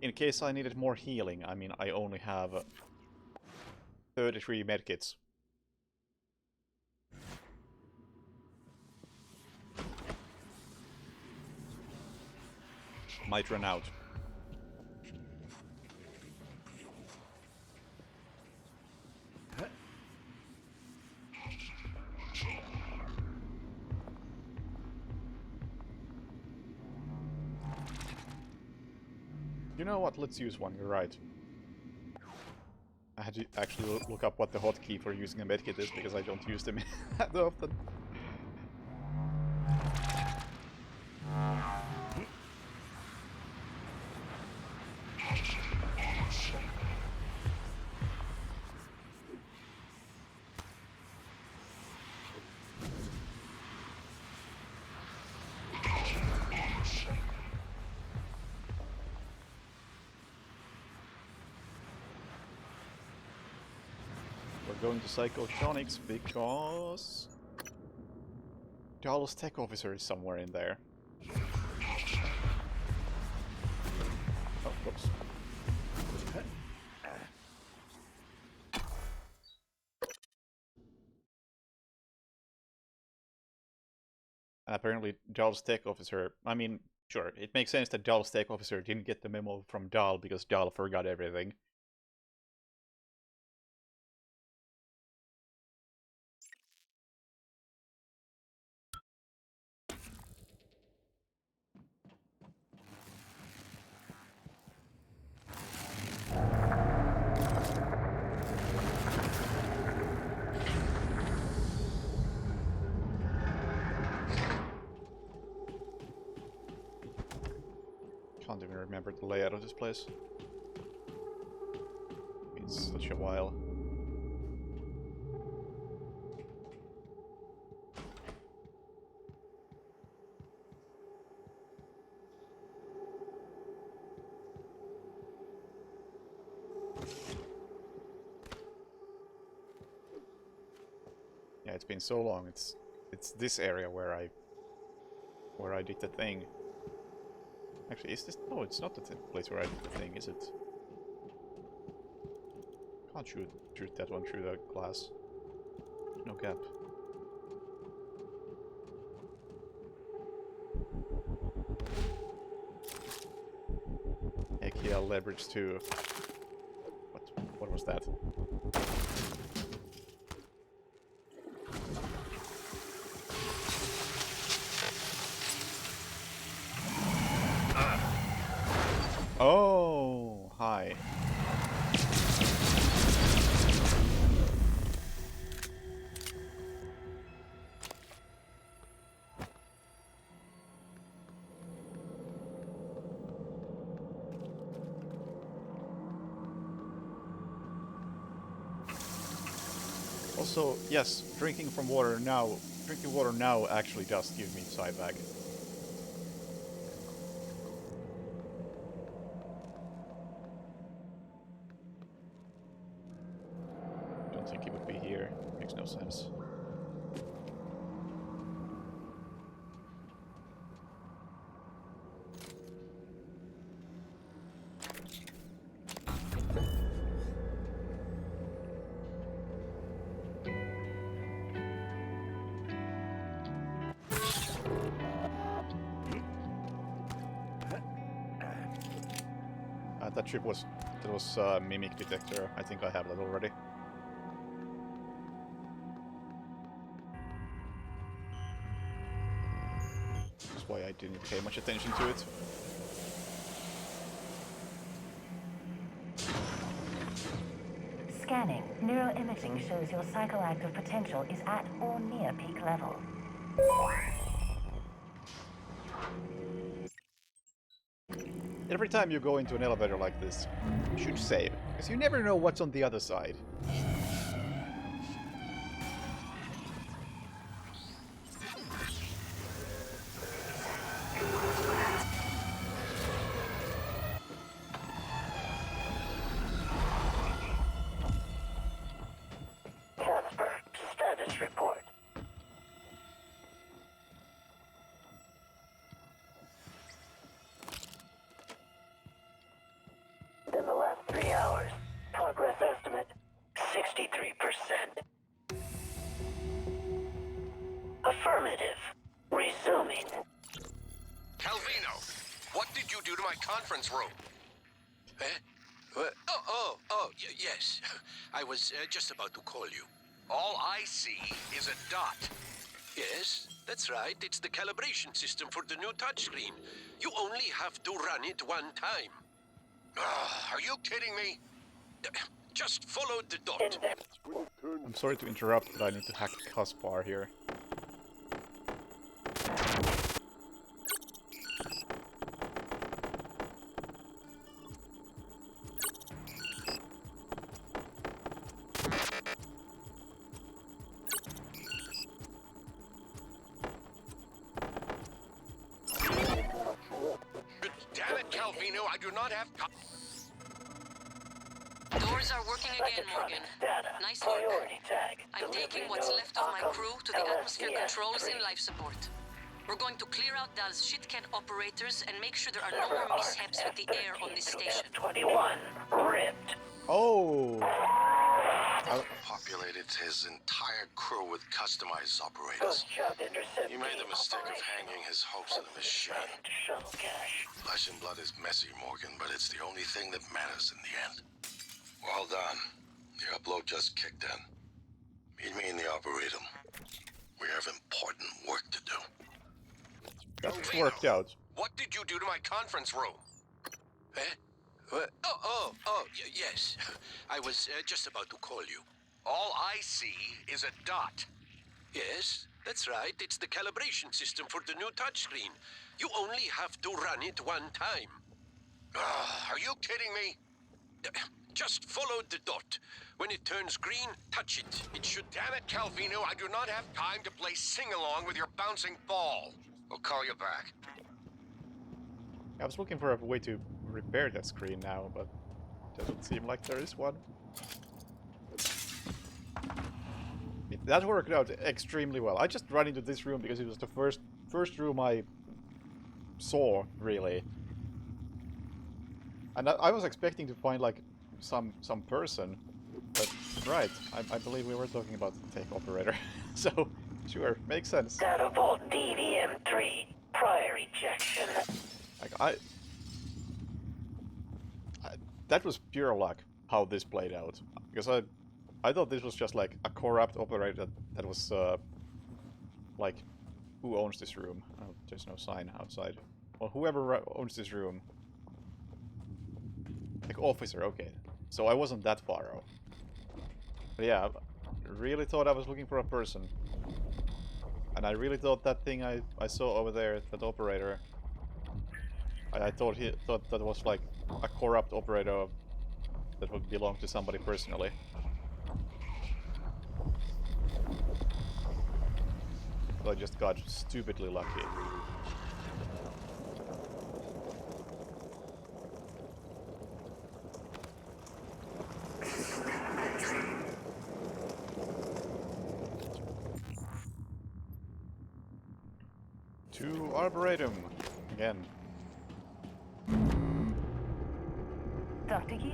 In case I needed more healing, I mean, I only have 33 medkits. Might run out. You know what, let's use one, you're right. I had to actually look up what the hotkey for using a medkit is, because I don't use them that often. going to Psychotronics because Dahl's tech officer is somewhere in there. Oh, whoops. And apparently Dahl's tech officer, I mean, sure, it makes sense that Dahl's tech officer didn't get the memo from Dahl because Dahl forgot everything. Can't even remember the layout of this place. It's such a while. Yeah, it's been so long. It's this area where I did the thing. Actually, is this? No, it's not the place where I did the thing, is it? Can't shoot that one through the glass. No gap. AKL leverage 2. What was that? Oh, hi. Also, yes, drinking water now actually does give me Psybag. Don't think he would be here. Makes no sense. That chip was mimic detector. I think I have that already. That's why I didn't pay much attention to it. Scanning. Neuroimaging shows your psychoactive potential is at or near peak level. Every time you go into an elevator like this, you should save, because you never know what's on the other side. Casper, status report. In the last 3 hours, progress estimate 63%. Affirmative. Resuming. Calvino, what did you do to my conference room? Eh? What? Yes. I was just about to call you. All I see is a dot. Yes, that's right. It's the calibration system for the new touchscreen. You only have to run it one time. Are you kidding me? Just follow the dot. I'm sorry to interrupt, but I need to hack Caspar here. Damn it, Calvino, I do not have... Doors Things are working again, Morgan. Nice work. I'm taking what's left of my crew to the atmosphere controls in life support. We're going to clear out Dal's shit-can operators and make sure there are no more mishaps with the air on this station. 21 ripped. Oh! Populated his entire crew with customized operators. He made the mistake of hanging his hopes on the machine. Flesh and blood is messy, Morgan, but it's the only thing that matters in the end. Well done. The upload just kicked in. Meet me in the Arboretum. We have important work to do. That's worked out. What did you do to my conference room? Eh? What? Yes. I was just about to call you. All I see is a dot. Yes, that's right. It's the calibration system for the new touchscreen. You only have to run it one time. Are you kidding me? Just follow the dot. When it turns green, touch it. It should... Damn it, Calvino, I do not have time to play sing-along with your bouncing ball. I'll call you back. I was looking for a way to repair that screen now, but doesn't seem like there is one. That worked out extremely well. I just ran into this room because it was the first room I saw, really. And I was expecting to find like some person, but right, I believe we were talking about the tech operator. So sure, makes sense. Data vault DVM3 prior ejection. Like that was pure luck how this played out, because I thought this was just like a corrupt operator that was like, who owns this room? Oh, there's no sign outside. Well, whoever owns this room, like officer. Okay, so I wasn't that far off. But yeah, I really thought I was looking for a person, and I really thought that thing I saw over there, that operator, I thought that was like a corrupt operator that would belong to somebody personally. But I just got stupidly lucky. To Arboretum again. Dr. Yu.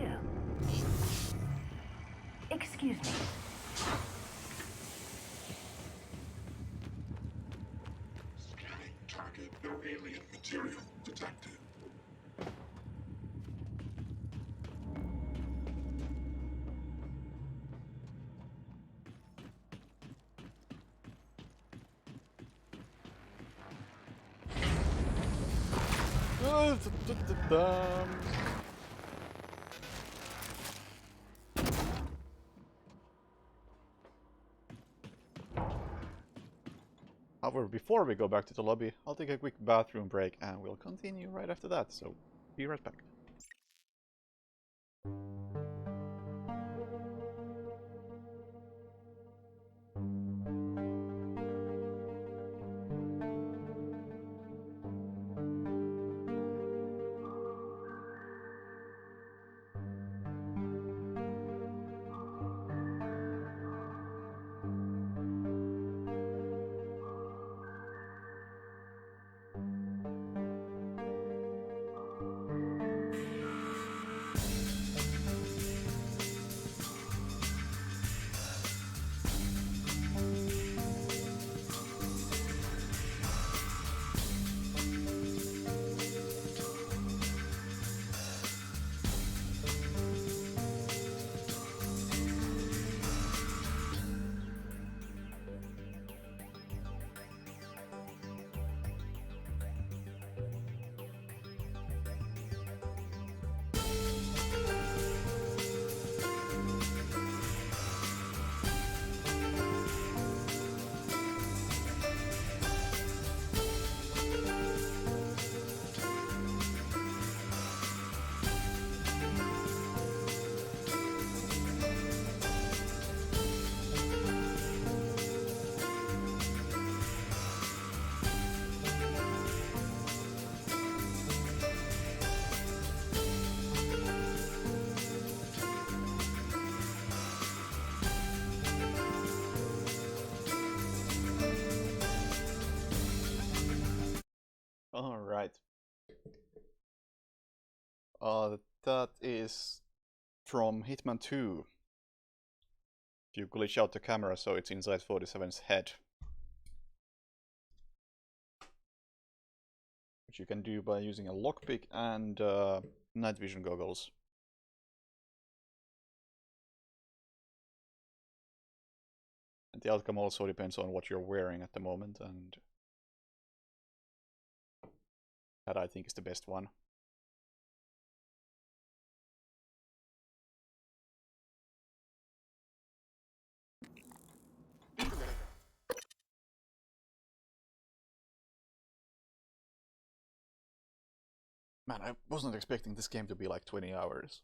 Excuse me. Scanning target, no alien material detected. However, before we go back to the lobby, I'll take a quick bathroom break and we'll continue right after that, so be right back. Right. That is from Hitman 2. If you glitch out the camera so it's inside 47's head. Which you can do by using a lockpick and night vision goggles. And the outcome also depends on what you're wearing at the moment, and that I think is the best one. Man, I wasn't expecting this game to be like 20 hours.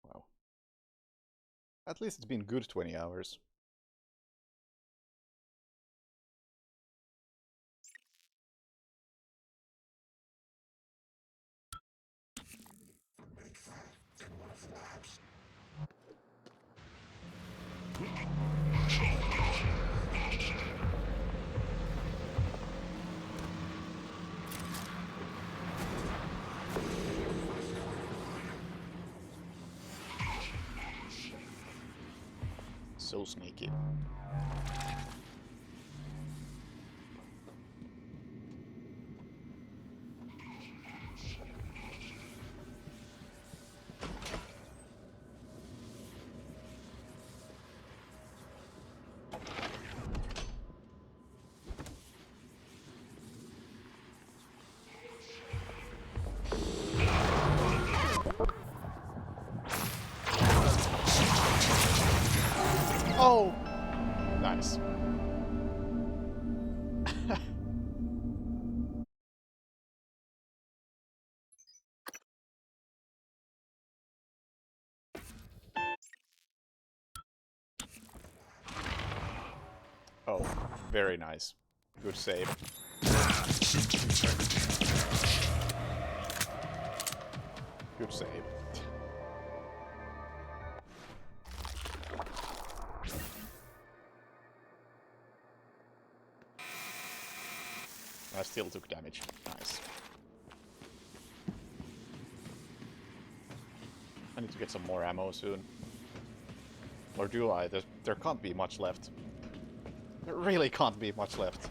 Wow. At least it's been good 20 hours. So sneaky. Oh! Nice. Oh, very nice. Good save. Good save. I still took damage. Nice. I need to get some more ammo soon. Or do I? There can't be much left. There really can't be much left.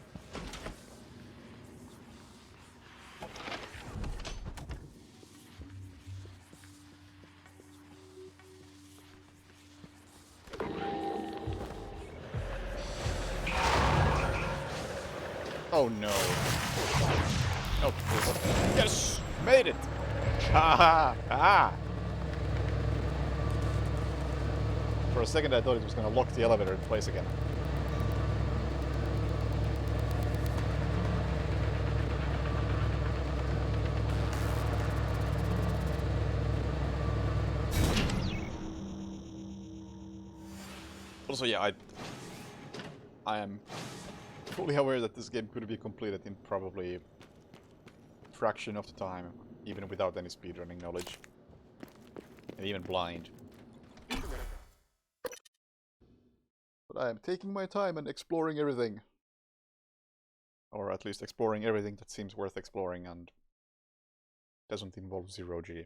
Oh no. Oh, please. Yes! Made it! Ha ha ha! For a second I thought it was gonna lock the elevator in place again. Also, yeah, I am fully aware that this game could be completed in probably a fraction of the time, even without any speedrunning knowledge. And even blind. But I am taking my time and exploring everything. Or at least exploring everything that seems worth exploring and doesn't involve zero-G.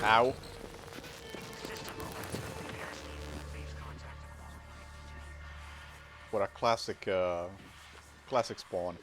Ow. What a classic, classic spawn.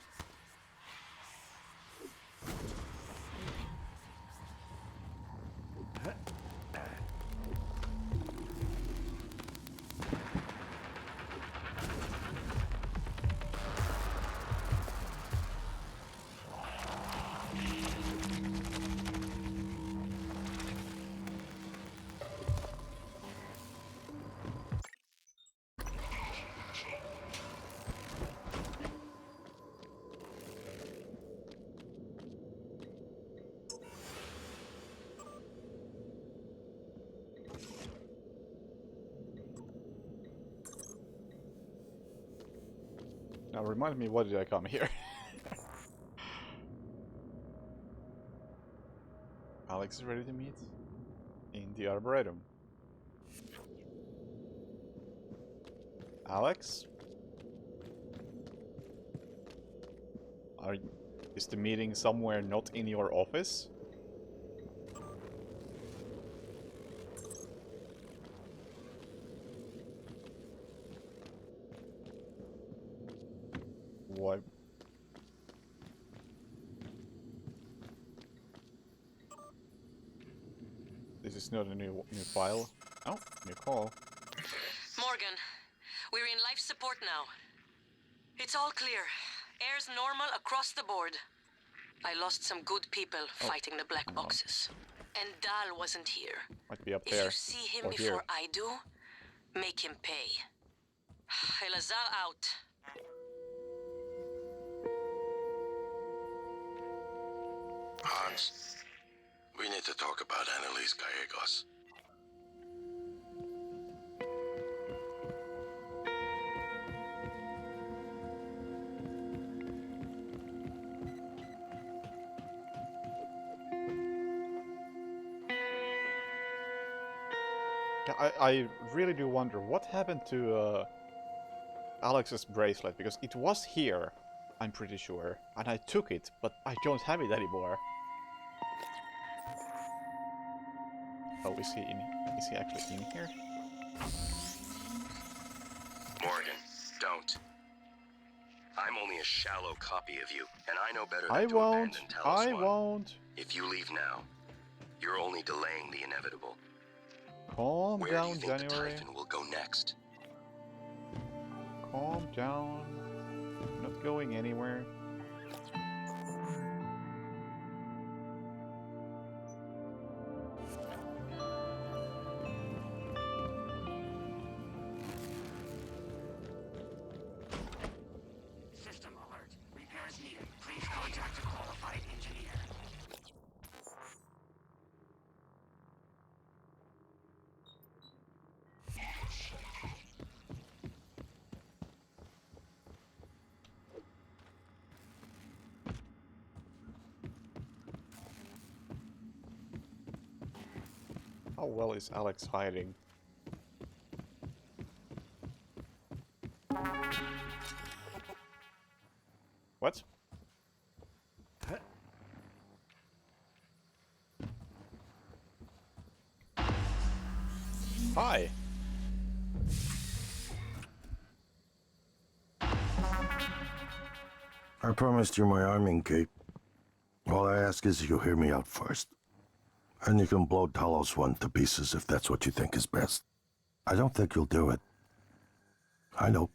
Now remind me, why did I come here? Alex is ready to meet in the Arboretum. Alex? Is the meeting somewhere not in your office? Why? This is not a new file. Oh, new call. Morgan, we're in life support now. It's all clear. Air's normal across the board. I lost some good people fighting the black boxes. And Dahl wasn't here. Might be up If there. you see him or before here. I do, make him pay. Elazar out. Hans, we need to talk about Annalise Gallegos. I really do wonder what happened to Alex's bracelet, because it was here, I'm pretty sure, and I took it, but I don't have it anymore. Oh, is he actually in here? Morgan, don't. I'm only a shallow copy of you, and I know better than I to won't. abandon Talos I One. won't. If you leave now, you're only delaying the inevitable. Calm Where down, do you think January. the Typhon will go next? Calm down. Not going anywhere. System alert. Repairs needed. Please contact a qualified engineer. How well is Alex hiding? What? Hi. I promised you my arming cape. All I ask is you hear me out first. And you can blow Talos One to pieces if that's what you think is best. I don't think you'll do it. I know.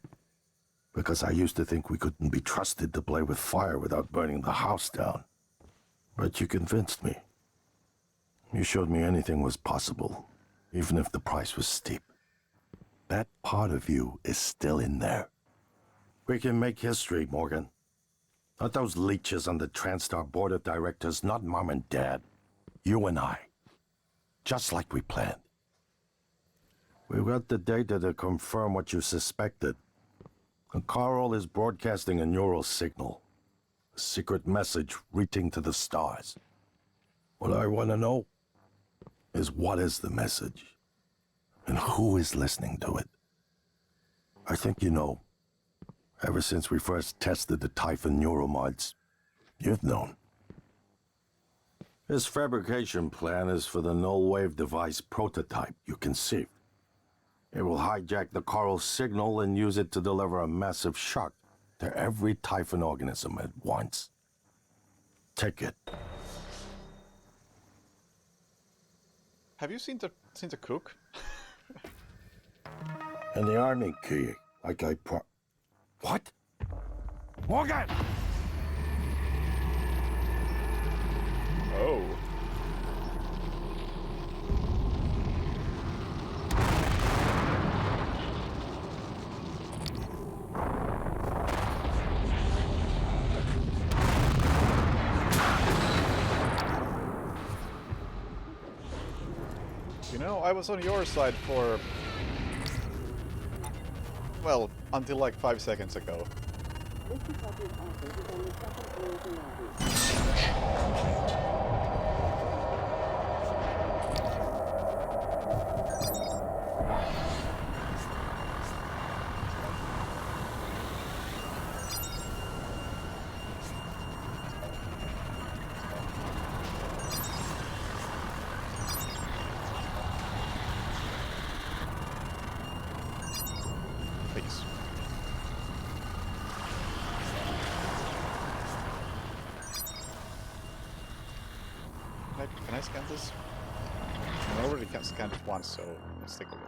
Because I used to think we couldn't be trusted to play with fire without burning the house down. But you convinced me. You showed me anything was possible, even if the price was steep. That part of you is still in there. We can make history, Morgan. Not those leeches on the TranStar board of directors, not Mom and Dad. You and I. Just like we planned. We've got the data to confirm what you suspected. And Carl is broadcasting a neural signal. A secret message reaching to the stars. What I want to know is what is the message? And who is listening to it? I think you know. Ever since we first tested the Typhon neuromods, you've known. This fabrication plan is for the null-wave device prototype you conceived. It will hijack the Carl signal and use it to deliver a massive shock to every Typhon organism at once. Take it. Have you seen the cook? And the army key, like I What? Morgan! Oh. You know, I was on your side for... well, until like 5 seconds ago. This detective's office is on the second floor of the lobby. Please. Can I scan this? I already scanned it once, so let's take a look.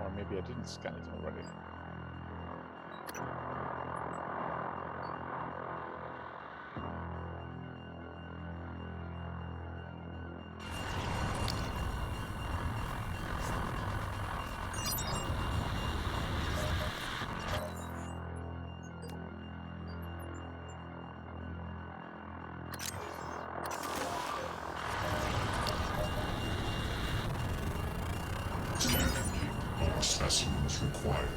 Or maybe I didn't scan it already. Specimens required.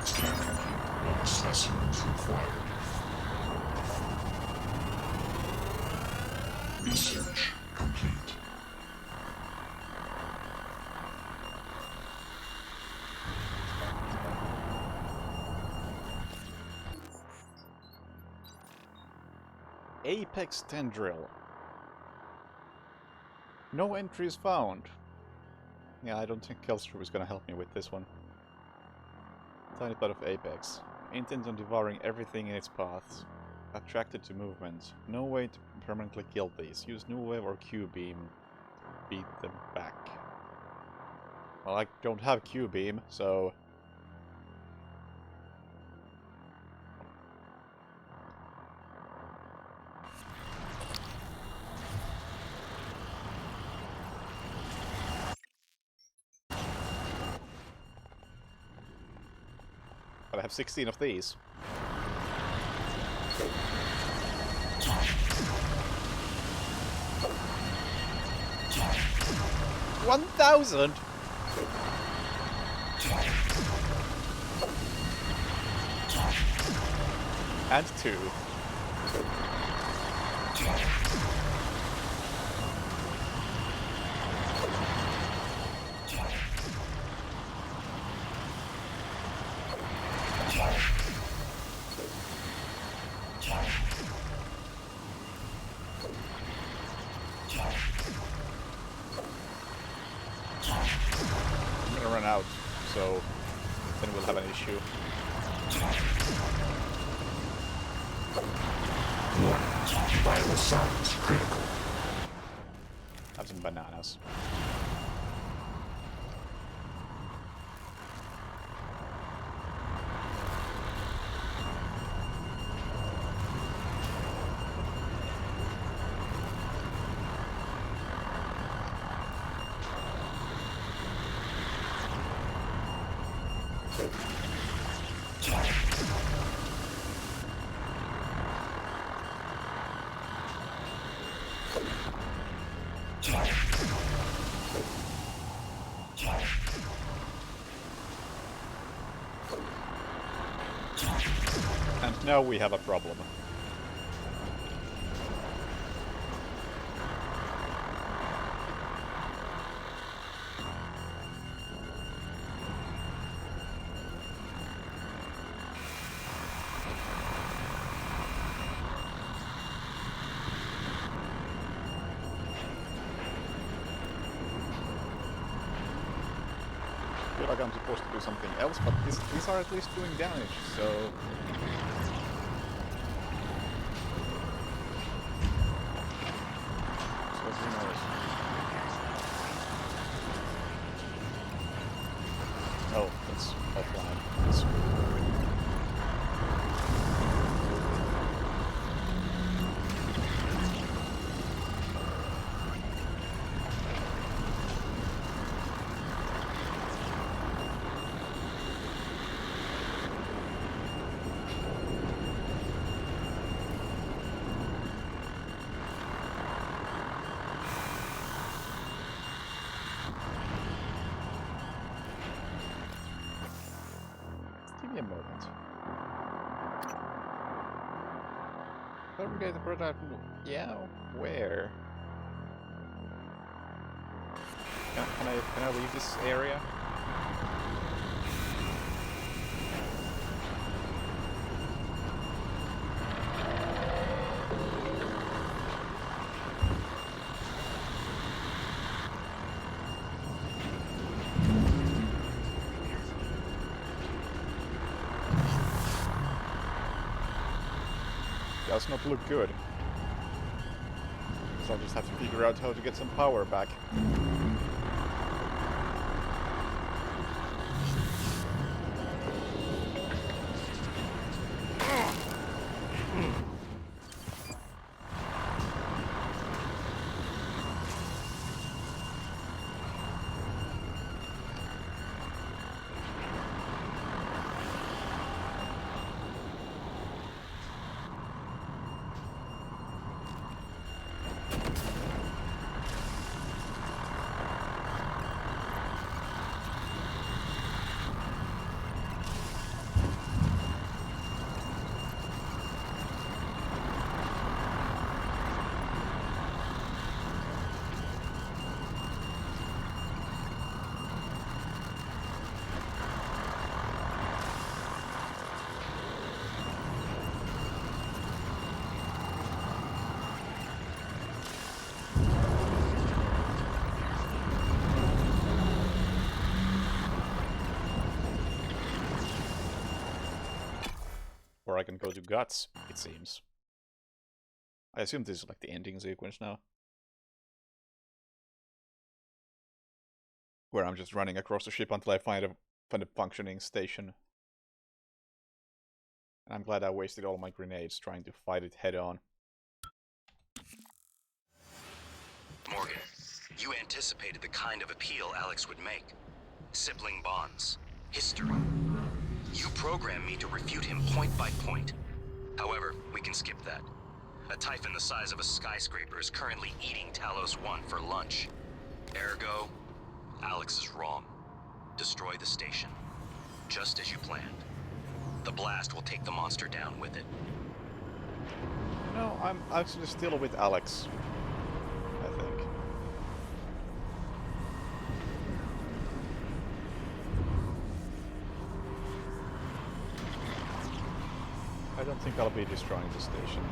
Scan complete. All specimens required. Research complete. Apex Tendril. No entries found. Yeah, I don't think Kelstrom is gonna help me with this one. Tiny plot of Apex. Intent on devouring everything in its path. Attracted to movement. No way to permanently kill these. Use New Wave or Q-Beam. Beat them back. Well, I don't have Q-Beam, so... But I have 16 of these. $1,000! And 2. I'm gonna run out, so then we'll have an issue. Vital signs critical. Have some bananas. And now we have a problem. I feel like I'm supposed to do something else, but these are at least doing damage, so... Oh, that's offline. That's... Fabricate the prototype. Yeah, where? Can I leave this area? Does not look good. So I'll just have to figure out how to get some power back. Or I can go to Guts, it seems. I assume this is like the ending sequence now. Where I'm just running across the ship until I find a functioning station. And I'm glad I wasted all my grenades trying to fight it head on. Morgan, you anticipated the kind of appeal Alex would make. Sibling bonds. History. You programmed me to refute him point by point. However, we can skip that. A Typhon the size of a skyscraper is currently eating Talos 1 for lunch. Ergo, Alex is wrong. Destroy the station. Just as you planned. The blast will take the monster down with it. No, I'm actually still with Alex, I think. I don't think I'll be destroying the station.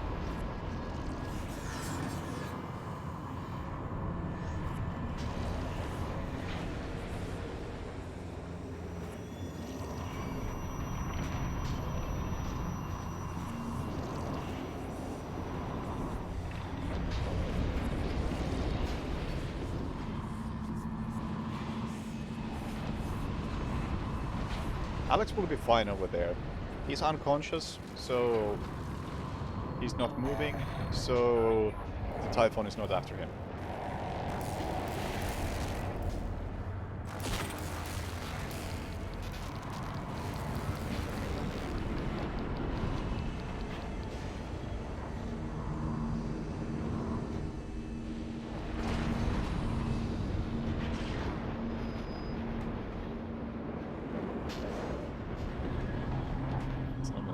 Alex will be fine over there. He's unconscious, so he's not moving, so the Typhon is not after him.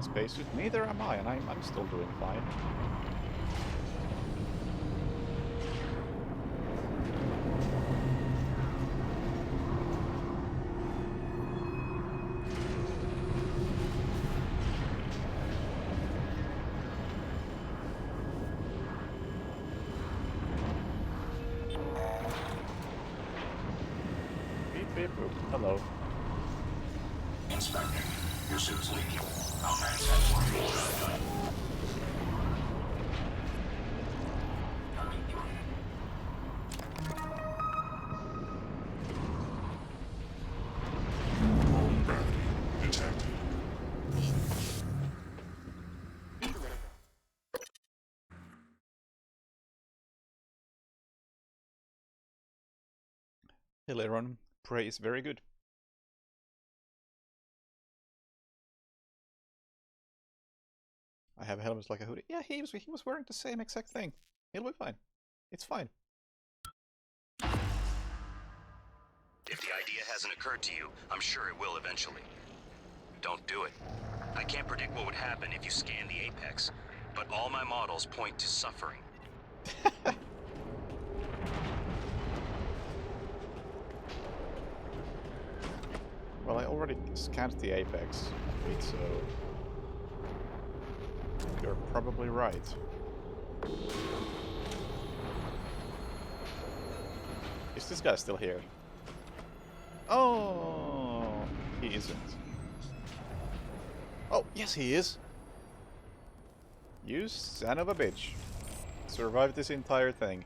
Spacesuit, neither am I, and I'm still doing fine. Beep beep boop. Hello. Inspector, your suit's leaking. I'll transfer your order. Wrong gravity detected. Aileron Prey is very good. I have helmets like a hoodie. Yeah, he was wearing the same exact thing. He'll be fine. It's fine. If the idea hasn't occurred to you, I'm sure it will eventually. Don't do it. I can't predict what would happen if you scanned the Apex, but all my models point to suffering. Well, I already scanned the apex, so you're probably right. Is this guy still here? Oh, he isn't. Oh, yes he is! You son of a bitch. Survived this entire thing.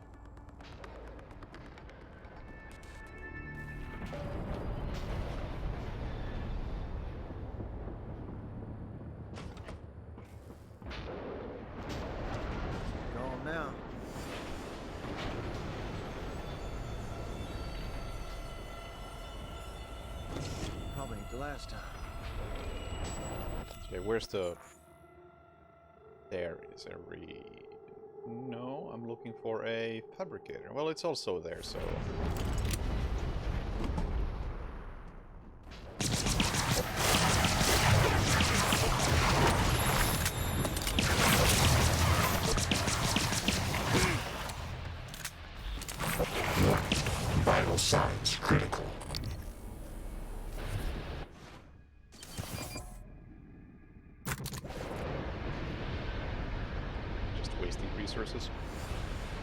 Go on now. Probably ain't the last time. Okay, where's the... There is a No, I'm looking for a fabricator. Well, it's also there, so... Vital signs critical. Just wasting resources.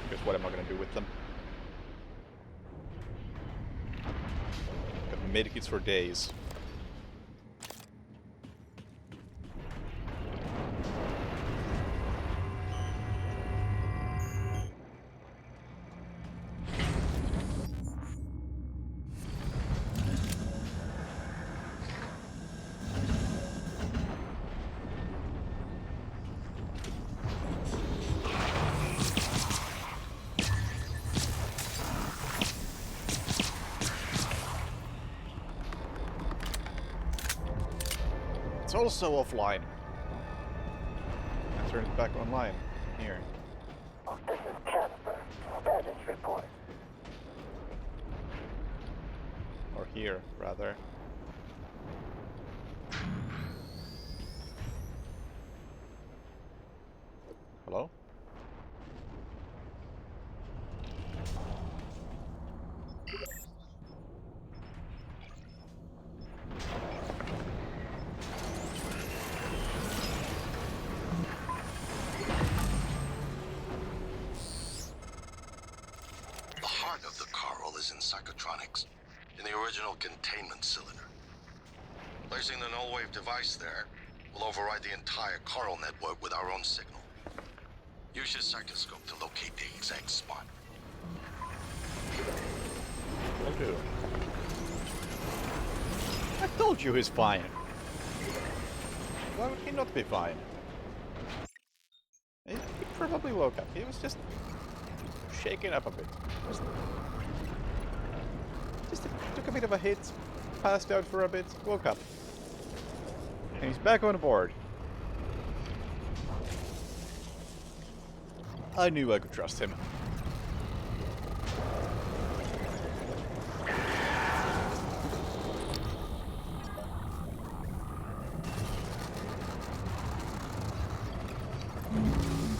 Because what am I gonna do with them? Got medikits for days. It's also offline. I turn it back online. Here. This is Casper. Status report. Or here, rather. Hello? The heart of the coral is in psychotronics, in the original containment cylinder. Placing the null wave device there will override the entire coral network with our own signal. Use your psychoscope to locate the exact spot. Will do. I told you he's fine. Why would he not be fine? He probably woke up. He was just shaken up a bit. Just took a bit of a hit, passed out for a bit, woke up. And he's back on board. I knew I could trust him.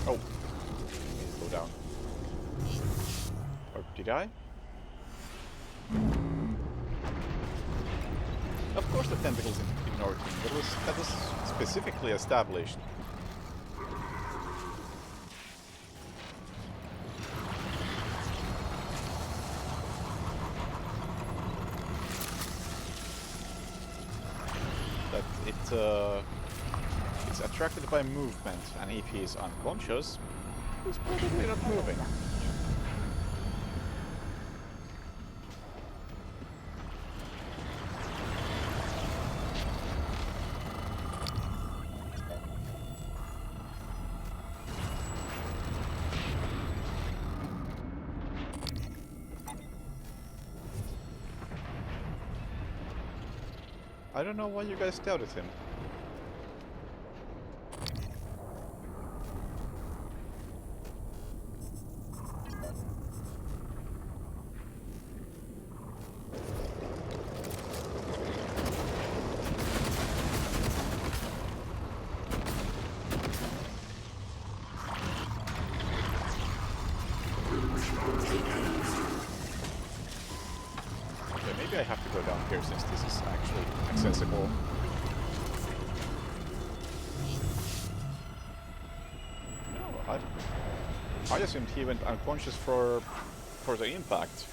Oh. Go down. Or did I? Of course the tentacles ignored him. That was specifically established. That it's attracted by movement, and if he is unconscious, he's probably not moving. I don't know why you guys doubted him. here since this is actually accessible. No, I assumed he went unconscious for the impact.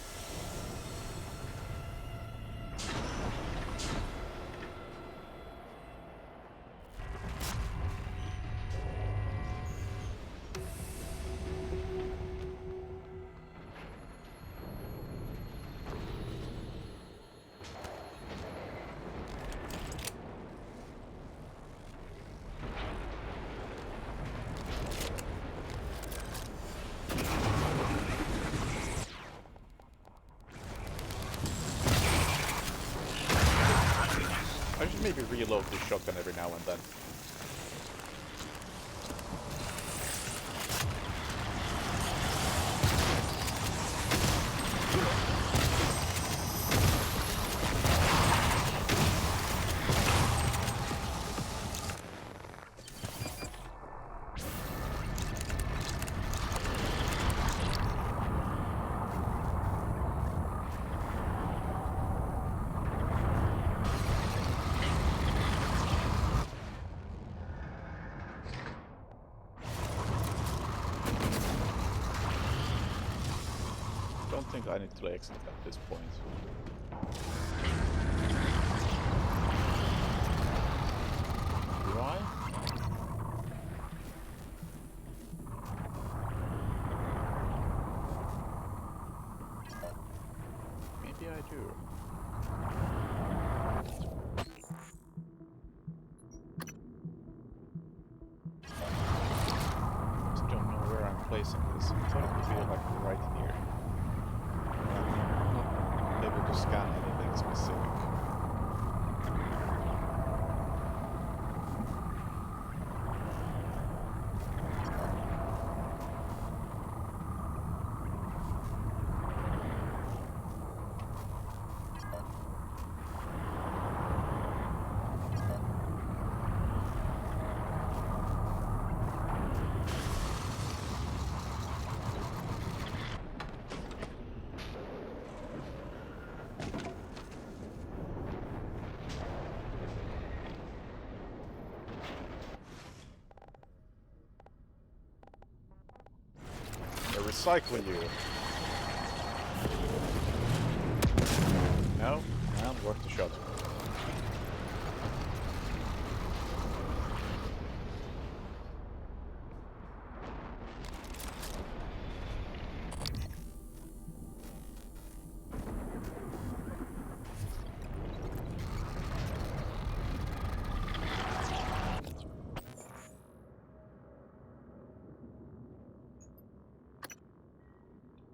I should maybe reload this shotgun every now and then. I think I need to exit at this point. Do I? Maybe I do. Just don't know where I'm placing this. I thought it would be like right here. Not able to scan anything specific. Recycle you. No, not worth the shot.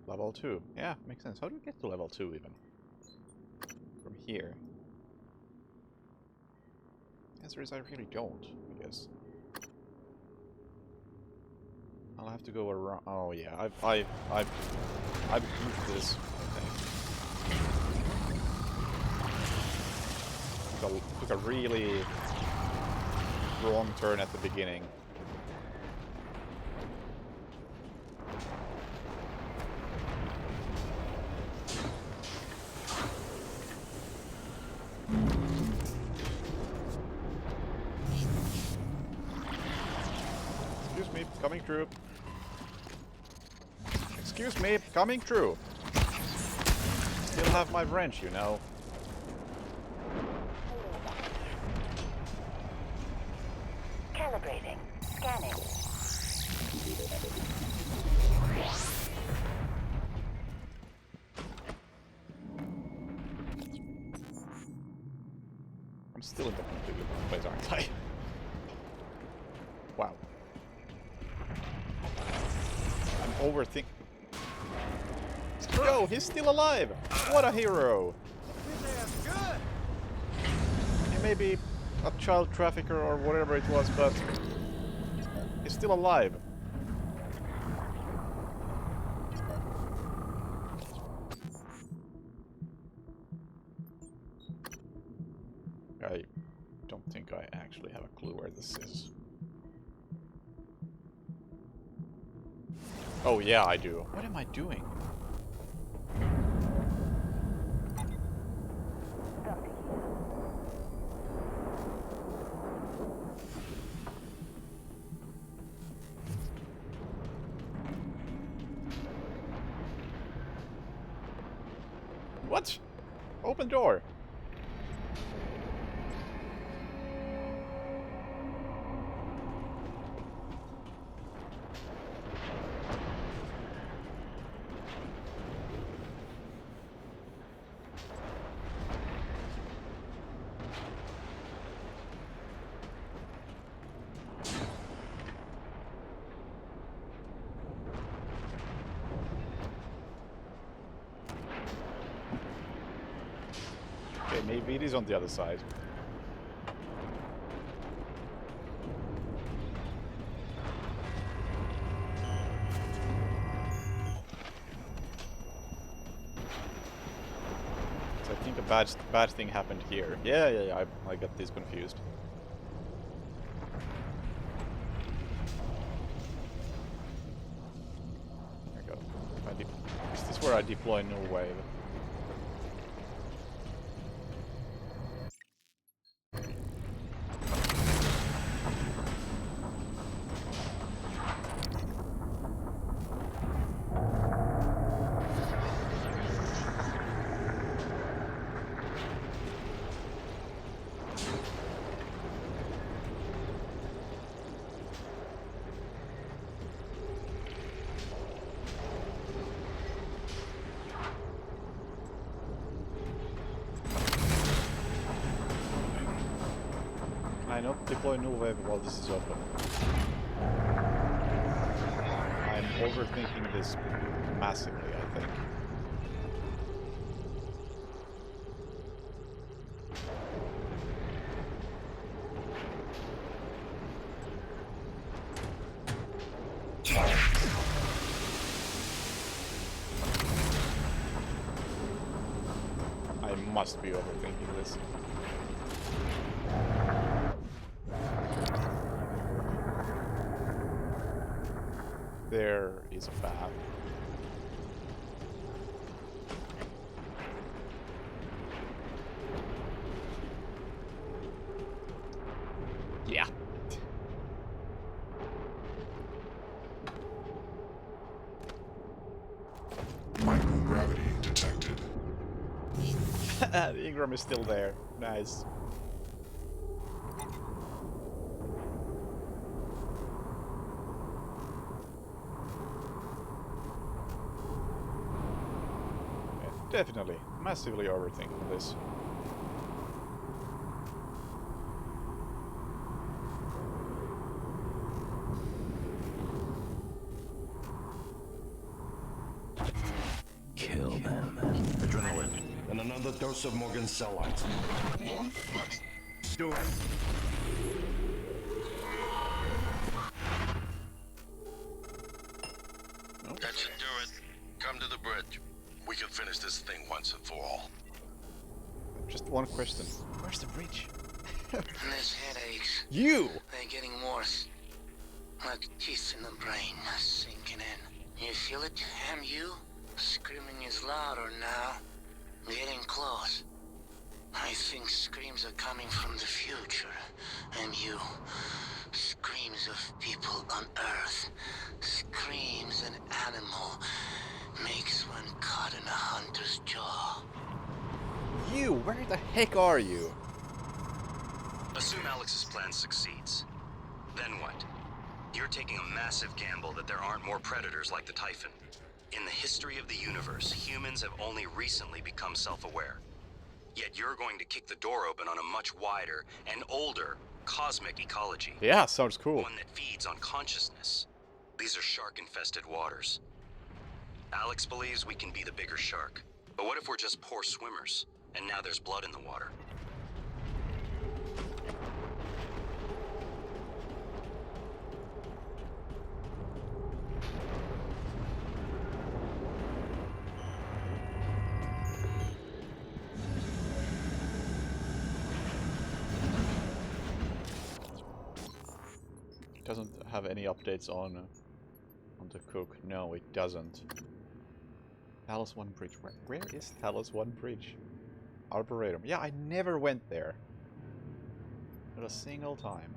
Level 2. Yeah, makes sense. How do we get to level 2 even? From here? The answer is I really don't, I guess. I'll have to go around. Oh yeah, I've moved this, I think. Took a really wrong turn at the beginning. Coming through. Excuse me, coming through. Still have my wrench, you know. Calibrating. Scanning. I'm still in the completely wrong place, aren't I? Wow. Overthink. Yo, he's still alive! What a hero! He may be a child trafficker or whatever it was, but he's still alive. I don't think I actually have a clue where this is. Oh yeah, I do. What am I doing? Dr. Open door! Okay, maybe it is on the other side. So I think a bad thing happened here. Yeah, I got this confused. There we go. Is this where I deploy Null Wave? I not deploy Null Wave while this is open. I'm overthinking this massively, I think. I must be overthinking this. There is a path. Yeah. Microgravity detected. The Ingram is still there. Nice. Definitely, massively overthinking this. Kill them. Adrenaline. And another dose of Morgan's cell lines. Do it. That should do it. Come to the bridge. We can finish this thing once and for all. Just one question. Where's the bridge? This headaches. You! They're getting worse. Like teeth in the brain, sinking in. You feel it, MU? Screaming is louder now. Getting close. I think screams are coming from the future. MU. Screams of people on Earth. Screams an animal makes one cut in a hunter's jaw. You! Where the heck are you? Assume Alex's plan succeeds. Then what? You're taking a massive gamble that there aren't more predators like the Typhon. In the history of the universe, humans have only recently become self-aware. Yet you're going to kick the door open on a much wider and older cosmic ecology. Yeah, sounds cool. One that feeds on consciousness. These are shark-infested waters. Alex believes we can be the bigger shark. But what if we're just poor swimmers, and now there's blood in the water? Doesn't have any updates on the cook. No, it doesn't. Talos 1 Bridge. Where is Talos 1 Bridge? Arboretum. Yeah, I never went there. Not a single time.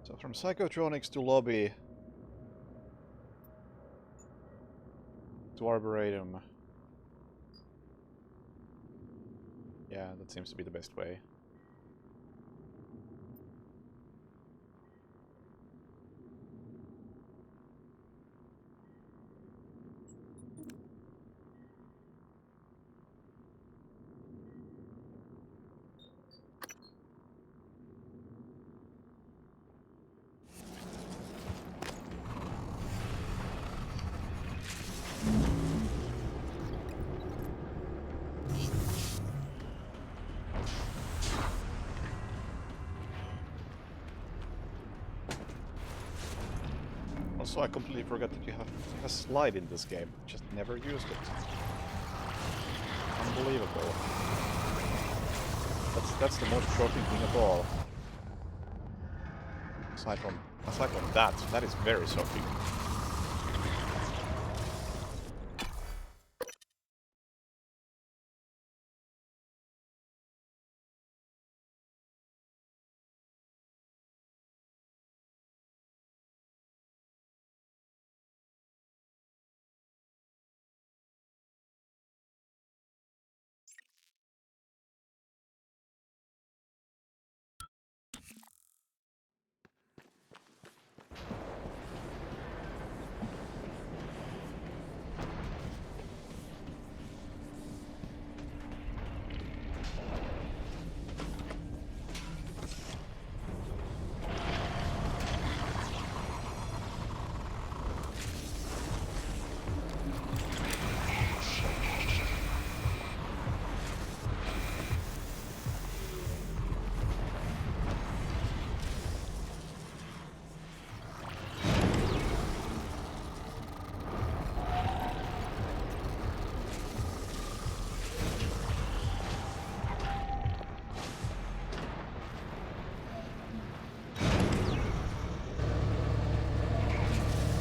So from Psychotronics to Lobby to Arboretum. Yeah, that seems to be the best way. Also, I completely forgot that you have a slide in this game. Just never used it. Unbelievable. That's the most shocking thing of all. Aside from that is very shocking.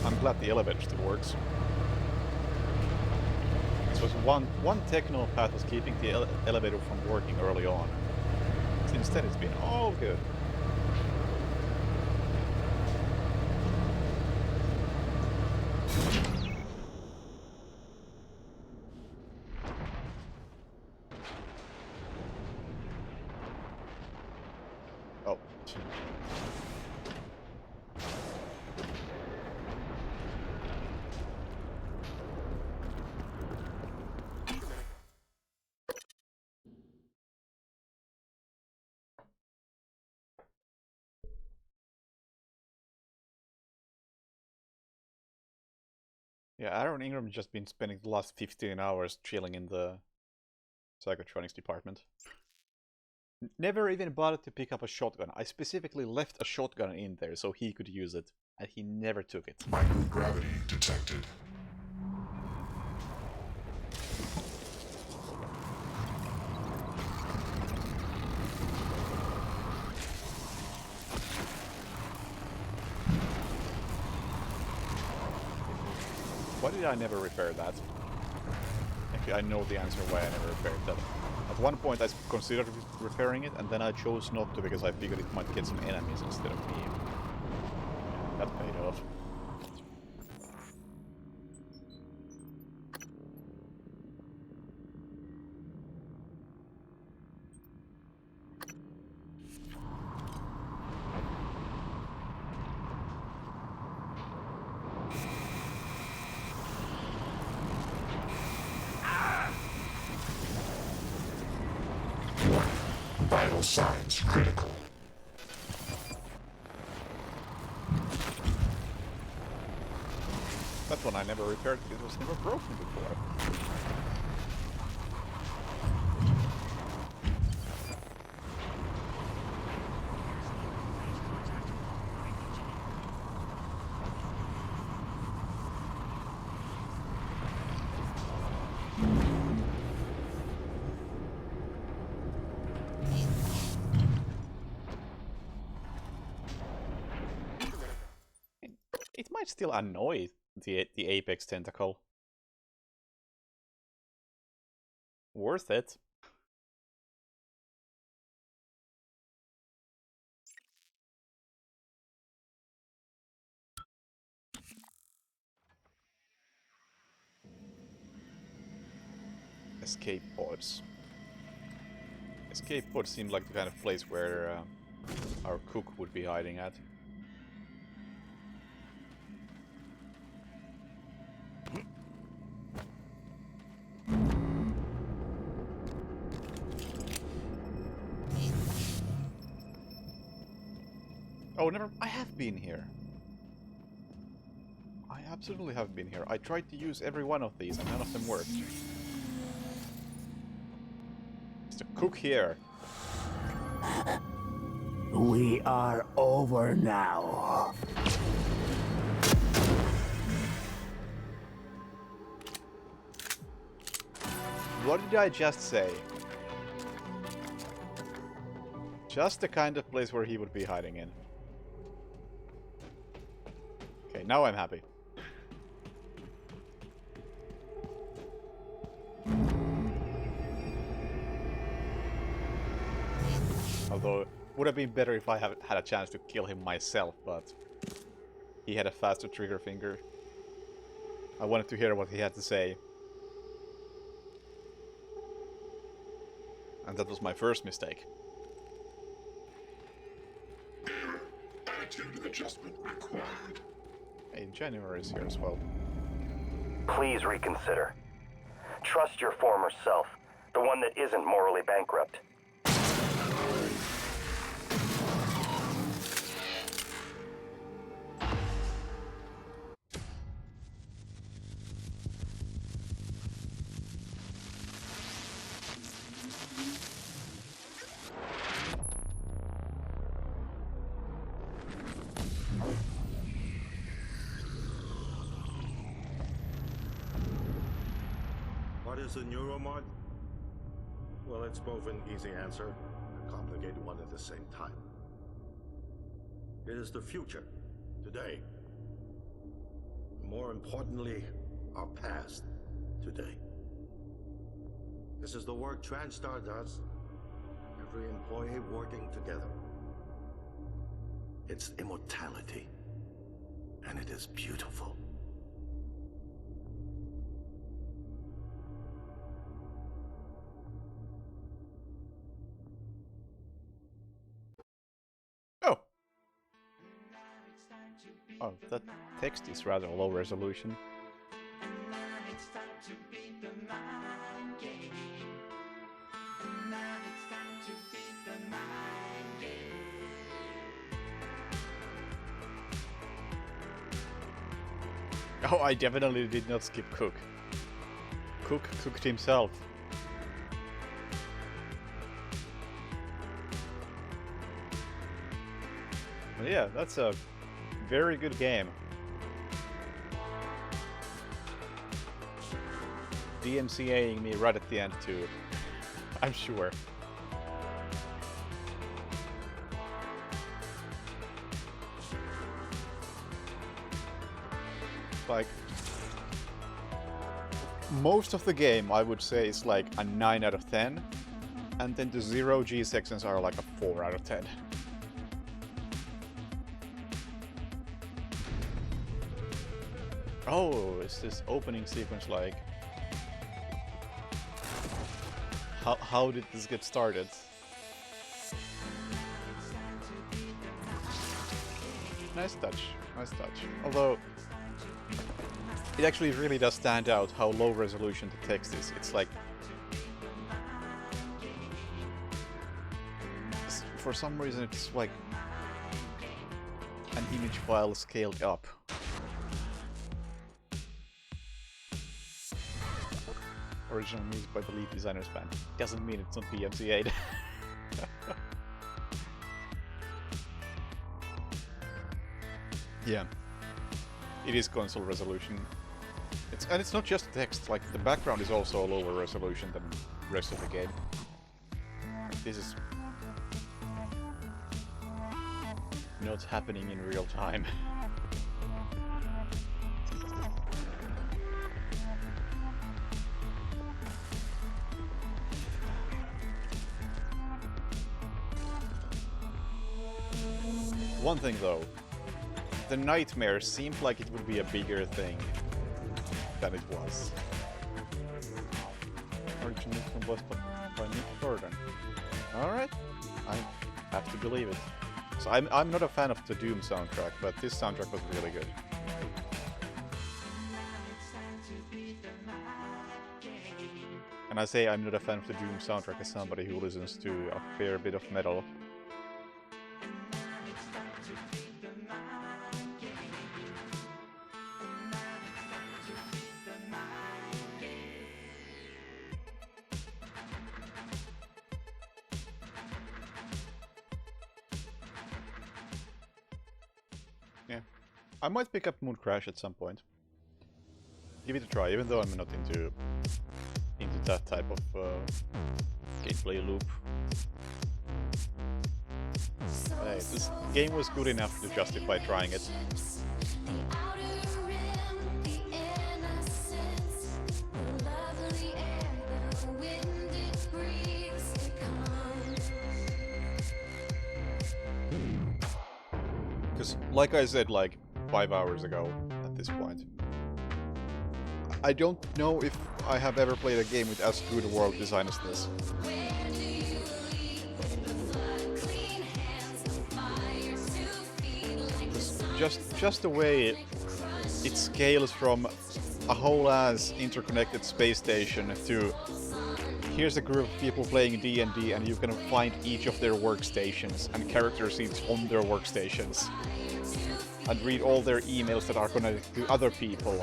I'm glad the elevator still works. This was one technical path was keeping the elevator from working early on. Instead it's been all good. Oh. Yeah, Aaron Ingram just been spending the last 15 hours chilling in the Psychotronics department. Never even bothered to pick up a shotgun. I specifically left a shotgun in there so he could use it, and he never took it. Microgravity detected. Why did I never repair that? Actually, I know the answer why I never repaired that. At one point I considered repairing it, and then I chose not to because I figured it might get some enemies instead of me. That paid off. Vital signs critical. That one I never repaired because it was never broken before. It might still annoy the Apex tentacle. Worth it. escape pods. Escape pods seem like the kind of place where our cook would be hiding at. Oh, never. I have been here. I absolutely have been here. I tried to use every one of these and none of them worked. Is the cook here? We are over now. What did I just say? Just the kind of place where he would be hiding in. Okay, now I'm happy. Although, it would have been better if I had a chance to kill him myself, but he had a faster trigger finger. I wanted to hear what he had to say. And that was my first mistake. Attitude adjustment required. Hey, January is here as well. Please reconsider. Trust your former self, the one that isn't morally bankrupt. What is a neuromod? Well, it's both an easy answer and a complicated one at the same time. It is the future, today. More importantly, our past, today. This is the work TranStar does. Every employee working together. It's immortality, and it is beautiful. Oh, that text is rather low resolution. Oh, I definitely did not skip Cook. Cook cooked himself. But yeah, that's a very good game. DMCAing me right at the end too, I'm sure. Like, most of the game I would say is like a 9 out of 10, and then the 0G sections are like a 4 out of 10. Oh, is this opening sequence like... How did this get started? Nice touch, nice touch. Although, it actually really does stand out how low resolution the text is. It's like... for some reason it's like an image file scaled up. Original music by the lead designer's band. Doesn't mean it's not DMCA'd. Yeah. It is console resolution. And it's not just text, like the background is also a lower resolution than the rest of the game. This is not happening in real time. One thing though, the nightmare seemed like it would be a bigger thing than it was. Or was by Nick Gordon. Alright, I have to believe it. So I'm not a fan of the Doom soundtrack, but this soundtrack was really good. And I say I'm not a fan of the Doom soundtrack as somebody who listens to a fair bit of metal. Yeah, I might pick up Moon Crash at some point. Give it a try, even though I'm not into that type of gameplay loop. Hey, this game was good enough to justify trying it. Because, like I said, like 5 hours ago at this point, I don't know if I have ever played a game with as good a world design as this. Just the way it scales from a whole ass interconnected space station to here's a group of people playing D&D and you can find each of their workstations and character sheets on their workstations and read all their emails that are connected to other people.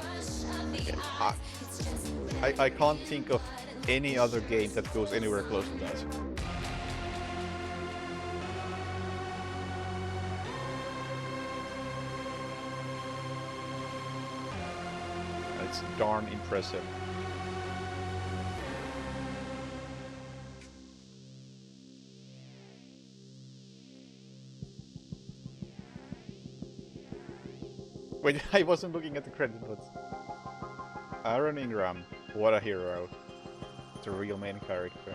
I can't think of any other game that goes anywhere close to that. It's darn impressive. Wait, I wasn't looking at the credit notes. Aaron Ingram, what a hero. The real main character.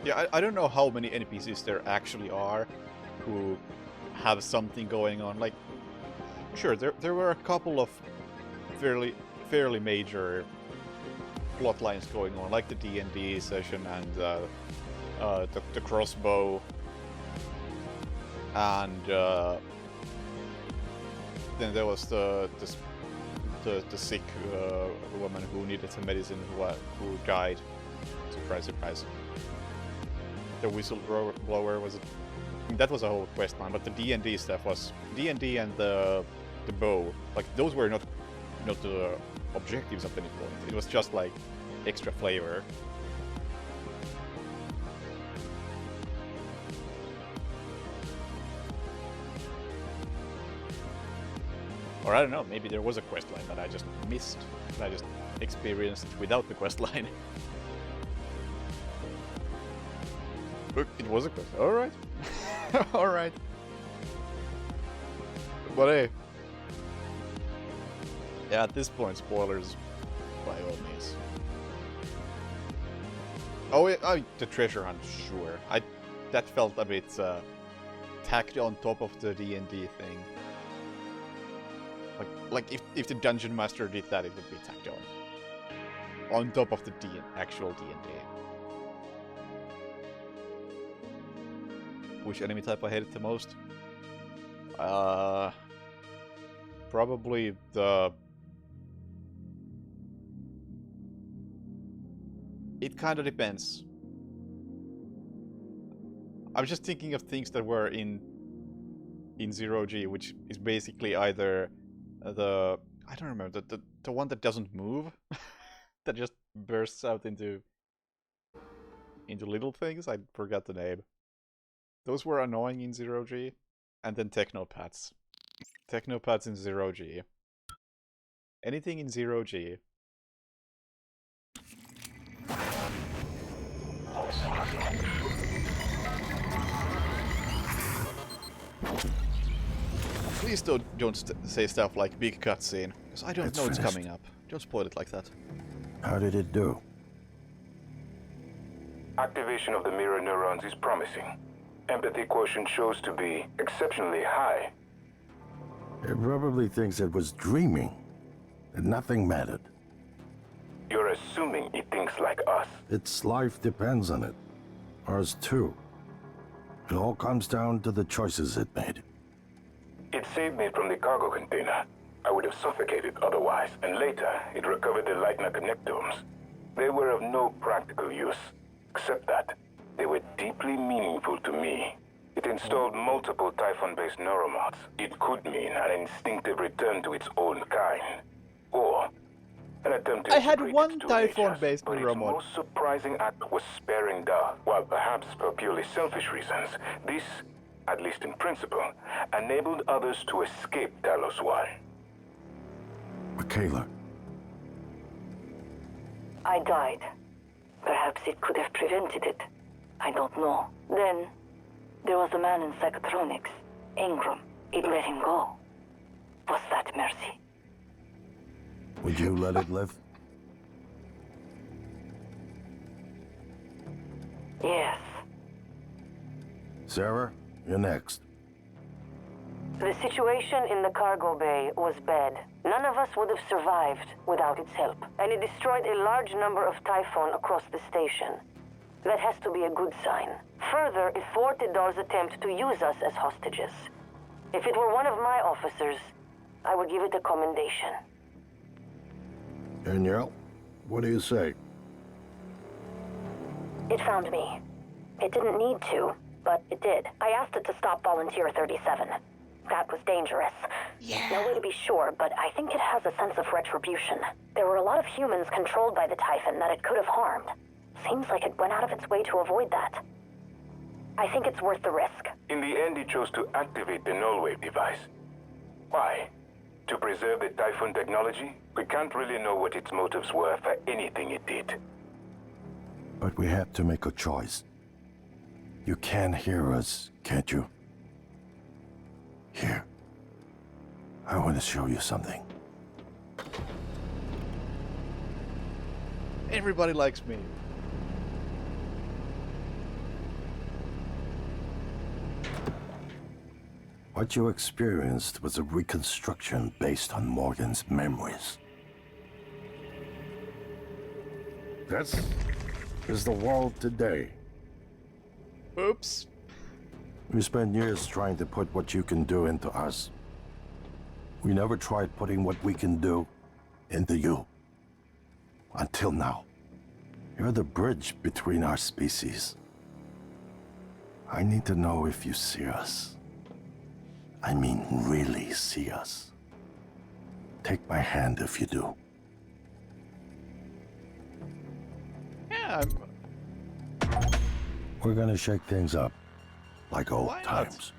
Yeah, I don't know how many NPCs there actually are who have something going on. Like, sure, there were a couple of fairly major plot lines going on, like the D&D session and the crossbow, and then there was the sick woman who needed some medicine who died. Surprise, surprise. The whistleblower was it? I mean, that was a whole quest line, but the D&D stuff was D&D and the bow. Like those were not the objectives at any point. It was just like extra flavor. Or I don't know, maybe there was a quest line that I just missed, that I just experienced without the quest line. Look, it was a quest. Alright. Alright. But hey. Yeah, at this point, spoilers by all means. Oh, yeah, the treasure hunt, sure. That felt a bit tacked on top of the D&D thing. Like if the dungeon master did that, it would be tacked on top of the actual D&D. Which enemy type I hated the most? Probably the... It kind of depends. I'm just thinking of things that were in Zero G, which is basically either the... I don't remember, the one that doesn't move? That just bursts out into little things? I forgot the name. Those were annoying in Zero G. And then Technopats. Technopats in Zero G. Anything in Zero G Please don't say stuff like big cutscene, because I don't know it's finished. coming up. Don't spoil it like that. How did it do? Activation of the mirror neurons is promising. Empathy quotient shows to be exceptionally high. It probably thinks it was dreaming, that nothing mattered. You're assuming it thinks like us. Its life depends on it. Ours too. It all comes down to the choices it made. It saved me from the cargo container. I would have suffocated otherwise, and later it recovered the Leitner connectomes. They were of no practical use, except that they were deeply meaningful to me. It installed multiple Typhon-based neuromods. It could mean an instinctive return to its own kind, or an attempt to I had integrate one its two Typhon-based natures, but its neuromod. most surprising act was sparing Dar. While perhaps for purely selfish reasons, this, at least in principle, enabled others to escape Talos 1. Michaela, I died. Perhaps it could have prevented it. I don't know. Then, there was a man in psychotronics, Ingram. It let him go. Was that mercy? would you let it live? Yes. Sarah, you're next. The situation in the cargo bay was bad. None of us would have survived without its help, and it destroyed a large number of Typhon across the station. That has to be a good sign. Further, it thwarted Dar's attempt to use us as hostages. If it were one of my officers, I would give it a commendation. Danielle, what do you say? It found me. It didn't need to, but it did. I asked it to stop Volunteer 37. That was dangerous. No way to be sure, but I think it has a sense of retribution. There were a lot of humans controlled by the Typhon that it could have harmed. Seems like it went out of its way to avoid that. I think it's worth the risk. In the end, it chose to activate the null wave device. Why? To preserve the Typhon technology? We can't really know what its motives were for anything it did. But we had to make a choice. You can hear us, can't you? Here. I want to show you something. Everybody likes me. What you experienced was a reconstruction based on Morgan's memories. This is the world today. Oops. We spent years trying to put what you can do into us. We never tried putting what we can do into you. Until now. You're the bridge between our species. I need to know if you see us. I mean, really see us. Take my hand if you do. Yeah, We're gonna shake things up. Like old Why not? times.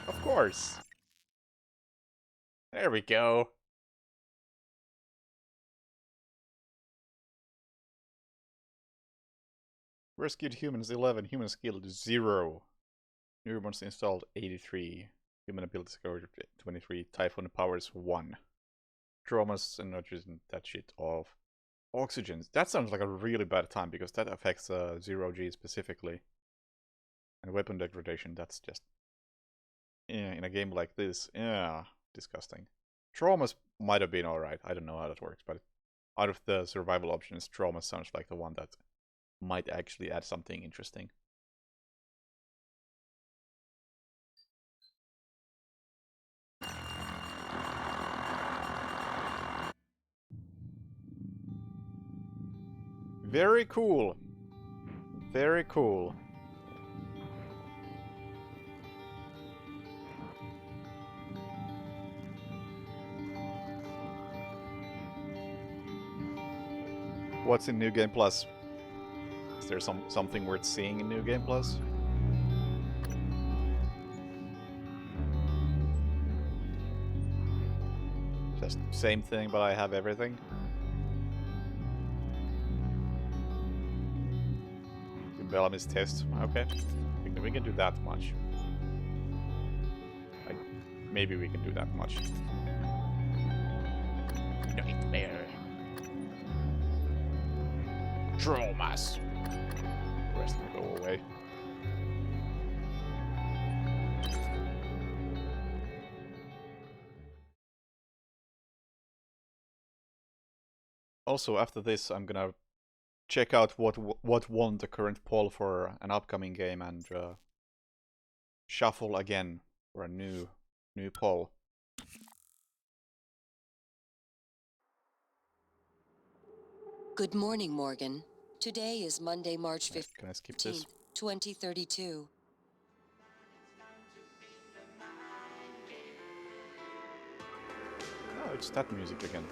Of course. There we go. Rescued humans 11, human skill 0. Neurons installed 83. Human ability score 23. Typhon powers 1. Traumas and nitrogen, that shit off. Oxygen. That sounds like a really bad time because that affects 0G specifically. And weapon degradation, that's just... Yeah, in a game like this, yeah, disgusting. Traumas might have been alright, I don't know how that works, but out of the survival options, trauma sounds like the one that might actually add something interesting. Very cool. Very cool. What's in New Game Plus? Is there something worth seeing in New Game Plus? Just same thing, but I have everything. Bellamy's test. Okay, we can do that much. maybe we can do that much. Nightmare. Traumas. The rest will go away. Also, after this, I'm gonna check out what won the current poll for an upcoming game and shuffle again for a new poll. Good morning, Morgan. Today is Monday, March 15th, Can I skip this? 2032. Oh, it's that music again.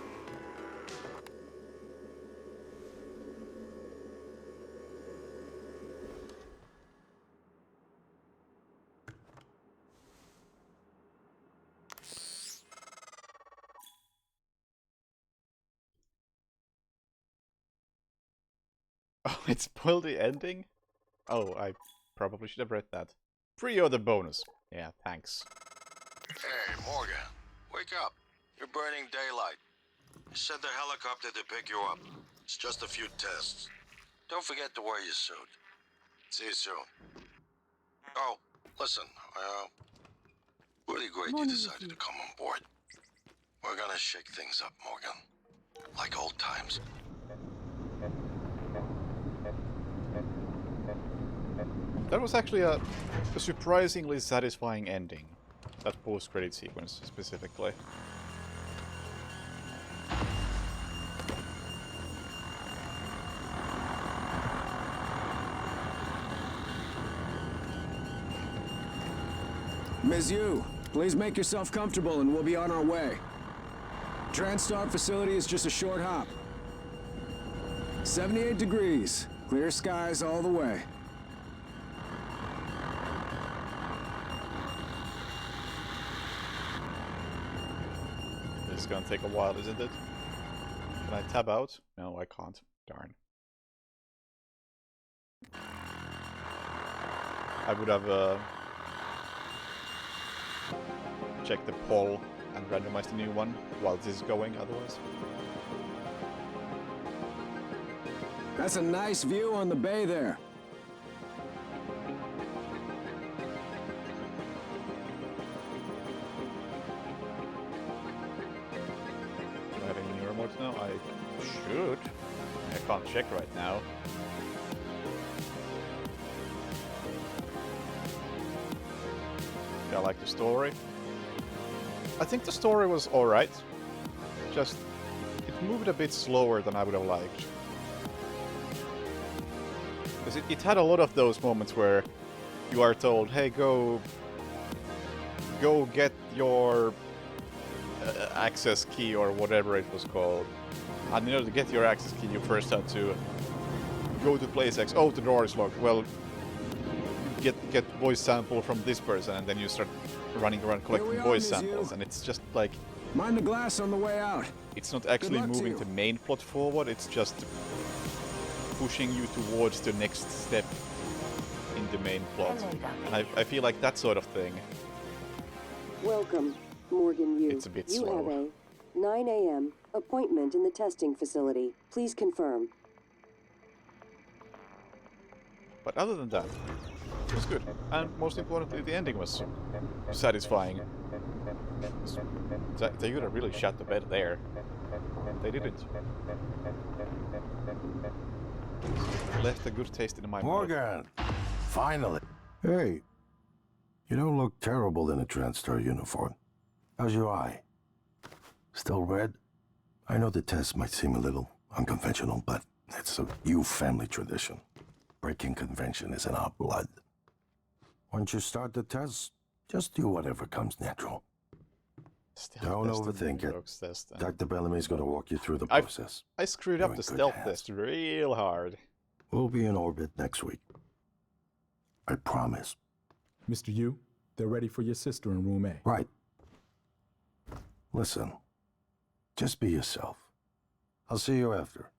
Oh, it spoiled the ending? Oh, I probably should have read that. Pre-order bonus. Yeah, thanks. Hey, Morgan. Wake up. You're burning daylight. Send the helicopter to pick you up. It's just a few tests. Don't forget to wear your suit. See you soon. Oh, listen. Really great you decided to come on board. We're gonna shake things up, Morgan. Like old times. That was actually a surprisingly satisfying ending. That post-credit sequence, specifically. Ms. Yu, please make yourself comfortable and we'll be on our way. TranStar facility is just a short hop. 78 degrees. Clear skies all the way. This is gonna take a while, isn't it? Can I tab out? No, I can't. Darn. I would have checked the poll and randomized a new one while this is going, otherwise. That's a nice view on the bay there. Do I have any new remotes now? I should. I can't check right now. I like the story. I think the story was alright. Just, it moved a bit slower than I would have liked. Because it had a lot of those moments where you are told, hey, go get your access key or whatever it was called. And in order to get your access key, you first had to go to place X. Oh, the door is locked. Well, get voice sample from this person, and then you start running around collecting voice samples, and it's just like... Mind the glass on the way out. It's not actually moving the main plot forward, it's just pushing you towards the next step in the main plot. And I feel like that sort of thing. Welcome, Morgan Yu. It's a bit you slow. have a 9 a.m. appointment in the testing facility. Please confirm. But other than that, it was good. And most importantly, the ending was satisfying. They could have really shot the bed there. They didn't. Left a good taste in my mouth. Morgan! Finally! Hey, you don't look terrible in a TranStar uniform. How's your eye? Still red? I know the test might seem a little unconventional, but it's a Yu family tradition. Breaking convention is in our blood. Once you start the test, just do whatever comes natural. Don't overthink it. Dr. Bellamy's going to walk you through the process. I screwed up the stealth test real hard. We'll be in orbit next week. I promise. Mr. Yu, they're ready for your sister in room A. Right. Listen, just be yourself. I'll see you after.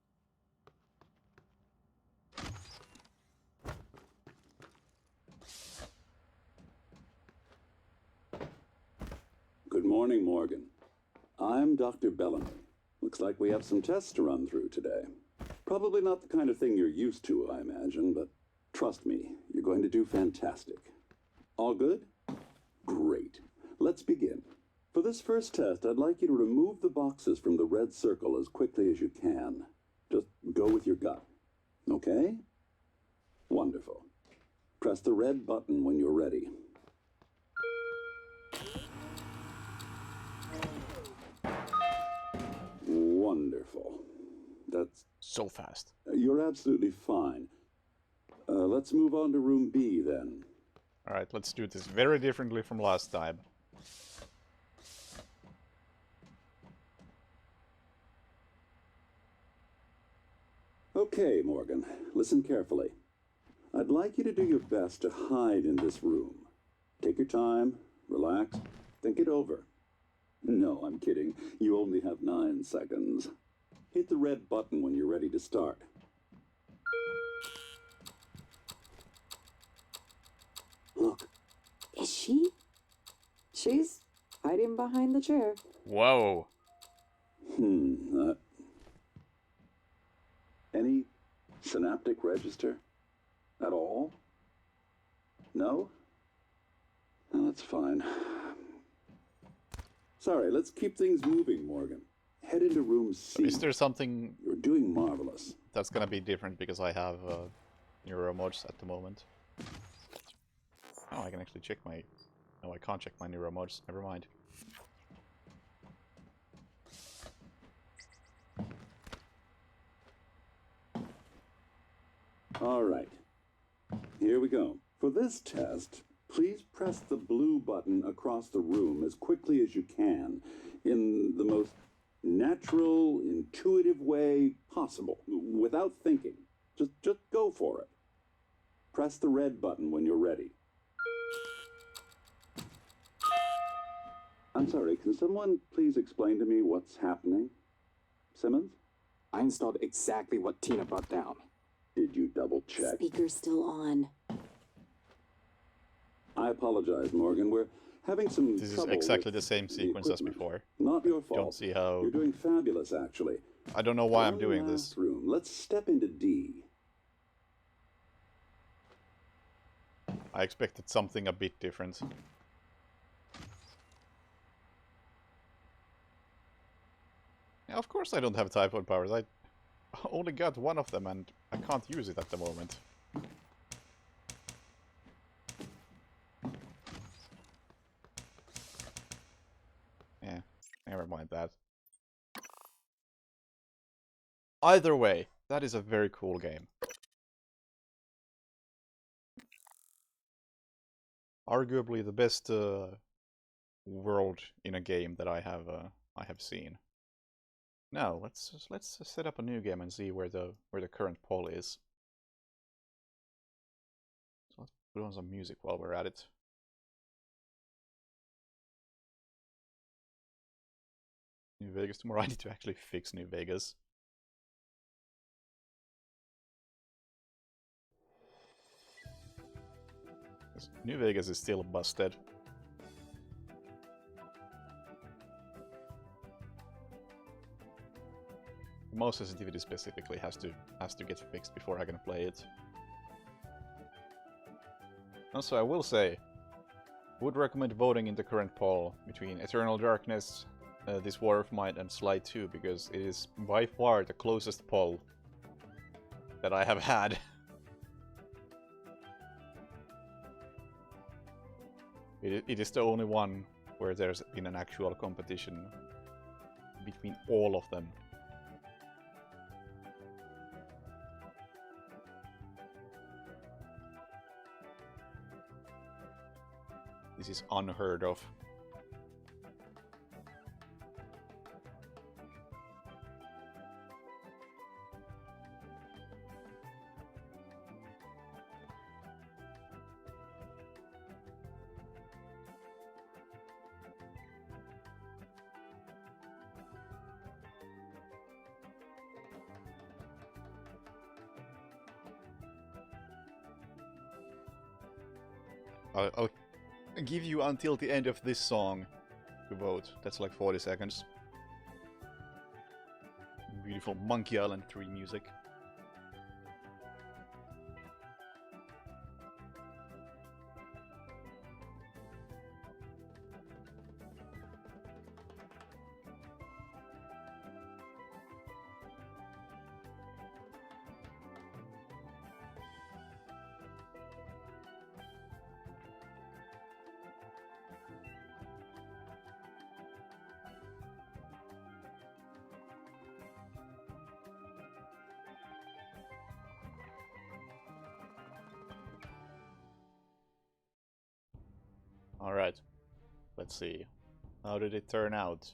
morning, Morgan. I'm Dr. Bellamy. Looks like we have some tests to run through today. Probably not the kind of thing you're used to, I imagine, but trust me, you're going to do fantastic. All good? Great. Let's begin. For this first test, I'd like you to remove the boxes from the red circle as quickly as you can. Just go with your gut. Okay? Wonderful. Press the red button when you're ready. Wonderful. That's... so fast. You're absolutely fine. Let's move on to room B, then. Alright, let's do this very differently from last time. Okay, Morgan. Listen carefully. I'd like you to do your best to hide in this room. Take your time, relax, think it over. No, I'm kidding. You only have 9 seconds. Hit the red button when you're ready to start. Look. Is she? She's hiding behind the chair. Whoa. Any synaptic register? At all? No? No, that's fine. Sorry, let's keep things moving, Morgan. Head into room C. Is there something... You're doing marvelous. That's gonna be different because I have neuromods at the moment. Oh, I can actually check my... No, I can't check my neuromods. Never mind. All right. Here we go. For this test, please press the blue button across the room as quickly as you can in the most natural, intuitive way possible, without thinking. Just go for it. Press the red button when you're ready. I'm sorry, can someone please explain to me what's happening? Simmons? I installed exactly what Tina brought down. Did you double check? Speaker's still on. I apologize, Morgan. We're having some This is trouble exactly with the same sequence as before. Not your fault. Don't see how... You're doing fabulous, actually. I don't know why I'm doing this. Room. Let's step into D. I expected something a bit different. Yeah, of course I don't have typhoid powers. I only got one of them and I can't use it at the moment. Yeah, never mind that. Either way, that is a very cool game. Arguably the best world in a game that I have seen. Now let's set up a new game and see where the current poll is. So let's put on some music while we're at it. New Vegas tomorrow. I need to actually fix New Vegas. New Vegas is still busted. Mouse sensitivity specifically has to get fixed before I can play it. Also, I will say, would recommend voting in the current poll between Eternal Darkness, This War of Mine, and Sly 2 because it is by far the closest poll that I have had. It is the only one where there's been an actual competition between all of them. This is unheard of. I'll give you until the end of this song to vote. That's like 40 seconds. Beautiful Monkey Island 3 music. Alright, let's see. How did it turn out?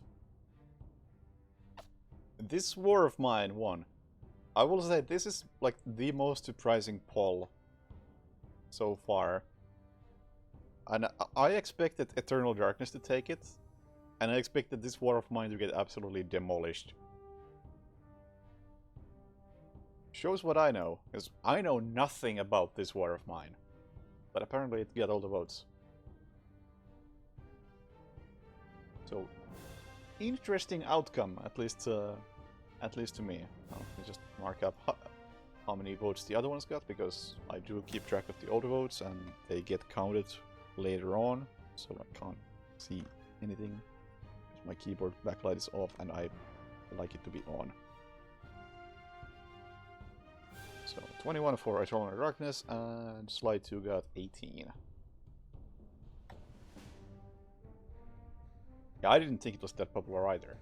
This War of Mine won. I will say this is like the most surprising poll so far. And I expected Eternal Darkness to take it, and I expected this War of Mine to get absolutely demolished. Shows what I know, because I know nothing about this War of Mine. But apparently it got all the votes. So, interesting outcome, at least to me. Let me just mark up how many votes the other ones got, because I do keep track of the older votes and they get counted later on, so I can't see anything. My keyboard backlight is off and I like it to be on. So 21 for Eternal Darkness and Sly 2 got 18. Yeah, I didn't think it was that popular either.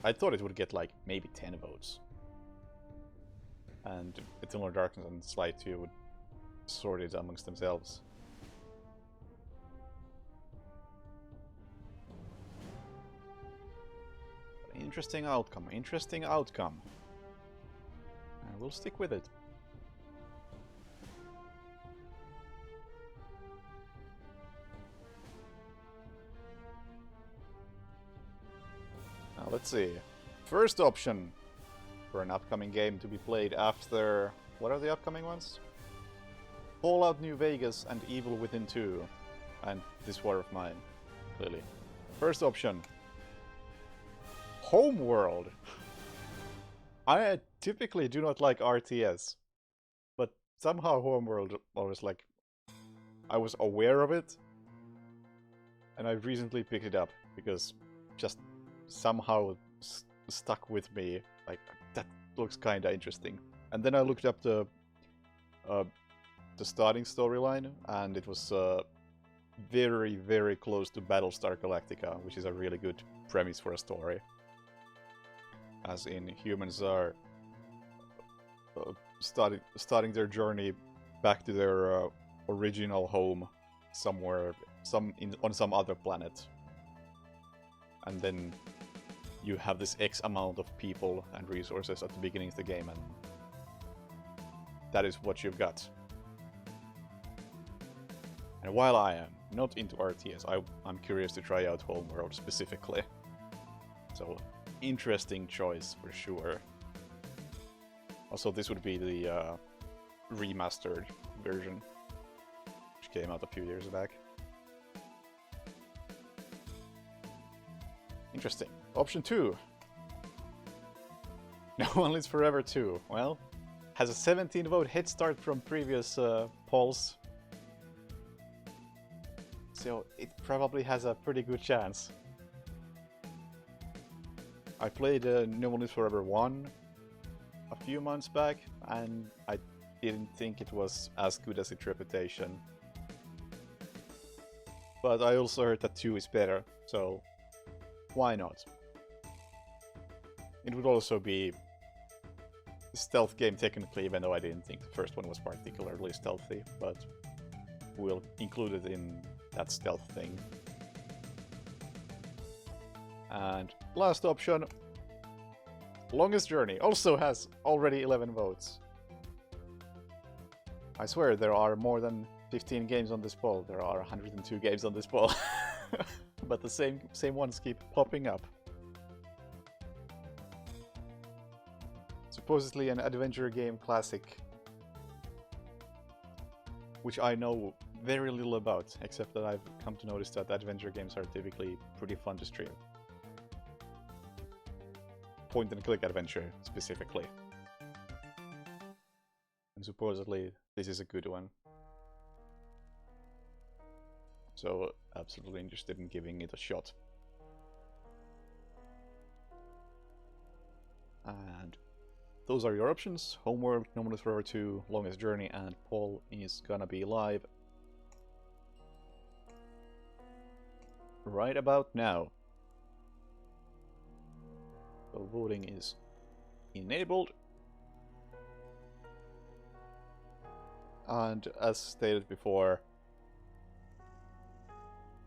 I thought it would get like maybe 10 votes. And Eternal Darkness and Sly 2 would sort it amongst themselves. Interesting outcome, interesting outcome. And we'll stick with it. Now let's see. First option for an upcoming game to be played after... What are the upcoming ones? Fallout New Vegas and Evil Within 2. And this War of Mine, clearly. First option. Homeworld. I typically do not like RTS. But somehow Homeworld always like... I was aware of it. And I recently picked it up because just somehow stuck with me. Like, that looks kinda interesting. And then I looked up the starting storyline, and it was very, very close to Battlestar Galactica, which is a really good premise for a story. As in, humans are starting their journey back to their original home somewhere, on some other planet. And then you have this X amount of people and resources at the beginning of the game, and that is what you've got. And while I am not into RTS, I'm curious to try out Homeworld specifically. So, interesting choice for sure. Also, this would be the remastered version, which came out a few years back. Interesting. Option 2. No One Lives Forever 2. Well, has a 17 vote head start from previous polls. So it probably has a pretty good chance. I played No One Lives Forever 1 a few months back, and I didn't think it was as good as its reputation. But I also heard that 2 is better, so why not? It would also be a stealth game technically, even though I didn't think the first one was particularly stealthy, but we'll include it in that stealth thing. And last option, Longest Journey, also has already 11 votes. I swear there are more than 15 games on this poll. There are 102 games on this poll. But the same ones keep popping up. Supposedly an adventure game classic which I know very little about, except that I've come to notice that adventure games are typically pretty fun to stream. Point and click adventure, specifically. And supposedly, this is a good one. So, absolutely interested in giving it a shot. And those are your options: Homeworld, No Man's Forever 2, Longest Journey, and Paul is gonna be live right about now. So voting is enabled. And as stated before,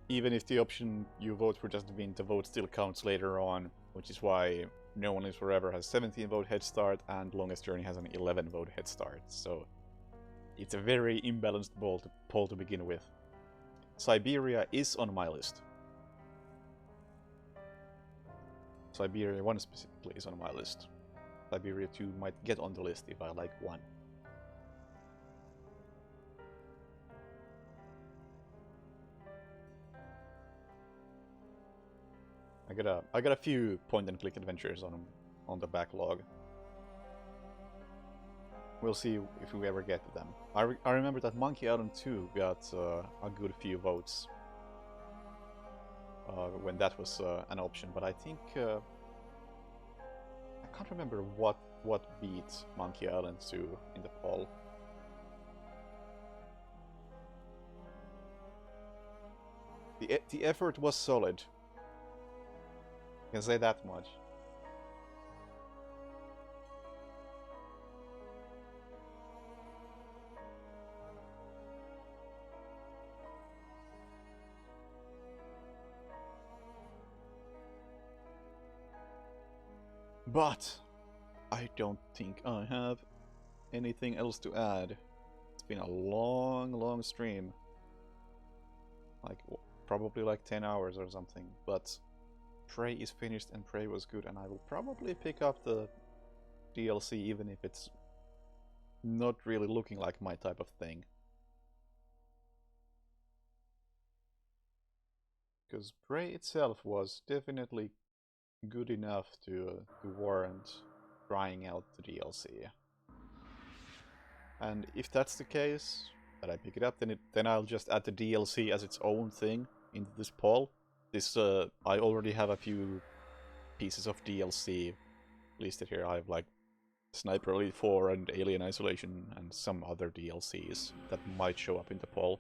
even if the option you vote for doesn't win, the vote still counts later on, which is why No One Lives Forever has 17 vote head start and Longest Journey has an 11 vote head start. So it's a very imbalanced poll to begin with. Siberia is on my list. Siberia 1 specifically is on my list. Siberia 2 might get on the list if I like 1. I got a few point and click adventures on the backlog. We'll see if we ever get to them. I remember that Monkey Island 2 got a good few votes when that was an option, but I think I can't remember what beat Monkey Island 2 in the poll. The effort was solid. I can say that much. But I don't think I have anything else to add. It's been a long stream. Like, probably like 10 hours or something, but Prey is finished and Prey was good, and I will probably pick up the DLC even if it's not really looking like my type of thing. Because Prey itself was definitely good enough to warrant trying out the DLC. And if that's the case, that I pick it up, then I'll just add the DLC as its own thing into this poll. I already have a few pieces of DLC listed here. I have like Sniper Elite 4 and Alien Isolation and some other DLCs that might show up in the poll.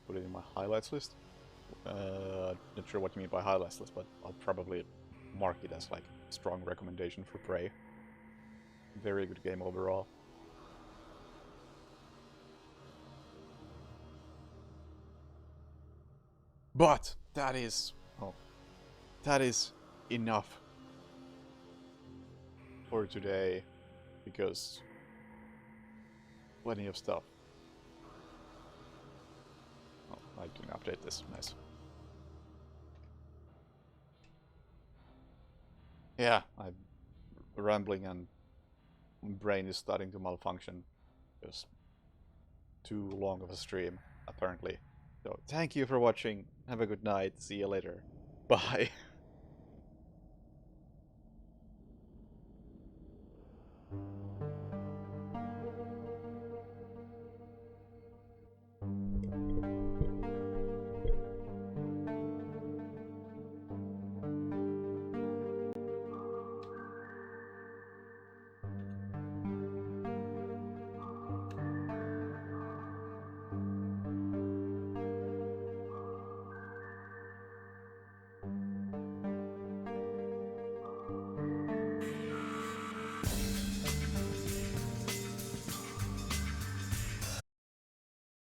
Put it in my highlights list. Not sure what you mean by highlights list, but I'll probably mark it as like strong recommendation for Prey. Very good game overall. But that is enough for today, because plenty of stuff. Oh, I didn't update this. Nice. Yeah, I'm rambling and my brain is starting to malfunction. It's too long of a stream, apparently. So thank you for watching. Have a good night. See you later. Bye.